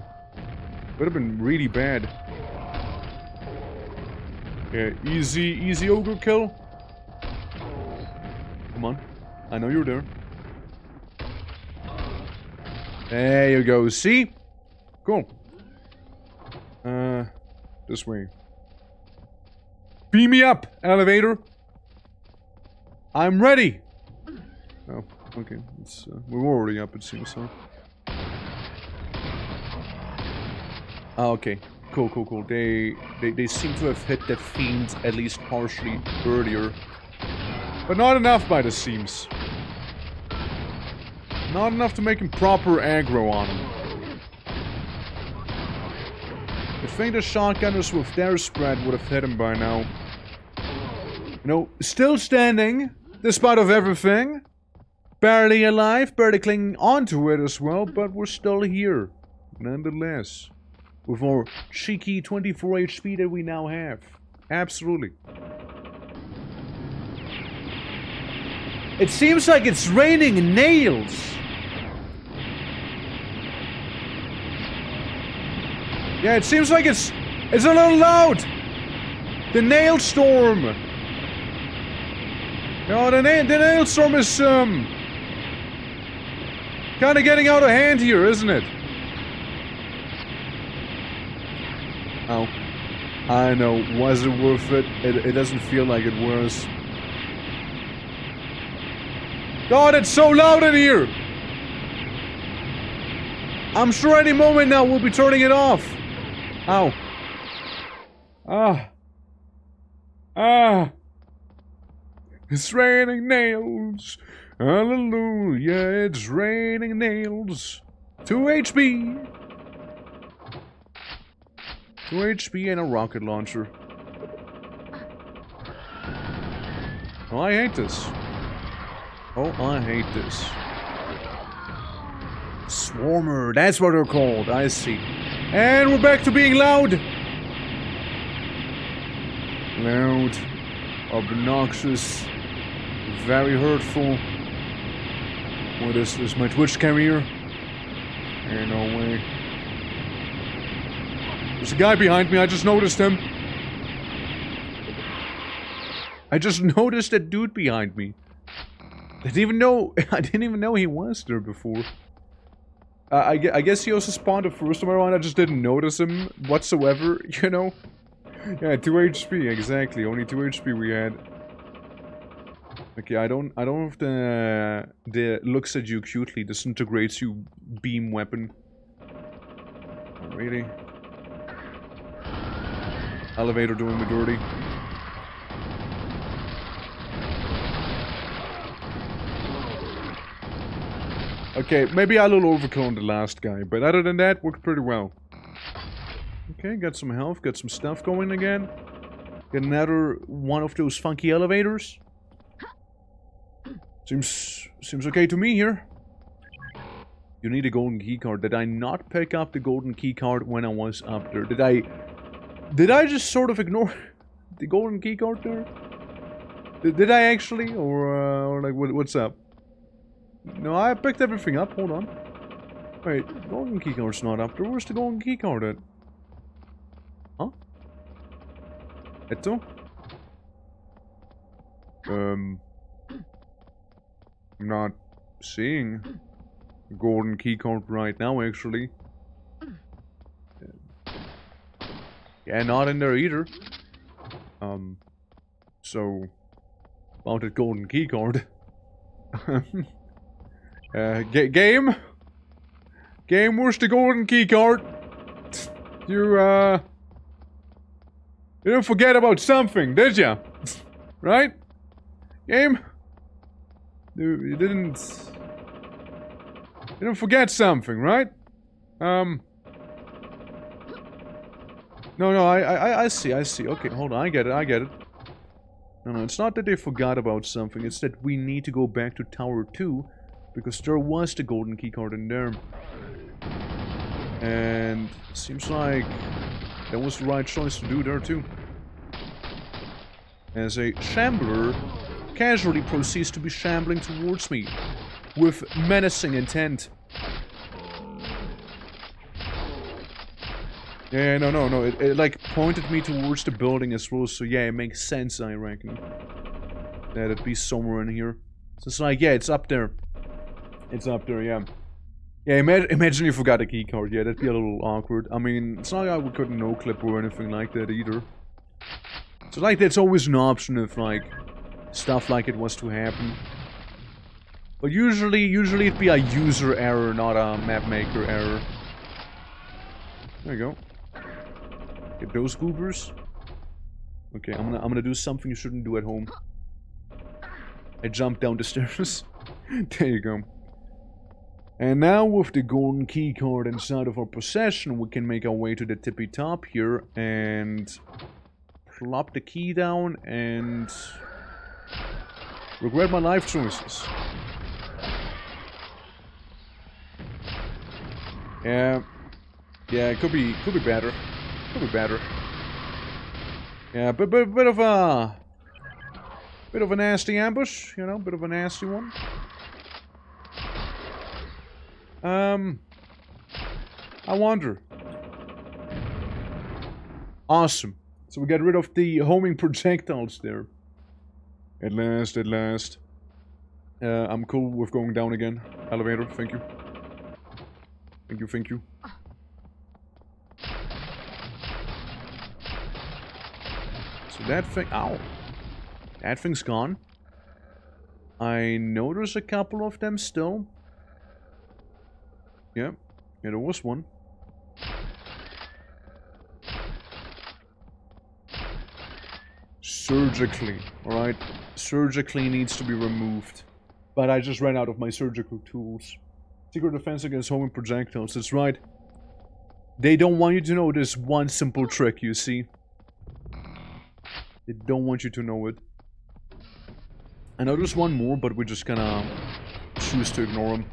Would have been really bad. Yeah, easy ogre kill. Come on. I know you're there. There you go. See? Cool. This way. Beam me up, elevator. I'm ready. Oh, okay. It's, we're already up, it seems, huh? Oh, okay. Cool. They seem to have hit the fiend at least partially earlier. But not enough by the seams. Not enough to make him proper aggro on him. I think the shotgunners with their spread would have hit him by now. You know, still standing, despite of everything. Barely alive, barely clinging onto it as well, but we're still here. Nonetheless. With our cheeky 24 HP that we now have. Absolutely. It seems like it's raining nails. Yeah, it seems like it's a little loud. The nail storm. No, the nail storm is kind of getting out of hand here, isn't it? Oh, I know. Was it worth it? It doesn't feel like it was. God, it's so loud in here! I'm sure any moment now we'll be turning it off. Ow. It's raining nails. Hallelujah, it's raining nails. 2 HP. 2 HP and a rocket launcher. Oh, I hate this. Oh, I hate this. Swarmer, that's what they're called, I see. And we're back to being loud. Loud, obnoxious, very hurtful. What is this, my Twitch carrier? Ain't no way. There's a guy behind me, I just noticed him. I just noticed that dude behind me. I didn't even know he was there before. I guess he also spawned the first time around, I just didn't notice him whatsoever, you know? Yeah, 2 HP, exactly, only 2 HP we had. Okay, I don't have the looks at you cutely, disintegrates you beam weapon. Oh, really? Elevator doing me dirty. Okay, maybe a little overkill on the last guy, but other than that, worked pretty well. Okay, got some health, got some stuff going again. Get another one of those funky elevators. Seems okay to me here. You need a golden keycard. Did I not pick up the golden keycard when I was up there? Did I just sort of ignore the golden keycard there? Did I actually? Or like, what's up? No, I picked everything up. Hold on. Wait, golden keycard's not up there. Where's the golden keycard at? Huh? Etto? I'm not seeing the golden keycard right now, actually. Yeah, not in there either. So about the golden keycard. Game, where's the golden keycard? You didn't forget about something, did ya? Right? Game? You didn't forget something, right? No, I see. Okay, hold on, I get it. No, it's not that they forgot about something, it's that we need to go back to Tower 2, because there was the golden keycard in there. And seems like that was the right choice to do there too. As a shambler casually proceeds to be shambling towards me with menacing intent. Yeah, no, it like pointed me towards the building as well, so yeah, it makes sense, I reckon. That it'd be somewhere in here. So it's like, yeah, it's up there. It's up there, yeah. Yeah, imagine you forgot a keycard, yeah, that'd be a little awkward. I mean, it's not like we couldn't no-clip or anything like that either. So like, that's always an option if, like, stuff like it was to happen. But usually it'd be a user error, not a map maker error. There you go. Get those goobers. Okay, I'm gonna do something you shouldn't do at home. I jumped down the stairs. There you go. And now with the golden key card inside of our possession, we can make our way to the tippy top here and plop the key down and regret my life choices. Yeah, it could be better. Could be better. Yeah, but bit of a nasty ambush, you know, bit of a nasty one. I wonder. Awesome. So we get rid of the homing projectiles there. At last, at last. I'm cool with going down again. Elevator, thank you. Thank you, thank you. So that thing... Ow! That thing's gone. I know there's a couple of them still. Yeah, there was one. Surgically, alright? Surgically needs to be removed. But I just ran out of my surgical tools. Secret defense against homing projectiles, that's right. They don't want you to know this one simple trick, you see. They don't want you to know it. I know there's one more, but we're just gonna choose to ignore them.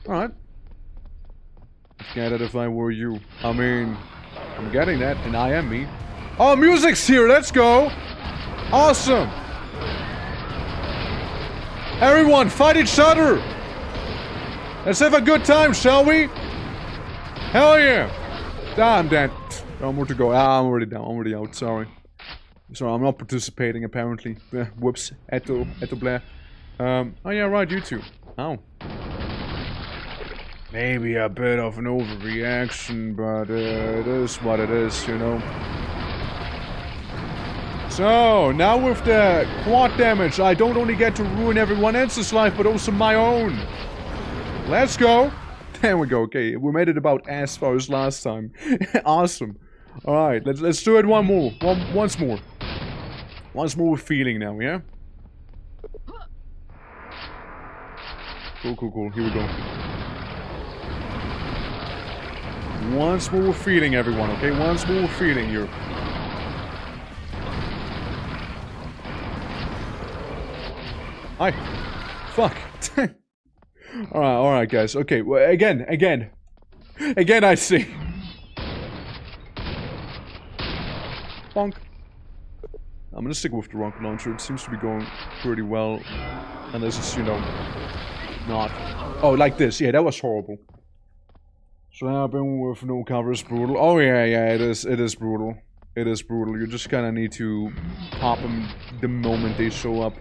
Alright. Get it if I were you. I mean, I'm getting that, and I am me. Oh, music's here, let's go! Awesome! Everyone, fight each other! Let's have a good time, shall we? Hell yeah! Ah, I'm dead. No more to go. Ah, I'm already down. I'm already out. Sorry. Sorry, I'm not participating, apparently. Whoops. Eto Blair. Oh yeah, right, you two. Oh. Maybe a bit of an overreaction, but it is what it is, you know. So, now with the quad damage, I don't only get to ruin everyone else's life, but also my own. Let's go. There we go. Okay, we made it about as far as last time. Awesome. All right, let's do it one more. Once more. Once more with feeling now, yeah? Cool, cool, cool. Here we go. Once more with feeling, everyone, okay? Once more with feeling here. Hi. Fuck. Alright, guys. Okay, well, again, I see. Bonk. I'm gonna stick with the rocket launcher. It seems to be going pretty well. Unless it's, you know, not. Oh, like this. Yeah, that was horrible. Slapping with no cover is brutal. Oh, yeah, it is brutal. It is brutal. You just kinda need to pop them the moment they show up.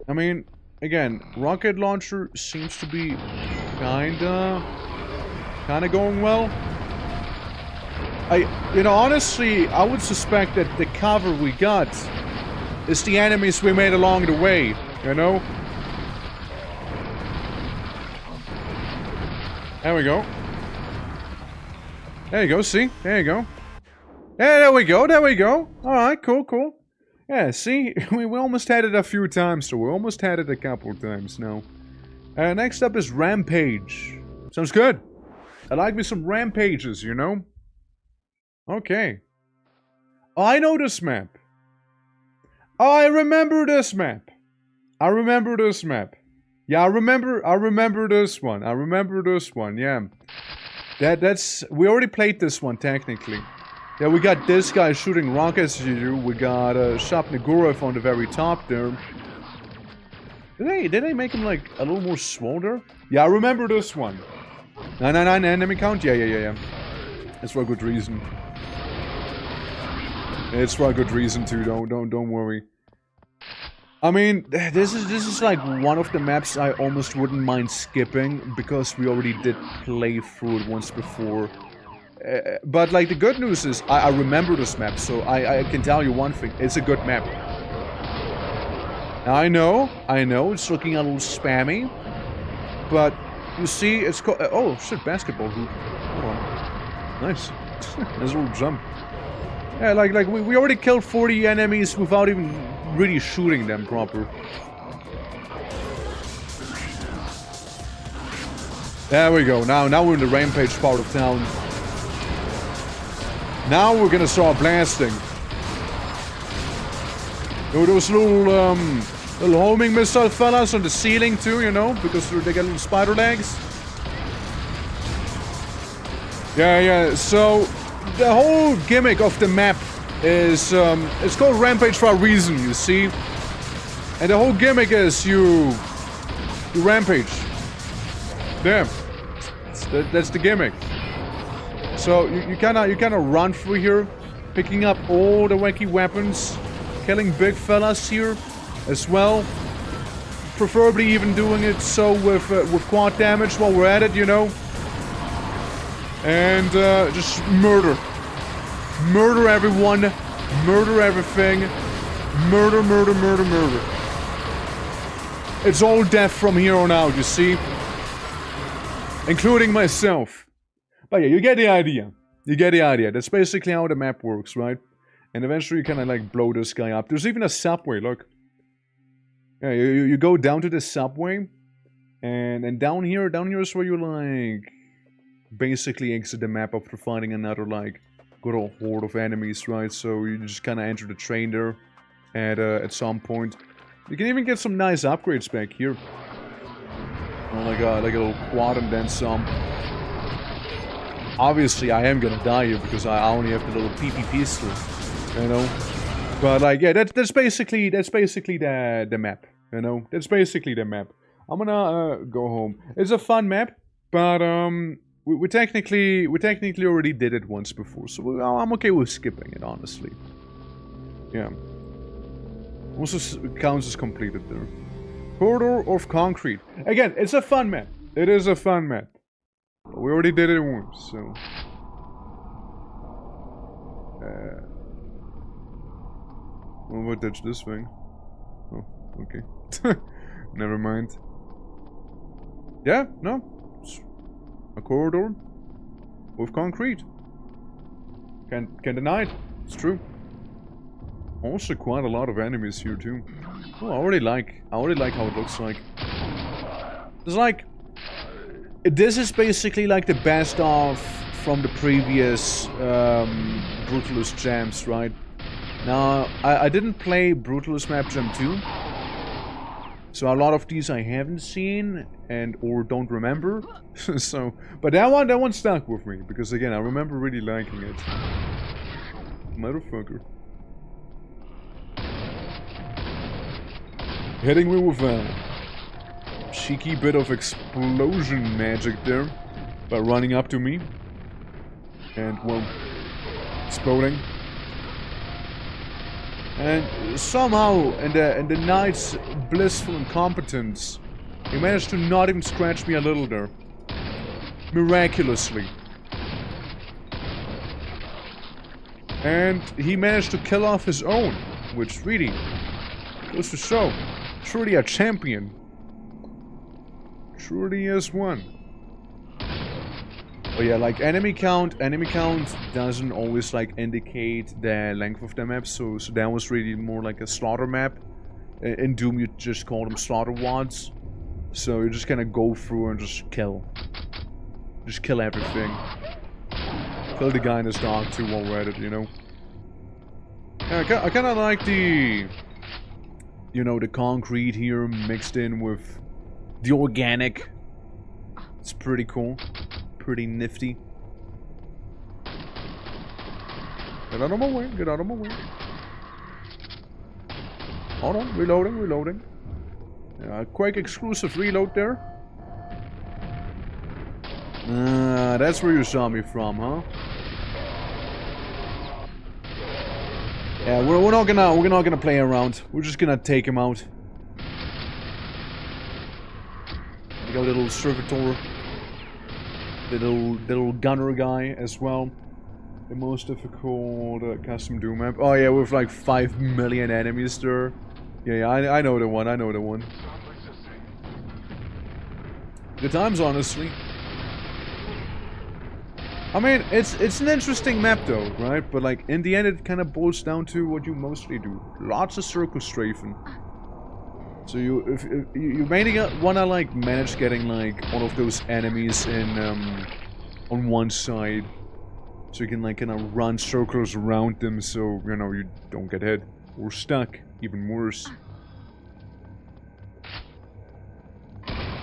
I mean, again, rocket launcher seems to be kinda going well. You know, honestly, I would suspect that the cover we got is the enemies we made along the way, you know? There we go. There you go, see? There you go. Yeah, there we go. Alright, cool. Yeah, see? We almost had it a few times, so we almost had it a couple times now. Next up is Rampage. Sounds good. I like me some Rampages, you know? Okay. Oh, I know this map. Oh, I remember this map. Yeah, I remember this one. Yeah. That's... We already played this one, technically. Yeah, we got this guy shooting rockets at you. We got Shop Nagurov on the very top there. Did they make him, like, a little more swollen? Yeah, I remember this one. 999 enemy count? Yeah. It's for a good reason. It's for a good reason too, don't worry. I mean, this is like one of the maps I almost wouldn't mind skipping, because we already did play through it once before. But like the good news is, I remember this map, so I can tell you one thing, it's a good map. I know, it's looking a little spammy, but you see, it's called, oh shit, basketball hoop. Hold on. Nice. Nice little jump. Yeah, like we already killed 40 enemies without even really shooting them proper. There we go. Now we're in the rampage part of town. Now we're gonna start blasting. Oh, those little homing missile fellas on the ceiling too, you know, because they got little spider legs. Yeah. So the whole gimmick of the map is it's called Rampage for a reason, you see. And the whole gimmick is you rampage. Damn. That's the gimmick. So you kinda run through here, picking up all the wacky weapons, killing big fellas here as well. Preferably even doing it so with quad damage while we're at it, you know. And just murder. Murder everyone. Murder everything. Murder. It's all death from here on out, you see. Including myself. But yeah, you get the idea. You get the idea. That's basically how the map works, right? And eventually you kind of like blow this guy up. There's even a subway, look. Yeah, you go down to the subway. And down here is where you like basically exit the map after finding another like good old horde of enemies, right? So you just kind of enter the train there at some point. You can even get some nice upgrades back here. Oh, like a little quad and then some. Obviously, I am gonna die here because I only have the little PP pistol, you know. But like, yeah, that's basically the map, you know. That's basically the map. I'm gonna go home. It's a fun map, but we technically already did it once before, so I'm okay with skipping it, honestly. Yeah. Also counts as completed there. Corridor of concrete. Again, it's a fun map. It is a fun map. We already did it once, so... Well, that's this thing. Oh, okay. Never mind. Yeah, no. It's a corridor with concrete. Can't deny it. It's true. Also quite a lot of enemies here too. Oh, I already like how it looks like. It's like... This is basically like the best of from the previous Brutalist Jams, right? Now, I didn't play Brutalist Map Jam 2. So a lot of these I haven't seen and or don't remember. So, but that one stuck with me because again, I remember really liking it. Motherfucker. Hitting me with a cheeky bit of explosion magic there by running up to me and, well, exploding. And somehow, in the night's blissful incompetence, he managed to not even scratch me a little there. Miraculously. And he managed to kill off his own, which really goes to show. Truly a champion. Truly is one. But yeah, like enemy count doesn't always like indicate the length of the map, so that was really more like a slaughter map. In Doom you just call them slaughter wads. So you just kinda go through and just kill. Just kill everything. Kill the guy in his dog too while we're at it, you know. Yeah, I kinda like the... You know, the concrete here mixed in with the organic. It's pretty cool. Pretty nifty. Get out of my way, get out of my way. Hold on, reloading. Quake exclusive reload there. That's where you saw me from, huh? Yeah, we're not gonna play around. We're just gonna take him out. We got a little servitor, the little gunner guy as well. The most difficult custom Doom map. Oh yeah, with like 5 million enemies there. Yeah, I know the one. Good times, honestly. I mean, it's an interesting map though, right? But like, in the end it kind of boils down to what you mostly do. Lots of circle strafing. So if you mainly wanna like manage getting like all of those enemies in on one side, so you can like kind of run circles around them, so you know you don't get hit or stuck. Even worse.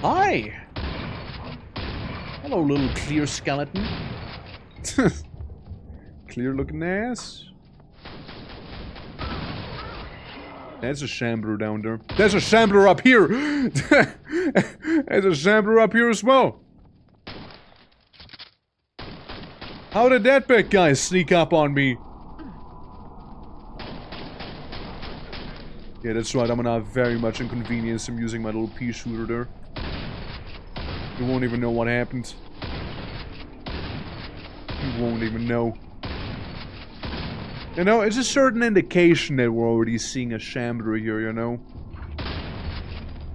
Hi. Hello, little clear skeleton. Clear looking ass. There's a shambler down there. There's a shambler up here! There's a shambler up here as well. How did that big guy sneak up on me? Yeah, that's right. I'm gonna have very much inconvenience from using my little pea shooter there. You won't even know what happened. You won't even know. You know, it's a certain indication that we're already seeing a shambler here, you know?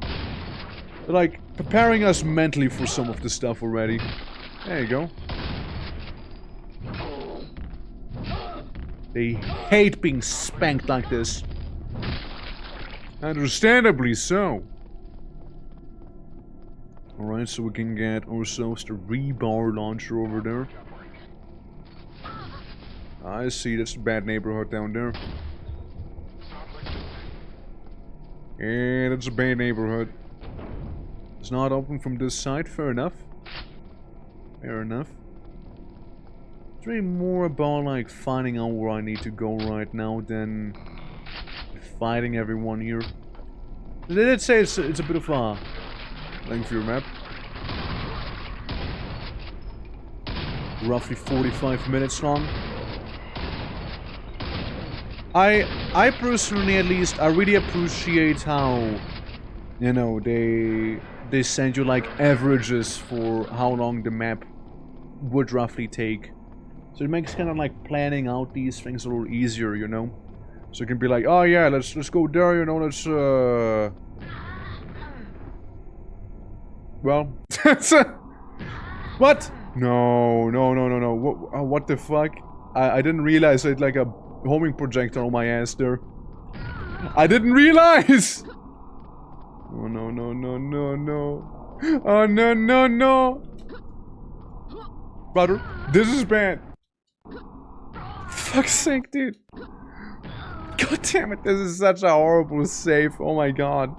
They're like, preparing us mentally for some of the stuff already. There you go. They hate being spanked like this. Understandably so. Alright, so we can get ourselves the rebar launcher over there. I see, that's a bad neighborhood down there. Yeah, that's a bad neighborhood. It's not open from this side, fair enough. Fair enough. It's really more about like finding out where I need to go right now than fighting everyone here. They did say it's a bit of a lengthier map. Roughly 45 minutes long. I personally, at least, I really appreciate how, you know, they send you like averages for how long the map would roughly take. So it makes kind of like planning out these things a little easier, you know. So you can be like, oh yeah, let's go there, you know, let's well, what? No. What the fuck? I didn't realize I had like a homing projector on my ass there. I didn't realize! Oh no. Oh no. Brother, this is bad. Fuck's sake, dude. God damn it, this is such a horrible save. Oh my god.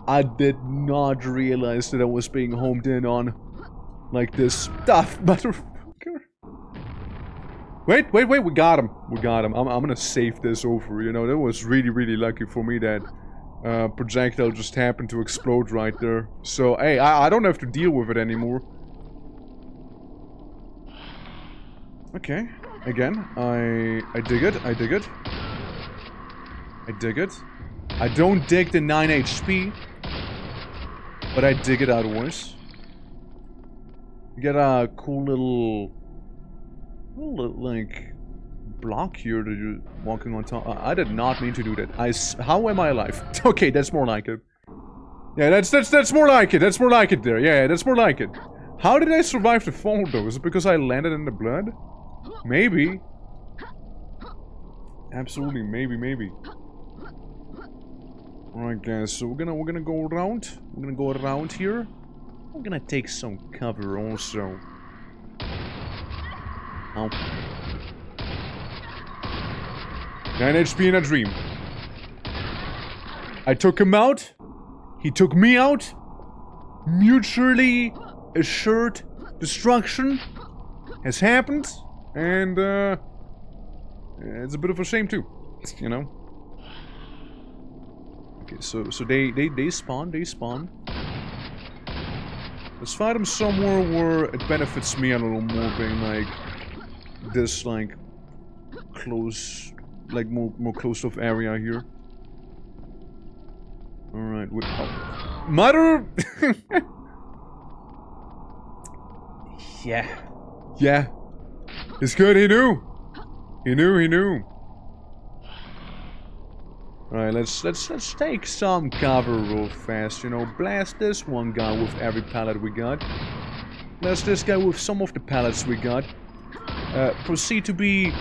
I did not realize that I was being homed in on like this. Tough motherfucker. Wait, we got him. I'm gonna save this over, you know, that was really lucky for me that projectile just happened to explode right there. So, hey, I don't have to deal with it anymore. Okay, again, I dig it. I don't dig the 9 HP, but I dig it otherwise. You get a cool little like block here that you're walking on top. I did not mean to do that. How am I alive? Okay, that's more like it. Yeah, that's more like it. That's more like it there. Yeah, that's more like it. How did I survive the fall though? Is it because I landed in the blood? Maybe. Absolutely, maybe. Alright guys, so we're gonna go around. We're gonna go around here. We're gonna take some cover also. Ow. 9 HP in a dream. I took him out. He took me out. Mutually assured destruction has happened. And, it's a bit of a shame too. You know? Okay, so they spawn. Let's find them somewhere where it benefits me a little more, being like this, like close, like more closed off area here. All right, mother. Yeah. It's good. He knew. Alright, let's take some cover real fast, you know, blast this one guy with every pallet we got. Blast this guy with some of the pallets we got. Proceed to be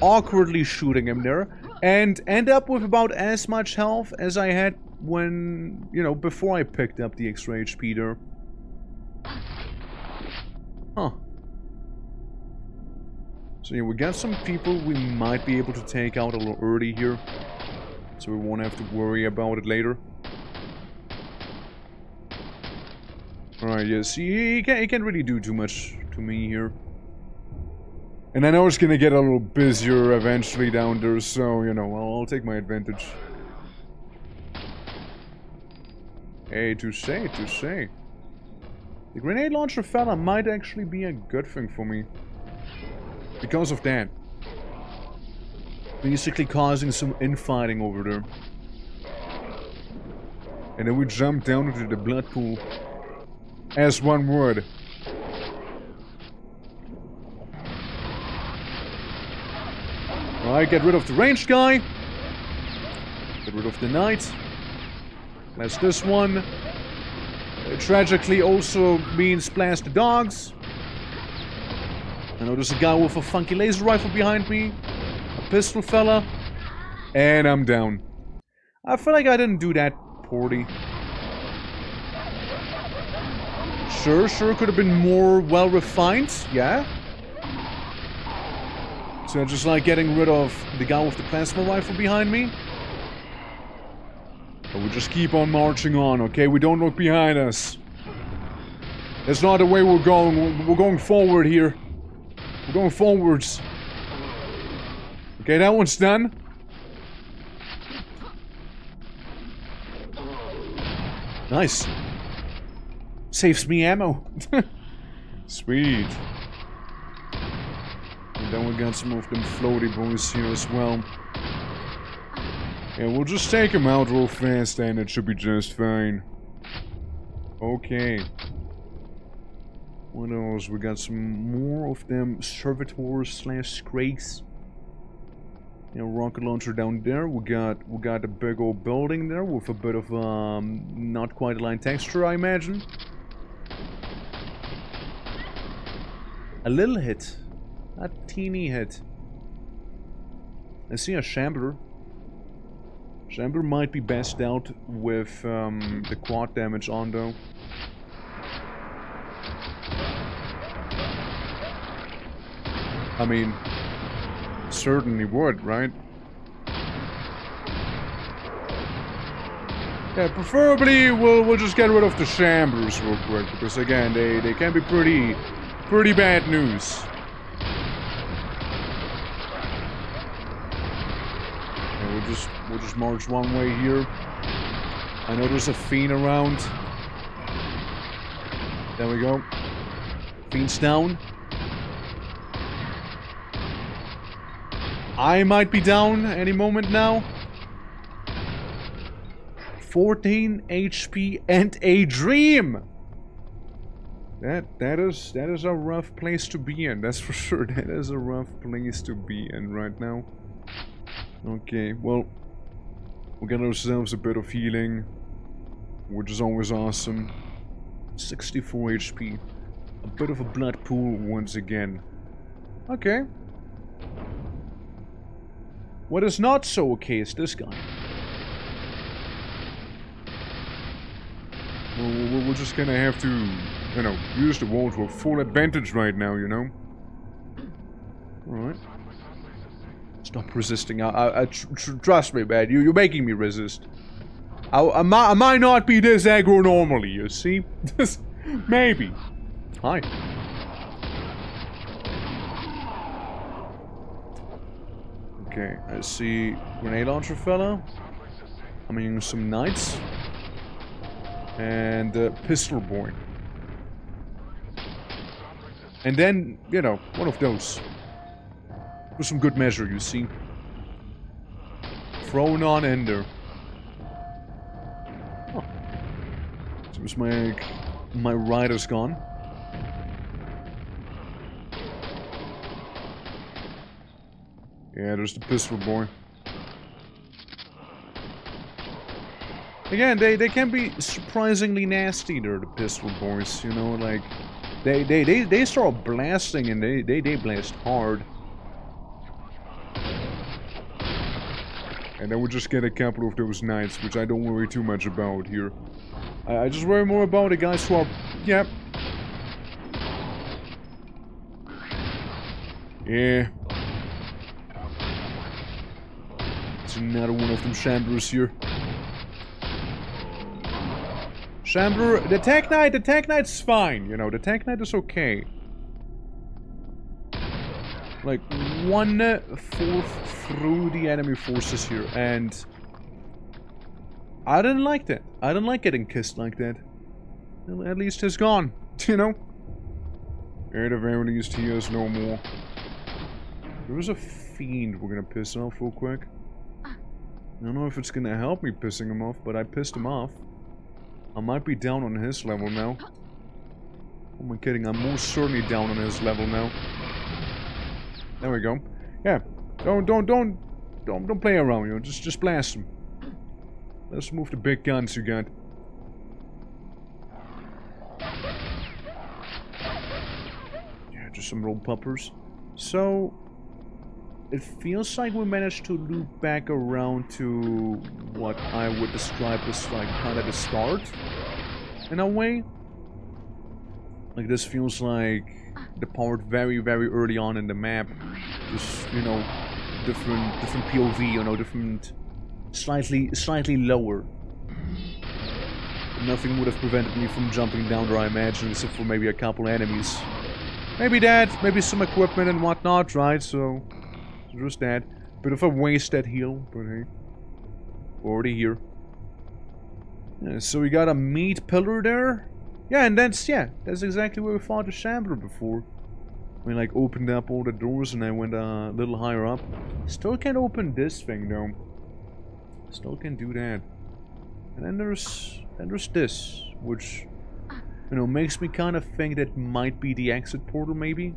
awkwardly shooting him there. And end up with about as much health as I had when, you know, before I picked up the extra HP there. Huh. So yeah, we got some people we might be able to take out a little early here. So we won't have to worry about it later. Alright, yeah, see, he can't really do too much to me here. And I know it's gonna get a little busier eventually down there, so, you know, I'll take my advantage. Hey, touche, touche. The grenade launcher fella might actually be a good thing for me. Because of that. Basically causing some infighting over there. And then we jump down into the blood pool. As one would. Alright, get rid of the ranged guy. Get rid of the knight. Blast this one. Tragically also means blast the dogs. I know there's a guy with a funky laser rifle behind me. A pistol fella. And I'm down. I feel like I didn't do that poorly. Sure could have been more well refined, yeah. So just like getting rid of the guy with the plasma rifle behind me. But we just keep on marching on, okay? We don't look behind us. That's not the way we're going. We're going forward here. We're going forwards. Okay, that one's done. Nice. Saves me ammo. Sweet. And then we got some of them floaty boys here as well. Yeah, we'll just take them out real fast and it should be just fine. Okay. What else? We got some more of them servitors slash scrakes. Yeah, rocket launcher down there. We got a big old building there with a bit of not quite aligned texture, I imagine. A little hit. A teeny hit. I see a Shambler. Shambler might be best out with the quad damage on though. I mean, certainly would, right? Yeah, preferably we'll just get rid of the Shamblers real quick, because again, they can be pretty bad news. Yeah, we'll just march one way here. I know there's a Fiend around. There we go. Fiend's down. I might be down any moment now. 14 HP and a dream. That is a rough place to be in. That's for sure. That is a rough place to be in right now. Okay, well, we got ourselves a bit of healing, which is always awesome. 64 HP. A bit of a blood pool once again. Okay. What is not so okay is this guy. We're just gonna have to, you know, use the wall to a full advantage right now, you know? Alright. Stop resisting. Trust me, man. You're making me resist. I might not be this aggro normally, you see? Maybe. Hi. Okay, I see grenade launcher fella. I mean, some knights. And pistol boy. And then, you know, one of those. For some good measure, you see. Thrown on ender. Oh. Seems like my rider's gone. Yeah, there's the pistol boy. Again, they can be surprisingly nasty, they're the pistol boys, you know, like they start blasting and they blast hard. And then we just get a couple of those knights, which I don't worry too much about here. I just worry more about the guys who are... Yeah. Yeah. It's another one of them Shamblers here. Shambler, the Tech Knight's fine, you know, the Tech Knight is okay. Like, 1/4 through the enemy forces here, and... I didn't like that. I didn't like getting kissed like that. Well, at least he's gone, you know? At the very least, he is no more. There was a fiend we're gonna piss off real quick. I don't know if it's gonna help me pissing him off, but I pissed him off. I might be down on his level now. Who am I kidding? I'm most certainly down on his level now. There we go. Yeah. Don't play around, you know. Just blast him. Let's move the big guns you got. Yeah, just some roll poppers. So it feels like we managed to loop back around to what I would describe as like kind of the start, in a way. Like this feels like the part very early on in the map. Just, you know, different POV, you know, different, slightly lower. Nothing would have prevented me from jumping down there, I imagine, except for maybe a couple enemies. Maybe that, maybe some equipment and whatnot, right? So just that. Bit of a wasted heal, but hey. Already here. Yeah, so we got a meat pillar there. Yeah, and that's exactly where we fought the Shambler before. We like opened up all the doors and I went a little higher up. Still can't open this thing though. Still can't do that. And then there's this, which, you know, makes me kind of think that might be the exit portal maybe.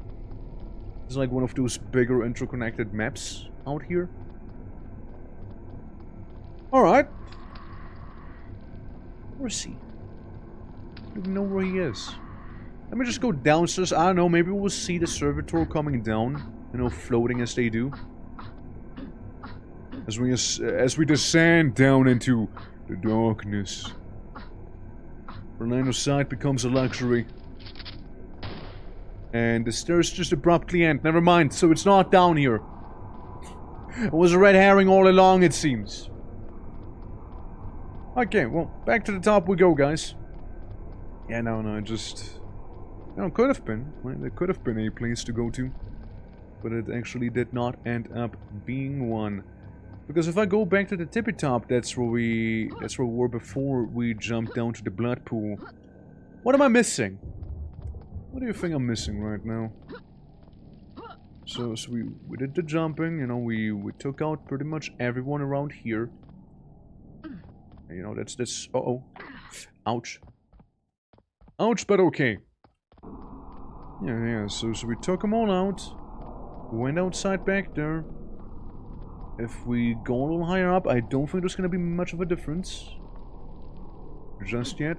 It's like one of those bigger interconnected maps out here. Alright. Where's he? I don't even know where he is. Let me just go downstairs. I don't know, maybe we'll see the servitor coming down. You know, floating as they do. As we descend down into the darkness. Our line of sight becomes a luxury. And the stairs just abruptly end. Never mind, so it's not down here. It was a red herring all along, it seems. Okay, well, back to the top we go, guys. Yeah, no, just... You know, could have been. Right? There could have been a place to go to. But it actually did not end up being one. Because if I go back to the tippy top, that's where we were before we jumped down to the blood pool. What am I missing? What do you think I'm missing right now? So we did the jumping, you know, we took out pretty much everyone around here. You know, that's uh-oh. Ouch. Ouch, but okay. Yeah, so we took them all out. Went outside back there. If we go a little higher up, I don't think there's gonna be much of a difference. Just yet.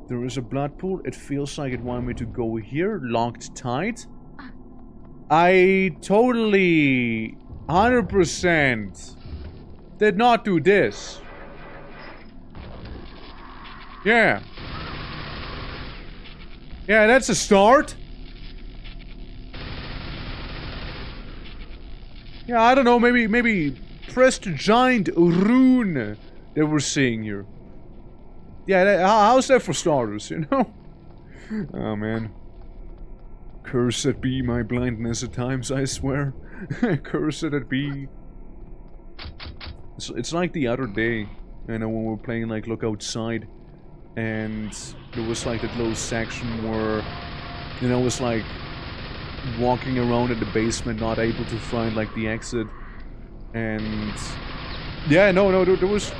There is a blood pool. It feels like it wanted me to go here. Locked tight. I totally 100% did not do this. Yeah. Yeah, that's a start. Yeah, I don't know, maybe press the giant rune that we're seeing here. Yeah, how's that for starters, you know? Oh, man. Cursed be my blindness at times, I swear. Cursed it be. It's like the other day, you know, when we were playing, like, Look Outside. And there was, like, that little section where, you know, it was, like, walking around in the basement, not able to find, like, the exit. And... yeah, no, there was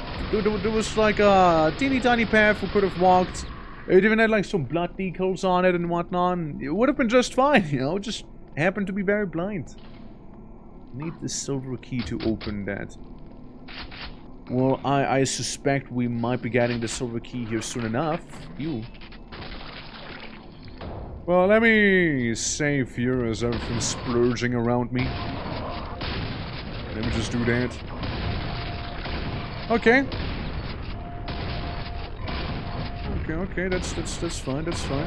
like a teeny tiny path we could have walked. It even had like some blood decals on it and whatnot. And it would have been just fine, you know. Just happened to be very blind. Need the silver key to open that. Well, I suspect we might be getting the silver key here soon enough. Ew. Well, let me save here as everything's splurging around me. Let me just do that. Okay. Okay, that's fine, that's fine.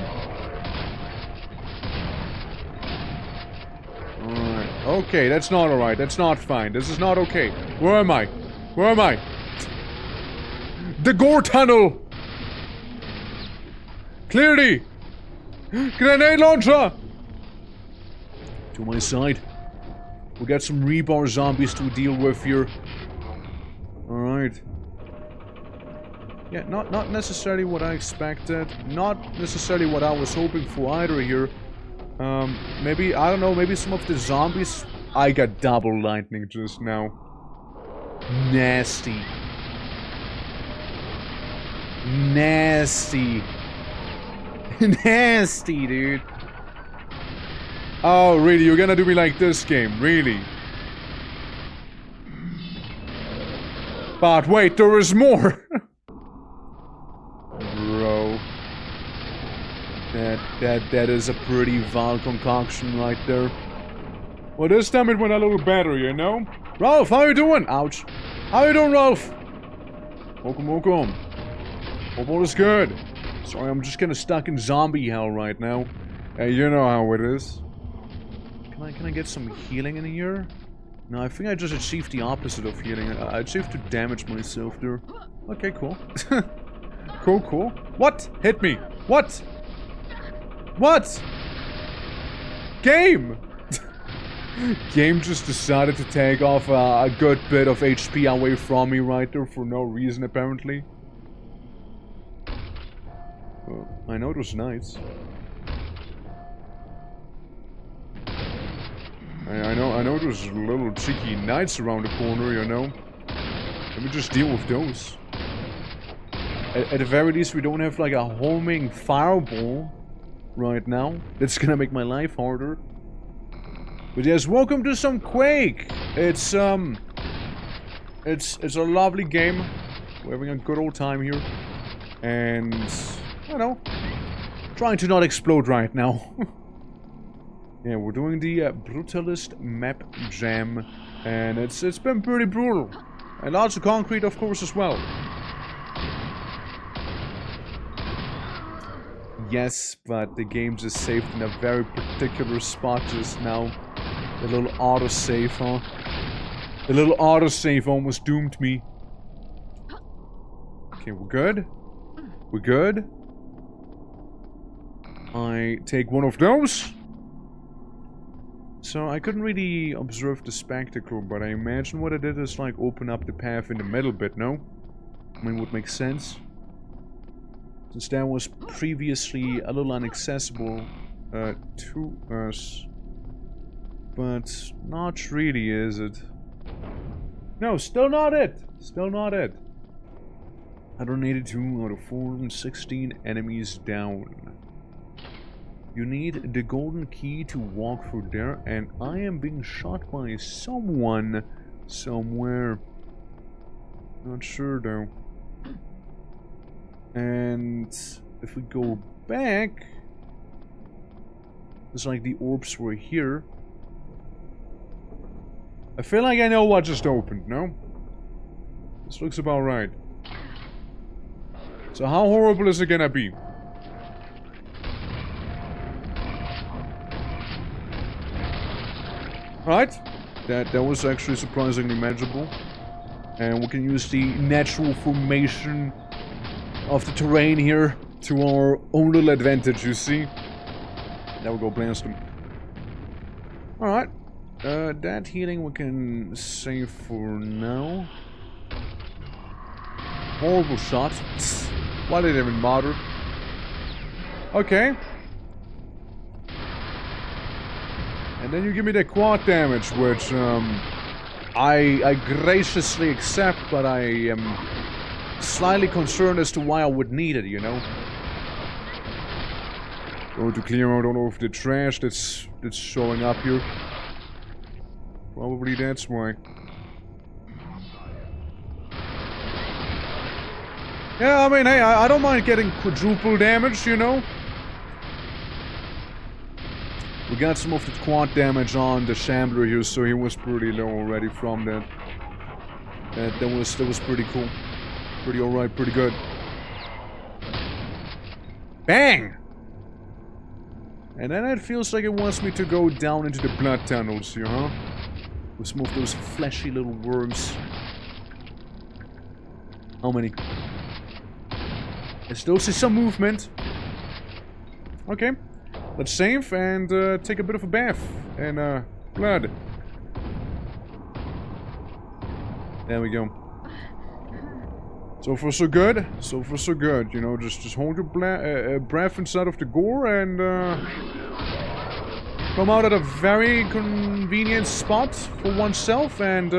Alright. Okay, that's not alright, that's not fine. This is not okay. Where am I? Where am I? The GER tunnel! Clearly! Grenade launcher! To my side. We got some rebar zombies to deal with here. Alright. Yeah, not necessarily what I expected. Not necessarily what I was hoping for either here. Maybe, I don't know, maybe some of the zombies... I got double lightning just now. Nasty. Nasty. Nasty, dude. Oh, really? You're gonna do me like this game? Really? But wait, there is more! Bro. That is a pretty vile concoction right there. Well, this time it went a little better, you know? Ralph, how you doing? Ouch. How you doing, Ralph? Welcome, welcome. Hope all is good. Sorry, I'm just kinda stuck in zombie hell right now. You know how it is. Can I get some healing in here? No, I think I just achieved the opposite of healing. I achieved to damage myself there. Okay, cool. Cool. What? Hit me. What? What? Game! Game just decided to take off a good bit of HP away from me right there for no reason, apparently. I know it was nice. I know it was little cheeky knights around the corner, you know. Let me just deal with those. At the very least, we don't have like a homing fireball right now. That's gonna make my life harder. But yes, welcome to some Quake. It's a lovely game. We're having a good old time here, and I don't know, trying to not explode right now. Yeah, we're doing the Brutalist Map Jam, and it's been pretty brutal, and lots of concrete, of course, as well. Yes, but the game just saved in a very particular spot just now. The little autosave, huh? The little autosave almost doomed me. Okay, we're good. We're good. I take one of those. So I couldn't really observe the spectacle, but I imagine what I did is like open up the path in the middle bit, no? I mean, would make sense. Since that was previously a little inaccessible to us. But not really, is it? No, still not it! Still not it. 182 out of 416 enemies down. You need the golden key to walk through there, and I am being shot by someone somewhere. Not sure though. And if we go back, it's like the orbs were here. I feel like I know what just opened, no? This looks about right. So how horrible is it gonna be? Right? That was actually surprisingly manageable. And we can use the natural formation of the terrain here to our own little advantage, you see? Now we go blast them. Alright. That healing we can save for now. Horrible shot. Why did it even bother? Okay. And then you give me the quad damage, which I graciously accept, but I am slightly concerned as to why I would need it, you know? Going to clear out all of the trash that's showing up here. Probably that's why. Yeah, I mean, hey, I don't mind getting quadruple damage, you know? We got some of the quad damage on the Shambler here, so he was pretty low already from that. That was pretty cool. Pretty alright, pretty good. Bang! And then it feels like it wants me to go down into the blood tunnels here, huh? With some of those fleshy little worms. How many? I still see some movement. Okay. Let's save and take a bit of a bath in blood. There we go. So far so good. So far so good. You know, just hold your breath inside of the gore and come out at a very convenient spot for oneself and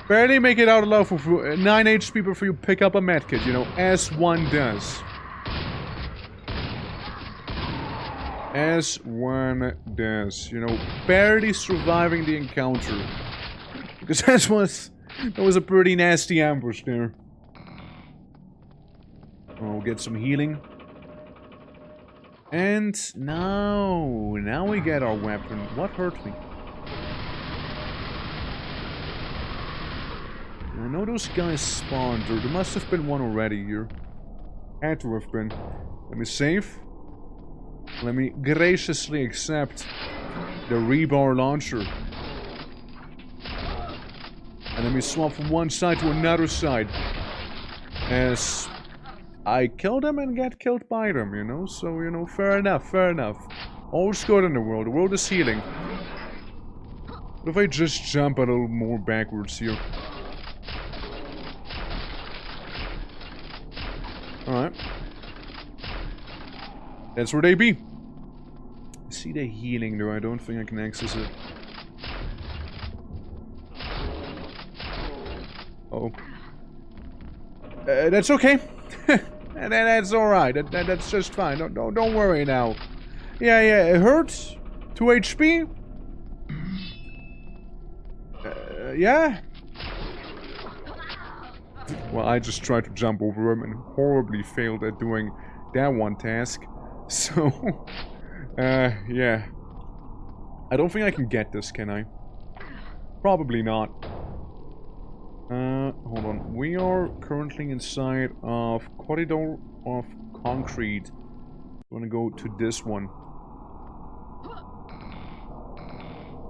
barely make it out alive with 9 HP before you pick up a medkit, you know, as one does. As one does, you know, barely surviving the encounter. Because that was a pretty nasty ambush there. We'll get some healing. And now we get our weapon. What hurt me? I know those guys spawned, or there must have been one already here. Had to have been. Let me save. Let me graciously accept the rebar launcher. And let me swap from one side to another side. As I kill them and get killed by them, you know? So, you know, fair enough, fair enough. All's good in the world. The world is healing. What if I just jump a little more backwards here? Alright. That's where they be. I see the healing though, I don't think I can access it. Uh-oh. That's okay. That's alright. That's just fine. Don't worry now. Yeah, it hurts. 2 HP. Yeah. Well, I just tried to jump over him and horribly failed at doing that one task. So, yeah. I don't think I can get this, can I? Probably not. Hold on. We are currently inside of corridor of concrete. I'm gonna go to this one.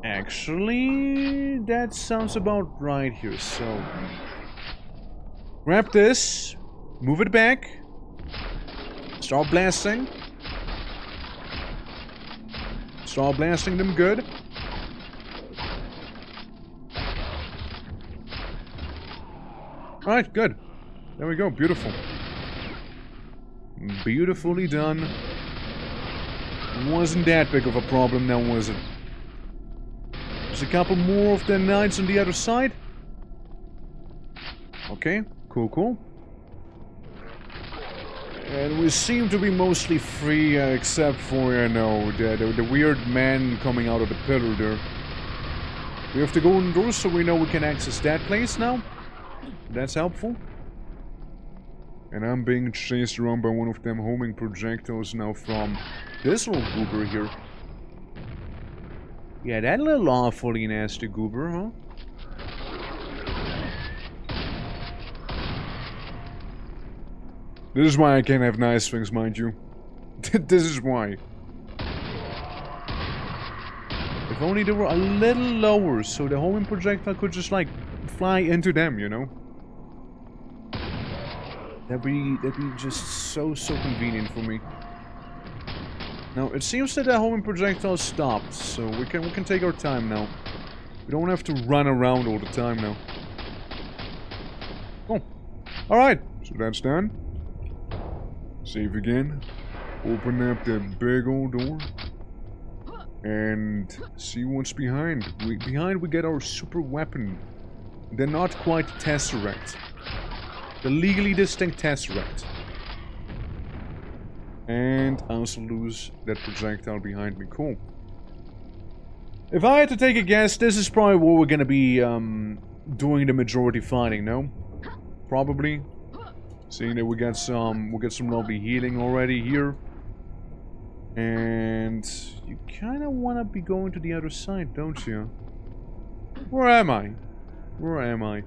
Actually, that sounds about right here, so... Grab this, move it back, start blasting. Start blasting them good. Alright, good. There we go, beautiful. Beautifully done. Wasn't that big of a problem now, was it? There's a couple more of the knights on the other side. Okay, cool. And we seem to be mostly free, except for, you know, the weird man coming out of the pillar there. We have to go indoors so we know we can access that place now. That's helpful. And I'm being chased around by one of them homing projectiles now from this little goober here. Yeah, that little awfully nasty goober, huh? This is why I can't have nice things, mind you. This is why. If only they were a little lower, so the homing projectile could just, like, fly into them, you know? That'd be just so convenient for me. Now, it seems that the homing projectile stopped, so we can take our time now. We don't have to run around all the time now. Oh. Alright, so that's done. Save again. Open up that big old door. And see what's behind. Behind we get our super weapon. The not quite Tesseract. The legally distinct Tesseract. And I also lose that projectile behind me. Cool. If I had to take a guess, this is probably where we're gonna be doing the majority fighting, no? Probably. Seeing that we got some lovely healing already here. And you kind of want to be going to the other side, don't you? Where am I? Where am I?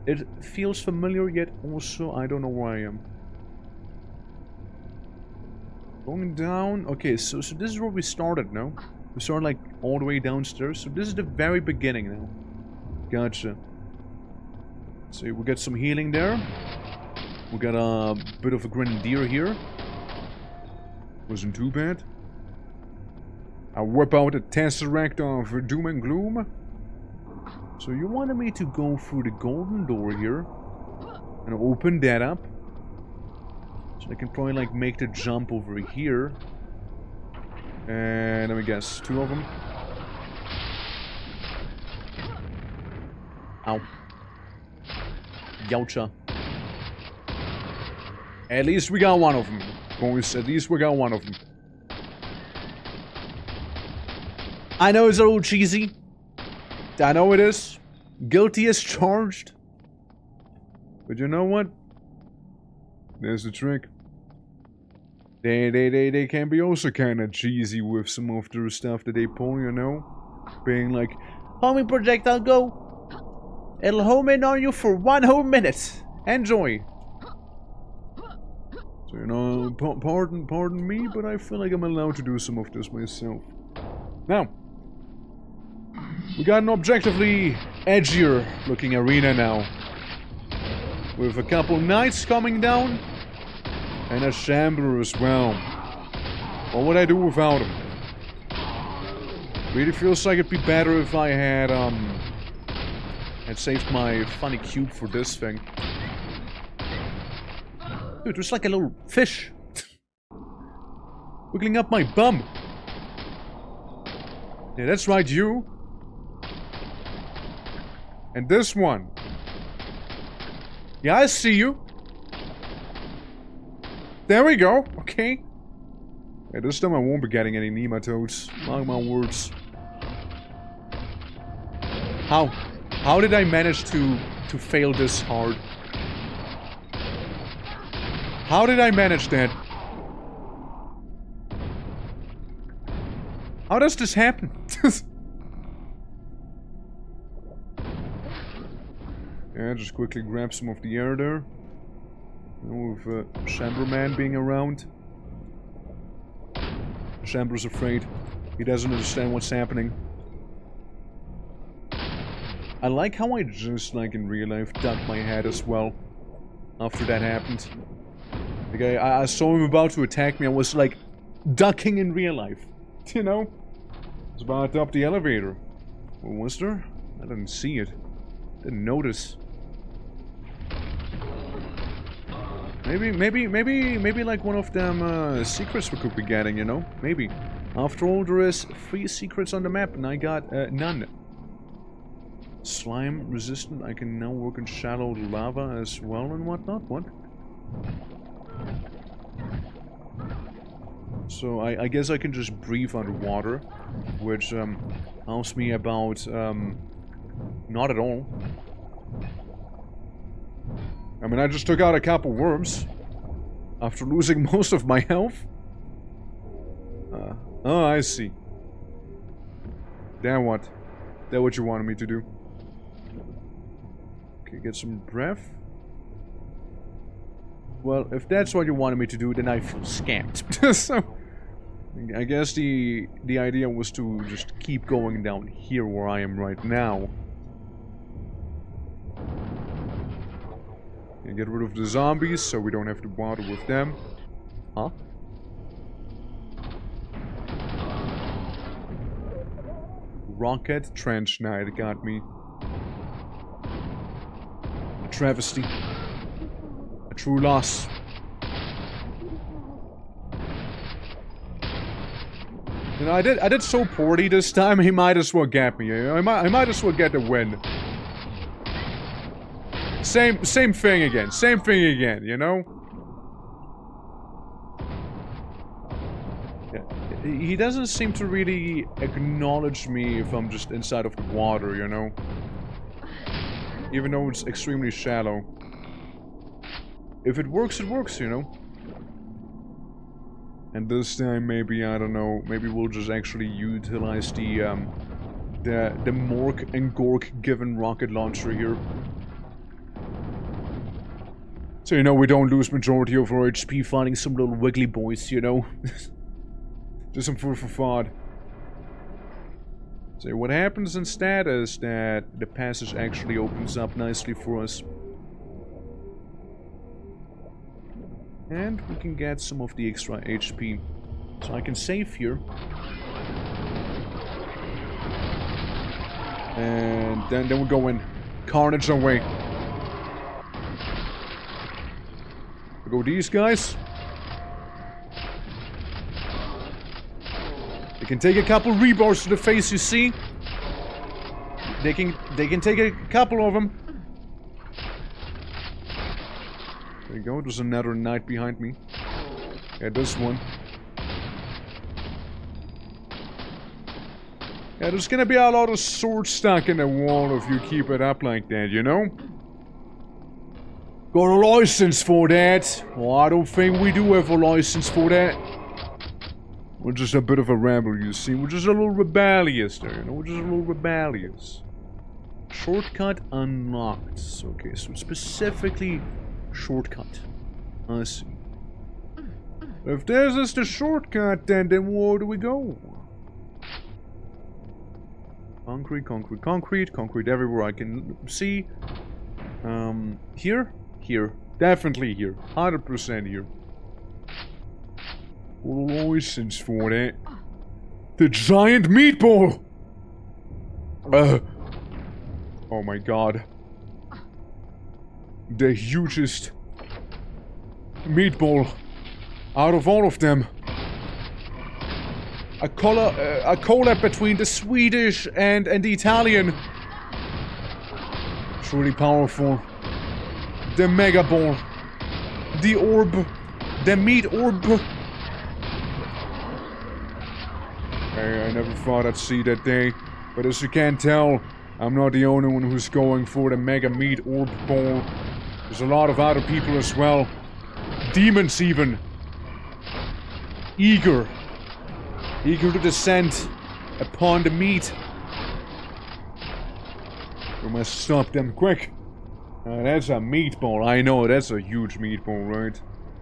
It feels familiar, yet also I don't know where I am. Going down. Okay, so this is where we started now. We started like all the way downstairs. So this is the very beginning now. Gotcha. So we got some healing there. We got a bit of a grenadier here. Wasn't too bad. I whip out a tesseract of doom and gloom. So you wanted me to go through the golden door here and open that up. So I can probably like make the jump over here. And let me guess, 2 of them. Ow. Youcha. At least we got one of them, boys. At least we got one of them. I know it's a little cheesy. I know it is. Guilty as charged. But you know what? There's the trick. They can be also kind of cheesy with some of their stuff that they pull, you know? Being like, homing projectile, go! It'll home in on you for 1 whole minute. Enjoy! So, you know, pardon me, but I feel like I'm allowed to do some of this myself. Now, we got an objectively edgier looking arena now. With a couple knights coming down. And a shambler as well. What would I do without him? Really feels like it'd be better if I had saved my funny cube for this thing. Dude, there's like a little fish. Wiggling up my bum. Yeah, that's right, you. And this one. Yeah, I see you. There we go. Okay. Yeah, this time I won't be getting any nematodes. Mark my words. How did I manage to fail this hard? How did I manage that? How does this happen? Yeah, just quickly grab some of the air there. With Chamberman being around. Chamber's afraid. He doesn't understand what's happening. I like how I just, like in real life, ducked my head as well. After that happened. Like, I saw him about to attack me. I was, like, ducking in real life. You know? I was about up the elevator. What was there? I didn't see it. Didn't notice. Maybe like one of them secrets we could be getting, you know? Maybe. After all, there is 3 secrets on the map, and I got none. Slime resistant. I can now work in shallow lava as well and whatnot. What? So I guess I can just breathe underwater, which helps me about not at all. I mean, I just took out a couple worms after losing most of my health. Oh, I see. Then what? That what you wanted me to do? Okay, get some breath. Well, if that's what you wanted me to do, then I feel scammed. So, I guess the idea was to just keep going down here where I am right now. And get rid of the zombies so we don't have to bother with them. Huh? Rocket Trench Knight got me. A travesty. A true loss. You know, I did so poorly this time, he might as well get me. I might as well get the win. Same thing again, you know? Yeah. He doesn't seem to really acknowledge me if I'm just inside of the water, you know? Even though it's extremely shallow. If it works, you know? And this time, maybe, I don't know, maybe we'll just actually utilize the Mork and Gork given rocket launcher here. So, you know, we don't lose majority of our HP fighting some little wiggly boys, you know? Just some food for thought. So what happens instead is that the passage actually opens up nicely for us. And we can get some of the extra HP. So I can save here. And then we go in. Carnage away. We go these guys. They can take a couple rebars to the face, you see? They can take a couple of them. There you go, there's another knight behind me. Yeah, this one. Yeah, there's gonna be a lot of swords stuck in the wall if you keep it up like that, you know? Got a license for that. Well, I don't think we do have a license for that. We're just a bit of a rebel, you see. We're just a little rebellious there, you know? We're just a little rebellious. Shortcut unlocked. Okay, so specifically shortcut. I see. If this is the shortcut, then where do we go? Concrete, concrete, concrete, concrete everywhere I can see. Here? Here. Definitely here. 100% here. What a license for that. The giant meatball! Oh my god. The hugest meatball out of all of them. A collab between the Swedish and the Italian. Truly powerful. The mega ball. The orb. The meat orb. I never thought I'd see that day, but as you can tell, I'm not the only one who's going for the mega meat orb ball. There's a lot of other people as well. Demons even. Eager to descend upon the meat. We must stop them quick. That's a meatball. I know, that's a huge meatball, right?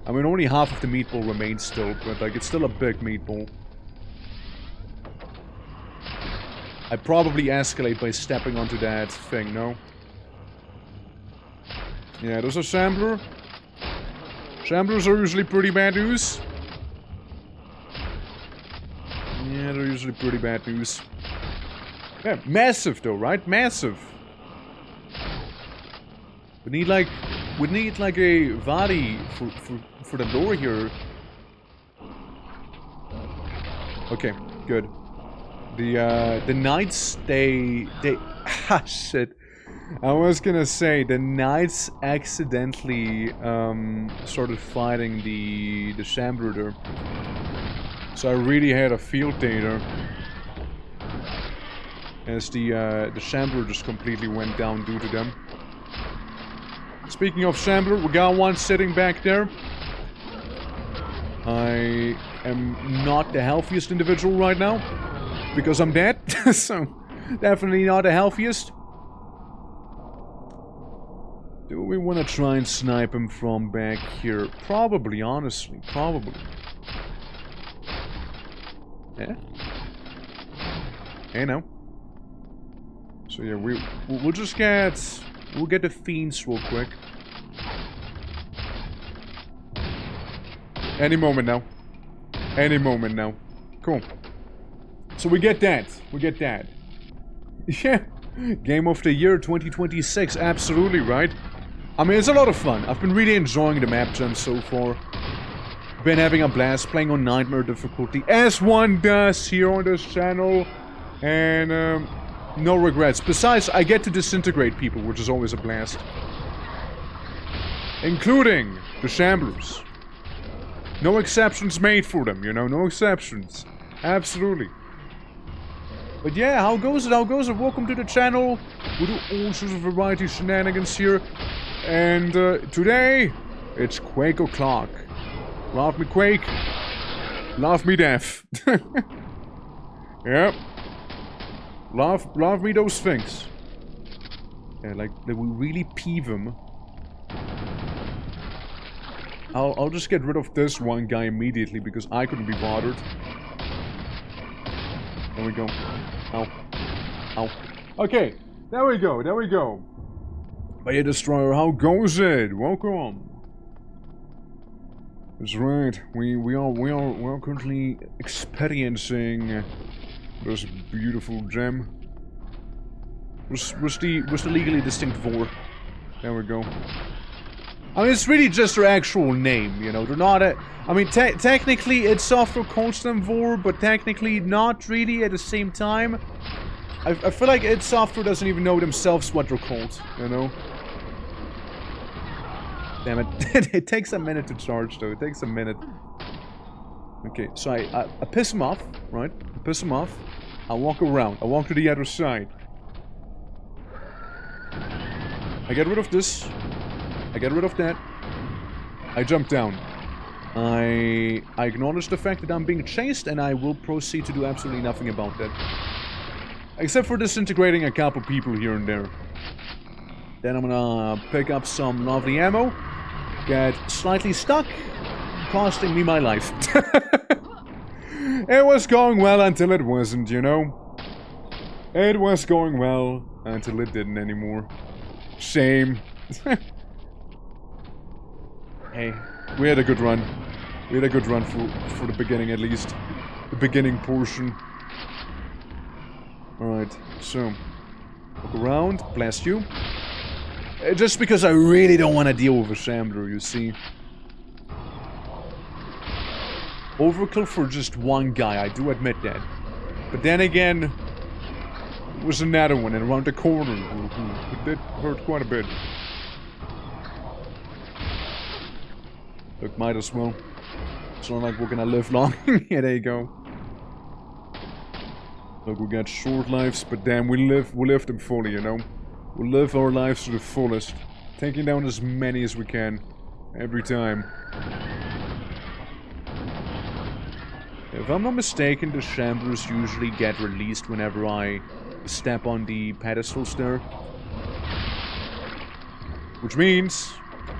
I mean, only half of the meatball remains still, but like, it's still a big meatball. I probably escalate by stepping onto that thing, no? Yeah, there's a shambler. Shamblers are usually pretty bad news. Yeah, they're usually pretty bad news. Yeah, massive though, right? Massive. We need like a Vadi for the lore here. Okay, good. The knights, they ah shit. I was gonna say the knights accidentally started fighting the shambler there. So I really had a field day there. As the shambler just completely went down due to them. Speaking of shambler, we got one sitting back there. I am not the healthiest individual right now. Because I'm dead. So, definitely not the healthiest. Do we want to try and snipe him from back here? Probably, honestly. Probably. Yeah? Hey, no. So yeah, we'll just get... We'll get the fiends real quick. Any moment now. Any moment now. Cool. So we get that. We get that. Yeah. Game of the Year 2026. Absolutely, right? I mean, it's a lot of fun. I've been really enjoying the map jam so far. Been having a blast playing on Nightmare difficulty. As one does here on this channel. And, no regrets. Besides, I get to disintegrate people, which is always a blast. Including the Shamblers. No exceptions made for them, you know? No exceptions. Absolutely. But yeah, how goes it? How goes it? Welcome to the channel. We do all sorts of variety shenanigans here. And today, it's Quake o'clock. Love me, Quake. Love me death. Yep. Love me those things. Yeah, like, they will really peeve him. I'll just get rid of this one guy immediately because I couldn't be bothered. There we go. Ow. Ow. Okay, there we go, there we go. Fire Destroyer, how goes it? Welcome. That's right. We are currently experiencing this beautiful gem. What's the legally distinct vor? There we go. I mean, it's really just their actual name, you know. They're not a... I mean, technically it's software constant vor, but technically not really at the same time. I feel like id Software doesn't even know themselves what they're called, you know. Damn it. It takes a minute to charge, though. It takes a minute. Okay, so I piss him off, right? I piss him off. I walk around. I walk to the other side. I get rid of this. I get rid of that. I jump down. I acknowledge the fact that I'm being chased, and I will proceed to do absolutely nothing about that. Except for disintegrating a couple people here and there. Then I'm gonna pick up some lovely ammo. Get slightly stuck, costing me my life. It was going well until it wasn't, you know? It was going well until it didn't anymore. Shame. Hey, we had a good run. We had a good run for the beginning, at least. The beginning portion. Alright, so... Look around, blast you. Just because I really don't want to deal with a Shambler, you see. Overkill for just one guy, I do admit that. But then again... There was another one and around the corner. It did hurt quite a bit. Look, might as well. It's not like we're gonna live long. Yeah, there you go. Look, we got short lives, but damn, we live them fully, you know? We live our lives to the fullest. Taking down as many as we can. Every time. If I'm not mistaken, the Shamblers usually get released whenever I step on the pedestals there. Which means,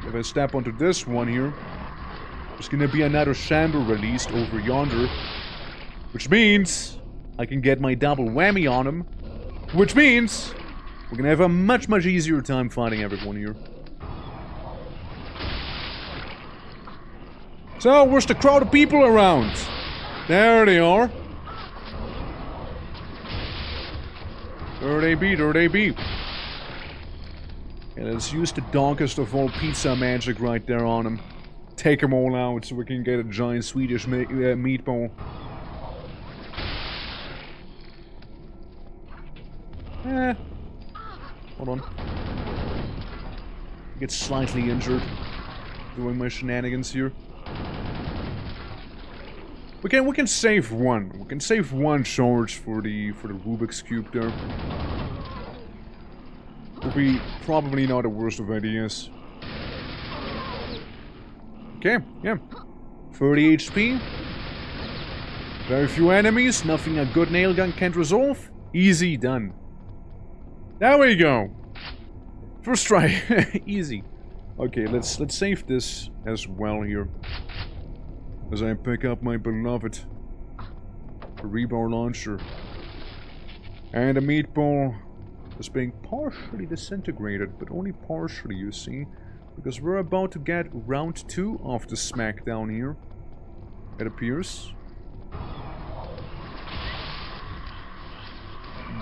if I step onto this one here, there's gonna be another Shambler released over yonder. Which means I can get my double whammy on him. Which means we're gonna have a much easier time fighting everyone here. So, where's the crowd of people around? There they are. There they be, there they be. Okay, let's use the darkest of all pizza magic right there on them. Take them all out so we can get a giant Swedish meatball. Hold on. Get slightly injured doing my shenanigans here. We can save one. We can save one charge for the Rubik's Cube there. Would be probably not the worst of ideas. Okay, yeah. 30 HP. Very few enemies, nothing a good nail gun can't resolve. Easy done. There we go. First try. Easy. Okay, let's save this as well here. As I pick up my beloved rebar launcher. And a meatball is being partially disintegrated, but only partially, you see. Because we're about to get round 2 of the smackdown here. It appears.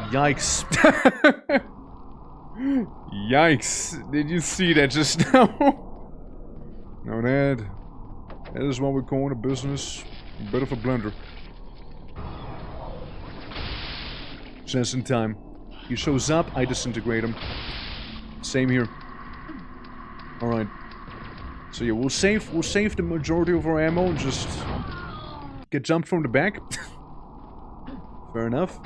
Yikes. Yikes. Did you see that just now? No, that is what we call in a business a bit of a blunder. Just in time. He shows up, I disintegrate him. Same here. Alright. So yeah, we'll save the majority of our ammo and just get jumped from the back. Fair enough.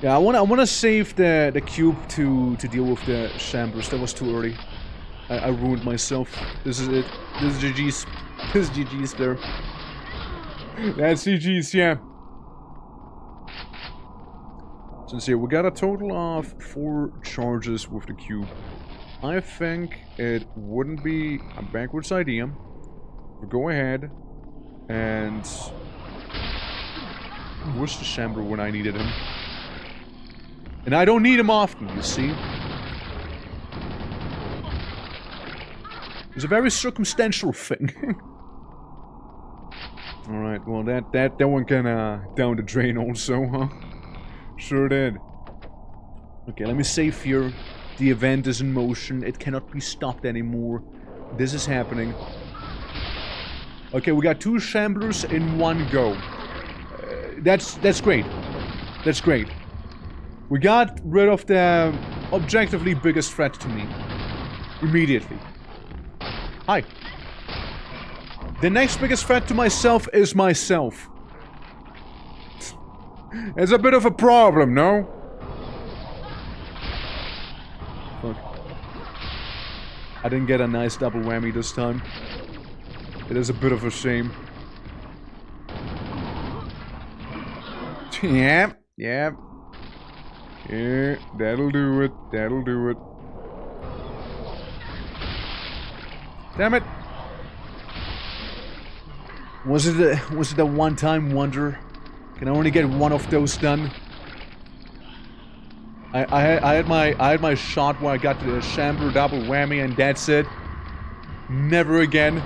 Yeah, I wanna save the cube to deal with the Shamblers. That was too early. I ruined myself. This is it. This is GG's. This is GG's there. That's CG's, yeah. So let's see, we got a total of 4 charges with the cube. I think it wouldn't be a backwards idea to go ahead and... Where's the Shambler when I needed him? And I don't need him often, you see? It's a very circumstantial thing. Alright, well that one kinda down the drain also, huh? Sure did. Okay, let me save here. The event is in motion. It cannot be stopped anymore. This is happening. Okay, we got 2 Shamblers in one go. That's great. That's great. We got rid of the objectively biggest threat to me. Immediately. Hi. The next biggest threat to myself is myself. It's a bit of a problem, no? Fuck. I didn't get a nice double whammy this time. It is a bit of a shame. Yeah, yeah. Yeah, that'll do it. That'll do it. Damn it. Was it a one-time wonder? Can I only get one of those done? I had my shot where I got the Shambler double whammy and that's it. Never again.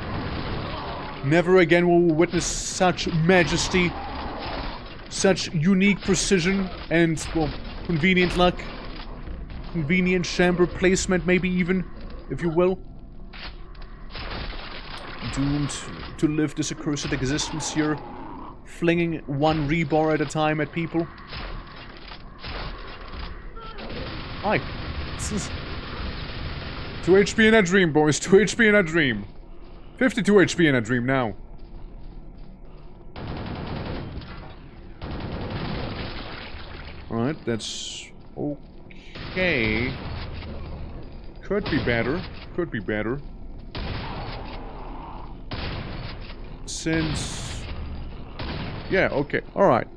Never again will we witness such majesty, such unique precision, and, well, convenient luck. Convenient chamber placement, maybe even, if you will. Doomed to live this accursed existence here, flinging one rebar at a time at people. Hi. 2 HP in a dream, boys. 2 HP in a dream. 52 HP in a dream now. Alright, that's okay. Could be better. Could be better. Since... yeah, okay. Alright.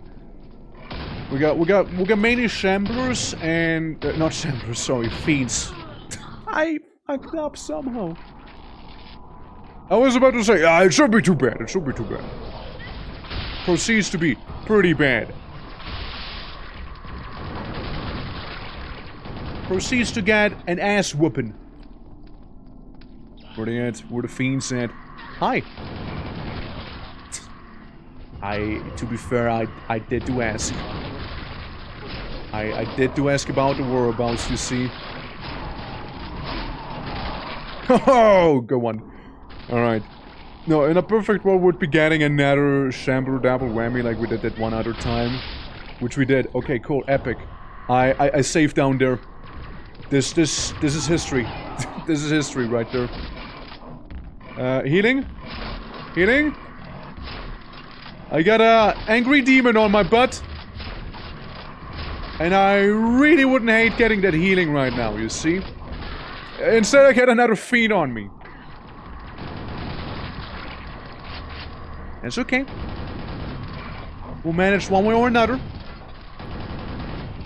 We got mainly Shamblers and... not Shamblers, sorry, Fiends. I fucked up somehow. I was about to say, it should be too bad, it should be too bad. Proceeds to be pretty bad. Proceeds to get an ass whooping. Where they at? Where the Fiends at? Hi! To be fair, I did do ask. I did do ask about the whereabouts, you see. Oh, go on. Alright. No, in a perfect world would be getting another Shambler double whammy like we did that one other time. Which we did. Okay, cool, epic. I saved down there. This is history. This is history right there. Healing? Healing? I got a angry demon on my butt. And I really wouldn't hate getting that healing right now, you see? Instead I get another fiend on me. It's okay. We'll manage one way or another.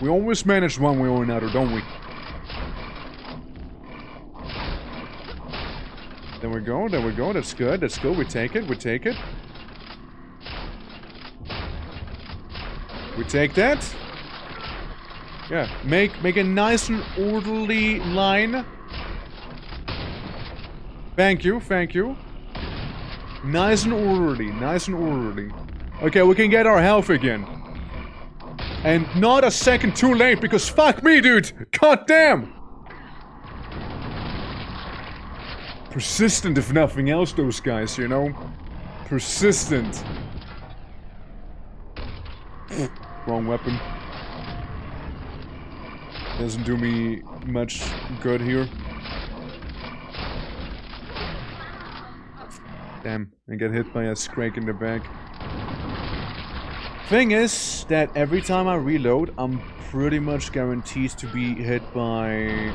We always manage one way or another, don't we? There we go, there we go. That's good, that's good. We take it, we take it. We take that. Yeah, make a nice and orderly line. Thank you, thank you. Nice and orderly, nice and orderly. Okay, we can get our health again. And not a second too late, because fuck me, dude! God damn! Persistent, if nothing else, those guys, you know? Persistent. Wrong weapon. Doesn't do me much good here. Damn, I get hit by a scrake in the back. Thing is that every time I reload, I'm pretty much guaranteed to be hit by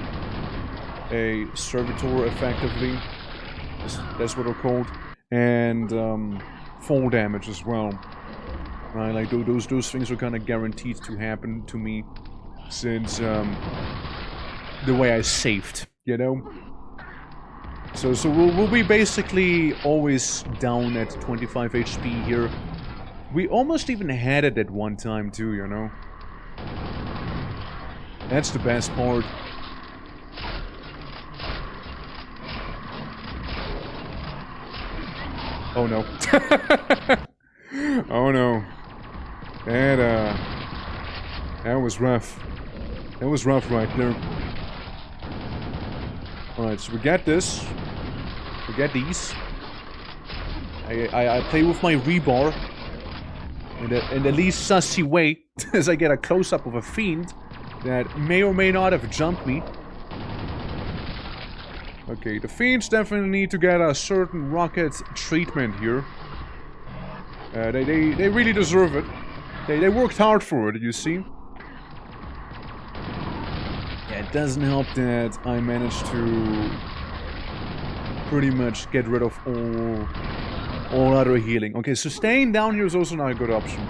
a servitor, effectively. That's what they're called. And fall damage as well. Right, like those things are kind of guaranteed to happen to me since the way I saved, you know. So we'll be basically always down at 25 HP here. We almost even had it at one time too, you know. That's the best part. Oh no. Oh no. That was rough. That was rough right there. Alright, so we got this. We got these. I play with my rebar in the least sussy way as I get a close-up of a fiend that may or may not have jumped me. Okay, the fiends definitely need to get a certain rocket treatment here. They really deserve it. They worked hard for it, you see. Yeah, it doesn't help that I managed to pretty much get rid of all other healing. Okay, so staying down here is also not a good option.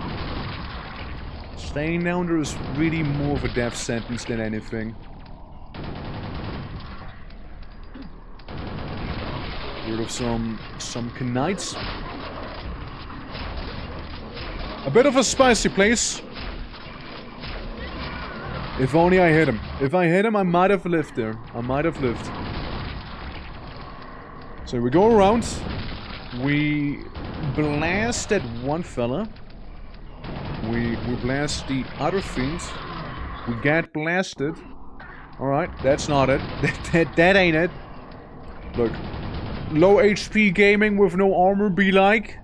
Staying down there is really more of a death sentence than anything. Get rid of some knights. A bit of a spicy place. If only I hit him. If I hit him, I might have lived there. I might have lived. So we go around. We blast that one fella. We blast the other fiends. We get blasted. Alright, that's not it. That ain't it. Look. Low HP gaming with no armor be like.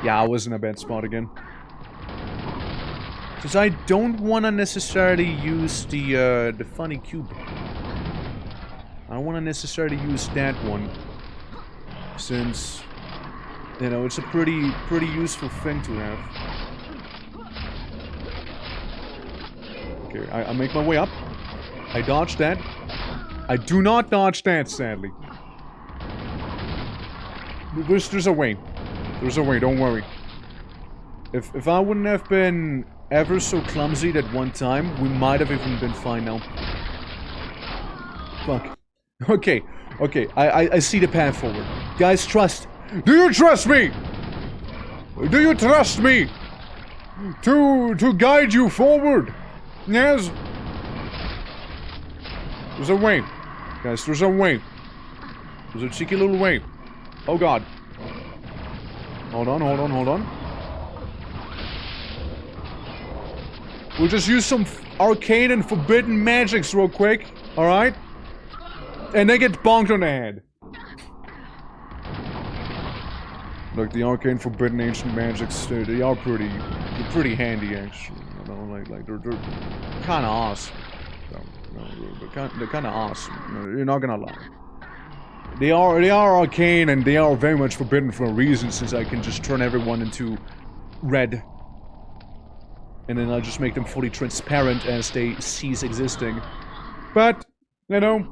Yeah, I was in a bad spot again. Because I don't want to necessarily use the funny cube. I don't want to necessarily use that one. Since, you know, it's a pretty useful thing to have. Okay, I make my way up. I dodge that. I do not dodge that, sadly. There's a way. There's a way, don't worry. If I wouldn't have been ever so clumsy that one time, we might have even been fine now. Fuck. Okay, okay, I see the path forward. Guys, trust. Do you trust me? Do you trust me? To guide you forward? Yes? There's a way. Guys, there's a way. There's a cheeky little way. Oh god. Hold on, hold on, hold on. We'll just use some arcane and forbidden magics real quick. Alright? And they get bonked on the head. Look, the arcane forbidden ancient magics, they are pretty handy actually. You know, like they're kind of awesome. No, they're kind of awesome. You're not gonna lie. They are arcane and they are very much forbidden for a reason, since I can just turn everyone into red. And then I'll just make them fully transparent as they cease existing. But, you know,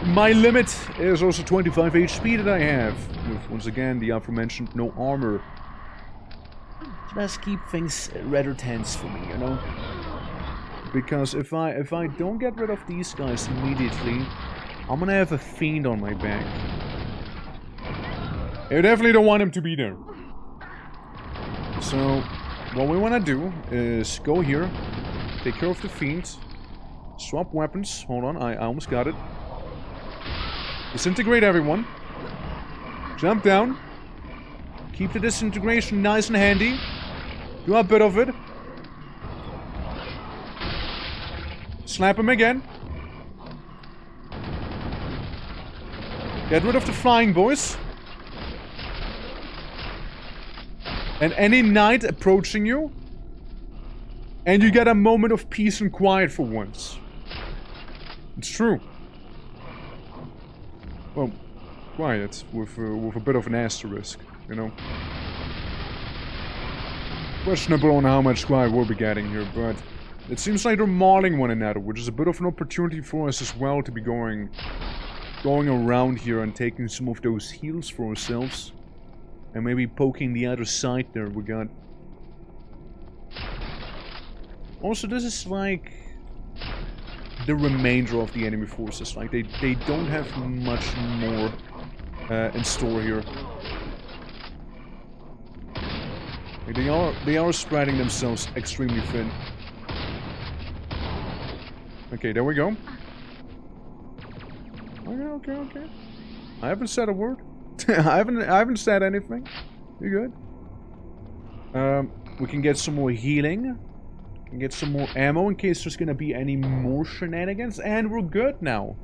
my limit is also 25 HP that I have. With, once again, the aforementioned no armor. Just keep things rather tense for me, you know? Because if I don't get rid of these guys immediately, I'm gonna have a fiend on my back. I definitely don't want him to be there. So, what we wanna do is go here, take care of the fiend, swap weapons. Hold on, I almost got it. Disintegrate everyone. Jump down. Keep the disintegration nice and handy. Do a bit of it. Slap him again. Get rid of the flying boys. And any knight approaching you. And you get a moment of peace and quiet for once. It's true. Well, quiet with a bit of an asterisk, you know. Questionable on how much quiet we'll be getting here, but It seems like they're mauling one another, which is a bit of an opportunity for us as well to be going around here and taking some of those heals for ourselves. And maybe poking the other side there. We got... Also, this is like... the remainder of the enemy forces. Like, they don't have much more in store here. Like, they are spreading themselves extremely thin. Okay, there we go. Okay. I haven't said a word. I haven't said anything. You good? We can get some more healing. We can get some more ammo in case there's gonna be any more shenanigans, and we're good now.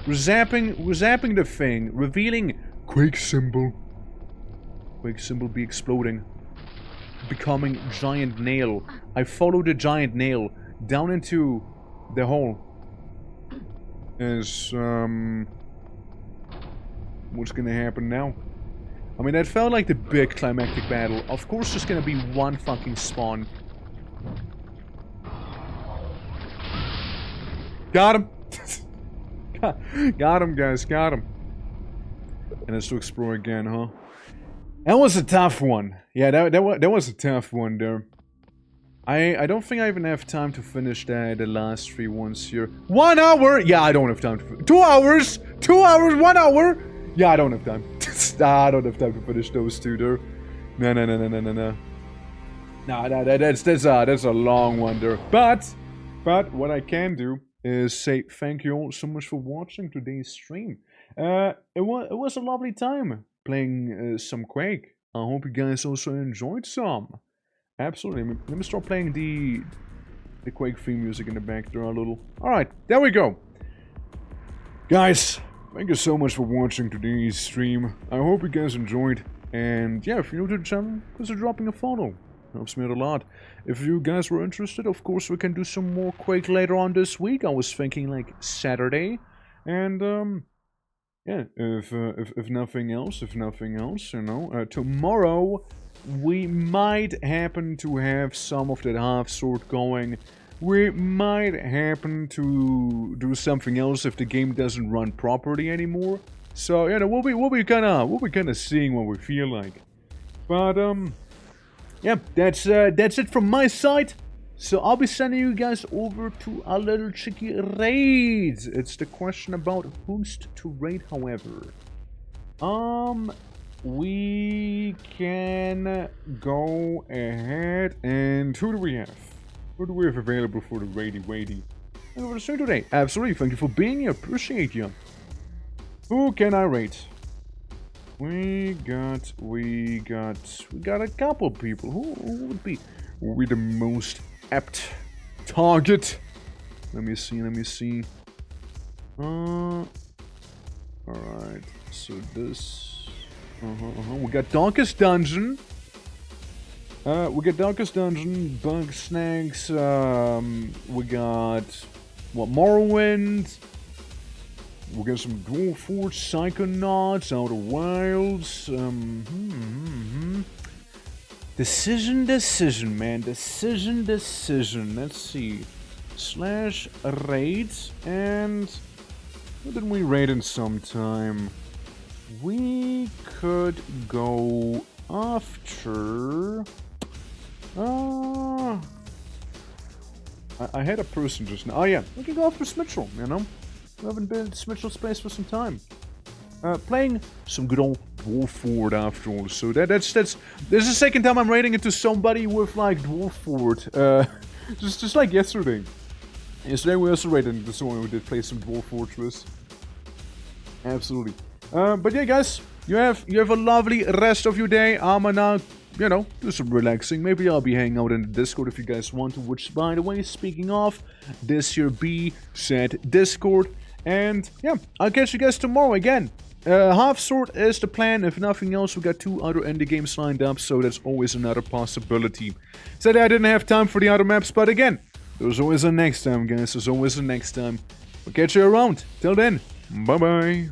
We're zapping the thing, revealing Quake symbol. Quake symbol be exploding. Becoming giant nail. I follow the giant nail down into the hole. Is what's gonna happen now? I mean, that felt like the big climactic battle. Of course there's gonna be one fucking spawn. Got him! Got him, guys, got him. And let's to explore again, huh? That was a tough one. Yeah, that was a tough one there. I don't think I even have time to finish the last 3 ones here. 1 hour? Yeah, I don't have time to... 2 hours? 2 hours? 1 hour? Yeah, I don't have time. I don't have time to finish those 2 there. No. No, that's a long one there. But what I can do is say thank you all so much for watching today's stream. It was a lovely time playing some Quake. I hope you guys also enjoyed some. Absolutely. Let me start playing the Quake theme music in the back there a little. Alright, there we go. Guys, thank you so much for watching today's stream. I hope you guys enjoyed. And yeah, if you're new to the channel, consider dropping a follow. Helps me out a lot. If you guys were interested, of course we can do some more Quake later on this week. I was thinking like Saturday. And yeah, if nothing else, you know, tomorrow we might happen to have some of that half sword going. We might happen to do something else if the game doesn't run properly anymore. So you know, we'll be kind of seeing what we feel like. But yeah, that's it from my side. So I'll be sending you guys over to a little cheeky raid. It's the question about who's to raid, however. We can go ahead and who do we have? Who do we have available for the raidy? And over the stream today. Absolutely, thank you for being here. Appreciate you. Who can I raid? We got a couple people. Who would be the most apt target? Let me see. Alright, so this. We got Darkest Dungeon. Bug Snacks. We got what? Morrowind. We got some Dwarf Forge, Psychonauts, Outer Wilds. Decision, man. Decision. Let's see. / raids and what did we raid in some time? We could go after... I had a person just now. Oh yeah, we can go after Smitchell, you know? We haven't been to Smitchell space for some time. Playing some good old Dwarf Fort after all. So this is the second time I'm raiding into somebody with like Dwarf Fort. Just like yesterday. Yesterday we also raided into someone who did play some Dwarf Fortress. Absolutely. But yeah, guys, you have a lovely rest of your day. I'm gonna, you know, do some relaxing. Maybe I'll be hanging out in the Discord if you guys want to. Which, by the way, speaking of, this here be said Discord. And yeah, I'll catch you guys tomorrow again. Half sword is the plan. If nothing else, we got 2 other indie games lined up, so that's always another possibility. Said I didn't have time for the other maps, but again, there's always a next time, guys. There's always a next time. We'll catch you around. Till then, bye bye.